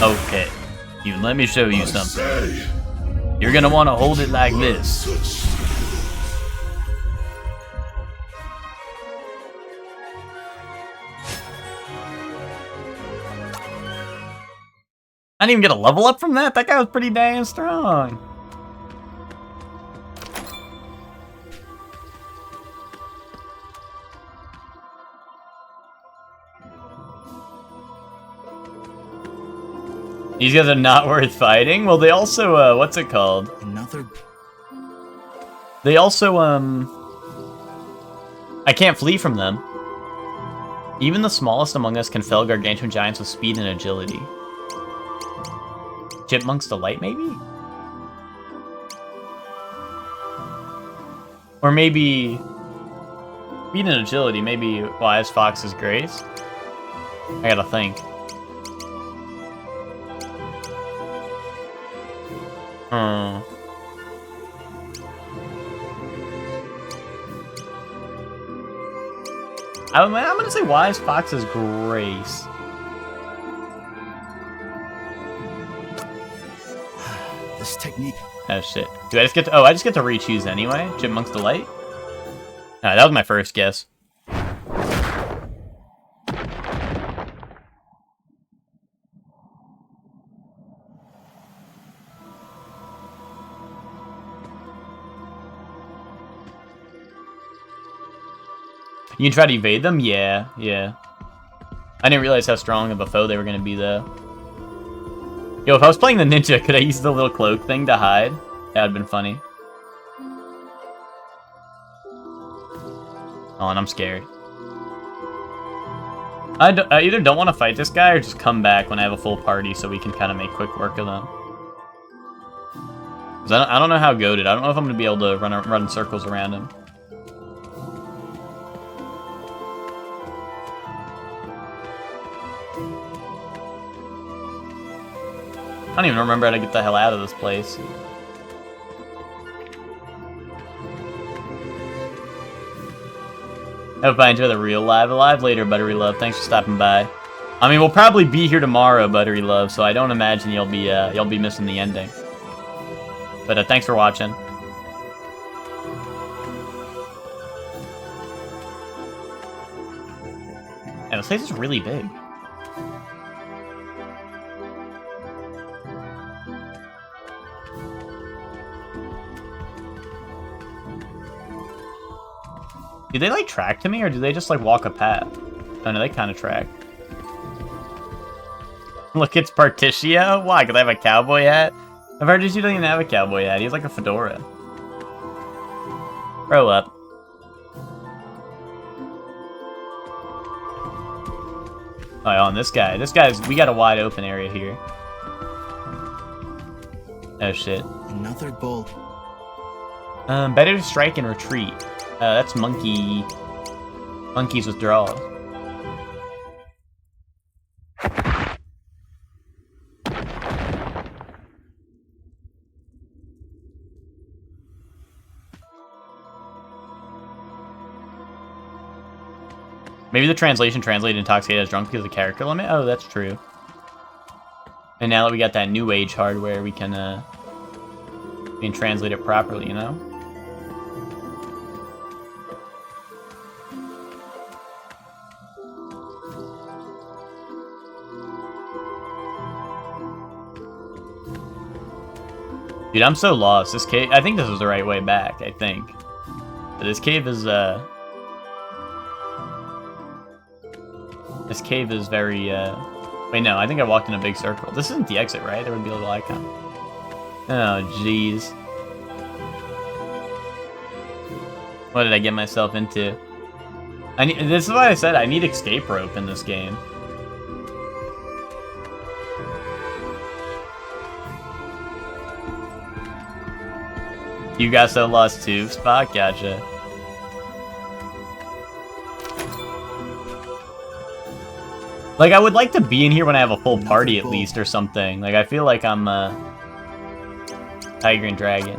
Okay. Let me show you something. You're gonna want to hold it like this. I didn't even get a level up from that? That guy was pretty damn strong. These guys are not worth fighting? Well, they also, what's it called? Another... They also, I can't flee from them. Even the smallest among us can fell gargantuan giants with speed and agility. Chipmunk's Delight, maybe? Or maybe... Speed and agility, maybe Wise Fox's Grace? I gotta think. I'm gonna say Wise Fox's Grace. This technique. Oh shit. Do I just get to... Oh, I just get to re-choose anyway? Chipmunk's Delight? Alright, that was my first guess. You can try to evade them? Yeah. I didn't realize how strong of a foe they were gonna be, though. Yo, if I was playing the ninja, could I use the little cloak thing to hide? That would've been funny. Oh, and I'm scared. I either don't want to fight this guy or just come back when I have a full party so we can kind of make quick work of them. 'Cause I don't know how goated. I don't know if I'm gonna be able to run circles around him. don't even remember how to get the hell out of this place. Hope I enjoy the real live. Alive later, Buttery Love. Thanks for stopping by. I mean, we'll probably be here tomorrow, Buttery Love, so I don't imagine you'll be missing the ending. But thanks for watching. And this place is really big. Do they like track to me, or do they just like walk a path? Oh no, they kind of track. Look, it's Particio. Why? Because I have a cowboy hat? Particio doesn't even have a cowboy hat. He has like a fedora. Grow up. Oh, on this guy. We got a wide open area here. Oh shit. Another bull. Better to strike and retreat. That's monkey. Monkey's withdrawal. Maybe the translation translated intoxicated as drunk because of the character limit? Oh, that's true. And now that we got that new age hardware, we can translate it properly, you know? Dude, I'm so lost. This cave, I think this is the right way back, I think. But this cave is, this cave is very, wait, no, I think I walked in a big circle. This isn't the exit, right? There would be a little icon. Oh, jeez. What did I get myself into? This is why I said I need escape rope in this game. You got so lost too, Spock? Gotcha. Like, I would like to be in here when I have a full party at least or something. Like, I feel like I'm, Tiger and Dragon.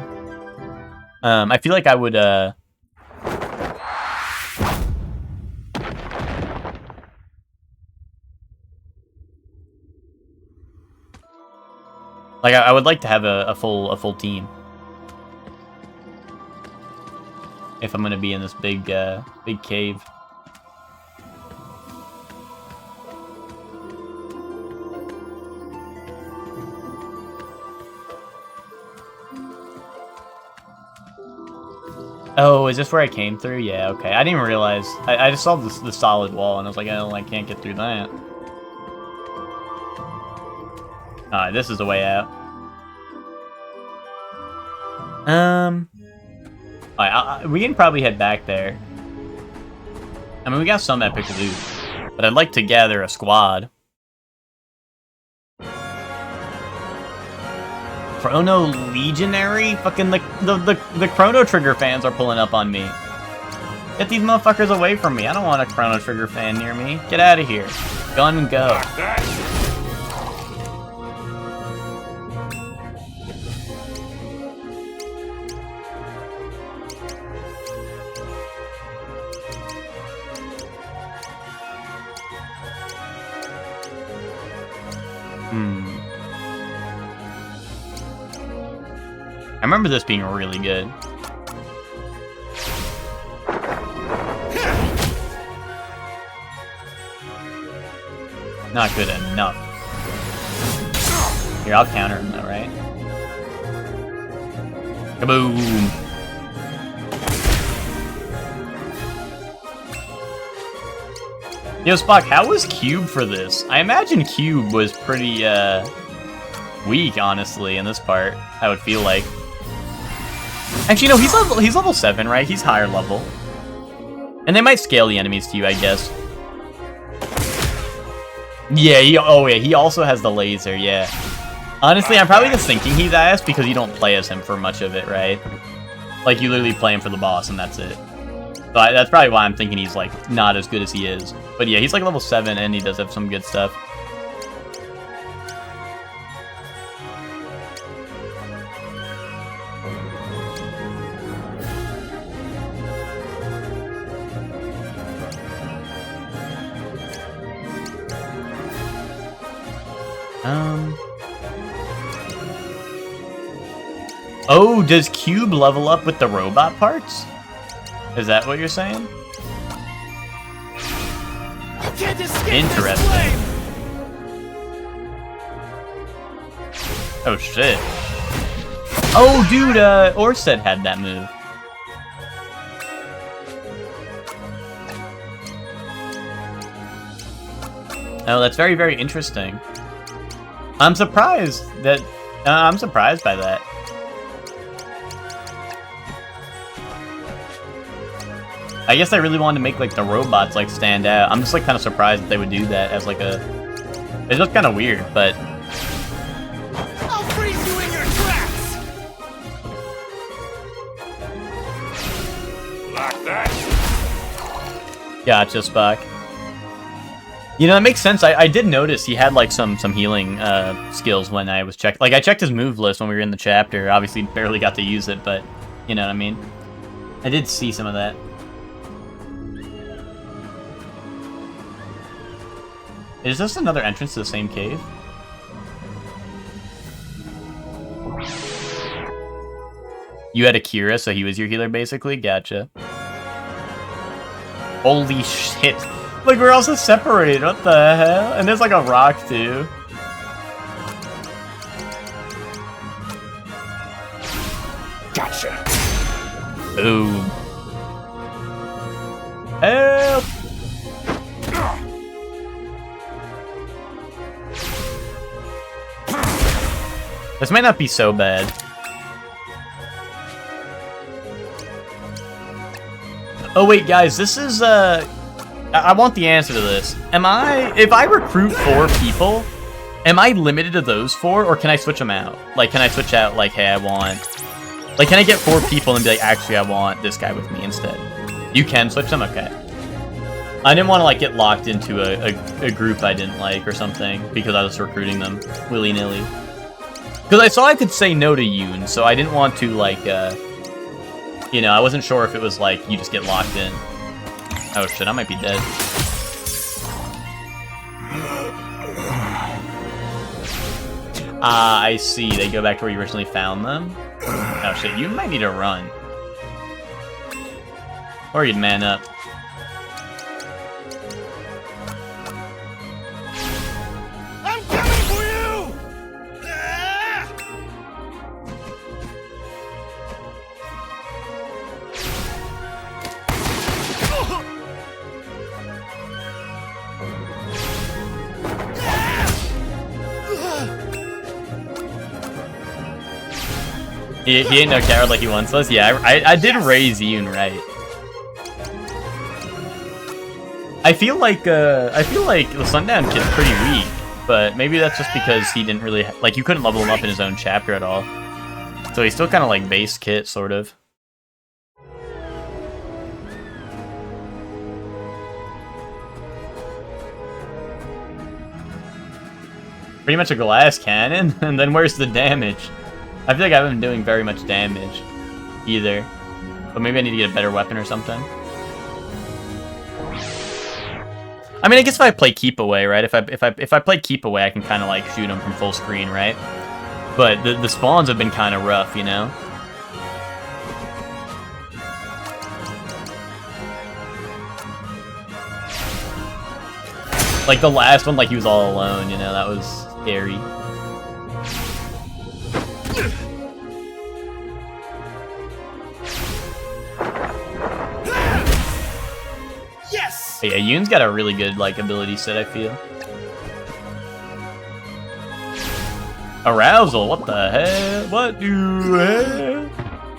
I feel like I would, like, I would like to have a full team. If I'm gonna be in this big cave. Oh, is this where I came through? Yeah, okay. I didn't even realize. I just saw the solid wall, and I was like, oh, I can't get through that. Alright, this is the way out. Alright, we can probably head back there. I mean, we got some epic loot, but I'd like to gather a squad. Chrono Legionary? Fucking the Chrono Trigger fans are pulling up on me. Get these motherfuckers away from me. I don't want a Chrono Trigger fan near me. Get out of here. Gun and go. I remember this being really good. Not good enough. Here, I'll counter him though, right? Kaboom! Yo, Spock, how was Cube for this? I imagine Cube was pretty, weak, honestly, in this part. I would feel like. Actually, no, he's level 7, right? He's higher level. And they might scale the enemies to you, I guess. Yeah, he also has the laser, yeah. Honestly, I'm probably just thinking he's ass because you don't play as him for much of it, right? Like, you literally play him for the boss and that's it. So that's probably why I'm thinking he's, like, not as good as he is. But yeah, he's like level 7 and he does have some good stuff. Oh, does Cube level up with the robot parts? Is that what you're saying? Interesting. Oh shit. Oh dude, Orsted had that move. Oh, that's very, very interesting. I'm surprised that... I'm surprised by that. I guess I really wanted to make, like, the robots, like, stand out. I'm just, like, kind of surprised that they would do that as, like, a... It's just kind of weird, but... I'll freeze you in your tracks! Like that. Gotcha, Spock. You know, that makes sense. I did notice he had, like, some healing skills when I was checked. Like, I checked his move list when we were in the chapter. Obviously, barely got to use it, but... You know what I mean? I did see some of that. Is this another entrance to the same cave? You had Akira, so he was your healer, basically? Gotcha. Holy shit. Like, we're also separated. What the hell? And there's, like, a rock, too. Gotcha. Boom. Help! This might not be so bad. Oh wait, guys, this is, I want the answer to this. If I recruit 4 people, am I limited to those 4, or can I switch them out? Like, can I switch out, like, hey, like, can I get 4 people and be like, actually, I want this guy with me instead? You can switch them? Okay. I didn't want to, like, get locked into a group I didn't like or something, because I was recruiting them willy-nilly. Because I saw I could say no to Yoon, so I didn't want to, like, you know, I wasn't sure if it was, like, you just get locked in. Oh, shit, I might be dead. Ah, I see. They go back to where you originally found them? Oh, shit, you might need to run. Or you'd man up. I'm coming for you! Ah! He ain't no coward like he once was. Yeah, I did raise Yoon right. I feel like the Sundown kid's pretty weak, but maybe that's just because he didn't really like you couldn't level him up in his own chapter at all. So he's still kind of like base kit, sort of. Pretty much a glass cannon, and then where's the damage? I feel like I haven't been doing very much damage either, but maybe I need to get a better weapon or something. I mean, I guess if I play Keep Away, right? If I play Keep Away, I can kind of like shoot him from full screen, right? But the spawns have been kind of rough, you know. Like the last one, like he was all alone, you know. That was scary. Yes! But yeah, Yoon's got a really good like ability set, I feel. Arousal, what the hell? What the hell?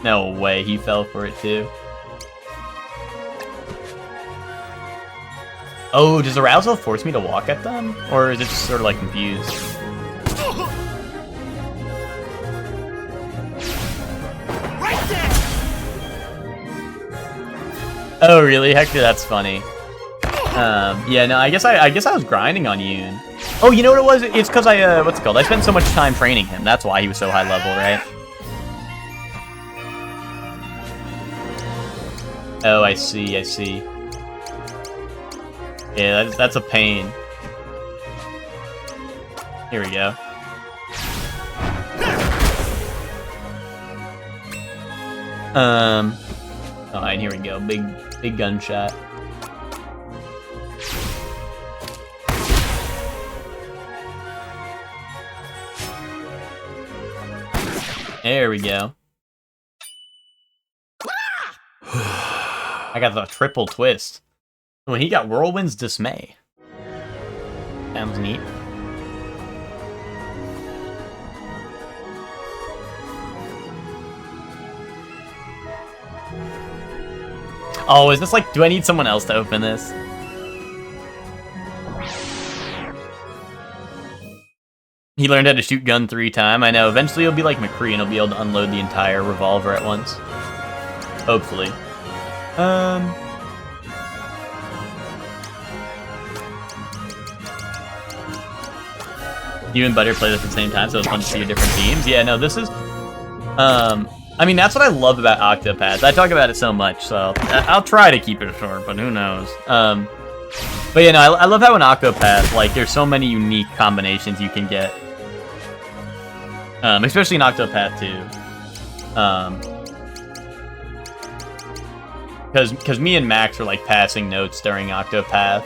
No way, he fell for it too. Oh, does Arousal force me to walk at them? Or is it just sort of like confused? Right there! Oh really? Hector, that's funny. Yeah, no, I guess I was grinding on Yoon. Oh, you know what it was? It's because what's it called? I spent so much time training him. That's why he was so high level, right? Oh, I see, I see. Yeah, that's a pain. Here we go. Alright, here we go. Big gunshot. There we go. I got the triple twist. When he got Whirlwind's Dismay. Sounds neat. Oh, is this like, do I need someone else to open this? He learned how to shoot gun 3 times. I know, eventually he'll be like McCree and he'll be able to unload the entire revolver at once. Hopefully. You and Butter played at the same time, so it's fun to see your different teams. Yeah, no, this is... I mean, that's what I love about Octopath. I talk about it so much, so I'll try to keep it short, but who knows. But yeah, no, I love how in Octopath, like, there's so many unique combinations you can get. Especially in Octopath 2. Because me and Max were, like, passing notes during Octopath.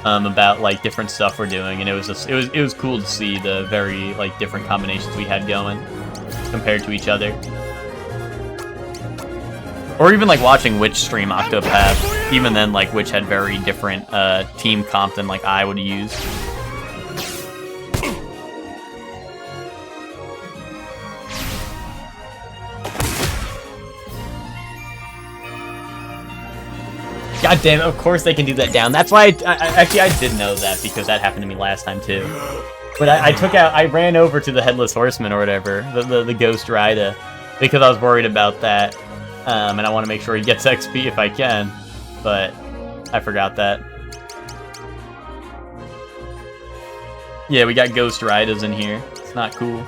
About like different stuff we're doing, and it was cool to see the very like different combinations we had going compared to each other. Or even like watching Witch stream Octopath, even then like Witch had very different team comp than like I would use. God damn it, of course they can do that down. That's why actually I did know that because that happened to me last time too. But I ran over to the Headless Horseman or whatever, the Ghost Rider, because I was worried about that. And I want to make sure he gets XP if I can, but I forgot that. Yeah, we got Ghost Riders in here. It's not cool.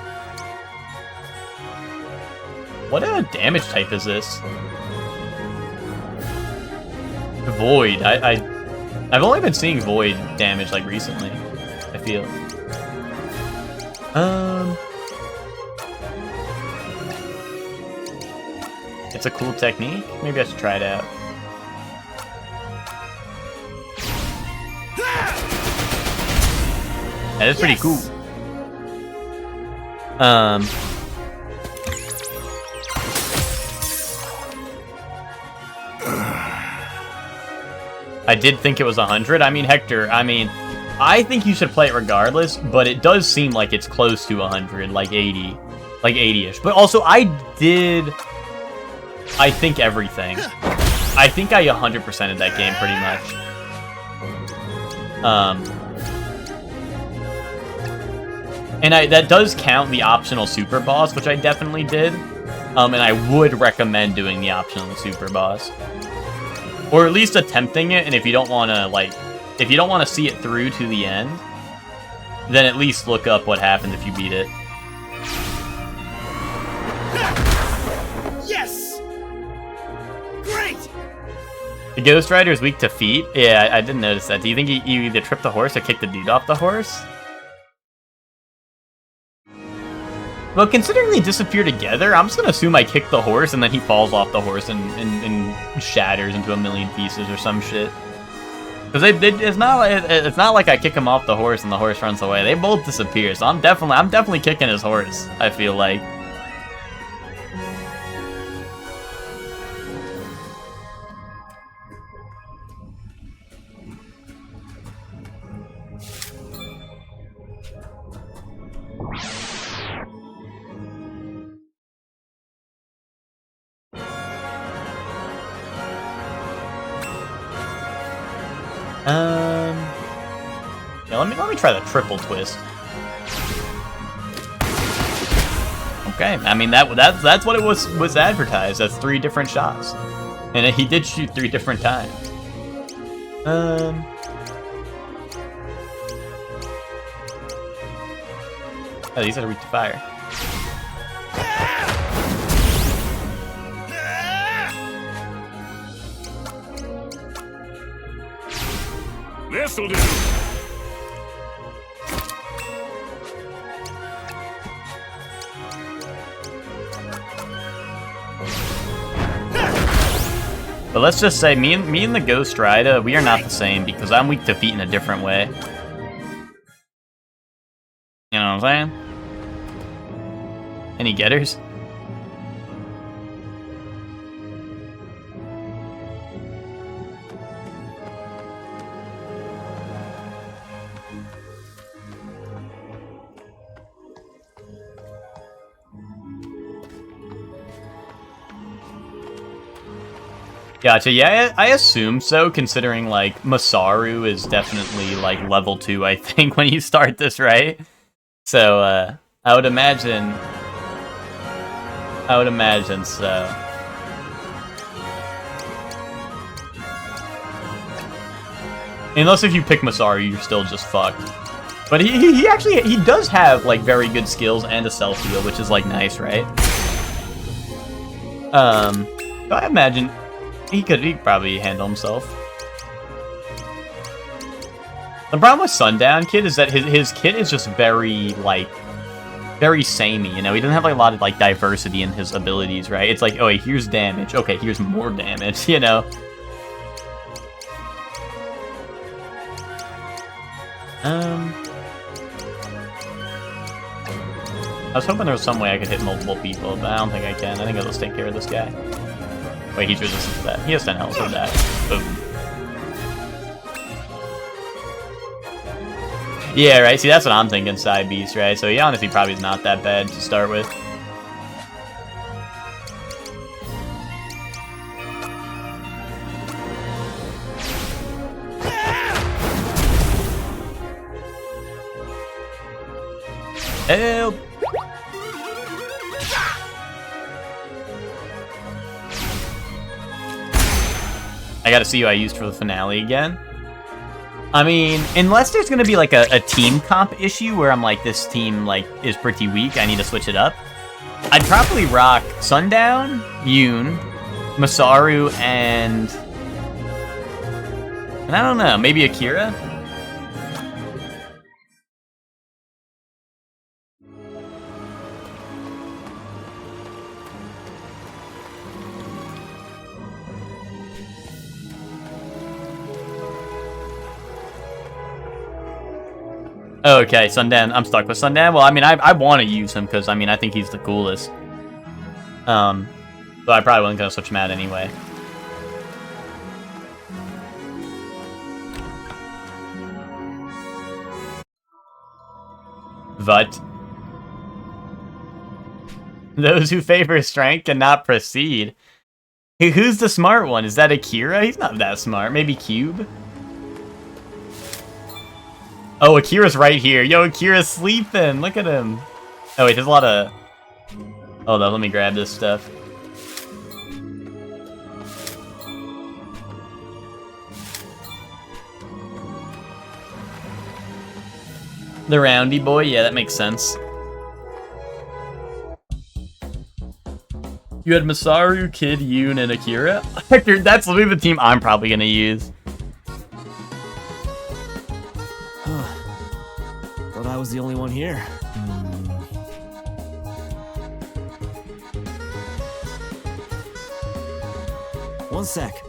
What damage type is this? Void. I've only been seeing Void damage like recently, I feel. It's a cool technique. Maybe I should try it out. That is pretty cool. I did think it was 100. I mean, Hector, I think you should play it regardless, but it does seem like it's close to 100, like 80. Like 80-ish. But also, I think everything. I think I 100%ed that game pretty much. And that does count the optional super boss, which I definitely did. And I would recommend doing the optional super boss. Or at least attempting it, and if you don't want to see it through to the end, then at least look up what happens if you beat it. Yes! Great! The Ghost Rider is weak to feet? Yeah, I didn't notice that. Do you think you either trip the horse or kick the dude off the horse? Well, considering they disappear together, I'm just gonna assume I kick the horse and then he falls off the horse and shatters into a million pieces or some shit. Because it's not like I kick him off the horse and the horse runs away. They both disappear, so I'm definitely kicking his horse, I feel like. Yeah, let me try the triple twist. Okay, I mean that's what it was advertised. That's 3 different shots, and he did shoot 3 different times. Oh, these are weak to fire. This'll do. But let's just say, me and the Ghost Rider, we are not the same, because I'm weak to feet in a different way. You know what I'm saying? Any getters? Gotcha, yeah, I assume so, considering, like, Masaru is definitely, like, level 2, I think, when you start this, right? So, I would imagine so. Unless if you pick Masaru, you're still just fucked. But he actually, he does have, like, very good skills and a self-heal, which is, like, nice, right? So I imagine he could probably handle himself. The problem with Sundown Kid is that his kit is just very, like, very samey, you know? He doesn't have, like, a lot of, like, diversity in his abilities, right? It's like, oh, wait, here's damage. Okay, here's more damage, you know? I was hoping there was some way I could hit multiple people, but I don't think I can. I think I'll just take care of this guy. Wait, he's resistant to that. He has 10 health with that. Boom. Yeah, right? See, that's what I'm thinking, Side Beast, right? So he honestly probably is not that bad to start with. Help! I gotta see who I used for the finale again. I mean, unless there's gonna be like a team comp issue where I'm like, this team like is pretty weak, I need to switch it up. I'd probably rock Sundown, Yoon, Masaru, and I don't know, maybe Akira? Okay, Sundown. I'm stuck with Sundown. Well, I mean, I want to use him because, I mean, I think he's the coolest. But I probably wasn't going to switch him out anyway. But those who favor strength cannot proceed. Who's the smart one? Is that Akira? He's not that smart. Maybe Cube? Oh, Akira's right here. Yo, Akira's sleeping. Look at him. Oh, wait, there's a lot of... Hold on, let me grab this stuff. The roundy boy? Yeah, that makes sense. You had Masaru, Kid, Yoon, and Akira? That's literally the team I'm probably going to use. Thought I was the only one here. One sec.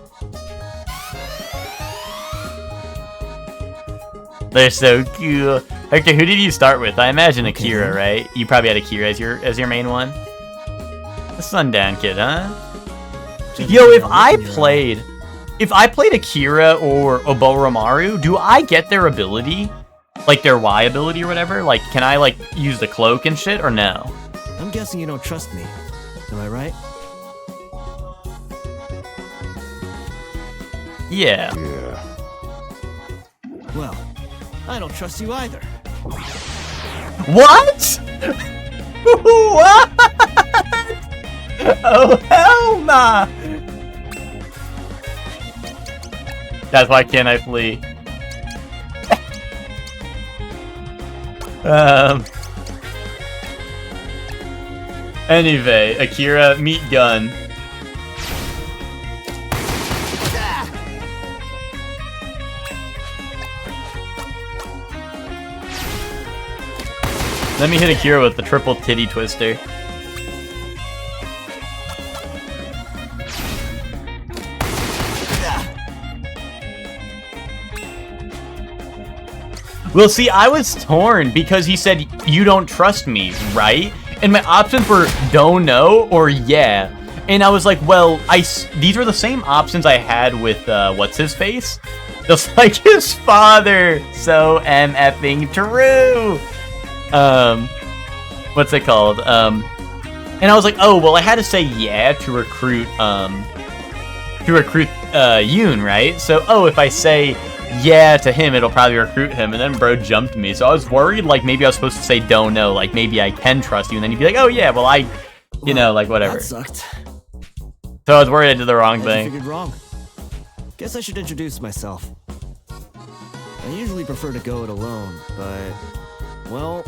They're so cool. Hector, who did you start with? I imagine Akira, right? You probably had Akira as your main one. The Sundown Kid, huh? Yo, if I played Akira or Oboromaru, do I get their ability? Like their Y ability or whatever? Like, can I like use the cloak and shit or no? I'm guessing you don't trust me. Am I right? Yeah. Well, I don't trust you either. What? What? Oh, hell nah! Guys, why can't I flee? Anyway, Akira, meet Gun. Let me hit Akira with the triple titty twister. Well, see, I was torn because he said, you don't trust me, right? And my options were don't know or yeah. And I was like, well, these were the same options I had with, what's-his-face? Just like his father. So MFing true. What's it called? And I was like, oh, well, I had to say yeah to recruit Yoon, right? So, oh, if I say yeah to him, it'll probably recruit him. And then bro jumped me. So I was worried, like, maybe I was supposed to say don't know. Like, maybe I can trust you. And then he'd be like, oh, yeah, well, you know, like, whatever. That sucked. So I was worried I did the wrong thing. I figured wrong. Guess I should introduce myself. I usually prefer to go it alone, but, well,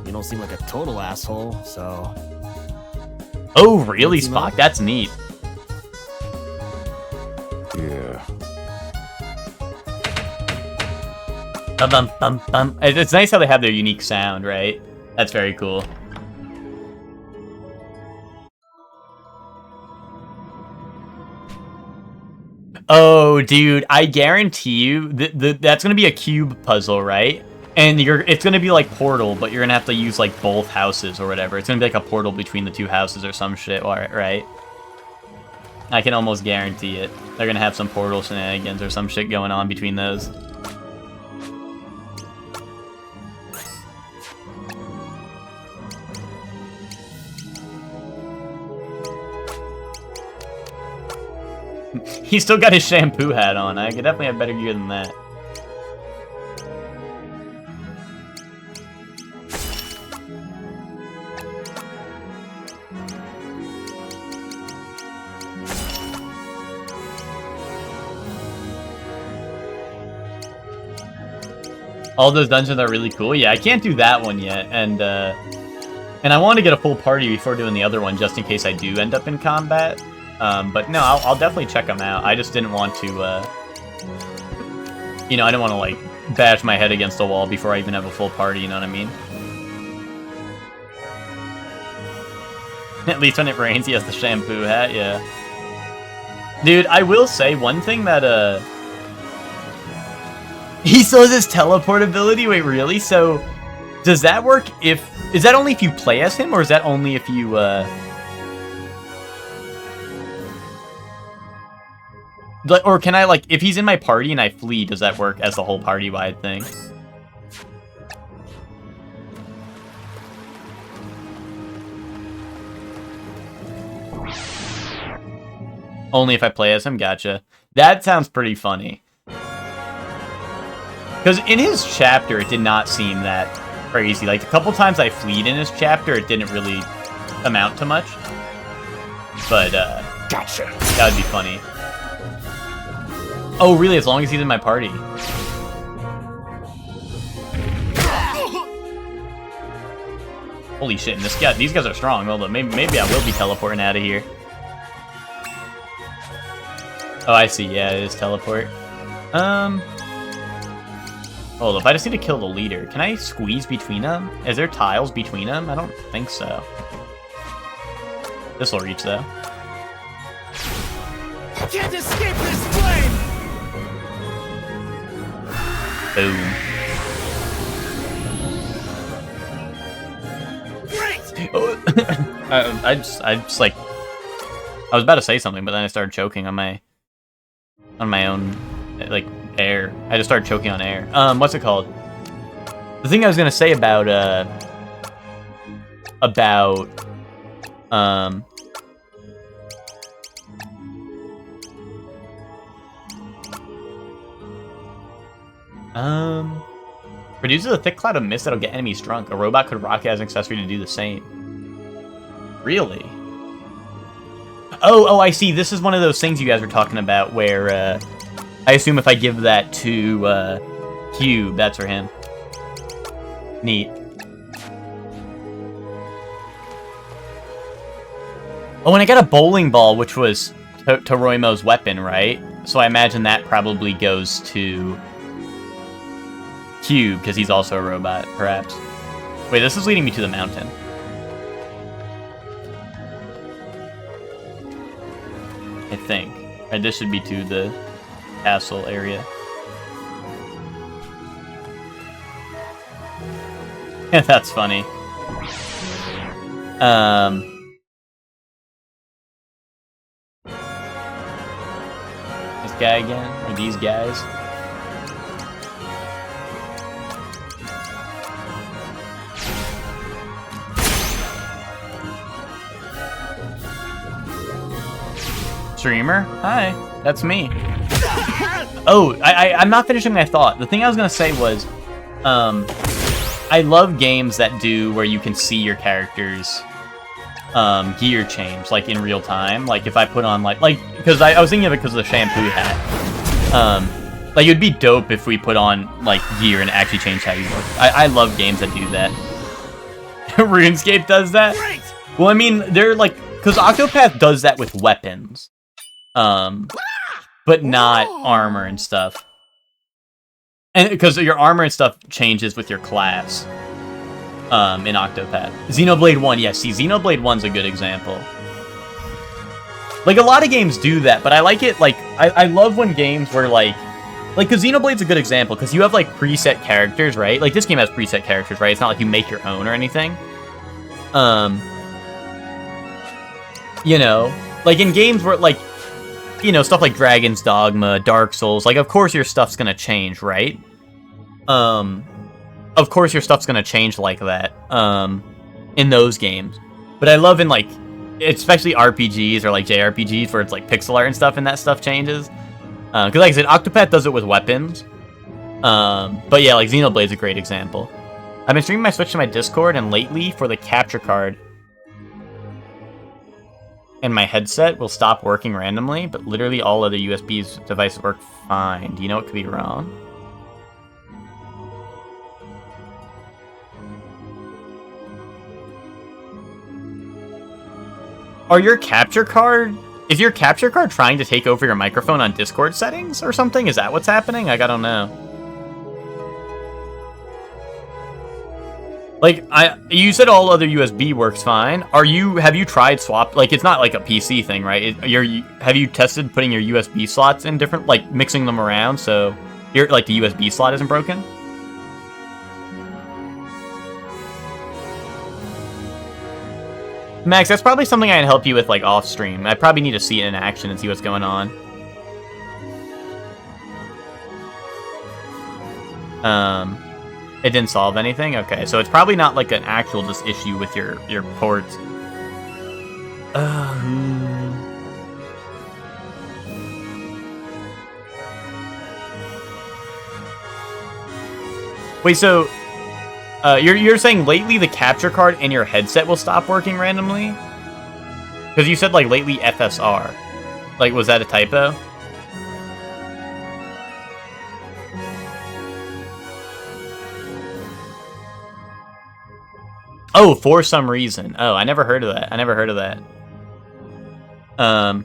you don't seem like a total asshole, so... Oh, really, Spock? That's neat. Yeah. Bum, bum, bum. It's nice how they have their unique sound, right? That's very cool. Oh, dude, I guarantee you that's gonna be a cube puzzle, right? And it's gonna be like Portal, but you're gonna have to use like both houses or whatever. It's gonna be like a portal between the two houses or some shit, right? I can almost guarantee it. They're gonna have some portal shenanigans or some shit going on between those. He's still got his shampoo hat on. I could definitely have better gear than that. All those dungeons are really cool. Yeah, I can't do that one yet, and I want to get a full party before doing the other one, just in case I do end up in combat. But no, I'll definitely check them out. I just didn't want to, you know, I didn't want to, like, bash my head against a wall before I even have a full party, you know what I mean? At least when it rains, he has the shampoo hat, yeah. Dude, I will say one thing that, he still has his teleport ability? Wait, really? So, does that work if... Is that only if you play as him, or is that only if you, Or can I, like, if he's in my party and I flee, does that work as the whole party-wide thing? Only if I play as him? Gotcha. That sounds pretty funny. Because in his chapter, it did not seem that crazy. Like, a couple times I fleed in his chapter, it didn't really amount to much. But, Gotcha. That would be funny. Oh, really? As long as he's in my party. Holy shit, and these guys are strong. Hold on, maybe I will be teleporting out of here. Oh, I see. Yeah, it is teleport. Hold up, I just need to kill the leader. Can I squeeze between them? Is there tiles between them? I don't think so. This'll reach, though. Can't escape this flame! Boom. Great! Oh, I just like... I was about to say something, but then I started choking on my own, like, air. I just started choking on air. What's it called? The thing I was gonna say about produces a thick cloud of mist that'll get enemies drunk. A robot could rock it as an accessory to do the same. Really? Oh, I see. This is one of those things you guys were talking about where, I assume if I give that to, Cube, that's for him. Neat. Oh, and I got a bowling ball, which was Toroimo's weapon, right? So I imagine that probably goes to Cube, because he's also a robot, perhaps. Wait, this is leading me to the mountain. I think. And this should be to the castle area. That's funny. This guy again? Or these guys? Streamer? Hi, that's me. Oh, I'm not finishing my thought. The thing I was gonna say was, I love games that do where you can see your character's gear change, like in real time. Like if I put on like because I was thinking of it because of the shampoo hat. Like it would be dope if we put on like gear and actually change how you look. I love games that do that. RuneScape does that. Well, I mean, they're like because Octopath does that with weapons. But not armor and stuff. And because your armor and stuff changes with your class. In Octopath. Xenoblade 1, yes, see, Xenoblade 1's a good example. Like, a lot of games do that, but I like it, like, I love when games where, like, because Xenoblade's a good example, because you have, like, preset characters, right? Like, this game has preset characters, right? It's not like you make your own or anything. You know, like, in games where, like, you know, stuff like Dragon's Dogma, Dark Souls, like, of course your stuff's gonna change, right? Of course your stuff's gonna change like that, in those games. But I love in, like, especially RPGs or, like, JRPGs where it's, like, pixel art and stuff and that stuff changes. Because, like I said, Octopath does it with weapons. But yeah, like, Xenoblade's a great example. I've been streaming my Switch to my Discord, and lately, for the capture card, and my headset will stop working randomly, but literally all other USB devices work fine. Do you know what could be wrong? Is your capture card trying to take over your microphone on Discord settings or something? Is that what's happening? Like, I don't know. Like, you said all other USB works fine. Have you tried swap? Like, it's not like a PC thing, right? Have you tested putting your USB slots in different, like, mixing them around so the USB slot isn't broken? Max, that's probably something I can help you with, like, off stream. I probably need to see it in action and see what's going on. It didn't solve anything? Okay, so it's probably not, like, an actual just issue with your ports. Wait, so... you're saying lately the capture card and your headset will stop working randomly? Because you said, like, lately FSR. Like, was that a typo? Oh, for some reason. Oh, I never heard of that. For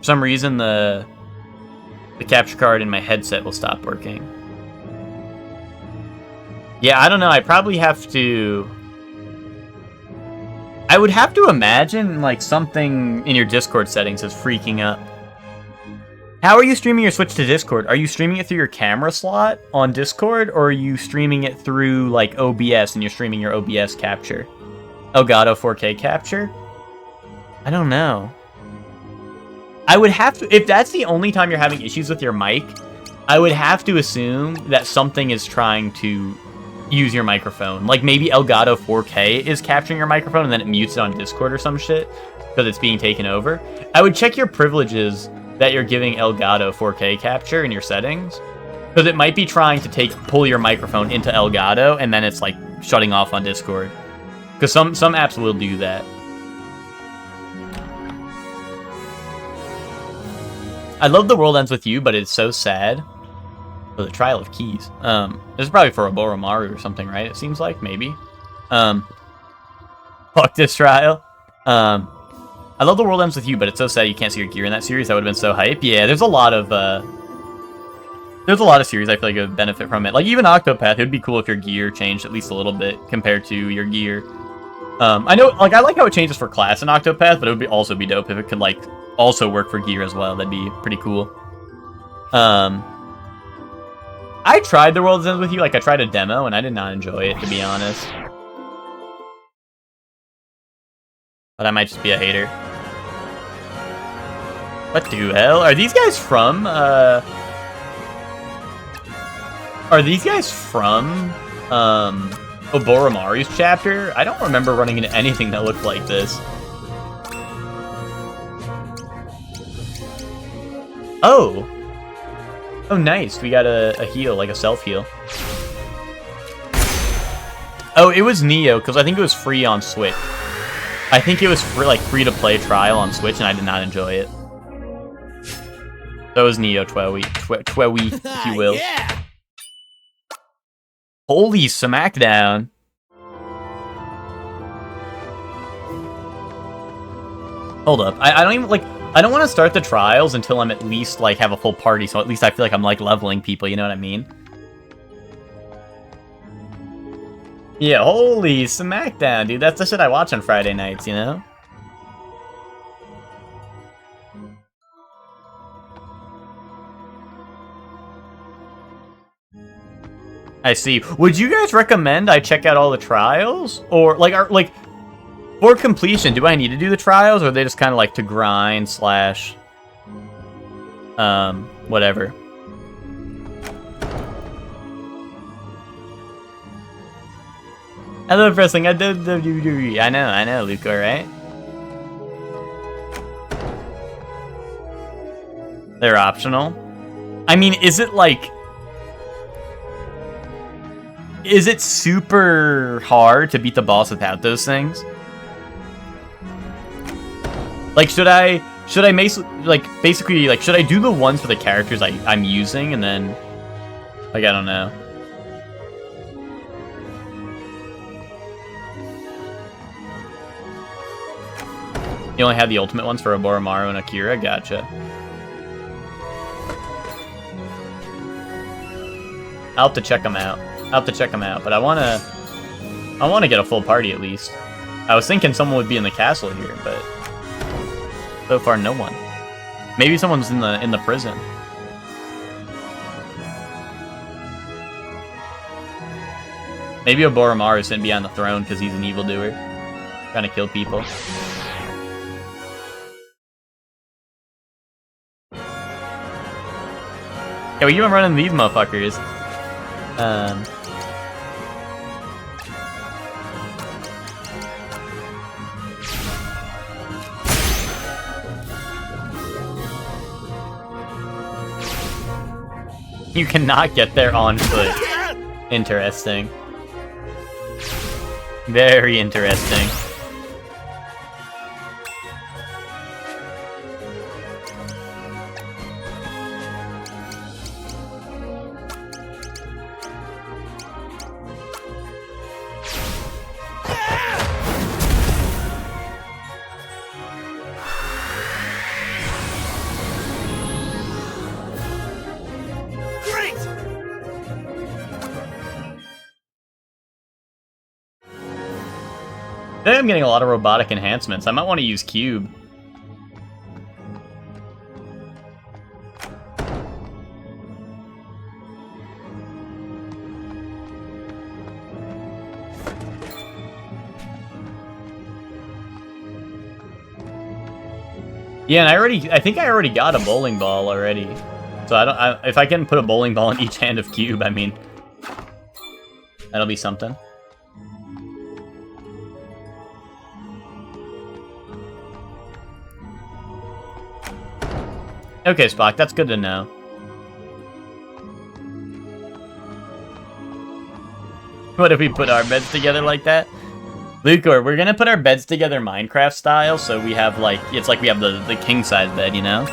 some reason the capture card in my headset will stop working. Yeah, I don't know. I probably have to... I would have to imagine, like, something in your Discord settings is freaking up. How are you streaming your Switch to Discord? Are you streaming it through your camera slot on Discord, or are you streaming it through, like, OBS and you're streaming your OBS capture? Elgato 4K capture? I don't know. I would have to... If that's the only time you're having issues with your mic, I would have to assume that something is trying to use your microphone. Like, maybe Elgato 4K is capturing your microphone and then it mutes it on Discord or some shit because it's being taken over. I would check your privileges that you're giving Elgato 4K capture in your settings, because it might be trying to pull your microphone into Elgato and then it's, like, shutting off on Discord. Because some apps will do that. I love The World Ends With You, but it's so sad. Oh, the Trial of Keys. This is probably for Oboromaru or something, right? It seems like, maybe. Fuck this trial. I love The World Ends With You, but it's so sad you can't see your gear in that series. That would have been so hype. Yeah, there's a lot of series I feel like would benefit from it. Like, even Octopath, it would be cool if your gear changed at least a little bit compared to your gear. I know, like, I like how it changes for class in Octopath, but it would also be dope if it could, like, also work for gear as well. That'd be pretty cool. I tried The World's Ends with You, like I tried a demo, and I did not enjoy it, to be honest. But I might just be a hater. What the hell? Are these guys from, Oboromaru's chapter? I don't remember running into anything that looked like this. Oh! Oh, nice. We got a heal, like a self-heal. Oh, it was Neo, because I think it was free on Switch. I think it was free-to-play trial on Switch, and I did not enjoy it. That was Neo Twewy, if you will. Yeah. Holy smackdown. Hold up. I don't even, like, I don't want to start the trials until I'm at least, like, have a full party, so at least I feel like I'm, like, leveling people, you know what I mean? Yeah, holy smackdown, dude. That's the shit I watch on Friday nights, you know? I see. Would you guys recommend I check out all the trials? Or, like, for completion, do I need to do the trials, or are they just kind of like to grind / whatever? I love wrestling. I know, Luke, alright? They're optional. I mean, is it like... Is it super hard to beat the boss without those things? Like, should I basically, like, should I do the ones for the characters I'm using, and then, like, I don't know. You only have the ultimate ones for Oboromaru and Akira? Gotcha. I'll have to check them out. But I wanna get a full party at least. I was thinking someone would be in the castle here, but so far no one. Maybe someone's in the prison. Maybe Oboromaru shouldn't be on the throne because he's an evildoer, trying to kill people. Yeah, we keep on running these motherfuckers. You cannot get there on foot. Interesting. Very interesting. I think I'm getting a lot of robotic enhancements. I might want to use Cube. Yeah, and I think I already got a bowling ball already. So if I can put a bowling ball in each hand of Cube, I mean, that'll be something. Okay, Spock, that's good to know. What if we put our beds together like that? Lucor, we're gonna put our beds together Minecraft style, so we have like, it's like we have the king size bed, you know?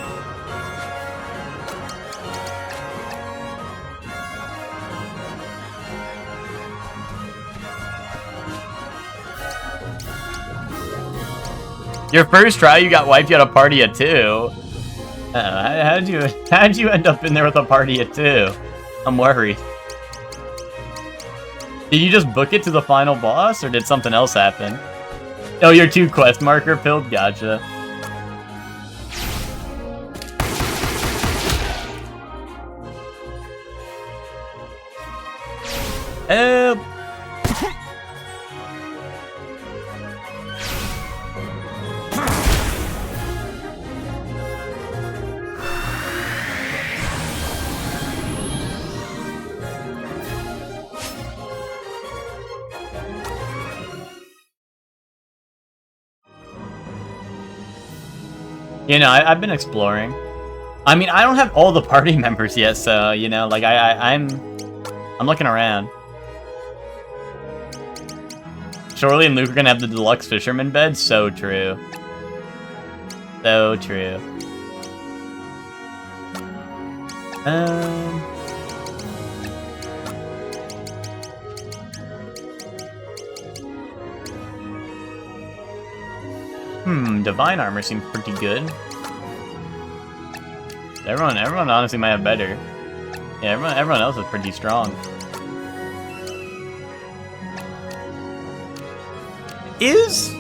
Your first try, you got wiped out a party of 2. How'd you end up in there with a party of 2? I'm worried. Did you just book it to the final boss, or did something else happen? Oh, you're 2 quest marker filled? Gotcha. Help! You know, I've been exploring. I mean, I don't have all the party members yet, so, you know, like, I'm looking around. Shorely and Luke are gonna have the deluxe fisherman bed? So true. So true. Divine armor seems pretty good. Everyone honestly might have better. Yeah, everyone else is pretty strong. Is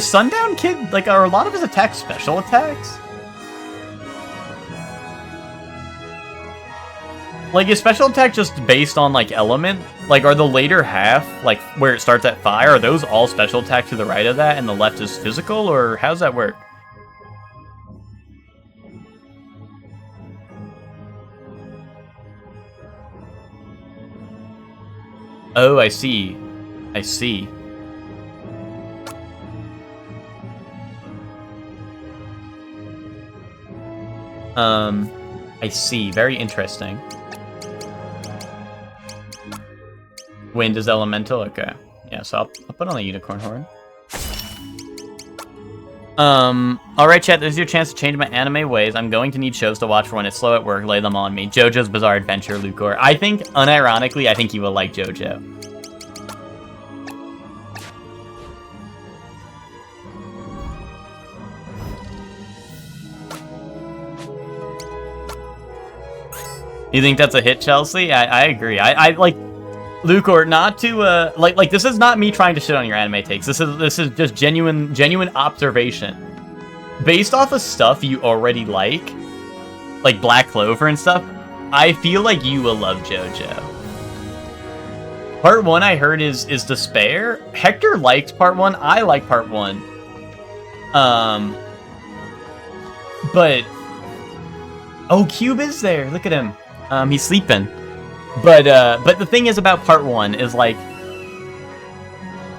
Sundown Kid, like, are a lot of his attacks special attacks? Like, is special attack just based on, like, element? Like, are the later half, like, where it starts at fire, are those all special attack to the right of that and the left is physical, or how's that work? Oh, I see. I see. I see. Very interesting. Wind is elemental? Okay. Yeah, so I'll put on the unicorn horn. Alright chat, this is your chance to change my anime ways. I'm going to need shows to watch for when it's slow at work. Lay them on me. JoJo's Bizarre Adventure, Lucor. I think, unironically, I think you will like JoJo. You think that's a hit, Chelsea? I agree. I like... Lucor, not to like this is not me trying to shit on your anime takes. This is just genuine observation. Based off of stuff you already like Black Clover and stuff, I feel like you will love JoJo. Part 1 I heard is Despair. Hector likes part 1. I like part 1. But oh, Cube is there. Look at him. He's sleeping. But the thing is about part 1 is, like,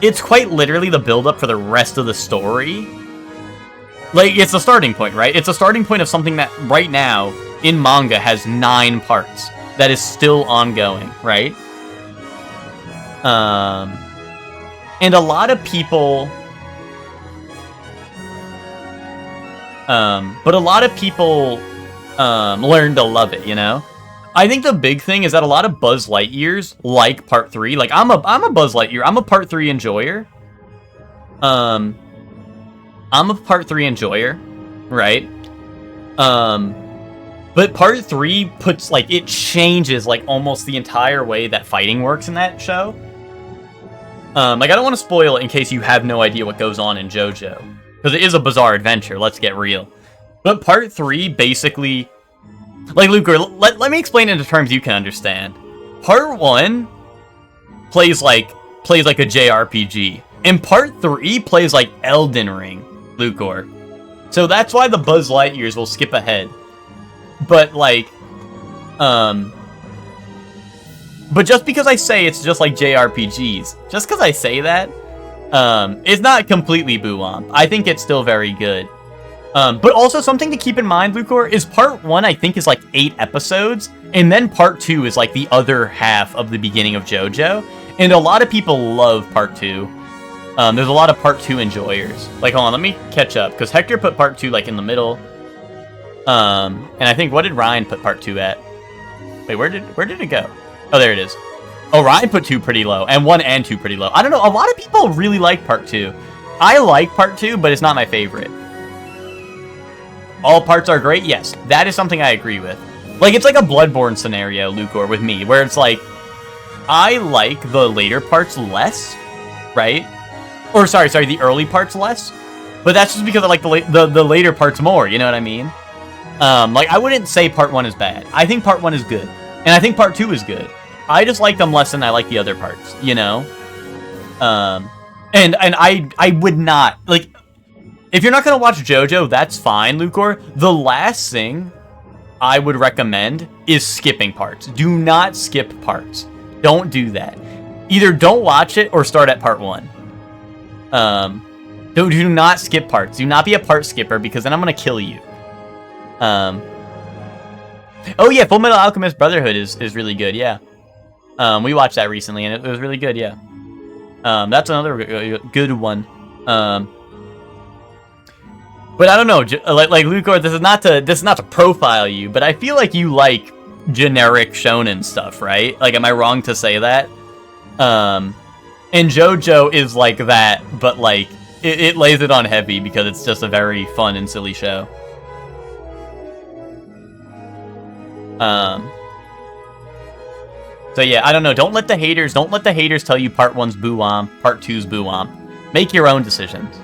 it's quite literally the build-up for the rest of the story. Like, it's the starting point, right? It's a starting point of something that, right now, in manga, has 9 parts. That is still ongoing, right? And a lot of people... but a lot of people, learn to love it, you know? I think the big thing is that a lot of Buzz Lightyears like Part 3. Like, I'm a Buzz Lightyear. I'm a Part 3 enjoyer. I'm a Part 3 enjoyer, right? But Part 3 puts, like, it changes, like, almost the entire way that fighting works in that show. Like, I don't want to spoil it in case you have no idea what goes on in JoJo. Because it is a bizarre adventure, let's get real. But Part 3 basically... Like, Luke, let me explain it in terms you can understand. Part 1 plays like a JRPG. And Part 3 plays like Elden Ring, Lucor. So that's why the Buzz Lightyears will skip ahead. But, like, but just because I say it's just like JRPGs, just because I say that, it's not completely boo-womp. I think it's still very good. But also something to keep in mind, Lucor, is Part 1 I think is like 8 episodes, and then Part 2 is like the other half of the beginning of JoJo, and a lot of people love Part 2. There's a lot of Part 2 enjoyers. Like, hold on, let me catch up, because Hector put Part 2 like in the middle. And I think, what did Ryan put Part 2 at? Wait, where did it go? Oh, there it is. Oh, Ryan put 2 pretty low, and 1 and 2 pretty low. I don't know, a lot of people really like Part 2. I like Part 2, but it's not my favorite. All parts are great? Yes, that is something I agree with. Like, it's like a Bloodborne scenario, Lucor, with me, where it's like, I like the later parts less, right? Or, sorry, the early parts less. But that's just because I like the later parts more, you know what I mean? Like, I wouldn't say part 1 is bad. I think part 1 is good. And I think part 2 is good. I just like them less than I like the other parts, you know? And I would not, like, if you're not going to watch JoJo, that's fine, Lucor. The last thing I would recommend is skipping parts. Do not skip parts. Don't do that. Either don't watch it or start at part 1. Do not skip parts. Do not be a part skipper, because then I'm going to kill you. Oh yeah, Full Metal Alchemist Brotherhood is really good, yeah. We watched that recently, and it was really good, yeah. That's another good one. But I don't know, like Lucor, this is not to profile you, but I feel like you like generic shonen stuff, right? Like, am I wrong to say that? And JoJo is like that, but like it lays it on heavy because it's just a very fun and silly show. So yeah, I don't know. Don't let the haters tell you part 1's boo-womp, part 2's boo-womp. Make your own decisions.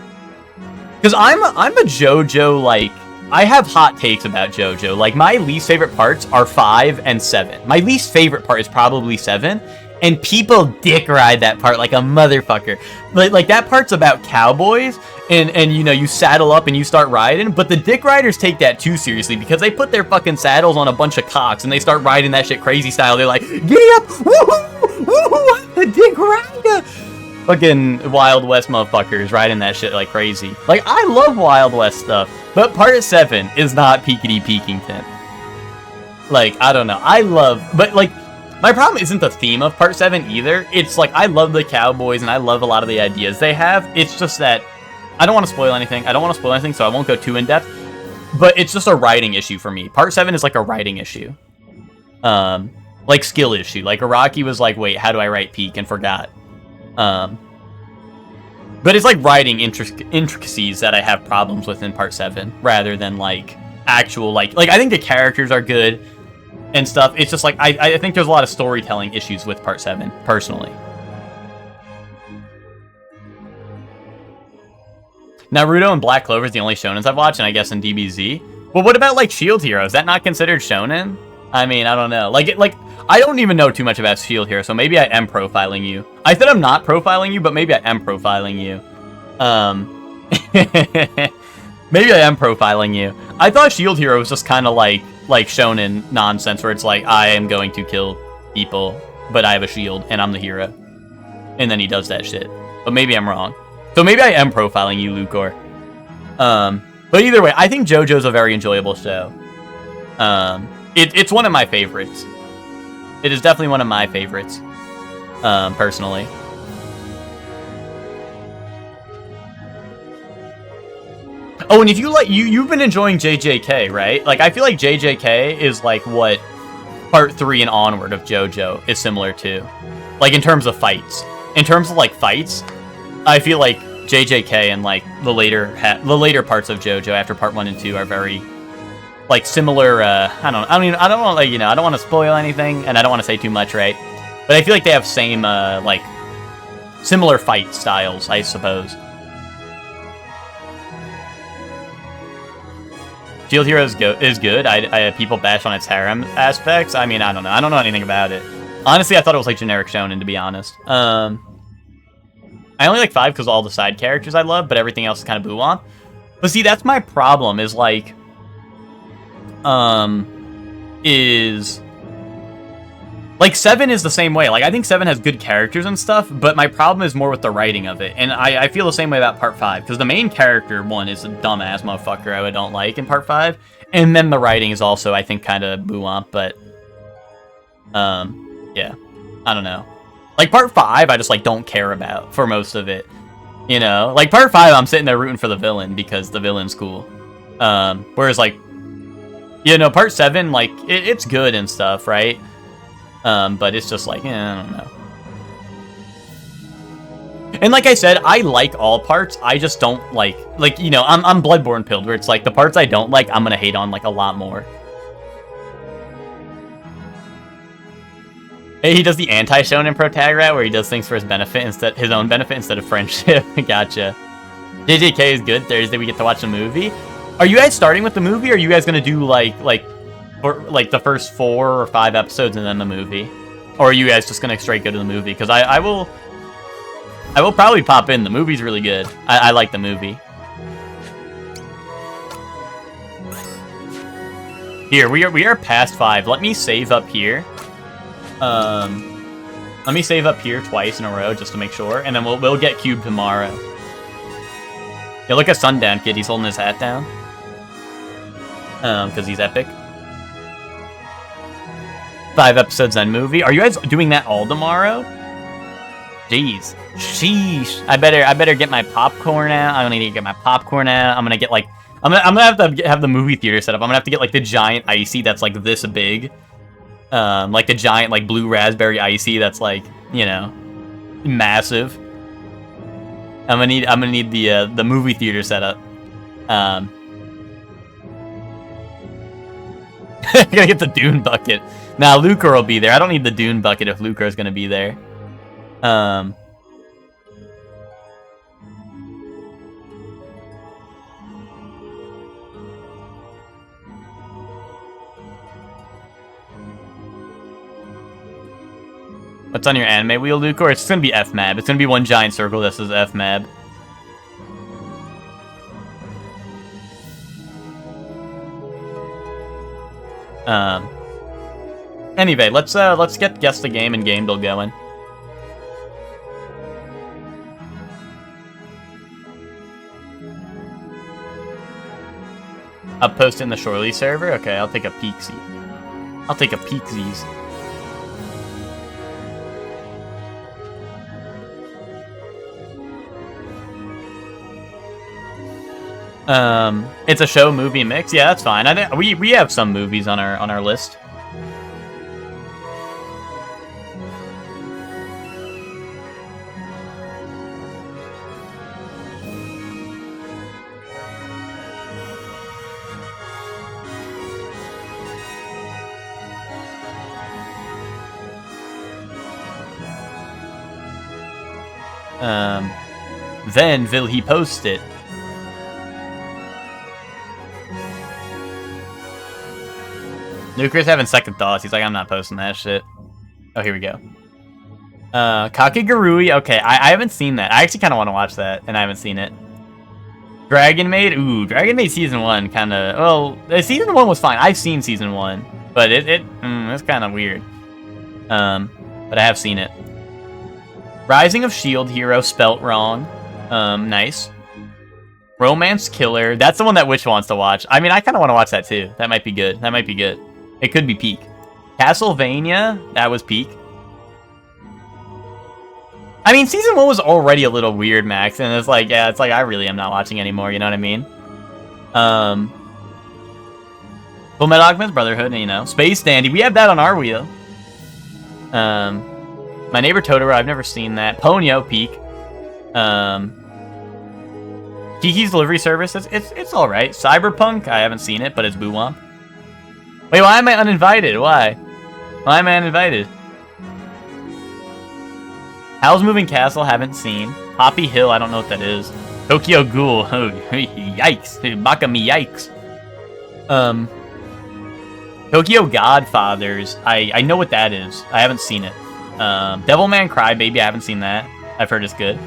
Because I'm a JoJo, like, I have hot takes about JoJo. Like, my least favorite parts are 5 and 7. My least favorite part is probably 7, and people dick ride that part like a motherfucker. Like that part's about cowboys, and you know, you saddle up and you start riding, but the dick riders take that too seriously because they put their fucking saddles on a bunch of cocks and they start riding that shit crazy style. They're like, giddy up, woohoo, woohoo, I'm the dick rider. Fucking Wild West motherfuckers riding that shit like crazy. Like, I love Wild West stuff, but part 7 is not peakity peekington. Like, I don't know. But like, my problem isn't the theme of part 7 either. It's like, I love the cowboys and I love a lot of the ideas they have. It's just that I don't want to spoil anything. So I won't go too in depth. But it's just a writing issue for me. Part 7 is like a writing issue. Like skill issue. Like Araki was like, wait, how do I write peak, and forgot. But it's like writing intricacies that I have problems with in part 7, rather than like actual like I think the characters are good and stuff. It's just like I think there's a lot of storytelling issues with part 7 personally. Naruto and Black Clover is the only shonens I've watched, and I guess in DBZ. Well, what about like Shield Hero? Is that not considered shonen? I mean, I don't know. Like I don't even know too much about Shield Hero, so maybe I am profiling you. I said I'm not profiling you, but maybe I am profiling you. Maybe I am profiling you. I thought Shield Hero was just kind of like shonen nonsense, where it's like, I am going to kill people, but I have a shield and I'm the hero, and then he does that shit. But maybe I'm wrong. So maybe I am profiling you, Lucor. But either way, I think JoJo's a very enjoyable show. It's one of my favorites. It is definitely one of my favorites, personally. Oh, and if you like, you've been enjoying JJK, right? Like, I feel like JJK is like what part 3 and onward of JoJo is similar to. Like, in terms of fights. In terms of, like, fights, I feel like JJK and, like, the later parts of JoJo after part 1 and 2 are very, like, similar. I don't want, like, you know, I don't want to spoil anything, and I don't want to say too much, right? But I feel like they have same, like, similar fight styles, I suppose. Shield Hero is good. I people bash on its harem aspects. I mean, I don't know. I don't know anything about it. Honestly, I thought it was like generic shonen, to be honest. I only like 5 because all the side characters I love, but everything else is kind of boo-womp. But see, that's my problem, is like, like 7 is the same way. Like, I think 7 has good characters and stuff, but my problem is more with the writing of it. And I feel the same way about part 5, because the main character one is a dumbass motherfucker I don't like in part 5. And then the writing is also, I think, kind of boo-womp, but, yeah. I don't know. Like, part 5, I just, like, don't care about for most of it. You know? Like, part 5, I'm sitting there rooting for the villain, because the villain's cool. Whereas, like, you know, part 7, like, it's good and stuff, right? But it's just like, I don't know. And like I said, I like all parts. I just don't like, you know, I'm Bloodborne pilled, where it's like the parts I don't like, I'm gonna hate on like a lot more. Hey, he does the anti-shonen protag route, where he does things for his benefit his own benefit instead of friendship. Gotcha. JJK is good. Thursday we get to watch a movie. Are you guys starting with the movie, or are you guys gonna do like the first 4 or 5 episodes and then the movie? Or are you guys just gonna straight go to the movie? Because I will probably pop in. The movie's really good. I like the movie. Here, we are past 5. Let me save up here. Let me save up here twice in a row just to make sure, and then we'll get cube tomorrow. Yeah, look at Sundown Kid. He's holding his hat down. Because he's epic. 5 episodes then movie. Are you guys doing that all tomorrow? Jeez. Sheesh. I better get my popcorn out. I need to get my popcorn out. I'm gonna get like I'm gonna have to have the movie theater set up. I'm gonna have to get like the giant icy that's like this big. Like the giant like blue raspberry icy that's like, you know, massive. I'm gonna need the movie theater set up. I'm gonna get the Dune bucket. Now Lucre will be there. I don't need the Dune bucket if Lucre is gonna be there. What's on your anime wheel, Lucre? It's gonna be FMAB. It's gonna be one giant circle that says FMAB. Anyway, let's get Guess the Game and Game Build going. I'll post in the Shorely server. Okay, I'll take a peeksy. I'll take a peeksies. It's a show movie mix. Yeah, that's fine. I think we have some movies on our list. Then will he post it? Nuclear's having second thoughts. He's like, I'm not posting that shit. Oh, here we go. Kakegurui. Okay, I haven't seen that. I actually kind of want to watch that, and I haven't seen it. Dragon Maid. Ooh, Dragon Maid Season 1 kind of... Well, Season 1 was fine. I've seen Season 1, but it's kind of weird. But I have seen it. Rising of Shield Hero spelt wrong. Nice. Romance Killer. That's the one that Witch wants to watch. I mean, I kind of want to watch that too. That might be good. That might be good. It could be peak. Castlevania. That was peak. I mean, Season 1 was already a little weird, Max. And it's like, yeah, it's like I really am not watching anymore. You know what I mean? Fullmetal Alchemist Brotherhood, you know. Space Dandy. We have that on our wheel. My Neighbor Totoro. I've never seen that. Ponyo peak. Kiki's Delivery Service, it's alright. Cyberpunk, I haven't seen it, but it's Boo-Womp. Wait, why am I uninvited? Why? Why am I uninvited? Howl's Moving Castle, haven't seen. Poppy Hill, I don't know what that is. Tokyo Ghoul, oh, yikes. Bakami, yikes. Tokyo Godfathers, I know what that is. I haven't seen it. Devilman Crybaby, I haven't seen that. I've heard it's good.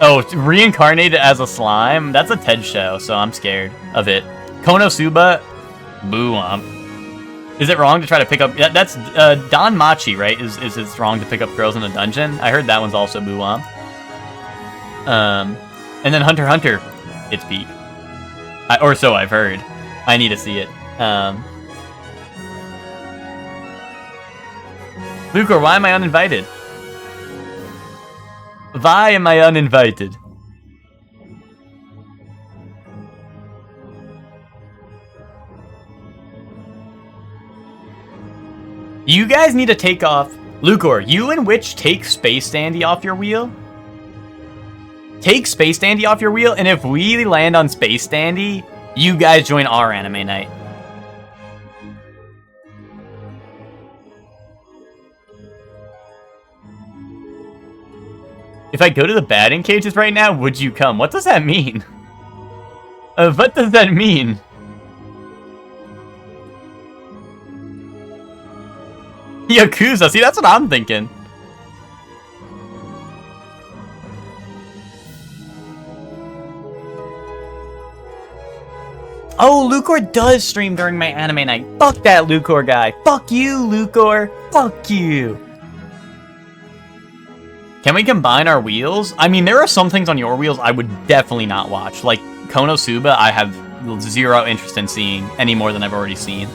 Oh, reincarnated as a slime? That's a TED show, so I'm scared of it. Konosuba? Boo-Womp. Is it wrong to try to pick up... That's Don Machi, right? Is it wrong to pick up girls in a dungeon? I heard that one's also Boo-Womp. And then Hunter x Hunter. It's peak. Or so I've heard. I need to see it. Lucre, why am I uninvited? Why am I uninvited? You guys need to take off... Lucre, you and Witch take Space Dandy off your wheel? Take Space Dandy off your wheel, and if we land on Space Dandy, you guys join our anime night. If I go to the batting cages right now, would you come? What does that mean? What does that mean? Yakuza, see, that's what I'm thinking. Oh, Lucor does stream during my anime night. Fuck that Lucor guy. Fuck you, Lucor. Fuck you. Can we combine our wheels? I mean, there are some things on your wheels I would definitely not watch. Like, Konosuba, I have zero interest in seeing any more than I've already seen.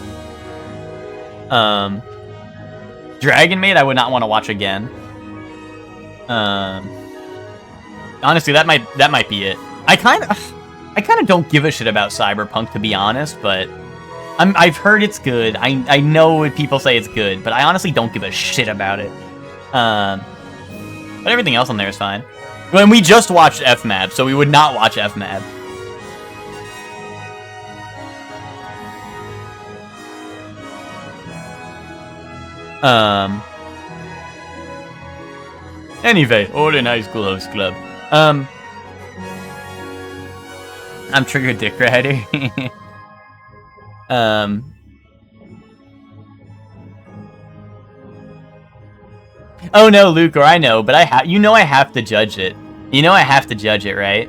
Dragon Maid, I would not want to watch again. Honestly, that might be it. I kind of don't give a shit about Cyberpunk, to be honest, but I've heard it's good. I know people say it's good, but I honestly don't give a shit about it. But everything else on there is fine. When we just watched FMAB, so we would not watch FMAB. Anyway, all in high school host club. I'm Trigger Dick Rider. Oh no, Lucor, I know, but I have to judge it. You know I have to judge it, right?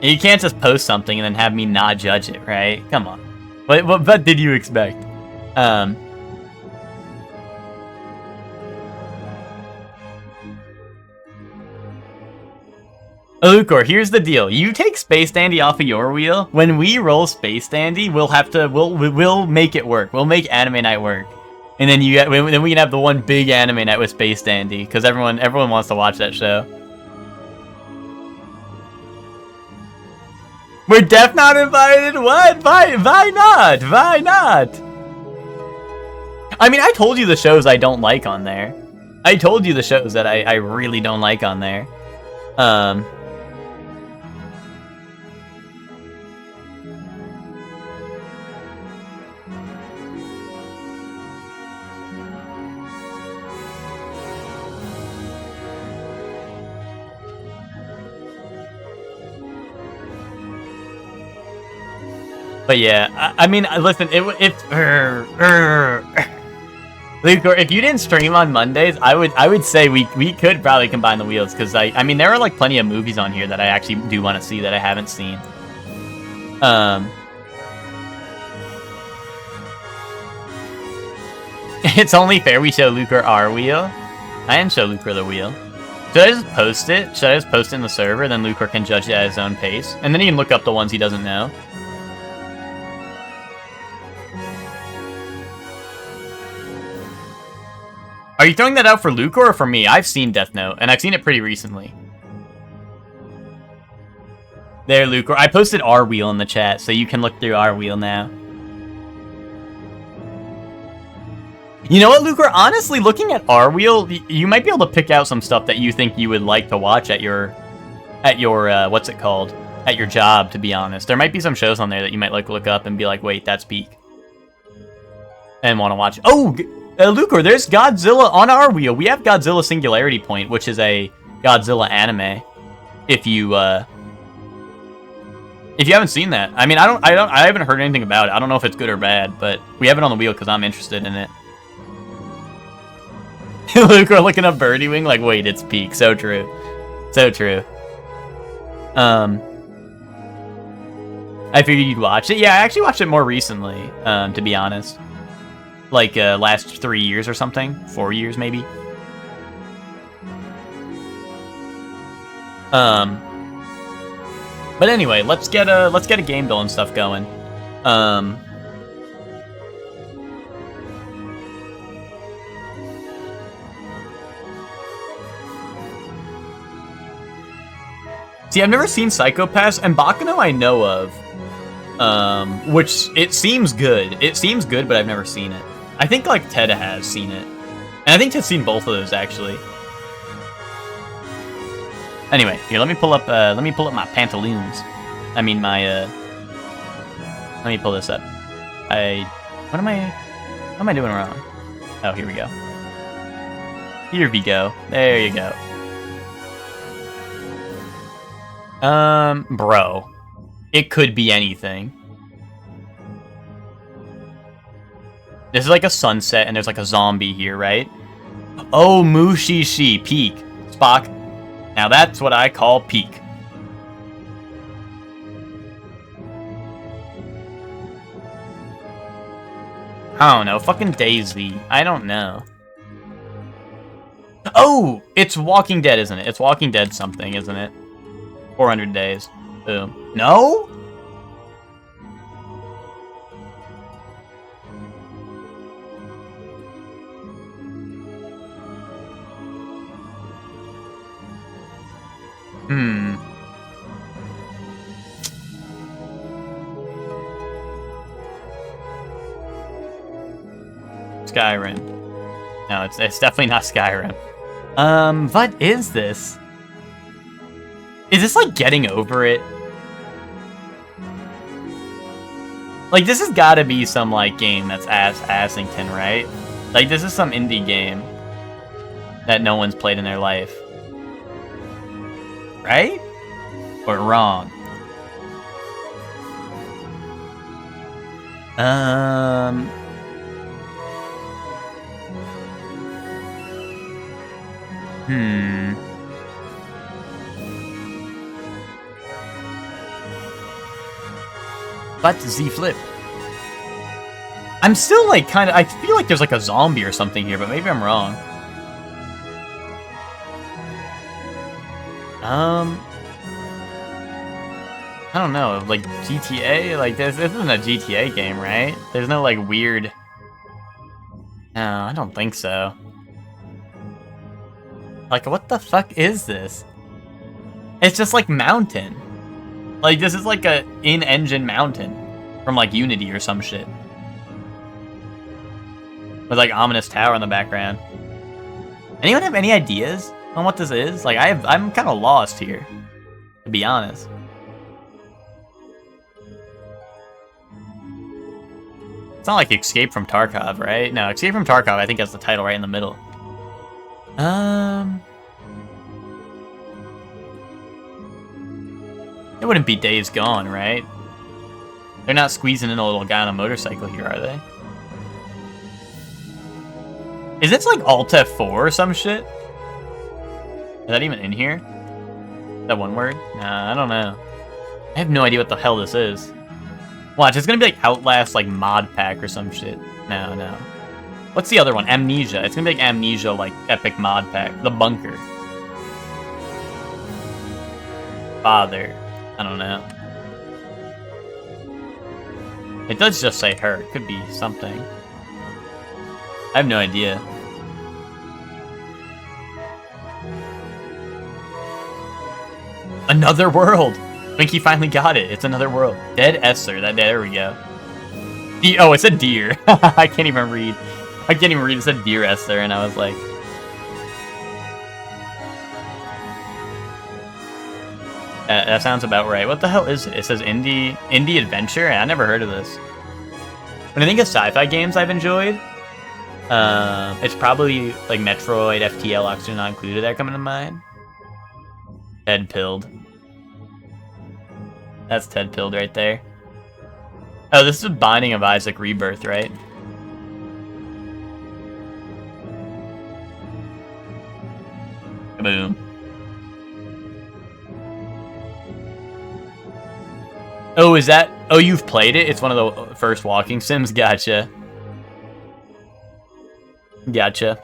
You can't just post something and then have me not judge it, right? Come on. What did you expect? Lucor, here's the deal. You take Space Dandy off of your wheel. When we roll Space Dandy, we'll make it work. We'll make Anime Night work. And then then we can have the one big Anime Night with Space Dandy, because everyone wants to watch that show. We're def not invited? What? Why not? Why not? I mean, I told you the shows I don't like on there. I told you the shows that I really don't like on there. But yeah, I mean, listen, Lucor, if you didn't stream on Mondays, I would say we could probably combine the wheels, because I mean, there are like plenty of movies on here that I actually do want to see that I haven't seen. It's only fair we show Lucor our wheel. I didn't show Lucor the wheel. Should I just post it? Should I just post it in the server, then Lucor can judge it at his own pace? And then he can look up the ones he doesn't know. Are you throwing that out for Lucor or for me? I've seen Death Note, and I've seen it pretty recently. There, Lucor. I posted our wheel in the chat, so you can look through our wheel now. You know what, Lucor? Honestly, looking at our wheel, you might be able to pick out some stuff that you think you would like to watch at your what's it called? At your job, to be honest. There might be some shows on there that you might like look up and be like, wait, that's peak. And want to watch. Oh! Lucor, there's Godzilla on our wheel. We have Godzilla Singularity Point, which is a Godzilla anime. If you haven't seen that, I mean, I haven't heard anything about it. I don't know if it's good or bad, but we have it on the wheel because I'm interested in it. Lucor looking up Birdie Wing, like, wait, it's peak. So true, so true. I figured you'd watch it. Yeah, I actually watched it more recently, to be honest. Like, last 3 years or something. 4 years, maybe. But anyway, let's get a game bill and stuff going. See, I've never seen Psycho-Pass, and Baccano I know of. Which, it seems good. It seems good, but I've never seen it. I think, like, Ted has seen it. And I think Ted's seen both of those, actually. Anyway, here, let me pull up my pantaloons. I mean, my, let me pull this up. What am I doing wrong? Oh, here we go. Here we go. There you go. Bro. It could be anything. This is like a sunset, and there's like a zombie here, right? Oh, Mushishi, peak. Spock. Now that's what I call peak. I don't know. Fucking Daisy. I don't know. Oh! It's Walking Dead, isn't it? It's Walking Dead something, isn't it? 400 days. Boom. No? Skyrim. No, it's definitely not Skyrim. What is this? Is this like Getting Over It? Like, this has gotta be some, like, game that's Assington, right? Like, this is some indie game that no one's played in their life. Right? Or wrong? But Z Flip. I'm still like kind of. I feel like there's like a zombie or something here, but maybe I'm wrong. I don't know. Like GTA. Like this isn't a GTA game, right? There's no like weird. No, I don't think so. Like, what the fuck is this? It's just like mountain. Like, this is like a in-engine mountain from like Unity or some shit. With like ominous tower in the background. Anyone have any ideas on what this is? Like, I'm kind of lost here, to be honest. It's not like Escape from Tarkov, right? No, Escape from Tarkov, I think has the title right in the middle. It wouldn't be Days Gone, right? They're not squeezing in a little guy on a motorcycle here, are they? Is this like Alt F4 or some shit? Is that even in here? Is that one word? Nah, I don't know. I have no idea what the hell this is. Watch, it's gonna be like Outlast, like mod pack or some shit. No. What's the other one? Amnesia. It's gonna be like Amnesia, like epic mod pack. The Bunker. Father. I don't know. It does just say her. It could be something. I have no idea. Another world! I think he finally got it. It's another world. Dead Esser. There we go. Oh, it said deer. I can't even read. It said Dear Esther, and I was like... that sounds about right. What the hell is it? It says Indie Adventure? I never heard of this. When I think of sci-fi games I've enjoyed, it's probably like Metroid, FTL, Oxygen Not Included that come into mind. Ted Pilled. That's Ted Pilled right there. Oh, this is Binding of Isaac Rebirth, right? Kaboom. Oh, is that... Oh, you've played it? It's one of the first walking sims? Gotcha. Gotcha.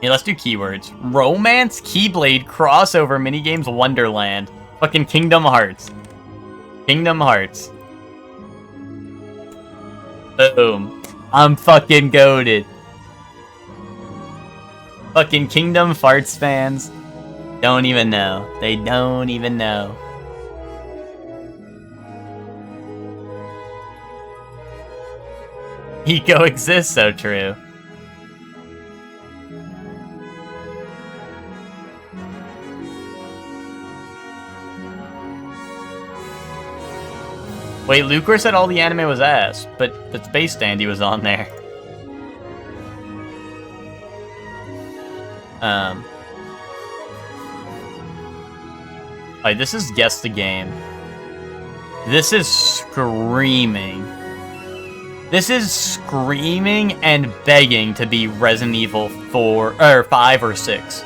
Yeah, let's do keywords. Romance, Keyblade, crossover, minigames, Wonderland. Fucking Kingdom Hearts. Kingdom Hearts. Boom. I'm fucking goated. Fucking Kingdom Farts fans don't even know. They don't even know. Eco exists, so true. Wait, Lucor said all the anime was ass, but the Space Dandy was on there. Alright, this is Guess the Game. This is screaming. This is screaming and begging to be Resident Evil 4 or 5 or 6.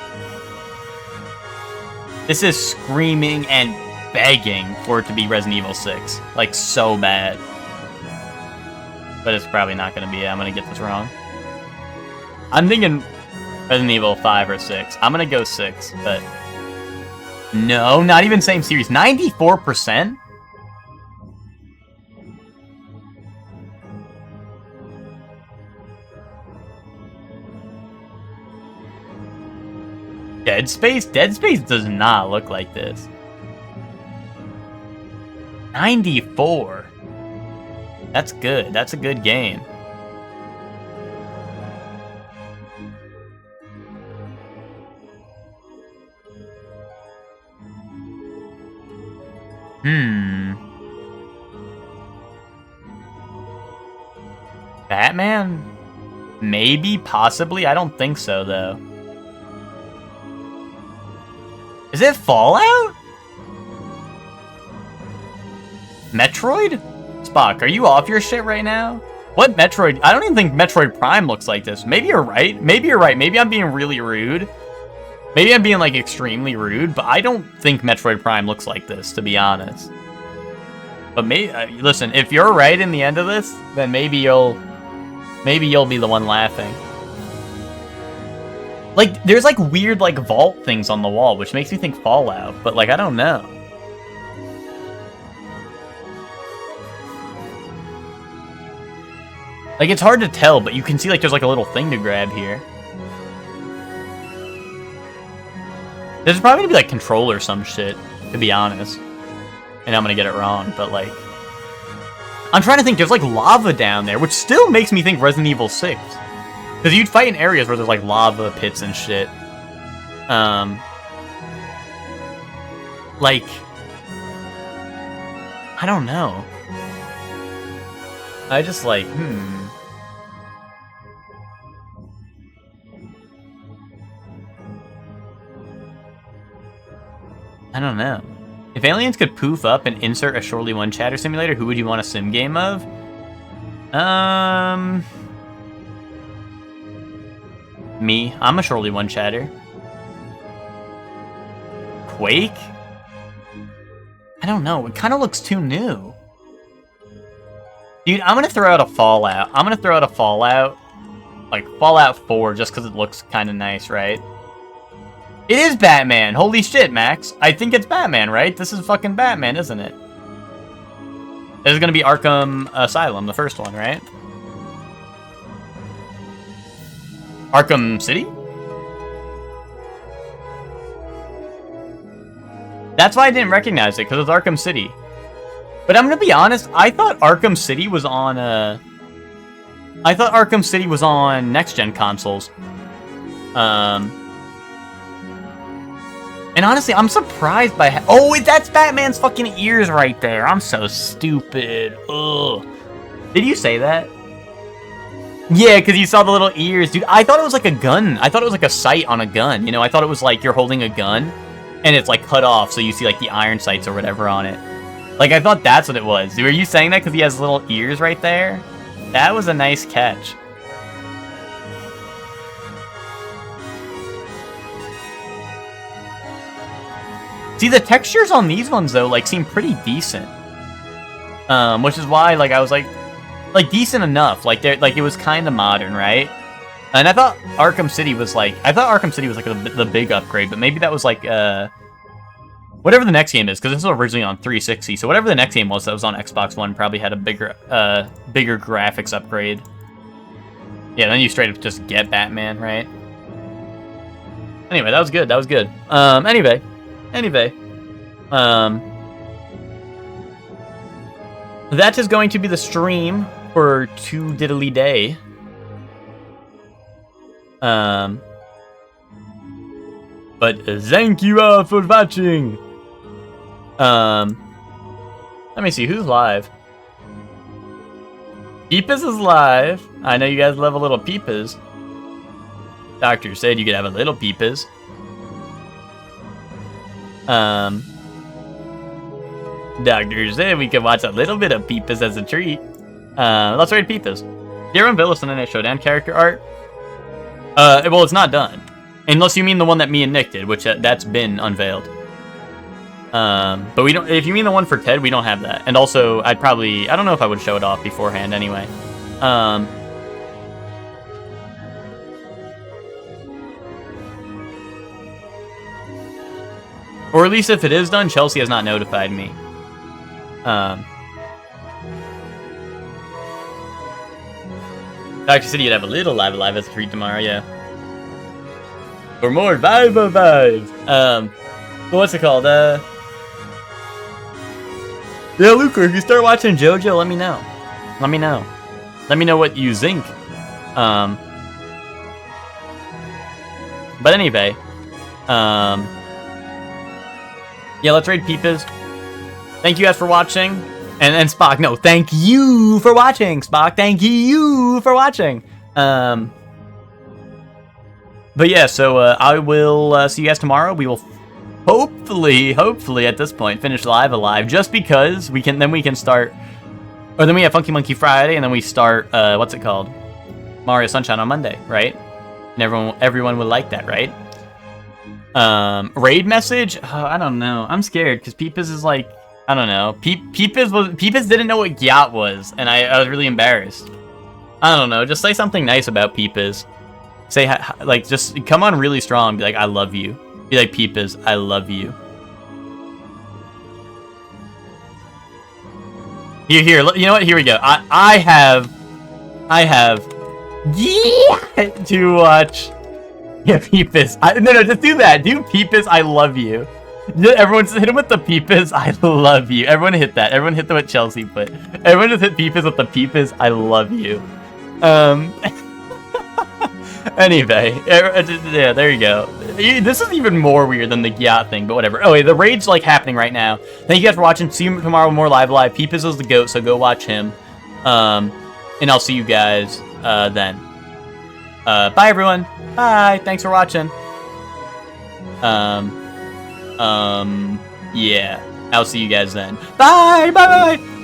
This is screaming and begging for it to be Resident Evil 6. Like, so bad. But it's probably not going to be it. I'm going to get this wrong. I'm thinking Resident Evil 5 or 6. I'm going to go 6, but... No, not even same series. 94%? Dead Space? Dead Space does not look like this. 94. That's good. That's a good game. Batman? Maybe, possibly. I don't think so, though. Is it Fallout? Metroid? Spock, are you off your shit right now? What Metroid? I don't even think Metroid Prime looks like this. Maybe you're right. Maybe you're right. Maybe I'm being really rude. Maybe I'm being, like, extremely rude, but I don't think Metroid Prime looks like this, to be honest. But listen, if you're right in the end of this, then maybe you'll be the one laughing. Like, there's, like, weird, like, vault things on the wall, which makes me think Fallout, but, like, I don't know. Like, it's hard to tell, but you can see, like, there's, like, a little thing to grab here. There's probably gonna be, like, control or some shit, to be honest. And I'm gonna get it wrong, but, like... I'm trying to think, there's, like, lava down there, which still makes me think Resident Evil 6. Because you'd fight in areas where there's, like, lava pits and shit. Like... I don't know. I just, like, I don't know. If aliens could poof up and insert a Surely One chatter simulator, who would you want a sim game of? Me. I'm a Surely One chatter. Quake? I don't know. It kind of looks too new. Dude, I'm gonna throw out a Fallout. I'm gonna throw out a Fallout. Like, Fallout 4, just because it looks kind of nice, right? It is Batman! Holy shit, Max. I think it's Batman, right? This is fucking Batman, isn't it? This is gonna be Arkham Asylum, the first one, right? Arkham City? That's why I didn't recognize it, because it's Arkham City. But I'm gonna be honest, I thought Arkham City was on, I thought Arkham City was on next-gen consoles. And honestly, I'm surprised by oh, that's Batman's fucking ears right there. I'm so stupid. Ugh. Did you say that? Yeah, because you saw the little ears. Dude, I thought it was like a gun. I thought it was like a sight on a gun. You know, I thought it was like you're holding a gun, and it's like cut off, so you see like the iron sights or whatever on it. Like, I thought that's what it was. Were you saying that because he has little ears right there? That was a nice catch. See, the textures on these ones, though, like, seem pretty decent. Which is why, like, I was like decent enough. Like, it was kind of modern, right? And I thought Arkham City was, like, the big upgrade, but maybe that was, like, whatever the next game is, because this was originally on 360, so whatever the next game was that was on Xbox One probably had a bigger graphics upgrade. Yeah, then you straight up just get Batman, right? Anyway, that was good, that was good. Anyway. That is going to be the stream for 2 diddly day. But thank you all for watching. Let me see, who's live? Peepus is live. I know you guys love a little Peepus. Doctor said you could have a little Peepus. Doctor said we could watch a little bit of Peepus as a treat. Let's raid Peepus. Darren Villas and NA Showdown character art. Well, it's not done. Unless you mean the one that me and Nick did, which that's been unveiled. But we don't. If you mean the one for Ted, we don't have that. And also, I don't know if I would show it off beforehand anyway. Or at least if it is done, Chelsea has not notified me. Dr. City, you'd have a little live as a treat tomorrow, yeah. For more vibes. What's it called? Yeah, Luca, if you start watching JoJo, let me know. Let me know. Let me know what you think. But anyway, yeah, let's raid Peepers. Thank you guys for watching. And Spock, no, thank you for watching, Spock. Thank you for watching. But yeah, so I will see you guys tomorrow. We will hopefully at this point finish Live Alive, just because we can start, or then we have Funky Monkey Friday, and then we start what's it called, Mario Sunshine on Monday, right? And everyone would like that, right? Raid message? I don't know. I'm scared because Peepus is like, I don't know. Peepus didn't know what Gyat was, and I was really embarrassed. I don't know. Just say something nice about Peepus. Say like, just come on really strong. Be like, I love you. Be like, Peepus, I love you. Here. You know what? Here we go. I have to watch. Yeah, Peepus. No, just do that. Do Peepus, I love you. Everyone just hit him with the Peepus, I love you. Everyone hit that. Everyone hit the what Chelsea put. Everyone just hit Peepus with the Peepus, I love you. Anyway, yeah, there you go. This is even more weird than the Gyat thing, but whatever. Oh, wait, the raid's like happening right now. Thank you guys for watching. See you tomorrow with more Live. Peepus is the GOAT, so go watch him. And I'll see you guys then. Bye, everyone. Bye. Thanks for watching. Yeah. I'll see you guys then. Bye. Bye. Bye.